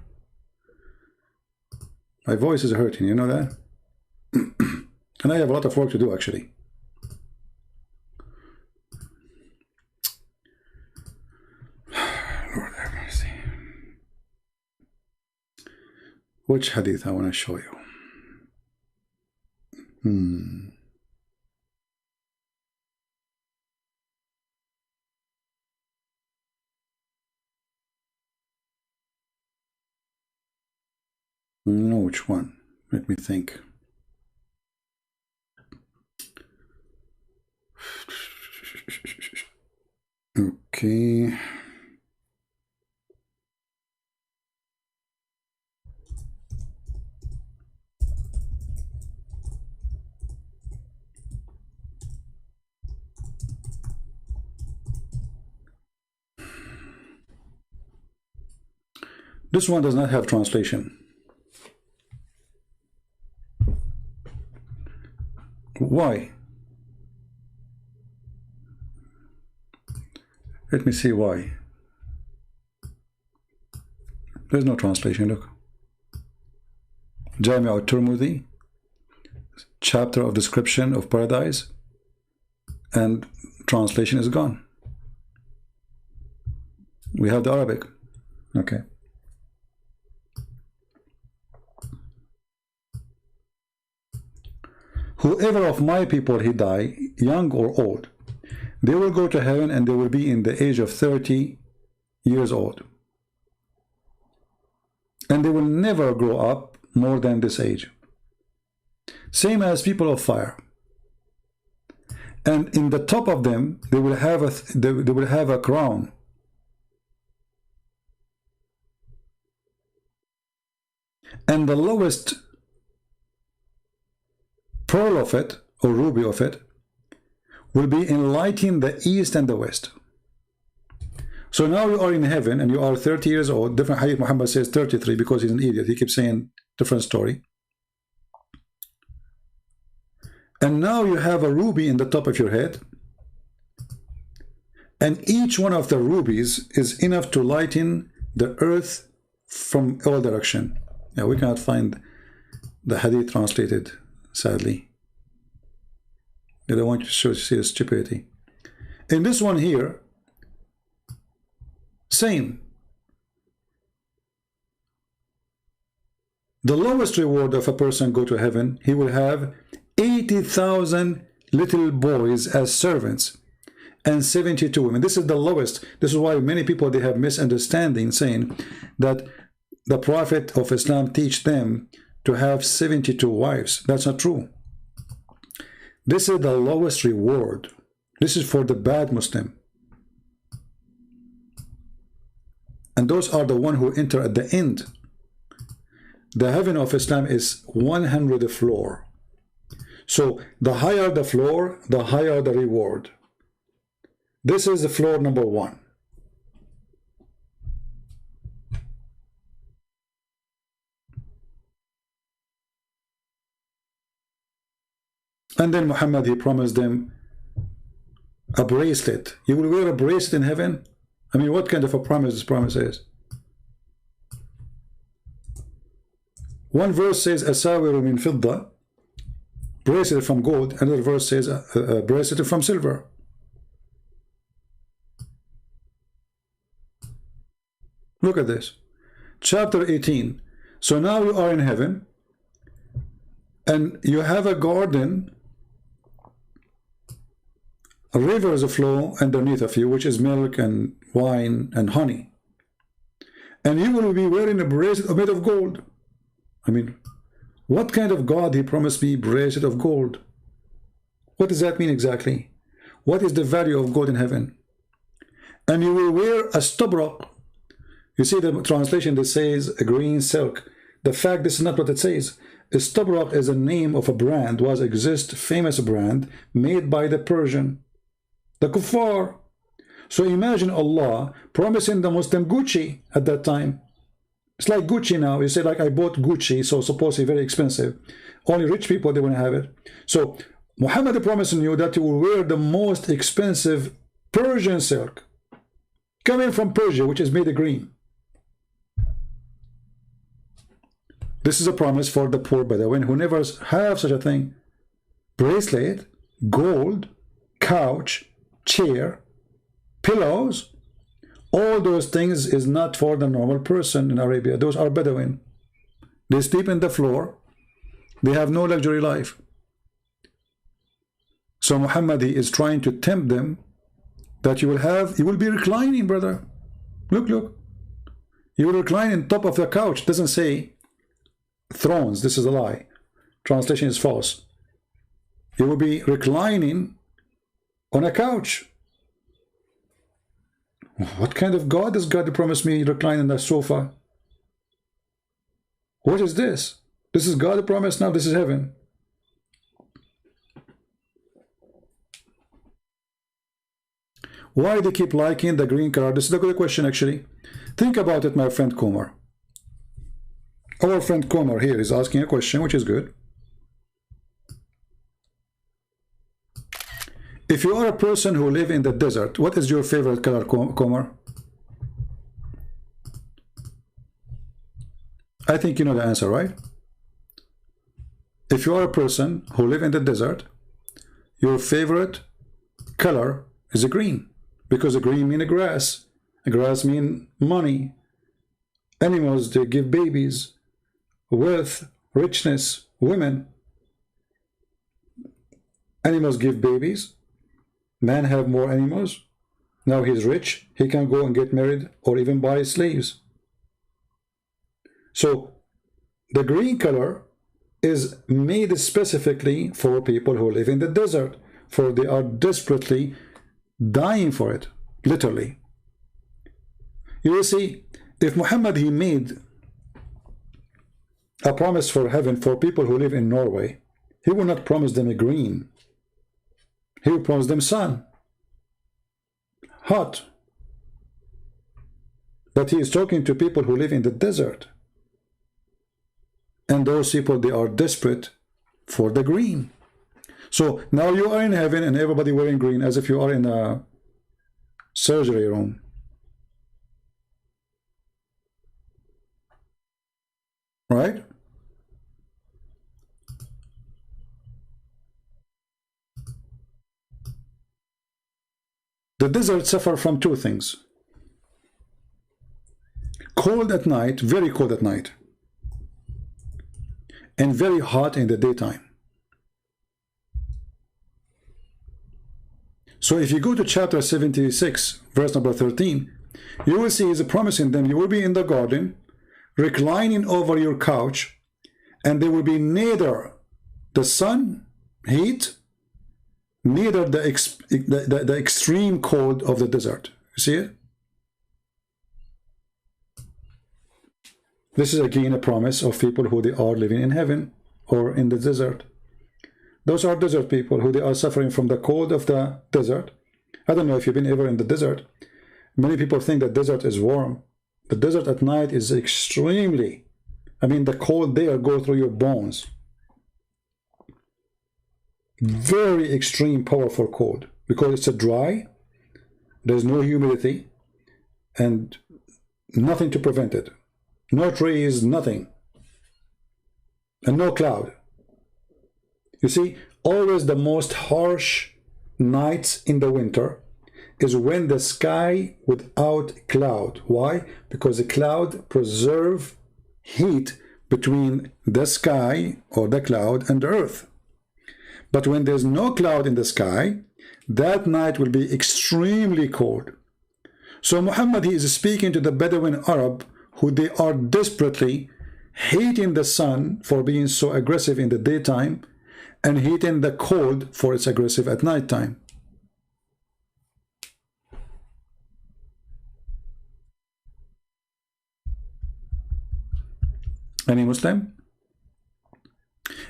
My voice is hurting, you know that? And I have a lot of work to do, actually. Lord have mercy. Which hadith I want to show you? I don't know which one. Let me think. Okay. This one does not have translation. Why? Let me see why. There's no translation, look. Jami' al-Tirmidhi, chapter of description of paradise, and translation is gone. We have the Arabic. Okay. Whoever of my people he die, young or old, they will go to heaven and they will be in the age of 30 years old. And they will never grow up more than this age. Same as people of fire. And in the top of them, they will have a crown. And the lowest pearl of it, or ruby of it, will be enlightening the east and the west. So now you are in heaven and you are 30 years old. Different hadith, Muhammad says 33 because he's an idiot. He keeps saying different story. And now you have a ruby in the top of your head. And each one of the rubies is enough to lighten the earth from all direction. Yeah, we cannot find the hadith translated, sadly. They don't want you to see the stupidity. In this one here, same. The lowest reward of a person go to heaven, he will have 80,000 little boys as servants and 72 women. This is the lowest. This is why many people, they have misunderstanding saying that the Prophet of Islam teach them to have 72 wives. That's not true. This is the lowest reward. This is for the bad Muslim. And those are the one who enter at the end. The heaven of Islam is 100 floor. So the higher the floor, the higher the reward. This is the floor number 1. And then Muhammad, he promised them a bracelet. You will wear a bracelet in heaven? I mean, what kind of a promise this promise is? One verse says, Asawiru min fidda, bracelet from gold. Another verse says, a bracelet from silver. Look at this. Chapter 18. So now you are in heaven, and you have a garden, rivers flow underneath of you, which is milk and wine and honey. And you will be wearing a bracelet made of gold. I mean, what kind of God he promised me bracelet of gold? What does that mean exactly? What is the value of gold in heaven? And you will wear a stubrak. You see the translation that says a green silk. The fact this is not what it says. Stubrak is a name of a brand, was exist famous brand made by the Persian, the kuffar. So imagine Allah promising the Muslim Gucci at that time. It's like Gucci now. You say like, I bought Gucci, so supposedly very expensive. Only rich people, they want to have it. So Muhammad is promising you that you will wear the most expensive Persian silk, coming from Persia, which is made of green. This is a promise for the poor Bedouin who never have such a thing. Bracelet, gold, couch, chair, pillows, all those things is not for the normal person in Arabia. Those are Bedouin. They sleep in the floor. They have no luxury life. So Muhammad is trying to tempt them that you will be reclining, brother. Look. You will recline on top of the couch. It doesn't say thrones. This is a lie. Translation is false. You will be reclining on a couch. What kind of God does God promise me recline on a sofa? What is this? This is God promise now. This is heaven. Why they keep liking the green color? This is a good question, actually. Think about it, my friend Kumar. Our friend Kumar here is asking a question, which is good. If you are a person who live in the desert, what is your favorite color, Kumar? I think you know the answer, right? If you are a person who live in the desert, your favorite color is a green, because a green means a grass. A grass means money. Animals, they give babies, wealth, richness, women. Animals give babies. Man have more animals. Now he's rich. He can go and get married or even buy slaves. So the green color is made specifically for people who live in the desert, for they are desperately dying for it, literally. You will see, if Muhammad, he made a promise for heaven for people who live in Norway, he will not promise them a green. He will promise them sun, hot. But he is talking to people who live in the desert. And those people, they are desperate for the green. So now you are in heaven and everybody wearing green, as if you are in a surgery room. Right? The desert suffers from two things. Cold at night, very cold at night, and very hot in the daytime. So if you go to chapter 76, verse number 13, you will see he's promising them, you will be in the garden, reclining over your couch, and there will be neither the sun, heat, neither the extreme cold of the desert. You see it? This is again a promise of people who they are living in heaven or in the desert. Those are desert people who they are suffering from the cold of the desert. I don't know if you've been ever in the desert. Many people think that desert is warm. The desert at night is extremely, I mean, the cold there go through your bones. Very extreme, powerful cold, because it's a dry, there's no humidity, and nothing to prevent it. No trees, nothing. And no cloud. You see, always the most harsh nights in the winter is when the sky without cloud. Why? Because the cloud preserve heat between the sky or the cloud and the earth. But when there's no cloud in the sky, that night will be extremely cold. So Muhammad, he is speaking to the Bedouin Arab, who they are desperately hating the sun for being so aggressive in the daytime and hating the cold for its aggressive at nighttime. Any Muslim?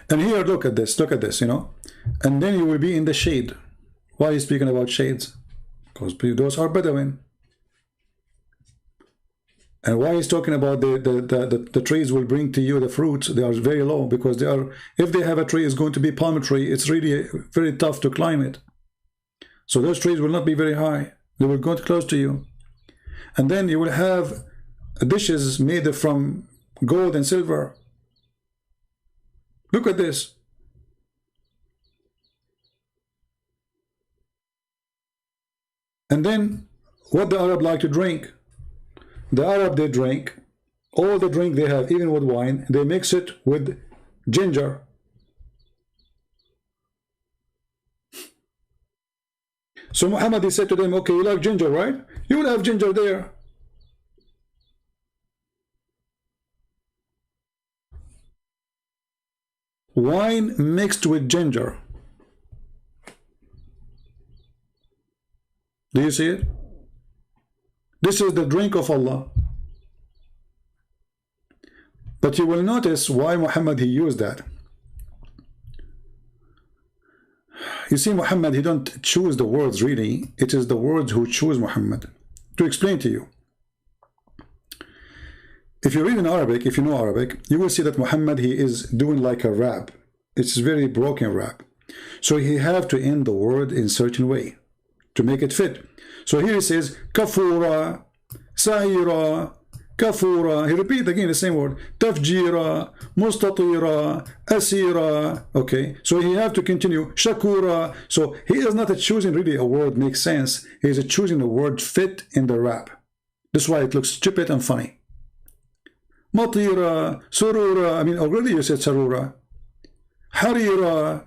And here, look at this, you know. And then you will be in the shade. Why are you speaking about shades? Because those are Bedouin. And why he's talking about the trees will bring to you the fruits? They are very low because they are, if they have a tree, it's going to be palm tree. It's really very tough to climb it. So those trees will not be very high. They will go close to you. And then you will have dishes made from gold and silver. Look at this. And then what the Arab like to drink? The Arab, they drink all the drink they have, even with wine, they mix it with ginger. So Muhammad, he said to them, okay, you like ginger, right? You will have ginger there. Wine mixed with ginger. Do you see it? This is the drink of Allah. But you will notice why Muhammad, he used that. You see, Muhammad, he don't choose the words really. It is the words who choose Muhammad. To explain to you. If you read in Arabic, if you know Arabic, you will see that Muhammad, he is doing like a rap. It's very broken rap. So he have to end the word in a certain way to make it fit. So here he says, kafura, sa'ira, kafura. He repeat again the same word. Tafjira, mustatira, asira. Okay, so he have to continue. Shakura. So he is not choosing really a word makes sense. He is choosing a word fit in the rap. That's why it looks stupid and funny. Matira, surura. I mean, already you said sarura. Harira,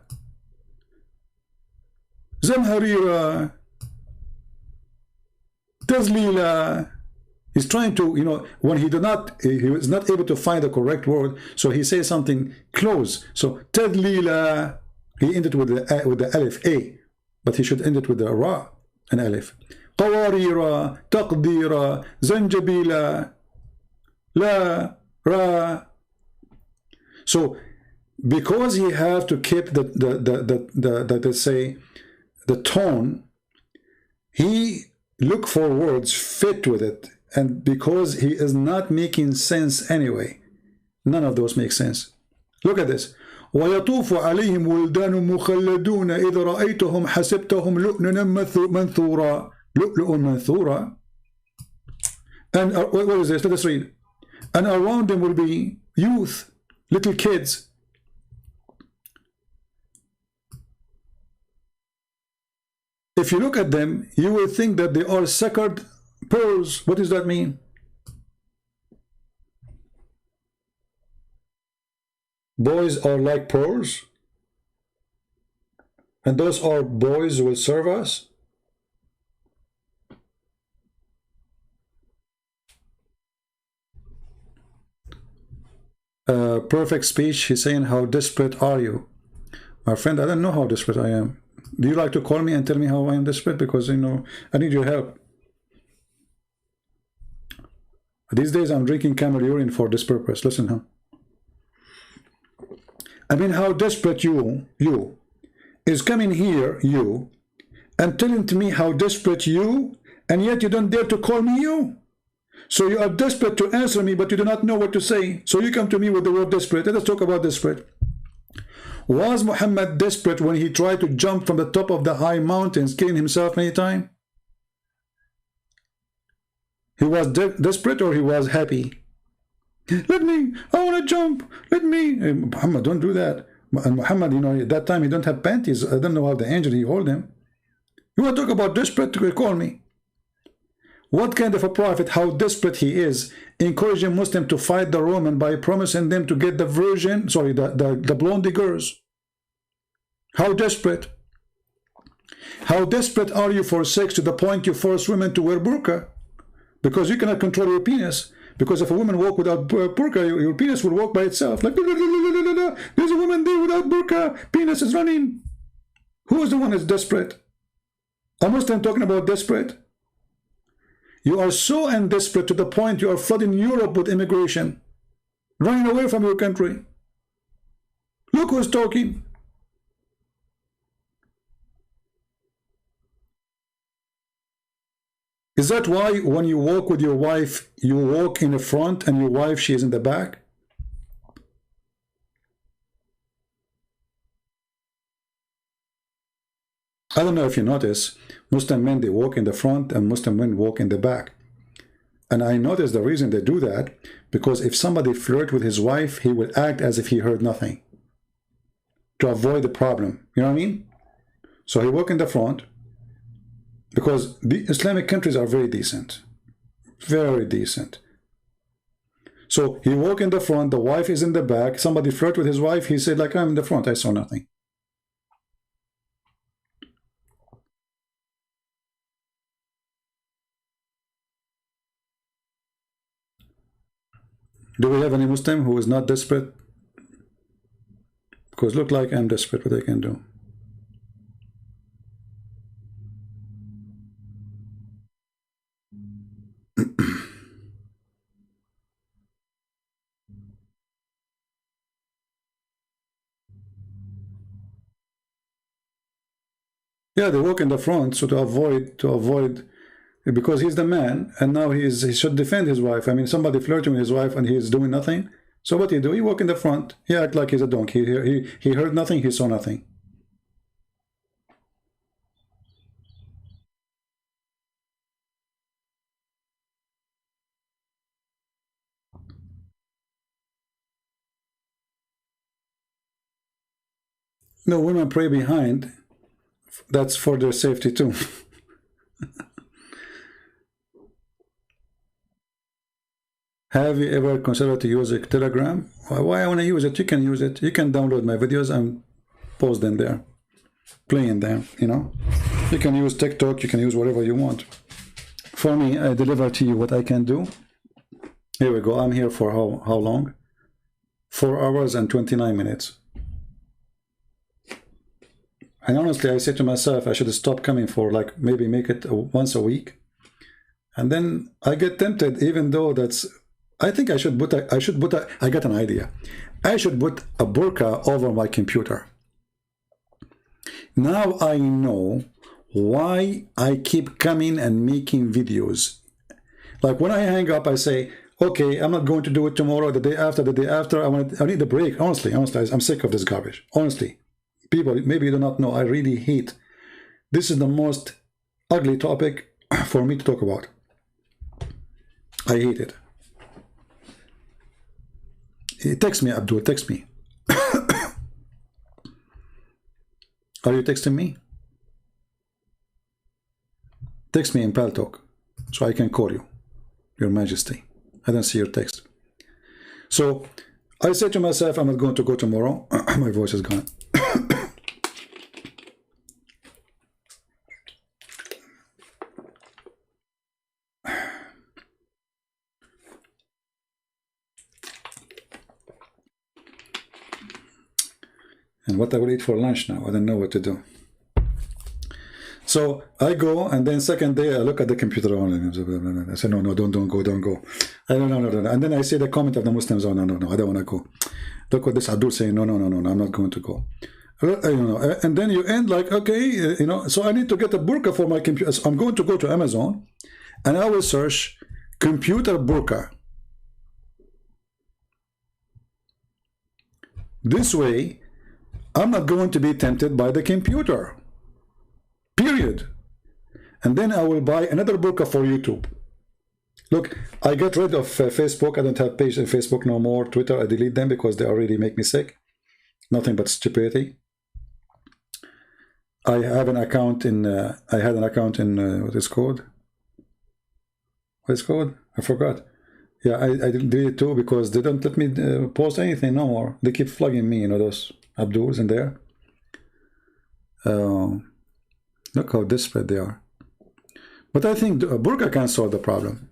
zamharira, tazlila. He's trying to, you know, when he was not able to find the correct word, so he says something close. So tadlila, he ended with the alif a, but he should end it with the ra and alif. Qawarira, taqdira, zanjabila, la, ra. So because he have to keep let's say the tone, he look for words fit with it, and because he is not making sense anyway, none of those make sense. Look at this. ويطوف عليهم ولدان مخلدون إذا رأيتهم حسبتهم لؤلؤا منثورا لؤلؤ منثورا. And what is this? Let us read. And around them will be youth, little kids. If you look at them, you will think that they are suckered pearls. What does that mean? Boys are like pearls? And those are boys who will serve us? Perfect speech, he's saying, how desperate are you? My friend, I don't know how desperate I am. Do you like to call me and tell me how I am desperate? Because, you know, I need your help. These days I'm drinking camel urine for this purpose. Listen, huh? I mean, how desperate you is coming here, you, and telling to me how desperate you, and yet you don't dare to call me you. So you are desperate to answer me, but you do not know what to say. So you come to me with the word desperate. Let us talk about desperate. Was Muhammad desperate when he tried to jump from the top of the high mountains, killing himself many times? He was desperate, or he was happy? Let me, I want to jump, let me. Hey, Muhammad, don't do that. And Muhammad, you know, at that time he don't have panties. I don't know how the angel he hold him. You want to talk about desperate? Call me. What kind of a prophet, how desperate he is, encouraging Muslims to fight the Roman by promising them to get the virgin, sorry, the blonde girls. How desperate? How desperate are you for sex to the point you force women to wear burqa? Because you cannot control your penis. Because if a woman walk without burqa, your penis will walk by itself. Like, there's a woman there without burqa, penis is running. Who is the one that's desperate? A Muslim talking about desperate? You are so desperate to the point you are flooding Europe with immigration, running away from your country. Look who's talking. Is that why when you walk with your wife, you walk in the front and your wife, she is in the back? I don't know if you notice, Muslim men, they walk in the front and Muslim women walk in the back. And I notice the reason they do that, because if somebody flirt with his wife, he will act as if he heard nothing to avoid the problem. You know what I mean? So he walk in the front, because the Islamic countries are very decent. Very decent. So he walk in the front, the wife is in the back, somebody flirt with his wife, he said, like, I'm in the front, I saw nothing. Do we have any Muslim who is not desperate? Because look like I'm desperate, what I can do. Yeah, they walk in the front, so to avoid, because he's the man, and now he should defend his wife. I mean, somebody flirting with his wife and he's doing nothing. So what do? He walk in the front. He act like he's a donkey. He heard nothing. He saw nothing. No, women pray behind. That's for their safety too. Have you ever considered to use a Telegram? Why I want to use it? You can use it. You can download my videos and post them there, playing them, you know. You can use TikTok, you can use whatever you want. For me, I deliver to you what I can do. Here we go. I'm here for how long? 4 hours and 29 minutes. And honestly, I say to myself, I should stop coming for, like, maybe make it once a week. And then I get tempted, even though that's, I think I should put I got an idea. I should put a burqa over my computer. Now I know why I keep coming and making videos. Like when I hang up, I say, okay, I'm not going to do it tomorrow, the day after, I need a break. Honestly, I'm sick of this garbage. Honestly. People, maybe you do not know, I really hate. This is the most ugly topic for me to talk about. I hate it. Text me, Abdul, text me. Are you texting me? Text me in Paltalk so I can call you, Your Majesty. I don't see your text. So I said to myself, I'm not going to go tomorrow. My voice is gone. And what I will eat for lunch now, I don't know what to do. So I go, and then second day I look at the computer. I say, no, don't go. I don't know. And then I see the comment of the Muslims. Oh, no, I don't want to go. Look what this Abdul saying. No, I'm not going to go. And then you end like, okay, so I need to get a burqa for my computer. So I'm going to go to Amazon, and I will search computer burqa. This way, I'm not going to be tempted by the computer. Period. And then I will buy another burqa for YouTube. Look, I got rid of Facebook. I don't have page on Facebook no more. Twitter, I delete them because they already make me sick. Nothing but stupidity. I have an account in, I had an account in, what is it called? What is it called? I forgot. Yeah, I did it too because they don't let me post anything no more. They keep flogging me, you know, those Abduls in there. Look how desperate they are. But I think Burqa can solve the problem.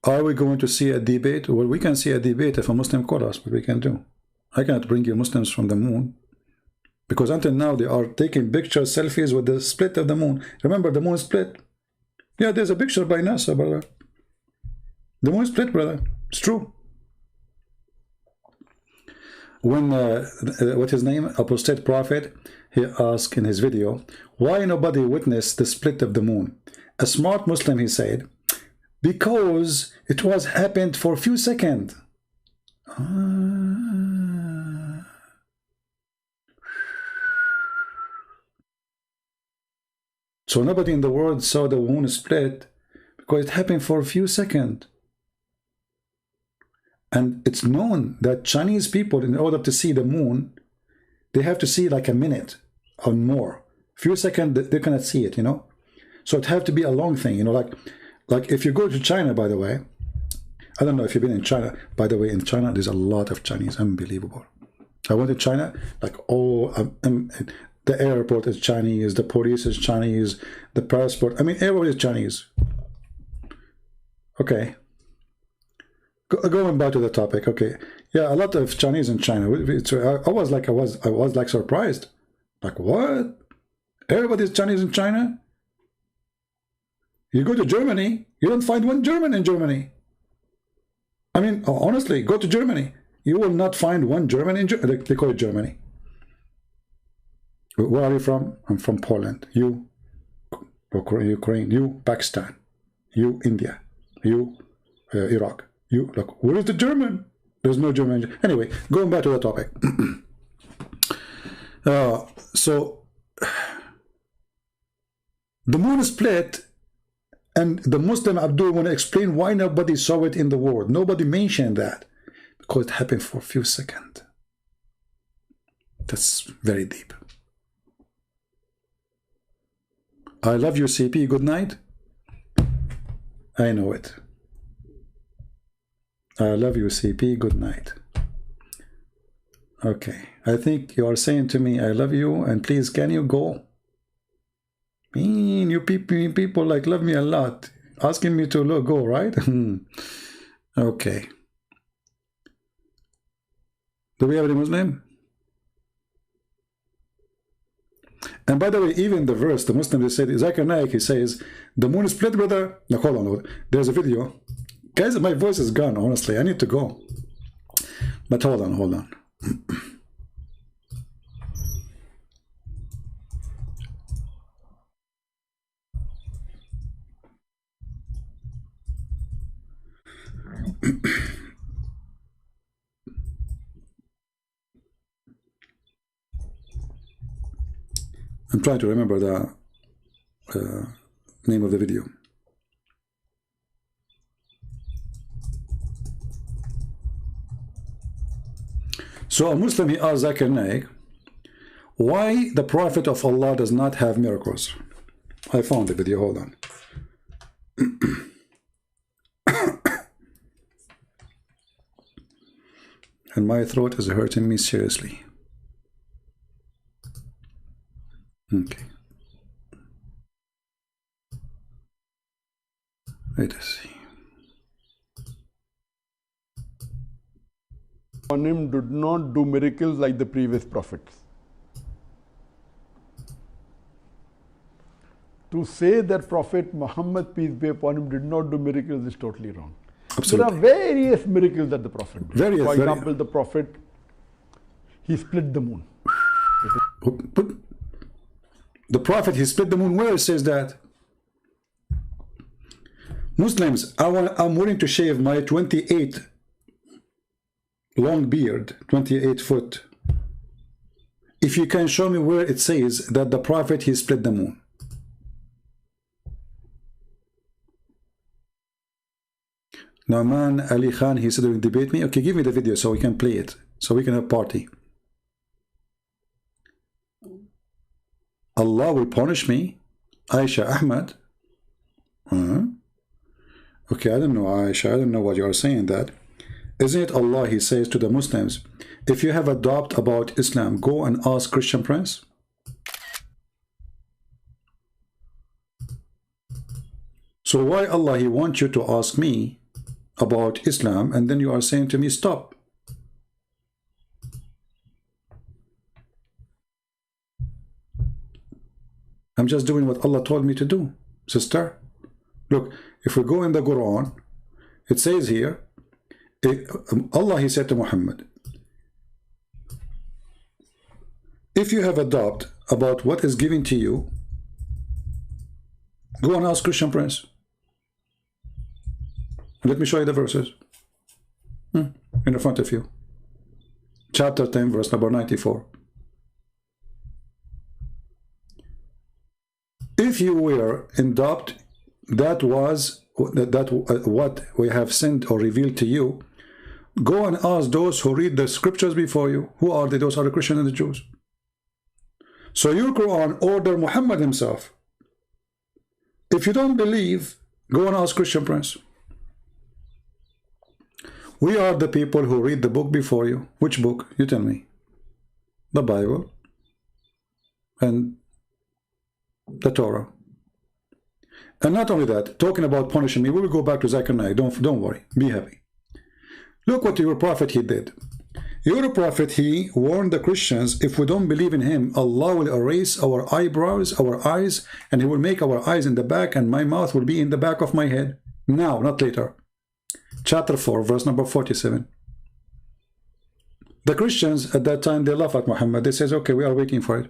Are we going to see a debate? Well, we can see a debate if a Muslim calls us, what we can do. I cannot bring you Muslims from the moon. Because until now, they are taking pictures, selfies with the split of the moon. Remember, the moon is split. Yeah, there's a picture by NASA, brother. The moon is split, brother. It's true. When, what's his name? Apostate prophet, he asked in his video, why nobody witnessed the split of the moon? A smart Muslim, he said, because it was happened for a few seconds. So nobody in the world saw the moon split because it happened for a few seconds. And it's known that Chinese people, in order to see the moon, they have to see like a minute or more. Few seconds, they cannot see it, you know. So it have to be a long thing, you know, like if you go to China, by the way, I don't know if you've been in China. By the way, in China, there's a lot of Chinese, unbelievable. I went to China, like, the airport is Chinese, the police is Chinese, the passport, I mean, everybody is Chinese. Okay. Going back to the topic, okay. Yeah, a lot of Chinese in China. I was like surprised. Like, what? Everybody's Chinese in China? You go to Germany, you don't find one German in Germany. I mean, honestly, go to Germany. You will not find one German in Germany. They call it Germany. Where are you from? I'm from Poland. You, Ukraine. You, Pakistan. You, India. You, Iraq. You, look, where is the German? There's no German. Anyway, going back to the topic. So, the moon is split, and the Muslim Abdul want to explain why nobody saw it in the world. Nobody mentioned that. Because it happened for a few seconds. That's very deep. I love you, CP. Good night. I know it. I love you, CP. Good night. Okay. I think you are saying to me, I love you, and please, can you go? You people like love me a lot. Asking me to go, right? Okay. Do we have any Muslim? And by the way, even the verse, the Muslim, they said, Zakir Naik, he says, the moon is split, brother. Now, hold on. There's a video. Guys, my voice is gone, honestly. I need to go. But hold on. I'm trying to remember the name of the video. So a Muslim, he asked Zakir Naik, why the Prophet of Allah does not have miracles? I found the video, hold on. And my throat is hurting me seriously. Okay. Wait a see. On him did not do miracles like the previous prophets. To say that Prophet Muhammad, peace be upon him, did not do miracles is totally wrong. Absolutely. There are various miracles that the Prophet did. For example, the Prophet, he split the moon. But the Prophet, he split the moon. Where it says that? Muslims, I'm willing to shave my 28 long beard, 28 foot. If you can show me where it says that the Prophet, he split the moon. Nauman Ali Khan, he said he will debate me. Okay, give me the video so we can play it, so we can have party. Allah will punish me? Aisha Ahmad? Okay, I don't know, Aisha. I don't know what you are saying that. Isn't it Allah, he says to the Muslims, if you have a doubt about Islam, go and ask Christian Prince? So why Allah, he wants you to ask me about Islam, and then you are saying to me, stop? I'm just doing what Allah told me to do, sister. Look, if we go in the Quran, it says here, Allah, he said to Muhammad, if you have a doubt about what is given to you, go and ask Christian Prince. Let me show you the verses in the front of you. Chapter 10, verse number 94. If you were in doubt, that what we have sent or revealed to you, go and ask those who read the scriptures before you. Who are they? Those are the Christians and the Jews. So your Quran order Muhammad himself. If you don't believe, go and ask Christian Prince. We are the people who read the book before you. Which book? You tell me. The Bible and the Torah. And not only that, talking about punishing me, we will go back to Zechariah. Don't worry. Be happy. Look what your prophet, he did. Your prophet, he warned the Christians, if we don't believe in him, Allah will erase our eyebrows, our eyes, and he will make our eyes in the back, and my mouth will be in the back of my head. Now, not later. Chapter 4, verse number 47. The Christians at that time, they laugh at Muhammad. They say, okay, we are waiting for it.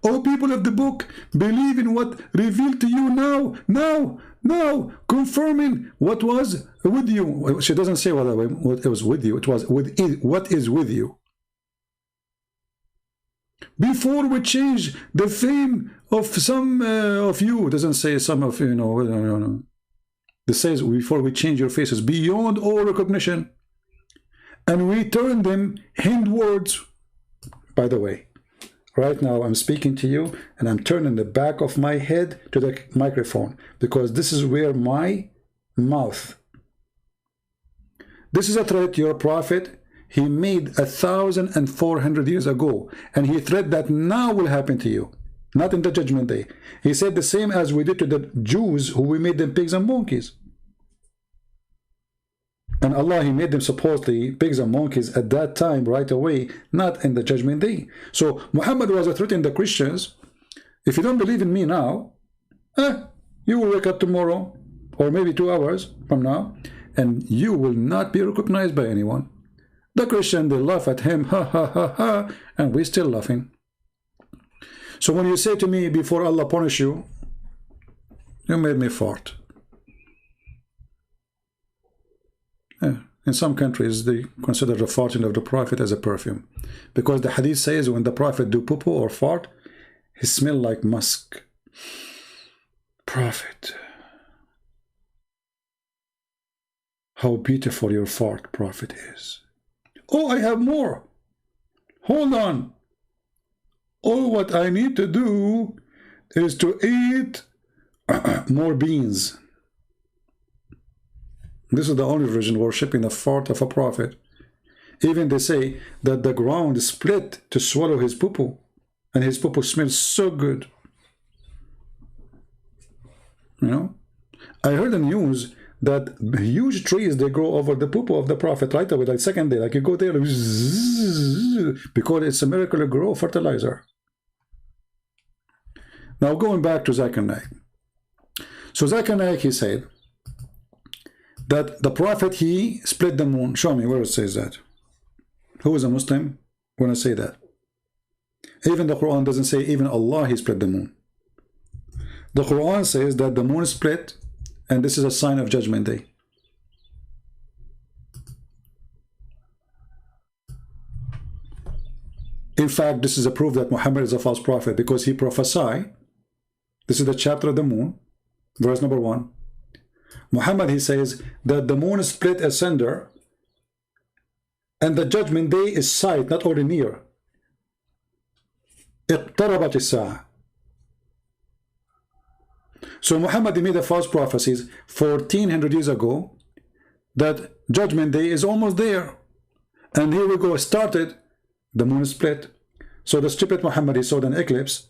Oh, people of the book, believe in what revealed to you now, confirming what was with you. She doesn't say what it was with you. It was with it, what is with you. Before we change the fame of some of you, it doesn't say some of you, no. It says before we change your faces beyond all recognition, and we turn them hindwards. By the way, right now I'm speaking to you and I'm turning the back of my head to the microphone because this is where my mouth. This is a threat your prophet, he made 1,400 years ago, and he threat that now will happen to you, not in the judgment day. He said the same as we did to the Jews who we made them pigs and monkeys. And Allah, he made them supposedly pigs and monkeys at that time right away, not in the judgment day. So Muhammad was a threat in the Christians. If you don't believe in me now, you will wake up tomorrow, or maybe 2 hours from now, and you will not be recognized by anyone. The Christian, they laugh at him, ha ha ha ha, and we're still laughing. So when you say to me, before Allah punish you, you made me fart. In some countries, they consider the farting of the Prophet as a perfume. Because the hadith says when the Prophet do poo-poo or fart, he smell like musk. Prophet. How beautiful your fart, Prophet, is. Oh, I have more. Hold on. All what I need to do is to eat more beans. This is the only religion worshipping the fart of a prophet. Even they say that the ground is split to swallow his poo-poo, and his poo-poo smells so good. You know, I heard in the news that huge trees, they grow over the poo-poo of the prophet right away, like second day, like you go there, because it's a miracle to grow fertilizer. Now going back to Zechariah. So Zechariah, he said that the prophet, he split the moon. Show me where it says that. Who is a Muslim when I say that? Even the Quran doesn't say even Allah, he split the moon. The Quran says that the moon is split, and this is a sign of judgment day. In fact, this is a proof that Muhammad is a false prophet, because he prophesied. This is the chapter of the moon, verse number 1. Muhammad, he says that the moon is split asunder, and the judgment day is sight, not only near. اقتربت الساعة. So Muhammad made a false prophecies 1400 years ago that Judgment Day is almost there. And here we go, started, the moon split. So the stupid Muhammad, he saw an eclipse.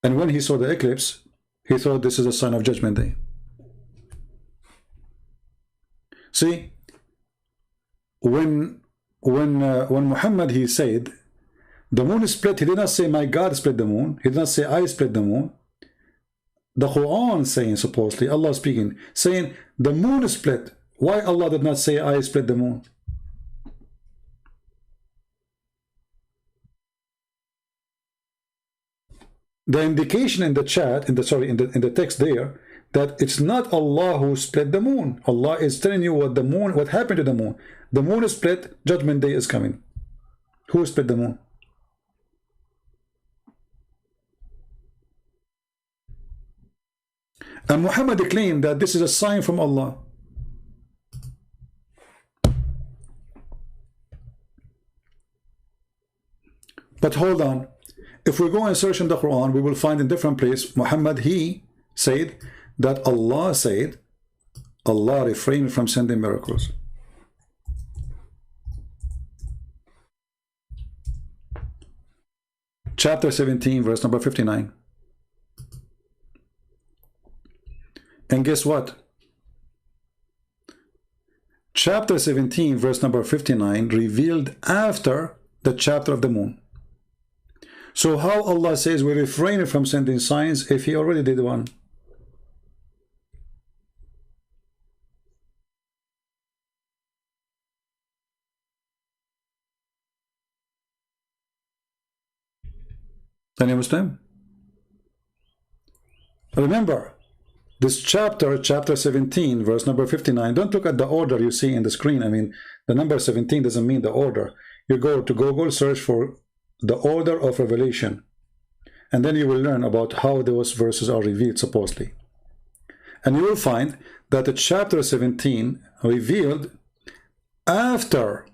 And when he saw the eclipse, he thought this is a sign of Judgment Day. See, when Muhammad, he said, the moon split, he did not say, my God split the moon. He did not say, I split the moon. The Quran saying, supposedly, Allah speaking, saying, the moon split. Why Allah did not say, I split the moon? The indication in the chat, in the text there, that it's not Allah who split the moon. Allah is telling you what happened to the moon. The moon is split, Judgment Day is coming. Who split the moon? And Muhammad claimed that this is a sign from Allah. But hold on. If we go and search in the Quran, we will find in different place, Muhammad, he said that Allah said, Allah refrained from sending miracles. Chapter 17, verse number 59. And guess what? Chapter 17, verse number 59, revealed after the chapter of the moon. So how Allah says we refrain from sending signs if he already did one? Any Muslim? Remember, this chapter 17, verse number 59, don't look at the order you see in the screen. I mean, the number 17 doesn't mean the order. You go to Google, search for the order of revelation, and then you will learn about how those verses are revealed, supposedly. And you will find that the chapter 17 revealed after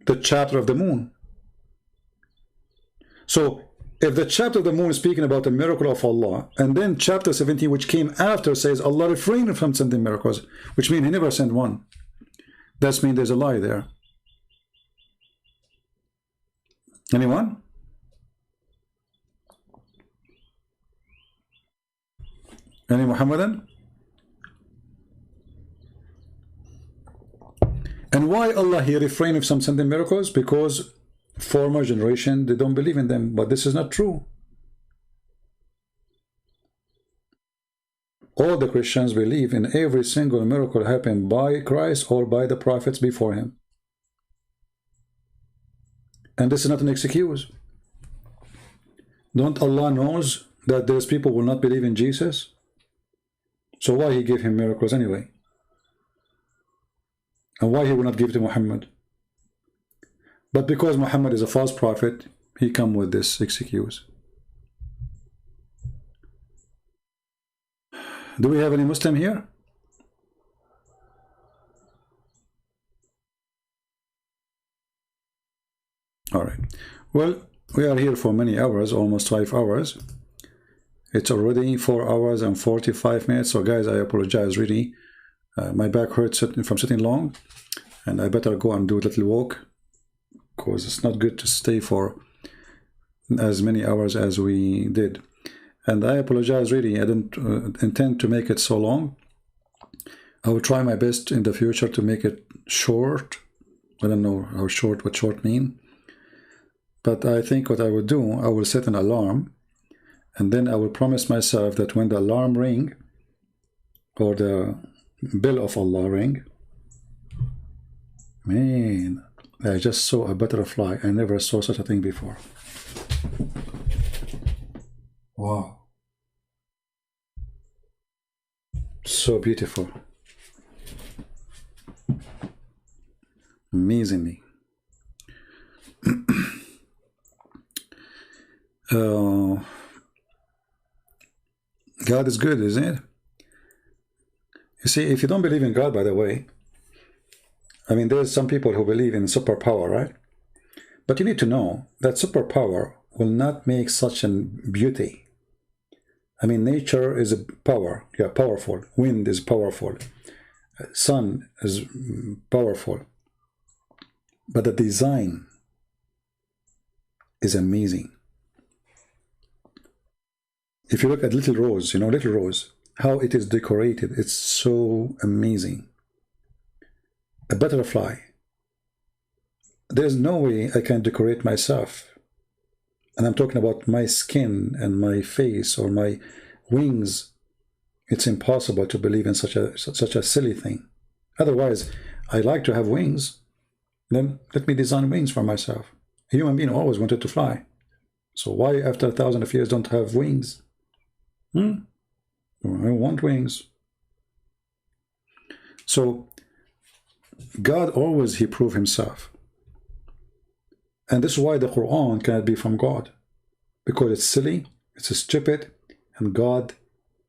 the chapter of the moon. So, if the chapter of the moon is speaking about the miracle of Allah, and then chapter 17, which came after, says Allah refrained from sending miracles, which means he never sent one. That means there's a lie there. Anyone? Any Muhammadan? And why Allah here refrained from sending miracles? Because former generation, they don't believe in them. But this is not true. All the Christians believe in every single miracle happened by Christ or by the prophets before him. And this is not an excuse. Don't Allah knows that there's people who will not believe in Jesus? So why he gave him miracles anyway? And why he will not give to Muhammad? But because Muhammad is a false prophet, he come with this excuse. Do we have any Muslim here? All right. Well, we are here for many hours, almost 5 hours. It's already 4 hours and 45 minutes. So guys, I apologize really. My back hurts from sitting long, and I better go and do a little walk, because it's not good to stay for as many hours as we did. And I apologize really. I didn't intend to make it so long. I will try my best in the future to make it short. I don't know how short, what short mean. But I think what I will do, I will set an alarm, and then I will promise myself that when the alarm ring, or the bell of Allah ring, man, I just saw a butterfly. I never saw such a thing before. Wow. So beautiful. Amazingly. God is good, isn't it? You see, if you don't believe in God, by the way, I mean, there's some people who believe in superpower, right? But you need to know that superpower will not make such a beauty. I mean, nature is a power, yeah, powerful. Wind is powerful. Sun is powerful. But the design is amazing. If you look at Little Rose, you know, Little Rose, how it is decorated, it's so amazing. A butterfly. There's no way I can decorate myself. And I'm talking about my skin and my face or my wings. It's impossible to believe in such a silly thing. Otherwise, I like to have wings. Then let me design wings for myself. A human being always wanted to fly. So why after 1,000 of years don't have wings? I want wings. So God always, he proved himself. And this is why the Quran cannot be from God. Because it's silly, it's stupid, and God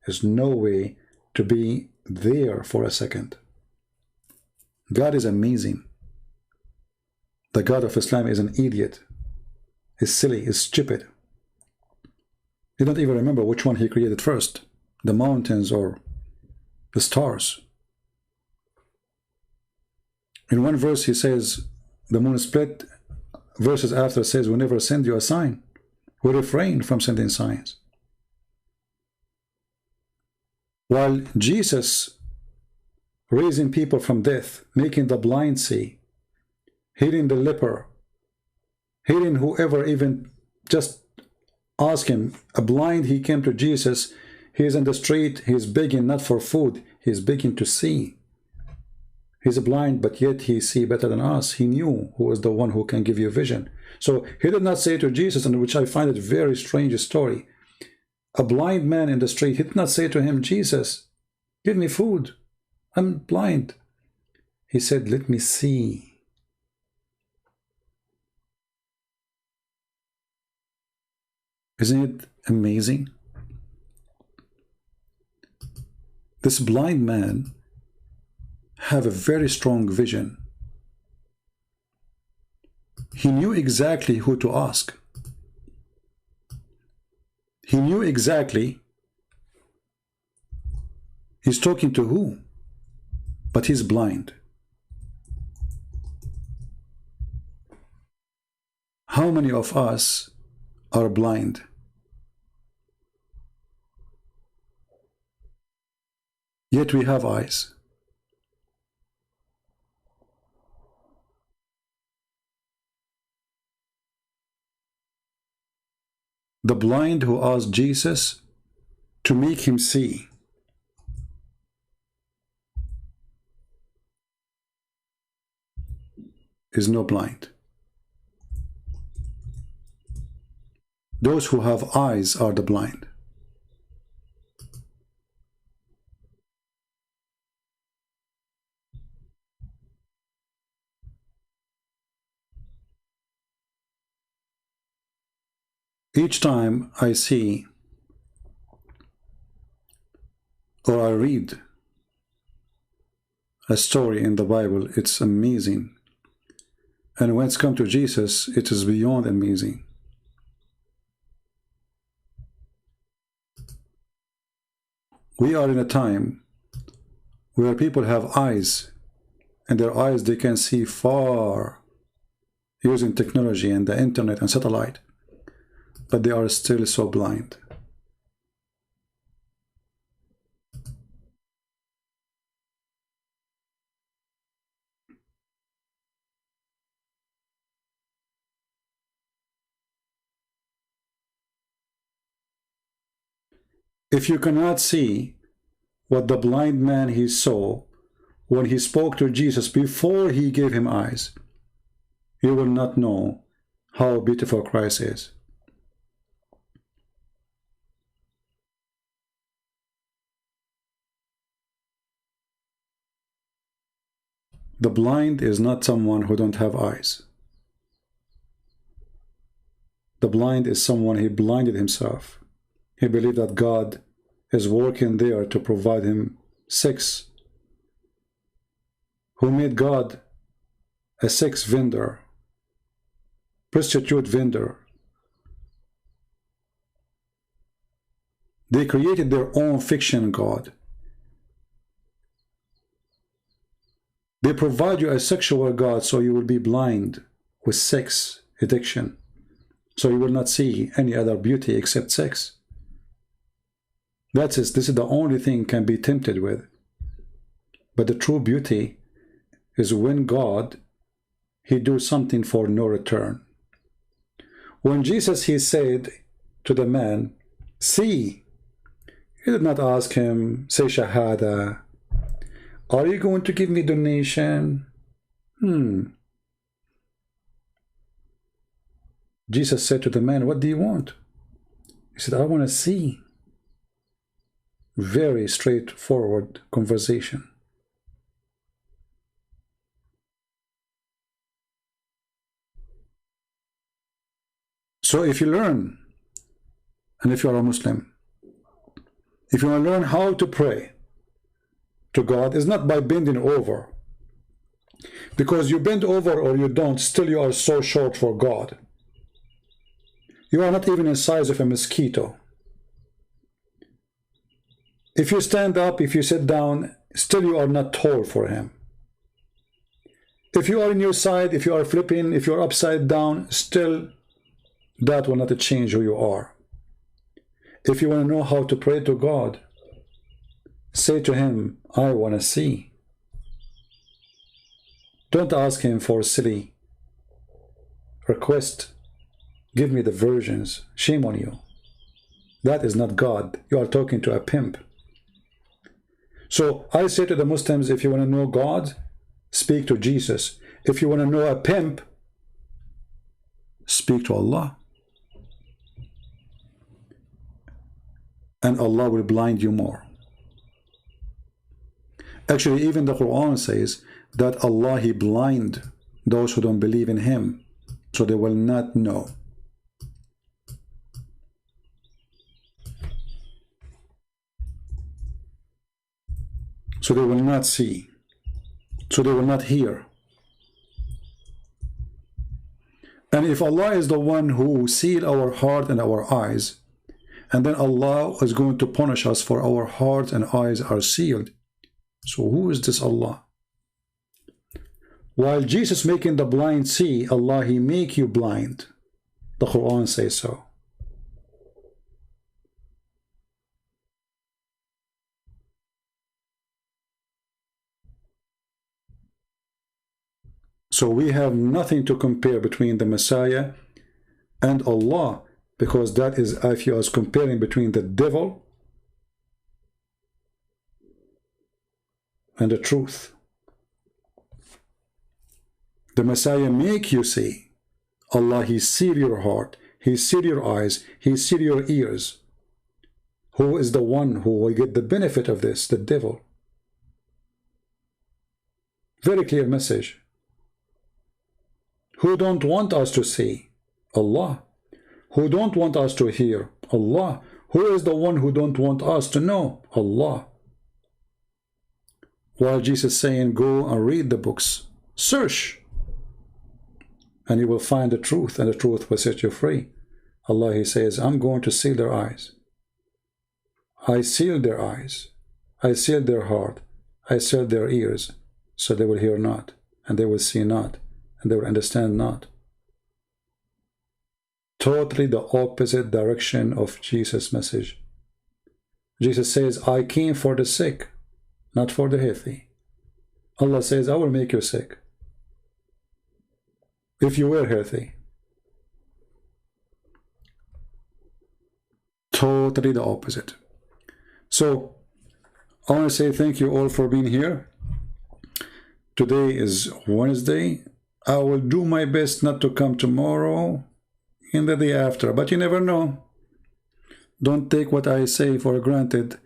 has no way to be there for a second. God is amazing. The God of Islam is an idiot. Is silly, is stupid. You don't even remember which one he created first, the mountains or the stars. In one verse he says, the moon split. Verses after says, we never send you a sign. We refrain from sending signs. While Jesus raising people from death, making the blind see, healing the leper, healing whoever even just ask him, a blind, he came to Jesus, he's in the street, he's begging not for food, he's begging to see. He's blind, but yet he see better than us. He knew who is the one who can give you vision. So he did not say to Jesus, and which I find it very strange story, a blind man in the street, he did not say to him, Jesus, give me food. I'm blind. He said, let me see. Isn't it amazing? This blind man have a very strong vision. He knew exactly who to ask. He knew exactly he's talking to who, but he's blind. How many of us are blind? Yet we have eyes. The blind who asked Jesus to make him see. Is no blind. Those who have eyes are the blind. Each time I see or I read a story in the Bible, it's amazing. And when it's come to Jesus, it is beyond amazing. We are in a time where people have eyes, and their eyes, they can see far using technology and the internet and satellite. But they are still so blind. If you cannot see what the blind man he saw when he spoke to Jesus before he gave him eyes, you will not know how beautiful Christ is. The blind is not someone who don't have eyes. The blind is someone he blinded himself. He believed that God is working there to provide him sex. Who made God a sex vendor, prostitute vendor, They created their own fiction God. They provide you a sexual God so you will be blind with sex addiction. So you will not see any other beauty except sex. That's it. This is the only thing can be tempted with. But the true beauty is when God, he do something for no return. When Jesus, he said to the man, see, he did not ask him, say shahada, are you going to give me donation? Jesus said to the man, what do you want? He said, I want to see. Very straightforward conversation. So if you learn, and if you are a Muslim, if you want to learn how to pray to God, it's not by bending over. Because you bend over or you don't, still you are so short for God. You are not even the size of a mosquito. If you stand up, if you sit down, still you are not tall for him. If you are in your side, if you are flipping, if you are upside down, still that will not change who you are. If you want to know how to pray to God, say to him, I want to see. Don't ask him for silly request. Give me the versions. Shame on you. That is not God. You are talking to a pimp. So I say to the Muslims, if you want to know God, speak to Jesus. If you want to know a pimp, speak to Allah. And Allah will blind you more. Actually, even the Quran says that Allah, he blind those who don't believe in him, so they will not know. So they will not see. So they will not hear. And if Allah is the one who sealed our heart and our eyes, and then Allah is going to punish us for our heart and eyes are sealed. So who is this Allah? While Jesus making the blind see, Allah, he make you blind. The Quran says so. So we have nothing to compare between the Messiah and Allah, because that is, if you are comparing between the devil and the truth. The Messiah make you see. Allah, he seal your heart, he seal your eyes, he seal your ears. Who is the one who will get the benefit of this? The devil. Very clear message. Who don't want us to see? Allah. Who don't want us to hear? Allah. Who is the one who don't want us to know? Allah. While Jesus saying, go and read the books, search, and you will find the truth, and the truth will set you free. Allah, he says, I'm going to seal their eyes. I seal their eyes. I seal their heart. I seal their ears, so they will hear not, and they will see not, and they will understand not. Totally the opposite direction of Jesus' message. Jesus says, I came for the sick, not for the healthy. Allah says, I will make you sick if you were healthy. Totally the opposite. So I want to say thank you all for being here. Today is Wednesday. I will do my best not to come tomorrow and the day after, but you never know. Don't take what I say for granted,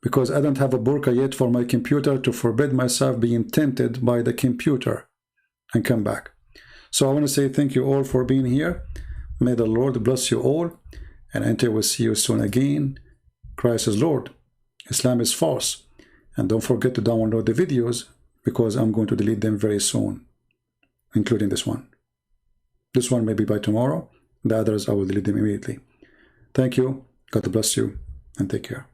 because I don't have a burqa yet for my computer to forbid myself being tempted by the computer and come back. So I want to say thank you all for being here. May the Lord bless you all, and until we see you soon again, Christ is Lord, Islam is false, and don't forget to download the videos, because I'm going to delete them very soon, including this one. This one may be by tomorrow. The others, I will delete them immediately. Thank you. God bless you. and take care.